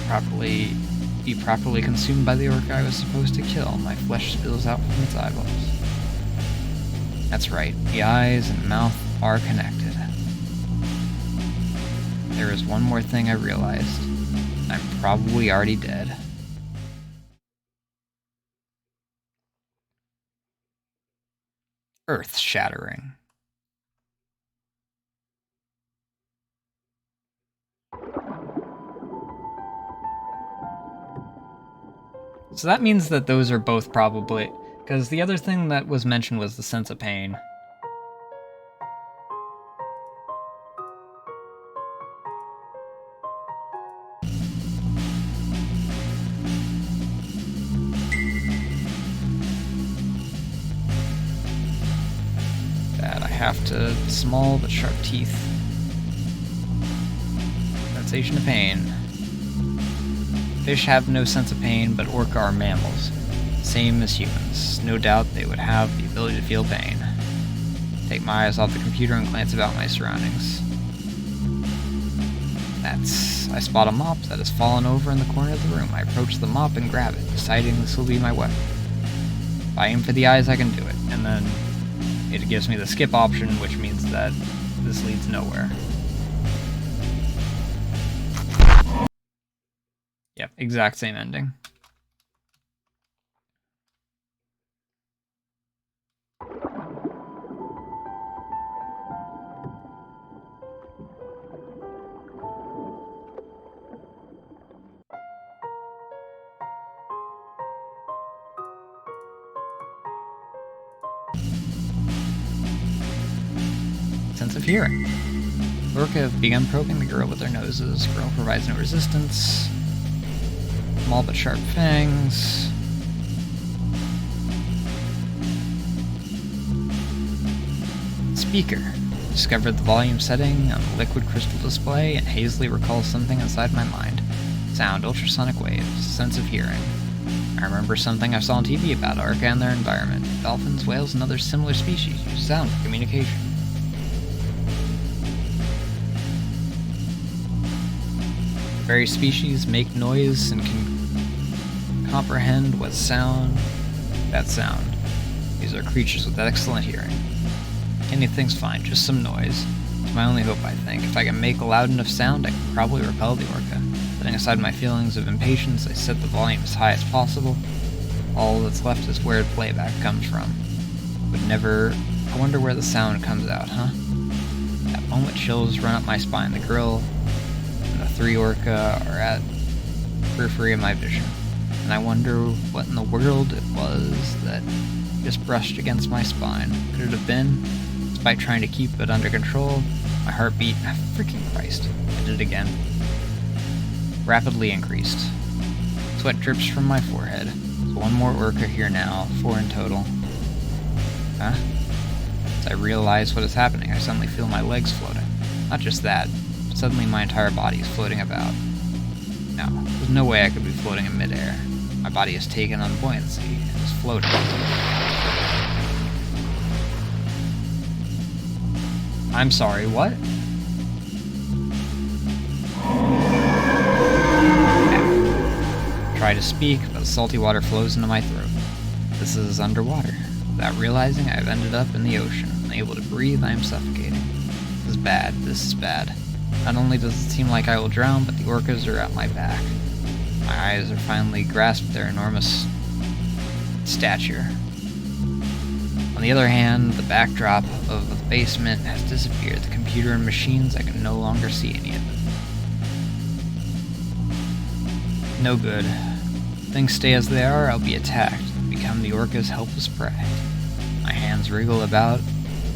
be properly consumed by the orca I was supposed to kill, my flesh spills out from its eyeballs. That's right, the eyes and mouth are connected. There is one more thing I realized. I'm probably already dead. Earth-shattering. So that means that those are both probably... Because the other thing that was mentioned was the sense of pain. have to small but sharp teeth. Sensation of pain. Fish have no sense of pain, but orca are mammals. Same as humans. No doubt they would have the ability to feel pain. Take my eyes off the computer and glance about my surroundings. I spot a mop that has fallen over in the corner of the room. I approach the mop and grab it, deciding this will be my weapon. If I aim for the eyes, I can do it, and then it gives me the skip option, which means that this leads nowhere. Yep, exact same ending. Sense of hearing. Orca have begun probing the girl with their noses. Girl provides no resistance. Small but sharp fangs. Speaker. Discovered the volume setting on the liquid crystal display and hazily recalls something inside my mind. Sound, ultrasonic waves, sense of hearing. I remember something I saw on TV about orca and their environment. Dolphins, whales, and other similar species use sound for communication. Various species make noise and can comprehend what sound. These are creatures with excellent hearing. Anything's fine, just some noise. It's my only hope, I think. If I can make a loud enough sound, I can probably repel the orca. Setting aside my feelings of impatience, I set the volume as high as possible. All that's left is where playback comes from. I wonder where the sound comes out, huh? That moment, chills run up my spine. The girl and the 3 orca are at the periphery of my vision, and I wonder what in the world it was that just brushed against my spine. Could it have been? Despite trying to keep it under control, my heartbeat, freaking Christ, I did it again. Rapidly increased. Sweat drips from my forehead. So 1 more orca here now, 4 in total. Huh? As I realize what is happening, I suddenly feel my legs floating. Not just that, but suddenly my entire body is floating about. No, there's no way I could be floating in midair. My body has taken on buoyancy and is floating. I'm sorry, what? Try to speak, but the salty water flows into my throat. This is underwater. Without realizing, I've ended up in the ocean. Unable to breathe, I am suffocating. This is bad. Not only does it seem like I will drown, but the orcas are at my back. My eyes are finally grasped their enormous stature. On the other hand, the backdrop of the basement has disappeared. The computer and machines, I can no longer see any of it. No good. Things stay as they are, I'll be attacked, become the orca's helpless prey. My hands wriggle about,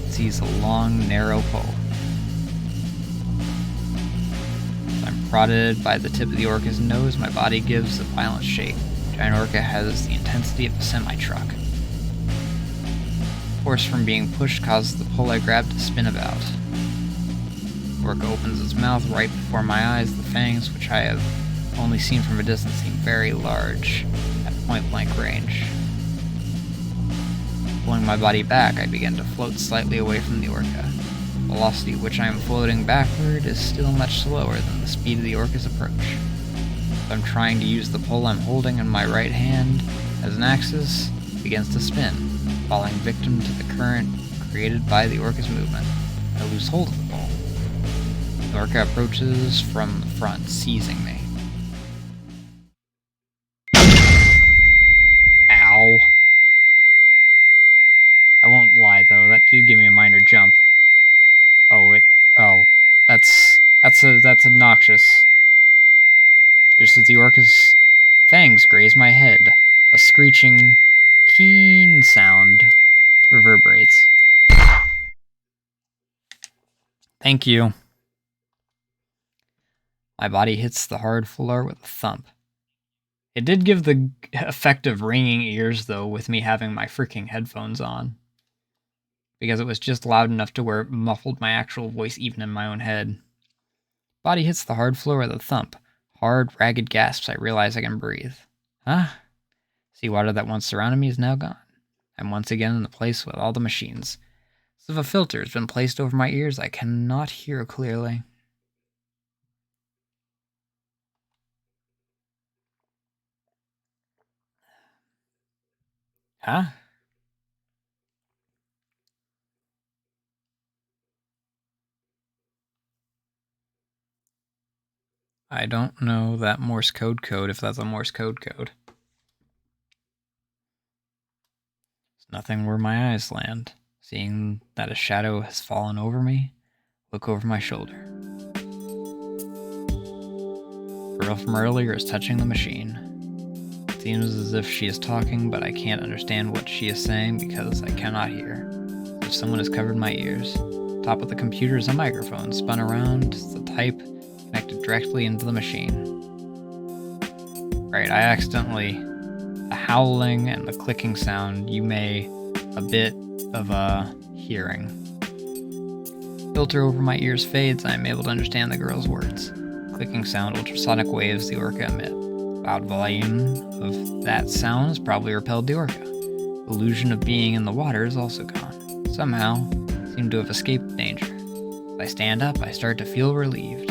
seize a long, narrow pole. I'm prodded by the tip of the orca's nose, my body gives a violent shake. Giant orca has the intensity of a semi-truck. Force from being pushed causes the pole I grabbed to spin about. Orca opens its mouth right before my eyes. The fangs, which I have only seen from a distance, seem very large at point-blank range. Pulling my body back, I begin to float slightly away from the orca. The velocity at which I am floating backward is still much slower than the speed of the orca's approach. I'm trying to use the pole I'm holding in my right hand as an axis, begins to spin, falling victim to the current created by the orca's movement. I lose hold of the pole. The orca approaches from the front, seizing me. Ow. I won't lie though, that did give me a minor jump. That's obnoxious. Just as the orca's fangs graze my head, a screeching, keen sound reverberates. Thank you. My body hits the hard floor with a thump. It did give the effect of ringing ears, though, with me having my freaking headphones on. because it was just loud enough to where it muffled my actual voice even in my own head. Body hits the hard floor with a thump. Hard, ragged gasps. I realize I can breathe. Huh? Seawater that once surrounded me is now gone. I'm once again in the place with all the machines. As if a filter has been placed over my ears, I cannot hear clearly. Huh? I don't know that Morse code if that's a Morse code. There's nothing where my eyes land. Seeing that a shadow has fallen over me, look over my shoulder. The girl from earlier is touching the machine. It seems as if she is talking, but I can't understand what she is saying because I cannot hear. As if someone has covered my ears. Top of the computer is a microphone spun around the type connected directly into the machine. Right, I accidentally... The howling and the clicking sound you may a bit of a hearing. Filter over my ears fades, I am able to understand the girl's words. Clicking sound, ultrasonic waves the orca emit. Loud volume of that sound has probably repelled the orca. Illusion of being in the water is also gone. Somehow, seem to have escaped danger. As I stand up, I start to feel relieved.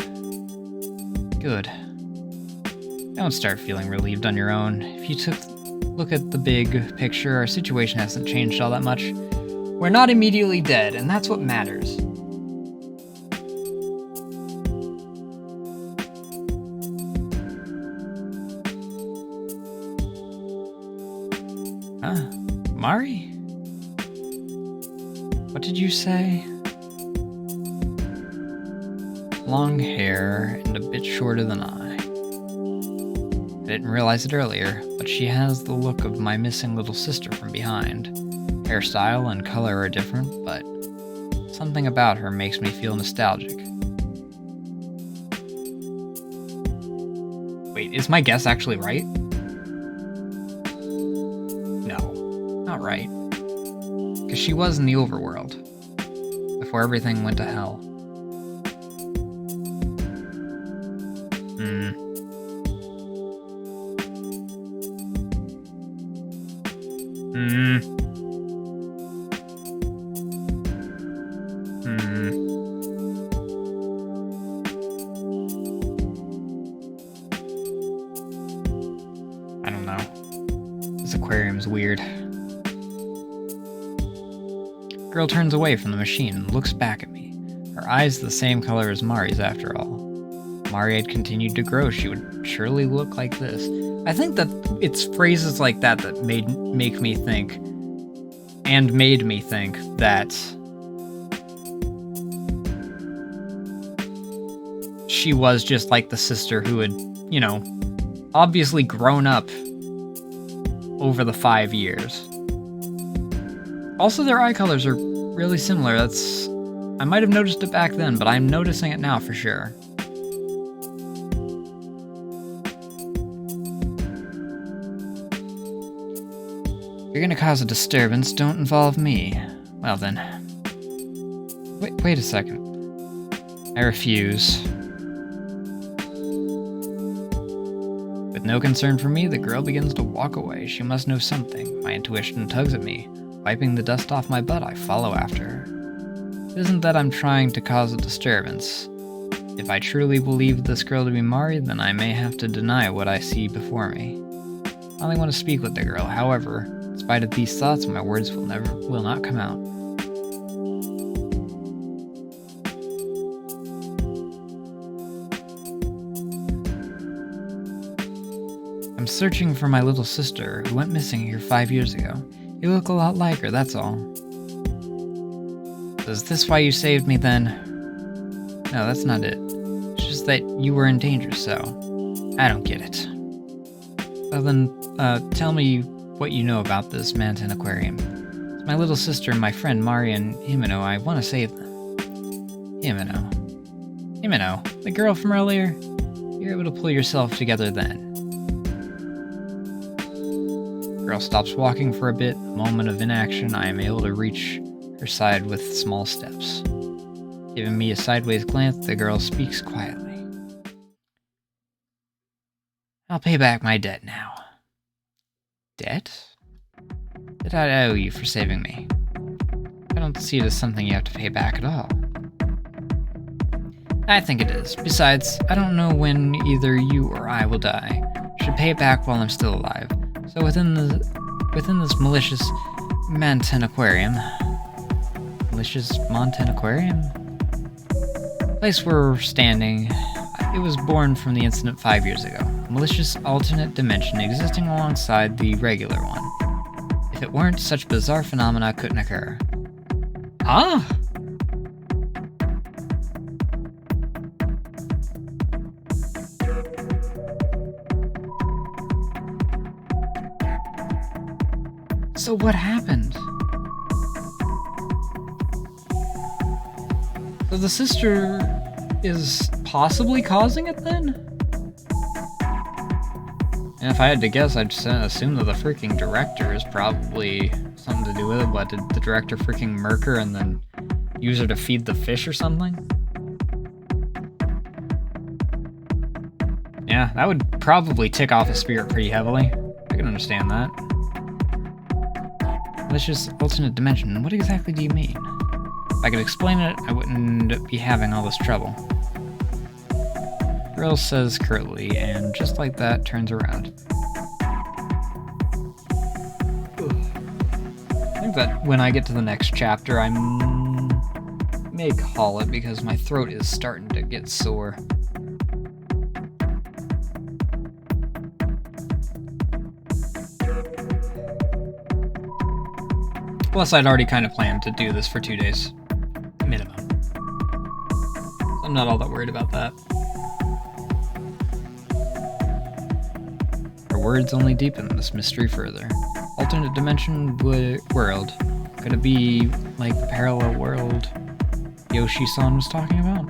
Good. Don't start feeling relieved on your own. If you look at the big picture, our situation hasn't changed all that much. We're not immediately dead, and that's what matters. Huh? Mari? What did you say? Long hair and a bit shorter than I. I didn't realize it earlier, but she has the look of my missing little sister from behind. Hairstyle and color are different, but something about her makes me feel nostalgic. Wait, is my guess actually right? No, not right. Because she was in the overworld, before everything went to hell. I don't know. This aquarium's weird. Girl turns away from the machine and looks back at me. Her eyes the same color as Mari's after all. If Mari had continued to grow, she would surely look like this. I think that it's phrases like that that made me think that she was just like the sister who had, you know, obviously grown up over the 5 years. Also, their eye colors are really similar. I might have noticed it back then, but I'm noticing it now for sure. If you're gonna cause a disturbance, don't involve me. Well then. Wait a second. I refuse. With no concern for me, the girl begins to walk away. She must know something. My intuition tugs at me. Wiping the dust off my butt, I follow after her. It isn't that I'm trying to cause a disturbance. If I truly believe this girl to be Mari, then I may have to deny what I see before me. I only want to speak with the girl, however, in spite of these thoughts, my words will not come out. I'm searching for my little sister, who went missing here 5 years ago. You look a lot like her, that's all. So is this why you saved me then? No, that's not it. It's just that you were in danger, so... I don't get it. Well then, tell me what you know about this Manton Aquarium. It's my little sister and my friend Mari and Himeno. I want to save them. Himeno, the girl from earlier? You're able to pull yourself together then. Girl stops walking for a bit. A moment of inaction. I am able to reach her side with small steps. Giving me a sideways glance, the girl speaks quietly. I'll pay back my debt now. Debt? Did I owe you for saving me? I don't see it as something you have to pay back at all. I think it is. Besides, I don't know when either you or I will die. I should pay it back while I'm still alive. So within this malicious Manten Aquarium... Malicious Manten Aquarium? Place where we're standing, it was born from the incident 5 years ago. A malicious alternate dimension existing alongside the regular one. If it weren't, such bizarre phenomena couldn't occur. Huh? So what happened? So the sister is possibly causing it then? And if I had to guess, I'd assume that the freaking director is probably something to do with it. What, did the director freaking murk her and then use her to feed the fish or something? Yeah, that would probably tick off a spirit pretty heavily. I can understand that. Malicious alternate dimension, what exactly do you mean? If I could explain it, I wouldn't be having all this trouble. Girl says curtly, and just like that, turns around. I think that when I get to the next chapter, I may call it because my throat is starting to get sore. Plus, I'd already kind of planned to do this for 2 days. Minimum. I'm not all that worried about that. Our words only deepen this mystery further. Alternate dimension world. Could it be like the parallel world Yoshi-san was talking about?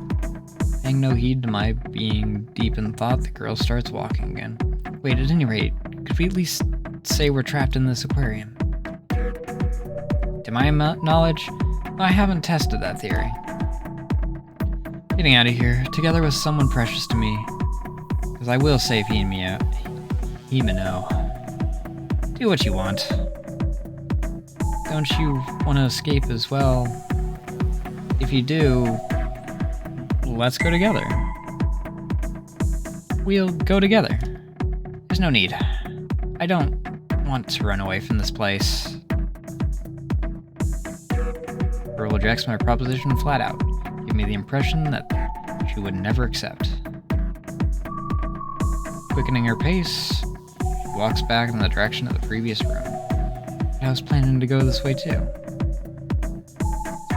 Paying no heed to my being deep in thought, the girl starts walking again. Wait, at any rate, could we at least say we're trapped in this aquarium? To my knowledge, I haven't tested that theory. Getting out of here, together with someone precious to me, because I will save Himeno. Do what you want. Don't you want to escape as well? If you do, let's go together. We'll go together. There's no need. I don't want to run away from this place. Girl rejects my proposition flat out, giving me the impression that she would never accept. Quickening her pace, she walks back in the direction of the previous room. But I was planning to go this way too.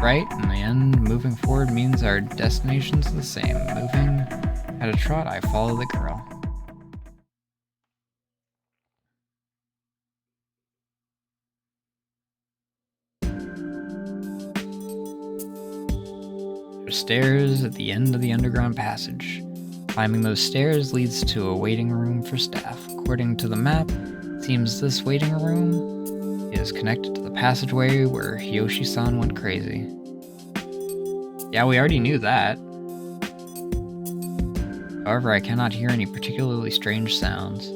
Right, in the end, moving forward means our destination's the same. Moving at a trot, I follow the girl. Stairs at the end of the underground passage. Climbing those stairs leads to a waiting room for staff. According to the map, it seems this waiting room is connected to the passageway where Yoshi-san went crazy. Yeah, we already knew that. However, I cannot hear any particularly strange sounds.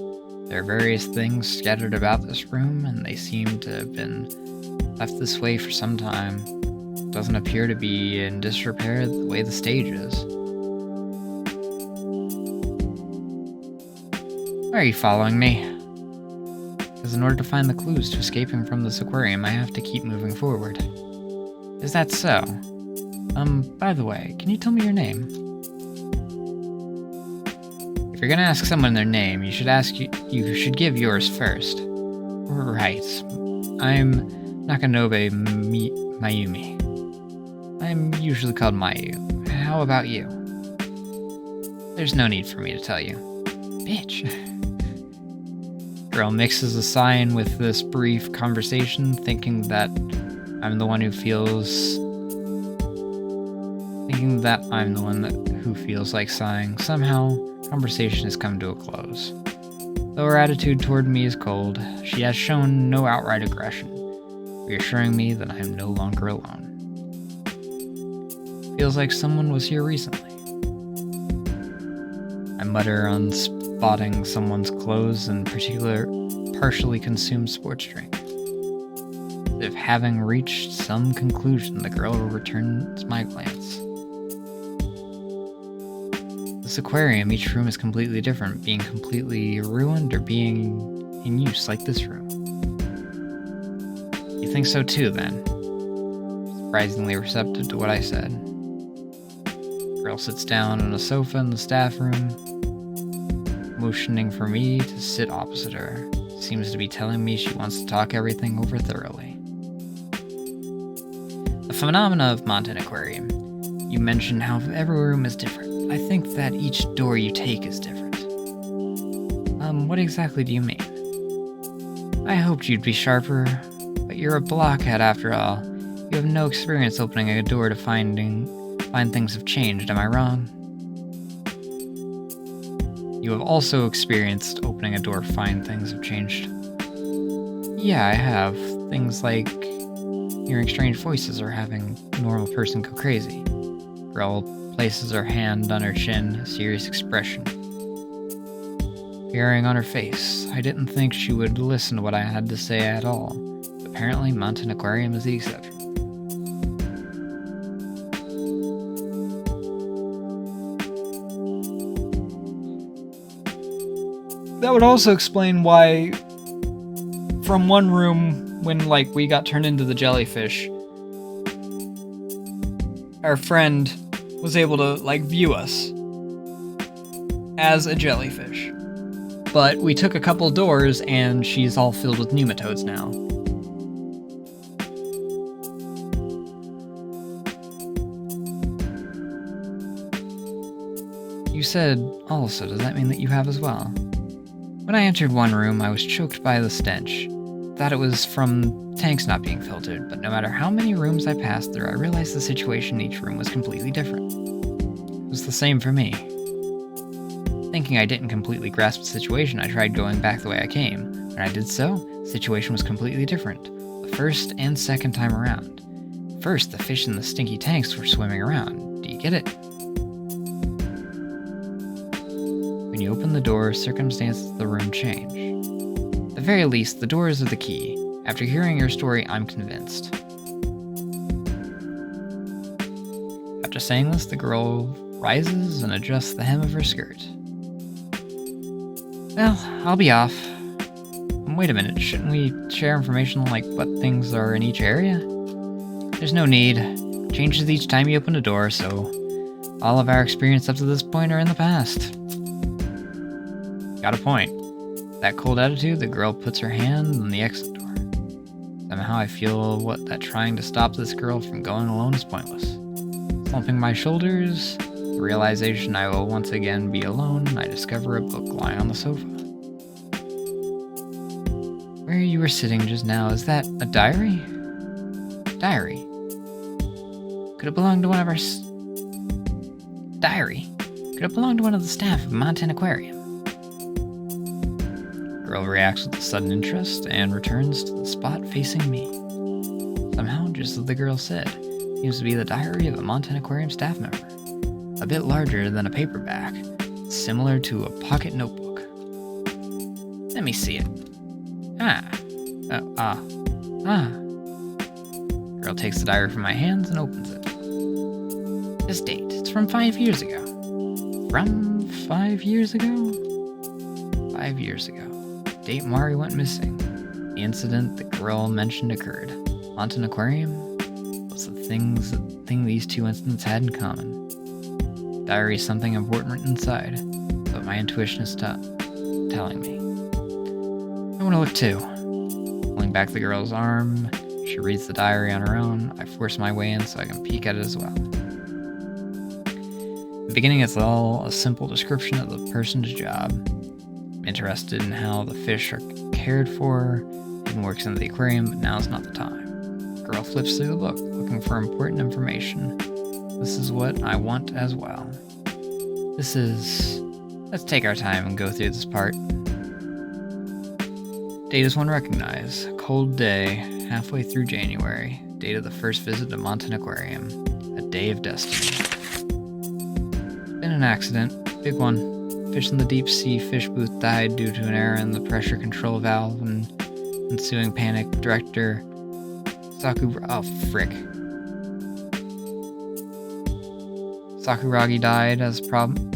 There are various things scattered about this room, and they seem to have been left this way for some time. Doesn't appear to be in disrepair the way the stage is. Why are you following me? Because in order to find the clues to escaping from this aquarium, I have to keep moving forward. Is that so? By the way, can you tell me your name? If you're gonna ask someone their name, you should give yours first. Right. I'm Nakanobe Mayumi. I'm usually called Mayu. How about you? There's no need for me to tell you. Bitch. Girl mixes a sign with this brief conversation, thinking that I'm the one who feels like sighing. Somehow, conversation has come to a close. Though her attitude toward me is cold, she has shown no outright aggression, reassuring me that I am no longer alone. Feels like someone was here recently. I mutter on spotting someone's clothes, in particular partially consumed sports drink. If having reached some conclusion, the girl returns my glance. This aquarium, each room is completely different, being completely ruined or being in use like this room. You think so too, then? Surprisingly receptive to what I said. Girl sits down on a sofa in the staff room, motioning for me to sit opposite her. Seems to be telling me she wants to talk everything over thoroughly. The phenomena of Mountain Aquarium. You mentioned how every room is different. I think that each door you take is different. What exactly do you mean? I hoped you'd be sharper, but you're a blockhead after all. You have no experience opening a door to find things have changed, am I wrong? You have also experienced opening a door to find things have changed. Yeah, I have. Things like hearing strange voices or having a normal person go crazy. Girl places her hand on her chin, a serious expression appearing on her face. I didn't think she would listen to what I had to say at all. Apparently, Mountain Aquarium is the exception. That would also explain why from one room, when we got turned into the jellyfish, our friend was able to view us as a jellyfish. But we took a couple doors and she's all filled with nematodes now. You said also, does that mean that you have as well? When I entered one room, I was choked by the stench. Thought it was from tanks not being filtered, but no matter how many rooms I passed through, I realized the situation in each room was completely different. It was the same for me. Thinking I didn't completely grasp the situation, I tried going back the way I came. When I did so, the situation was completely different, the first and second time around. First, the fish in the stinky tanks were swimming around. Do you get it? When you open the door, circumstances of the room change. At the very least, the doors are the key. After hearing your story, I'm convinced. After saying this, the girl rises and adjusts the hem of her skirt. Well, I'll be off. Wait a minute, shouldn't we share information like what things are in each area? There's no need. Changes each time you open a door, so all of our experience up to this point are in the past. Got a point. That cold attitude, the girl puts her hand on the exit door. Somehow I feel that trying to stop this girl from going alone is pointless. Slumping my shoulders, the realization I will once again be alone, I discover a book lying on the sofa. Where you were sitting just now, is that a diary? Diary? Could it belong to one of our Diary? Could it belong to one of the staff of Mountain Aquarium? Girl reacts with a sudden interest and returns to the spot facing me. Somehow, just as the girl said, it seems to be the diary of a Mountain Aquarium staff member. A bit larger than a paperback, similar to a pocket notebook. Let me see it. Girl takes the diary from my hands and opens it. This date, it's from 5 years ago. From 5 years ago? 5 years ago. Date Mari went missing. The incident the girl mentioned occurred. Mountain Aquarium was the thing these two incidents had in common. Diary is something important written inside, but my intuition is telling me. I want to look too. Pulling back the girl's arm, she reads the diary on her own. I force my way in so I can peek at it as well. In the beginning, it's all a simple description of the person's job. I'm interested in how the fish are cared for and works in the aquarium, but now's not the time. The girl flips through the book, looking for important information. This is what I want as well. Let's take our time and go through this part. Date is one recognize. A cold day, halfway through January. Date of the first visit to Mountain Aquarium. A day of destiny. Been an accident, big one. Fish in the deep sea fish booth died due to an error in the pressure control valve and ensuing panic. Director Sakuragi died as a problem.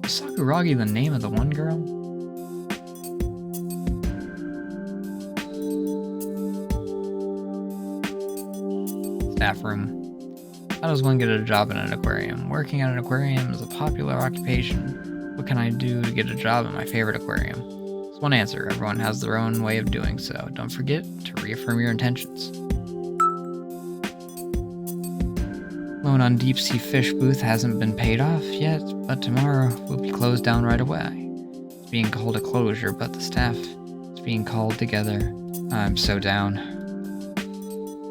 Sakuragi the name of the one girl? Staff room. How does one get a job in an aquarium? Working at an aquarium is a popular occupation. What can I do to get a job in my favorite aquarium? There's one answer. Everyone has their own way of doing so. Don't forget to reaffirm your intentions. Loan on deep sea fish booth hasn't been paid off yet, but tomorrow will be closed down right away. It's being called a closure, but the staff is being called together. I'm so down.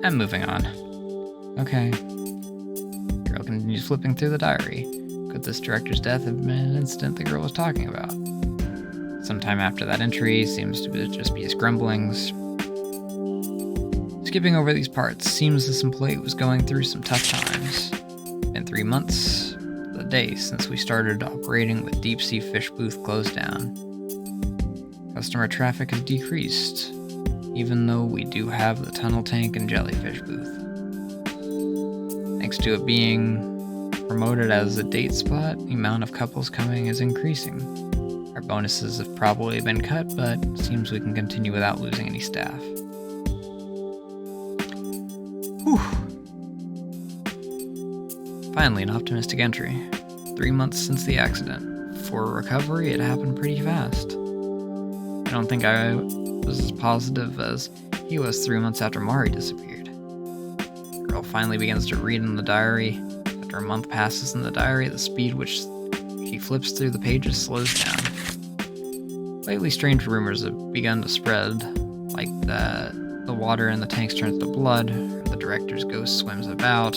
I'm moving on. Okay. Girl continues flipping through the diary. Could this director's death have been an incident the girl was talking about? Sometime after that entry seems to just be his grumblings. Skipping over these parts, seems this employee was going through some tough times. Been 3 months, the day since we started operating with deep sea fish booth closed down. Customer traffic has decreased, even though we do have the tunnel tank and jellyfish booth. Thanks to it being promoted as a date spot, the amount of couples coming is increasing. Our bonuses have probably been cut, but it seems we can continue without losing any staff. Whew. Finally, an optimistic entry. 3 months since the accident. For recovery, it happened pretty fast. I don't think I was as positive as he was 3 months after Mari disappeared. The girl finally begins to read in the diary. After a month passes in the diary, the speed which she flips through the pages slows down. Lately, strange rumors have begun to spread, like that the water in the tanks turns to blood, or the director's ghost swims about.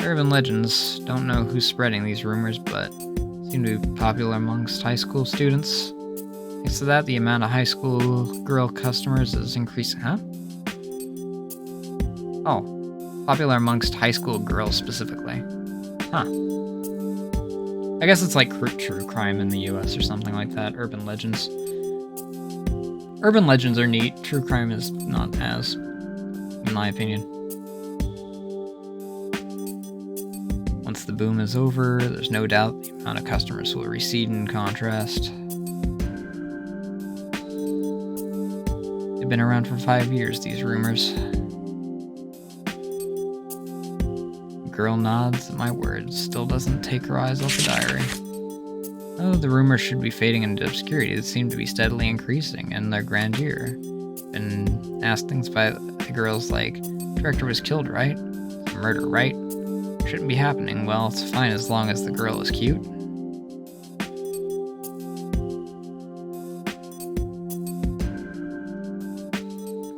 Urban legends, don't know who's spreading these rumors, but seem to be popular amongst high school students. Thanks to that, the amount of high school girl customers is increasing, huh? Oh, popular amongst high school girls specifically. Huh. I guess it's like true crime in the US or something like that, urban legends. Urban legends are neat, true crime is not as, in my opinion. Once the boom is over, there's no doubt the amount of customers will recede in contrast. They've been around for 5 years, these rumors. The girl nods at my words, still doesn't take her eyes off the diary. Oh, the rumors should be fading into obscurity. They seem to be steadily increasing in their grandeur. Been asked things by the girls like, director was killed, right? Murder, right? Shouldn't be happening. Well, it's fine as long as the girl is cute.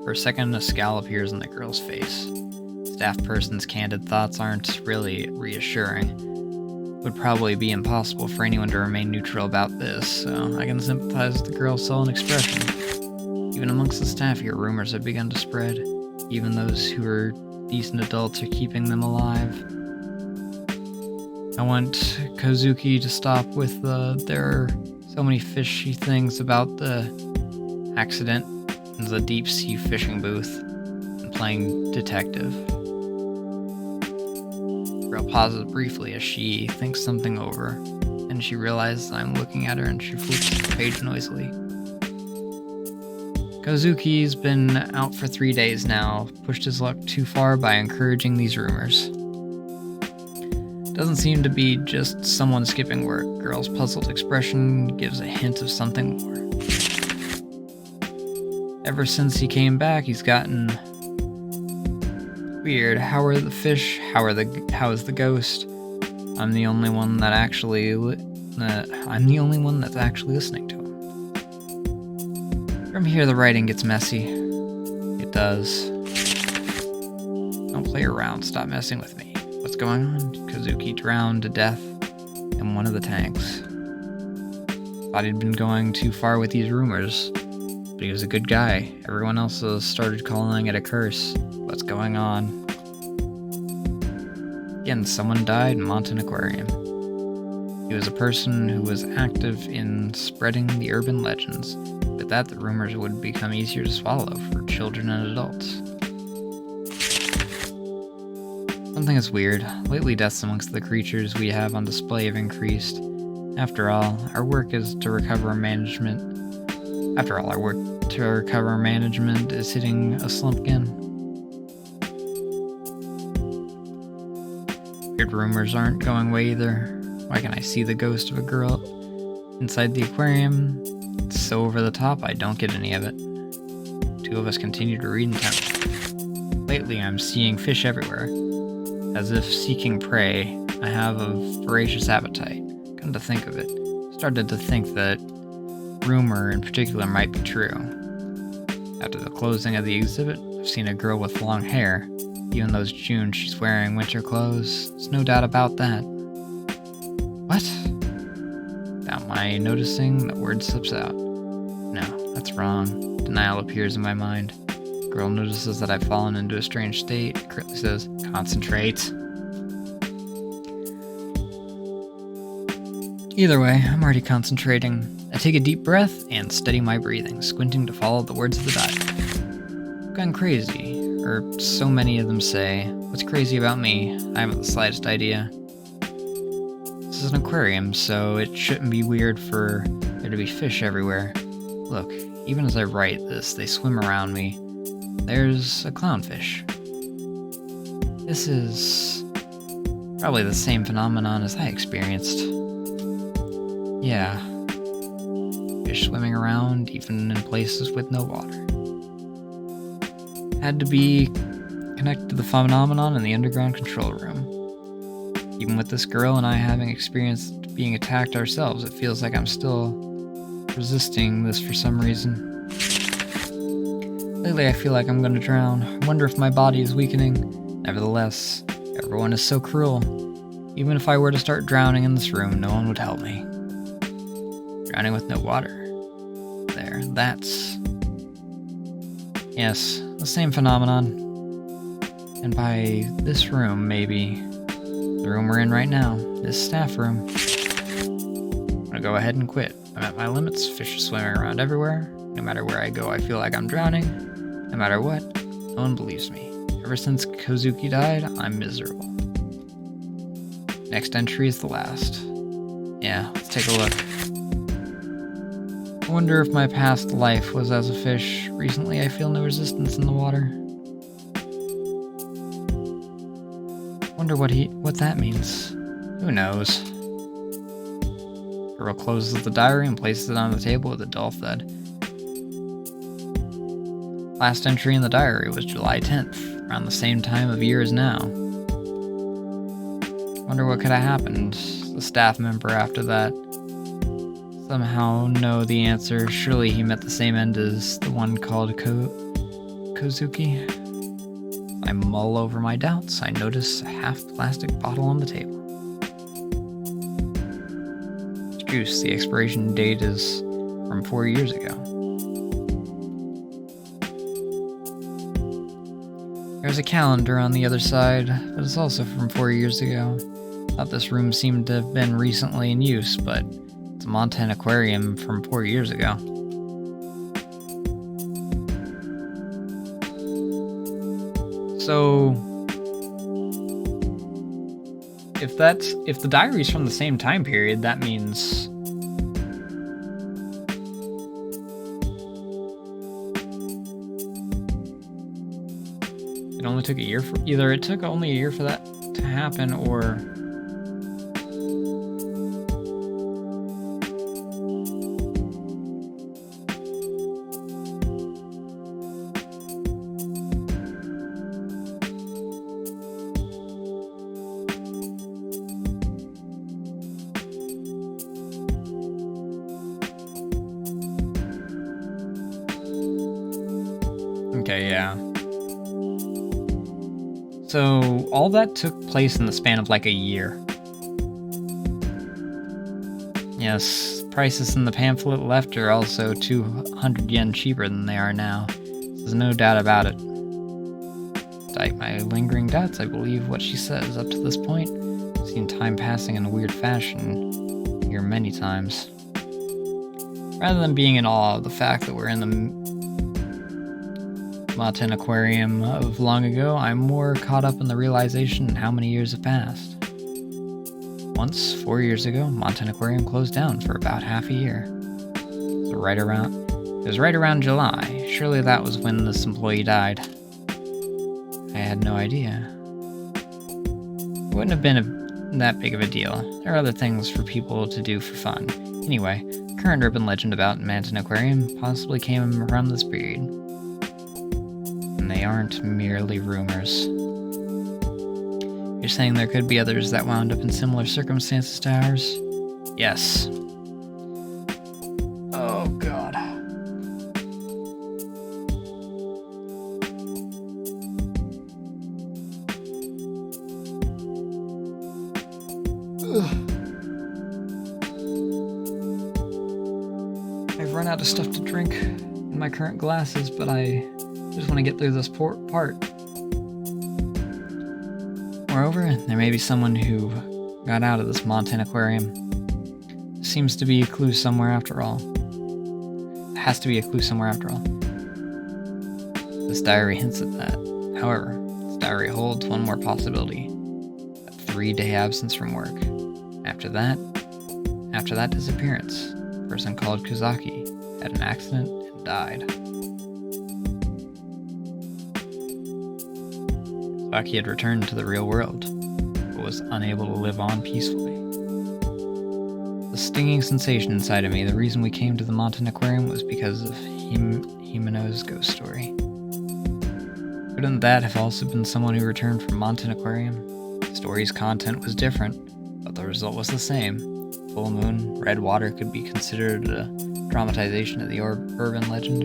For a second, a scowl appears on the girl's face. Staff person's candid thoughts aren't really reassuring. Would probably be impossible for anyone to remain neutral about this, so I can sympathize with the girl's sullen expression. Even amongst the staff here, rumors have begun to spread. Even those who are decent adults are keeping them alive. I want Kozuki to stop with there are so many fishy things about the accident in the deep sea fishing booth and playing detective. Girl pauses briefly as she thinks something over, and she realizes I'm looking at her and she flips the page noisily. Kozuki's been out for 3 days now, pushed his luck too far by encouraging these rumors. Doesn't seem to be just someone skipping work. Girl's puzzled expression gives a hint of something more. Ever since he came back, he's gotten weird. How are the fish? How is the ghost? I'm the only one that's actually listening to him. From here, the writing gets messy. It does. Don't play around. Stop messing with me. What's going on? Kazuki drowned to death in one of the tanks. Thought he'd been going too far with these rumors, but he was a good guy. Everyone else has started calling it a curse. What's going on? Again, someone died in Montan Aquarium. He was a person who was active in spreading the urban legends. With that, the rumors would become easier to swallow for children and adults. Something is weird. Lately, deaths amongst the creatures we have on display have increased. After all, our work is to recover management. Is hitting a slump again. Weird rumors aren't going away either. Why can I see the ghost of a girl inside the aquarium? It's so over the top, I don't get any of it. Two of us continue to read in town. Lately, I'm seeing fish everywhere. As if seeking prey, I have a voracious appetite. Come to think of it, started to think that rumor in particular might be true. After the closing of the exhibit, I've seen a girl with long hair. Even though it's June, she's wearing winter clothes. There's no doubt about that. What? Without my noticing, the word slips out. No, that's wrong. Denial appears in my mind. The girl notices that I've fallen into a strange state. Curtly says, concentrate. Either way, I'm already concentrating. I take a deep breath and steady my breathing, squinting to follow the words of the diary. I've gone crazy, or so many of them say. What's crazy about me? I haven't the slightest idea. This is an aquarium, so it shouldn't be weird for there to be fish everywhere. Look, even as I write this, they swim around me. There's a clownfish. This is probably the same phenomenon as I experienced. Yeah. Fish swimming around, even in places with no water. Had to be connected to the phenomenon in the underground control room. Even with this girl and I having experienced being attacked ourselves, it feels like I'm still resisting this for some reason. Lately, I feel like I'm gonna drown. I wonder if my body is weakening. Nevertheless, everyone is so cruel. Even if I were to start drowning in this room, no one would help me. Drowning with no water. There, that's... Yes, the same phenomenon. And by this room, maybe... the room we're in right now, this staff room. I'm gonna go ahead and quit. I'm at my limits, fish are swimming around everywhere. No matter where I go, I feel like I'm drowning. No matter what, no one believes me. Ever since Kozuki died, I'm miserable. Next entry is the last. Yeah, let's take a look. I wonder if my past life was as a fish. Recently, I feel no resistance in the water. Wonder what that means. Who knows? Girl closes the diary and places it on the table with a dull thud. Last entry in the diary was July 10th, around the same time of year as now. Wonder what could have happened. The staff member after that somehow know the answer. Surely he met the same end as the one called Kozuki. I mull over my doubts. I notice a half-plastic bottle on the table. Juice. The expiration date is from 4 years ago. There's a calendar on the other side, but it's also from 4 years ago. Thought this room seemed to have been recently in use, but it's a Montan Aquarium from 4 years ago. So, if the diary's from the same time period, that means it only took a year for either it took only a year for that to happen, or Okay, yeah. So, all that took place in the span of like a year. Yes, prices in the pamphlet left are also 200 yen cheaper than they are now. There's no doubt about it. Despite my lingering doubts, I believe what she says up to this point. I've seen time passing in a weird fashion here many times. Rather than being in awe of the fact that we're in the Maten Aquarium of long ago, I'm more caught up in the realization how many years have passed. Once, 4 years ago, Maten Aquarium closed down for about half a year. It was right around July. Surely that was when this employee died. I had no idea. It wouldn't have been that big of a deal. There are other things for people to do for fun. Anyway, current urban legend about Maten Aquarium possibly came around this period. And they aren't merely rumors. You're saying there could be others that wound up in similar circumstances to ours? Yes. Oh, God. I've run out of stuff to drink in my current glasses, but I just want to get through this part. Moreover, there may be someone who got out of this Maten Aquarium. There seems to be a clue somewhere after all. There has to be a clue somewhere after all. This diary hints at that. However, this diary holds one more possibility. A 3-day absence from work. After that disappearance, a person called Kuzaki had an accident and died. Kuzaki had returned to the real world, but was unable to live on peacefully. The stinging sensation inside of me, the reason we came to the Maten Aquarium was because of Himeno's ghost story. Couldn't that have also been someone who returned from Maten Aquarium? The story's content was different, but the result was the same. Full moon, red water could be considered a dramatization of the urban legend.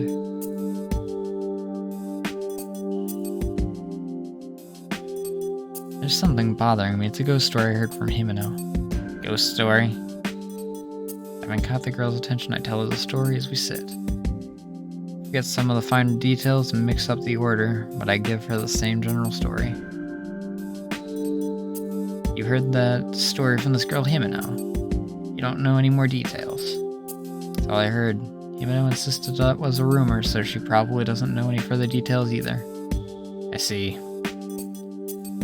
There's something bothering me. It's a ghost story I heard from Himeno. Ghost story? Having caught the girl's attention, I tell her the story as we sit. Forget some of the finer details and mix up the order, but I give her the same general story. You heard that story from this girl Himeno. You don't know any more details. That's all I heard. Himeno insisted that was a rumor, so she probably doesn't know any further details either. I see.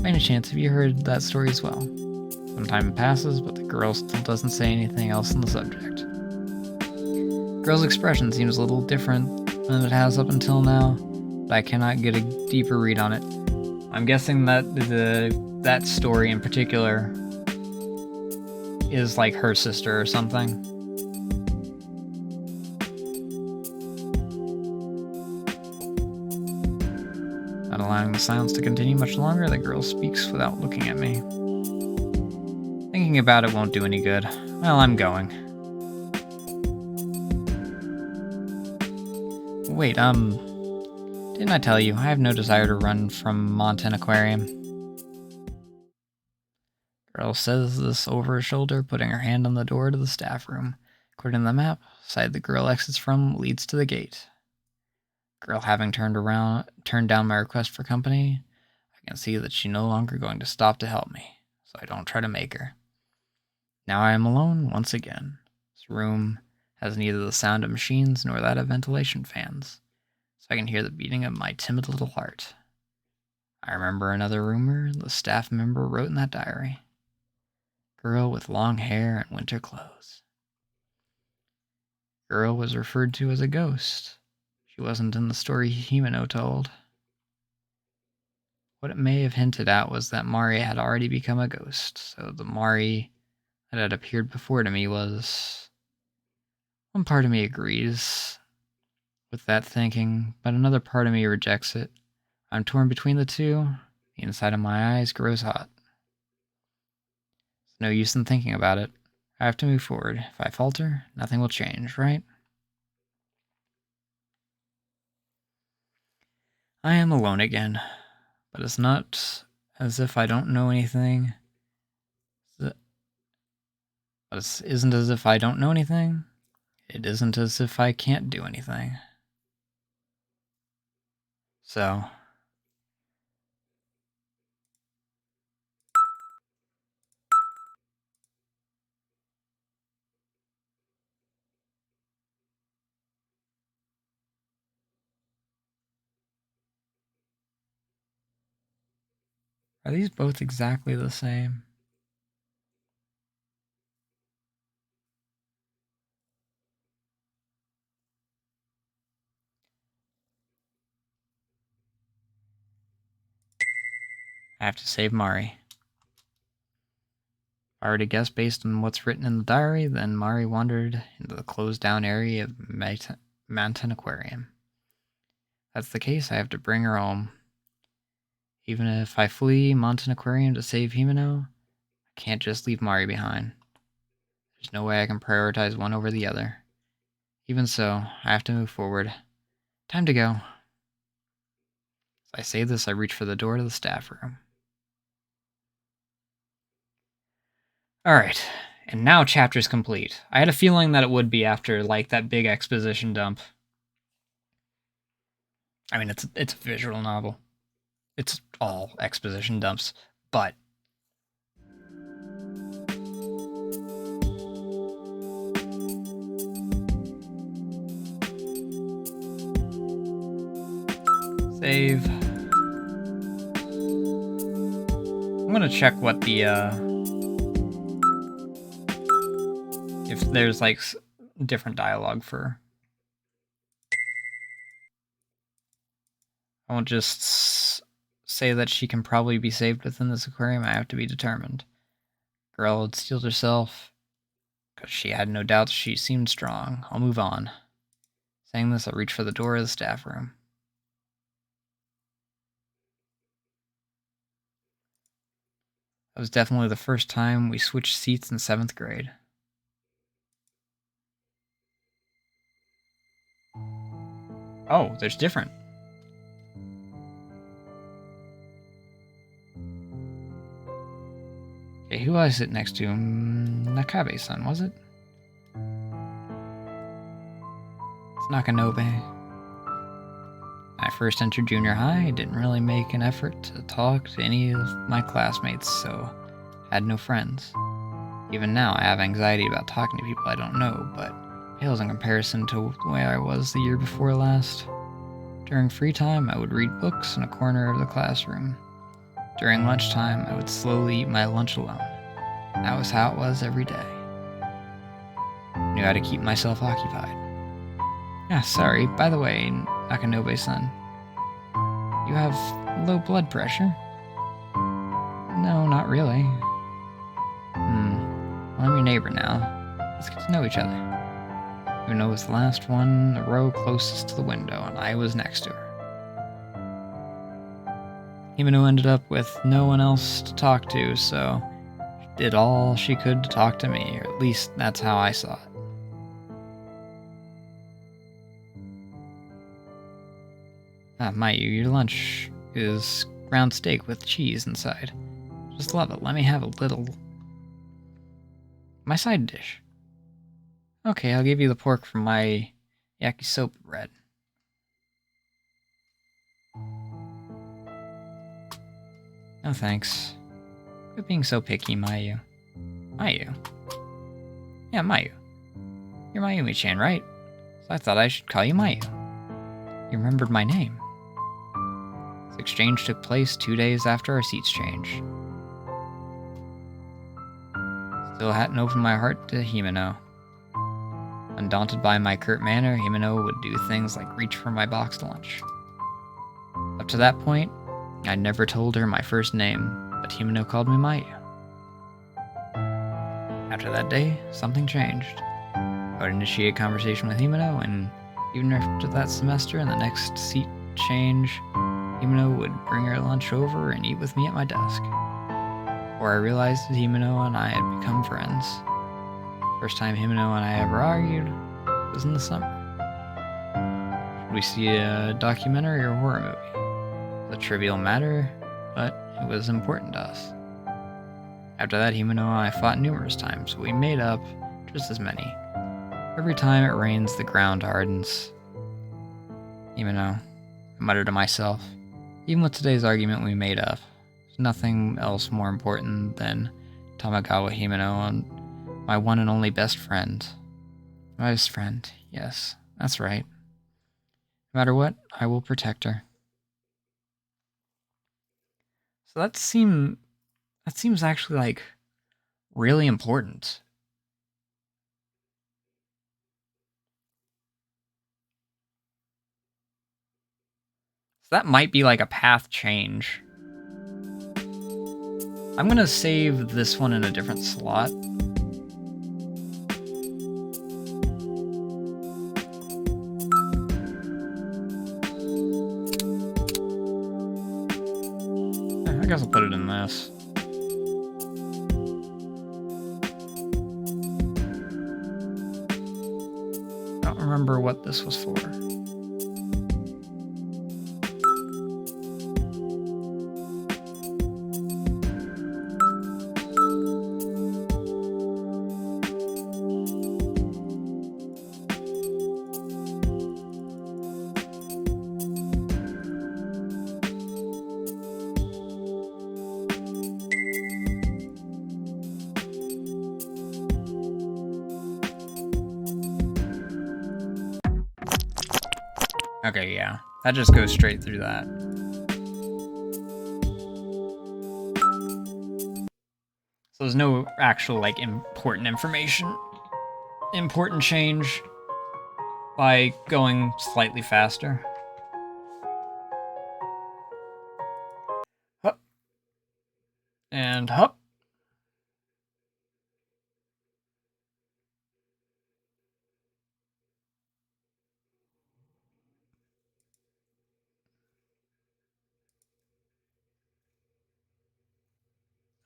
By any chance, have you heard that story as well? Some time passes, but the girl still doesn't say anything else on the subject. The girl's expression seems a little different than it has up until now, but I cannot get a deeper read on it. I'm guessing that that story in particular is like her sister or something. Not allowing the silence to continue much longer, the girl speaks without looking at me. Thinking about it won't do any good. Well, I'm going. Wait, didn't I tell you, I have no desire to run from Maten Aquarium. Girl says this over her shoulder, putting her hand on the door to the staff room. According to the map, side the girl exits from leads to the gate. Girl having turned down my request for company, I can see that she's no longer going to stop to help me, so I don't try to make her. Now I am alone once again. This room has neither the sound of machines nor that of ventilation fans, so I can hear the beating of my timid little heart. I remember another rumor the staff member wrote in that diary. Girl with long hair and winter clothes. Girl was referred to as a ghost. She wasn't in the story Himeno told. What it may have hinted at was that Mari had already become a ghost, so the Mari that had appeared before to me was... One part of me agrees with that thinking, but another part of me rejects it. I'm torn between the two. The inside of my eyes grows hot. There's no use in thinking about it. I have to move forward. If I falter, nothing will change, right? I am alone again, but it's not as if I don't know anything. But it isn't as if I don't know anything. It isn't as if I can't do anything. So, are these both exactly the same? I have to save Mari. If I were to guess based on what's written in the diary, then Mari wandered into the closed-down area of Mountain Aquarium. If that's the case, I have to bring her home. Even if I flee Mountain Aquarium to save Himeno, I can't just leave Mari behind. There's no way I can prioritize one over the other. Even so, I have to move forward. Time to go. As I say this, I reach for the door to the staff room. Alright, and now chapter's complete. I had a feeling that it would be after, like, that big exposition dump. I mean, it's a visual novel. It's all exposition dumps, but save. I'm gonna check what the if there's like different dialogue for. I won't just say that she can probably be saved within this aquarium. I have to be determined. Girl had steeled herself because she had no doubts. She seemed strong. I'll move on. Saying this, I reach for the door of the staff room. That was definitely the first time we switched seats in 7th grade. Oh, there's different. Okay, who I sit next to? Nakabe-san, was it? It's Nakanobe. When I first entered junior high, I didn't really make an effort to talk to any of my classmates, so I had no friends. Even now, I have anxiety about talking to people I don't know, but it pales in comparison to the way I was the year before last. During free time, I would read books in a corner of the classroom. During lunchtime, I would slowly eat my lunch alone. That was how it was every day. I knew how to keep myself occupied. Ah, sorry, by the way, Nakanobe-san. You have low blood pressure? No, not really. Well, I'm your neighbor now. Let's get to know each other. Himeno was the last one in the row closest to the window, and I was next to her. Himeno ended up with no one else to talk to, so she did all she could to talk to me, or at least that's how I saw it. Ah, Mayu, your lunch is ground steak with cheese inside. Just love it. Let me have a little. My side dish. Okay, I'll give you the pork from my yakisoba bread. No thanks. Quit being so picky, Mayu. Mayu? Yeah, Mayu. You're Mayumi-chan, right? So I thought I should call you Mayu. You remembered my name. This exchange took place 2 days after our seats changed. Still hadn't opened my heart to Himeno. Undaunted by my curt manner, Himeno would do things like reach for my boxed lunch. Up to that point, I'd never told her my first name, but Himeno called me Mayu. After that day, something changed. I would initiate conversation with Himeno, and even after that semester and the next seat change, Himeno would bring her lunch over and eat with me at my desk. Before I realized that Himeno and I had become friends. First time Himeno and I ever argued was in the summer. Should we see a documentary or a horror movie? a trivial matter, but it was important to us. After that, Himeno and I fought numerous times. We made up just as many. Every time it rains, the ground hardens. Himeno, I muttered to myself. Even with today's argument, we made up. There's nothing else more important than Tamagawa Himeno and my one and only best friend. My best friend, yes, that's right. No matter what, I will protect her. So that seems actually like really important. So that might be like a path change. I'm gonna save this one in a different slot. I guess I'll put it in this. I don't remember what this was for. Okay, yeah. That just goes straight through that. So there's no actual, like, important information. Important change by going slightly faster. Hup. And hup.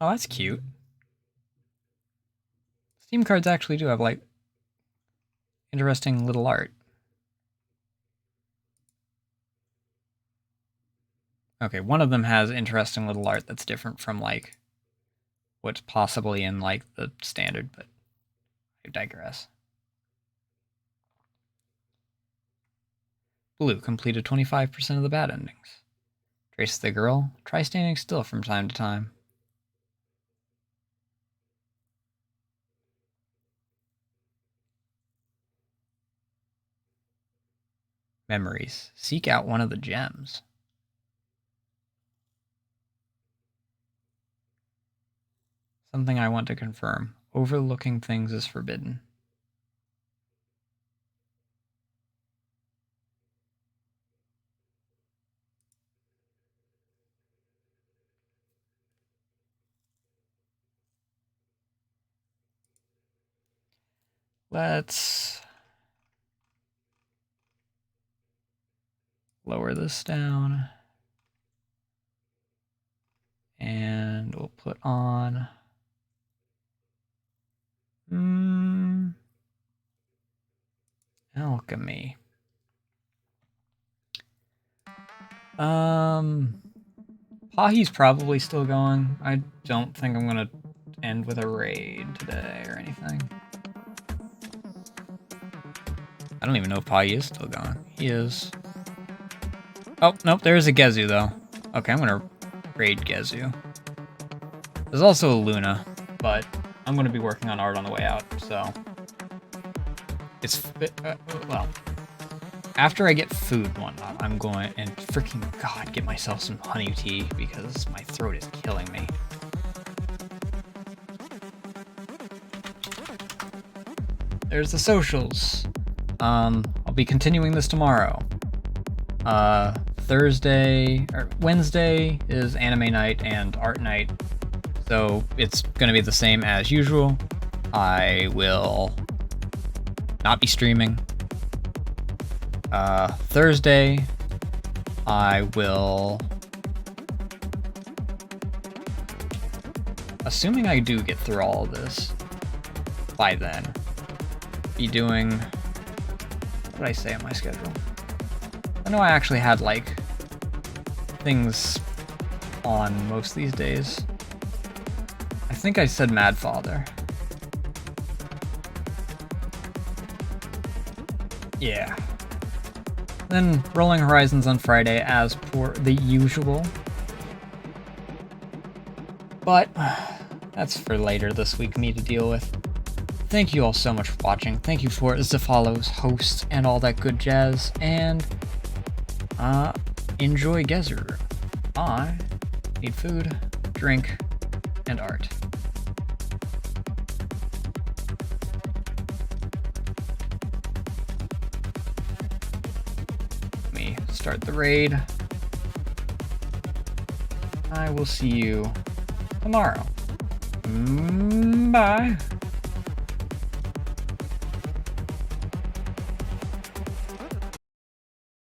Oh, that's cute. Steam cards actually do have, like, interesting little art. Okay, one of them has interesting little art that's different from, like, what's possibly in, like, the standard, but I digress. Blue completed 25% of the bad endings. Trace the girl. Try standing still from time to time. Memories. Seek out one of the gems. Something I want to confirm. Overlooking things is forbidden. Let's lower this down. And we'll put on alchemy. Pahi's probably still going. I don't think I'm gonna end with a raid today or anything. I don't even know if Pahi is still going. He is. Oh, nope, there is a Gezu though. Okay, I'm gonna raid Gezu. There's also a Luna, but I'm gonna be working on art on the way out, so it's well. After I get food and whatnot, I'm going and freaking God get myself some honey tea because my throat is killing me. There's the socials. I'll be continuing this tomorrow. Wednesday is anime night and art night, so it's gonna be the same as usual. I will not be streaming. Thursday, I will, assuming I do get through all of this by then, be doing, what did I say on my schedule? I know I actually had like things on most these days. I think I said Mad Father. Yeah. Then Rolling Horizons on Friday as per the usual. But that's for later this week, me to deal with. Thank you all so much for watching. Thank you for the follows, hosts, and all that good jazz. And enjoy Gezer. I need food, drink, and art. Let me start the raid. I will see you tomorrow. Bye.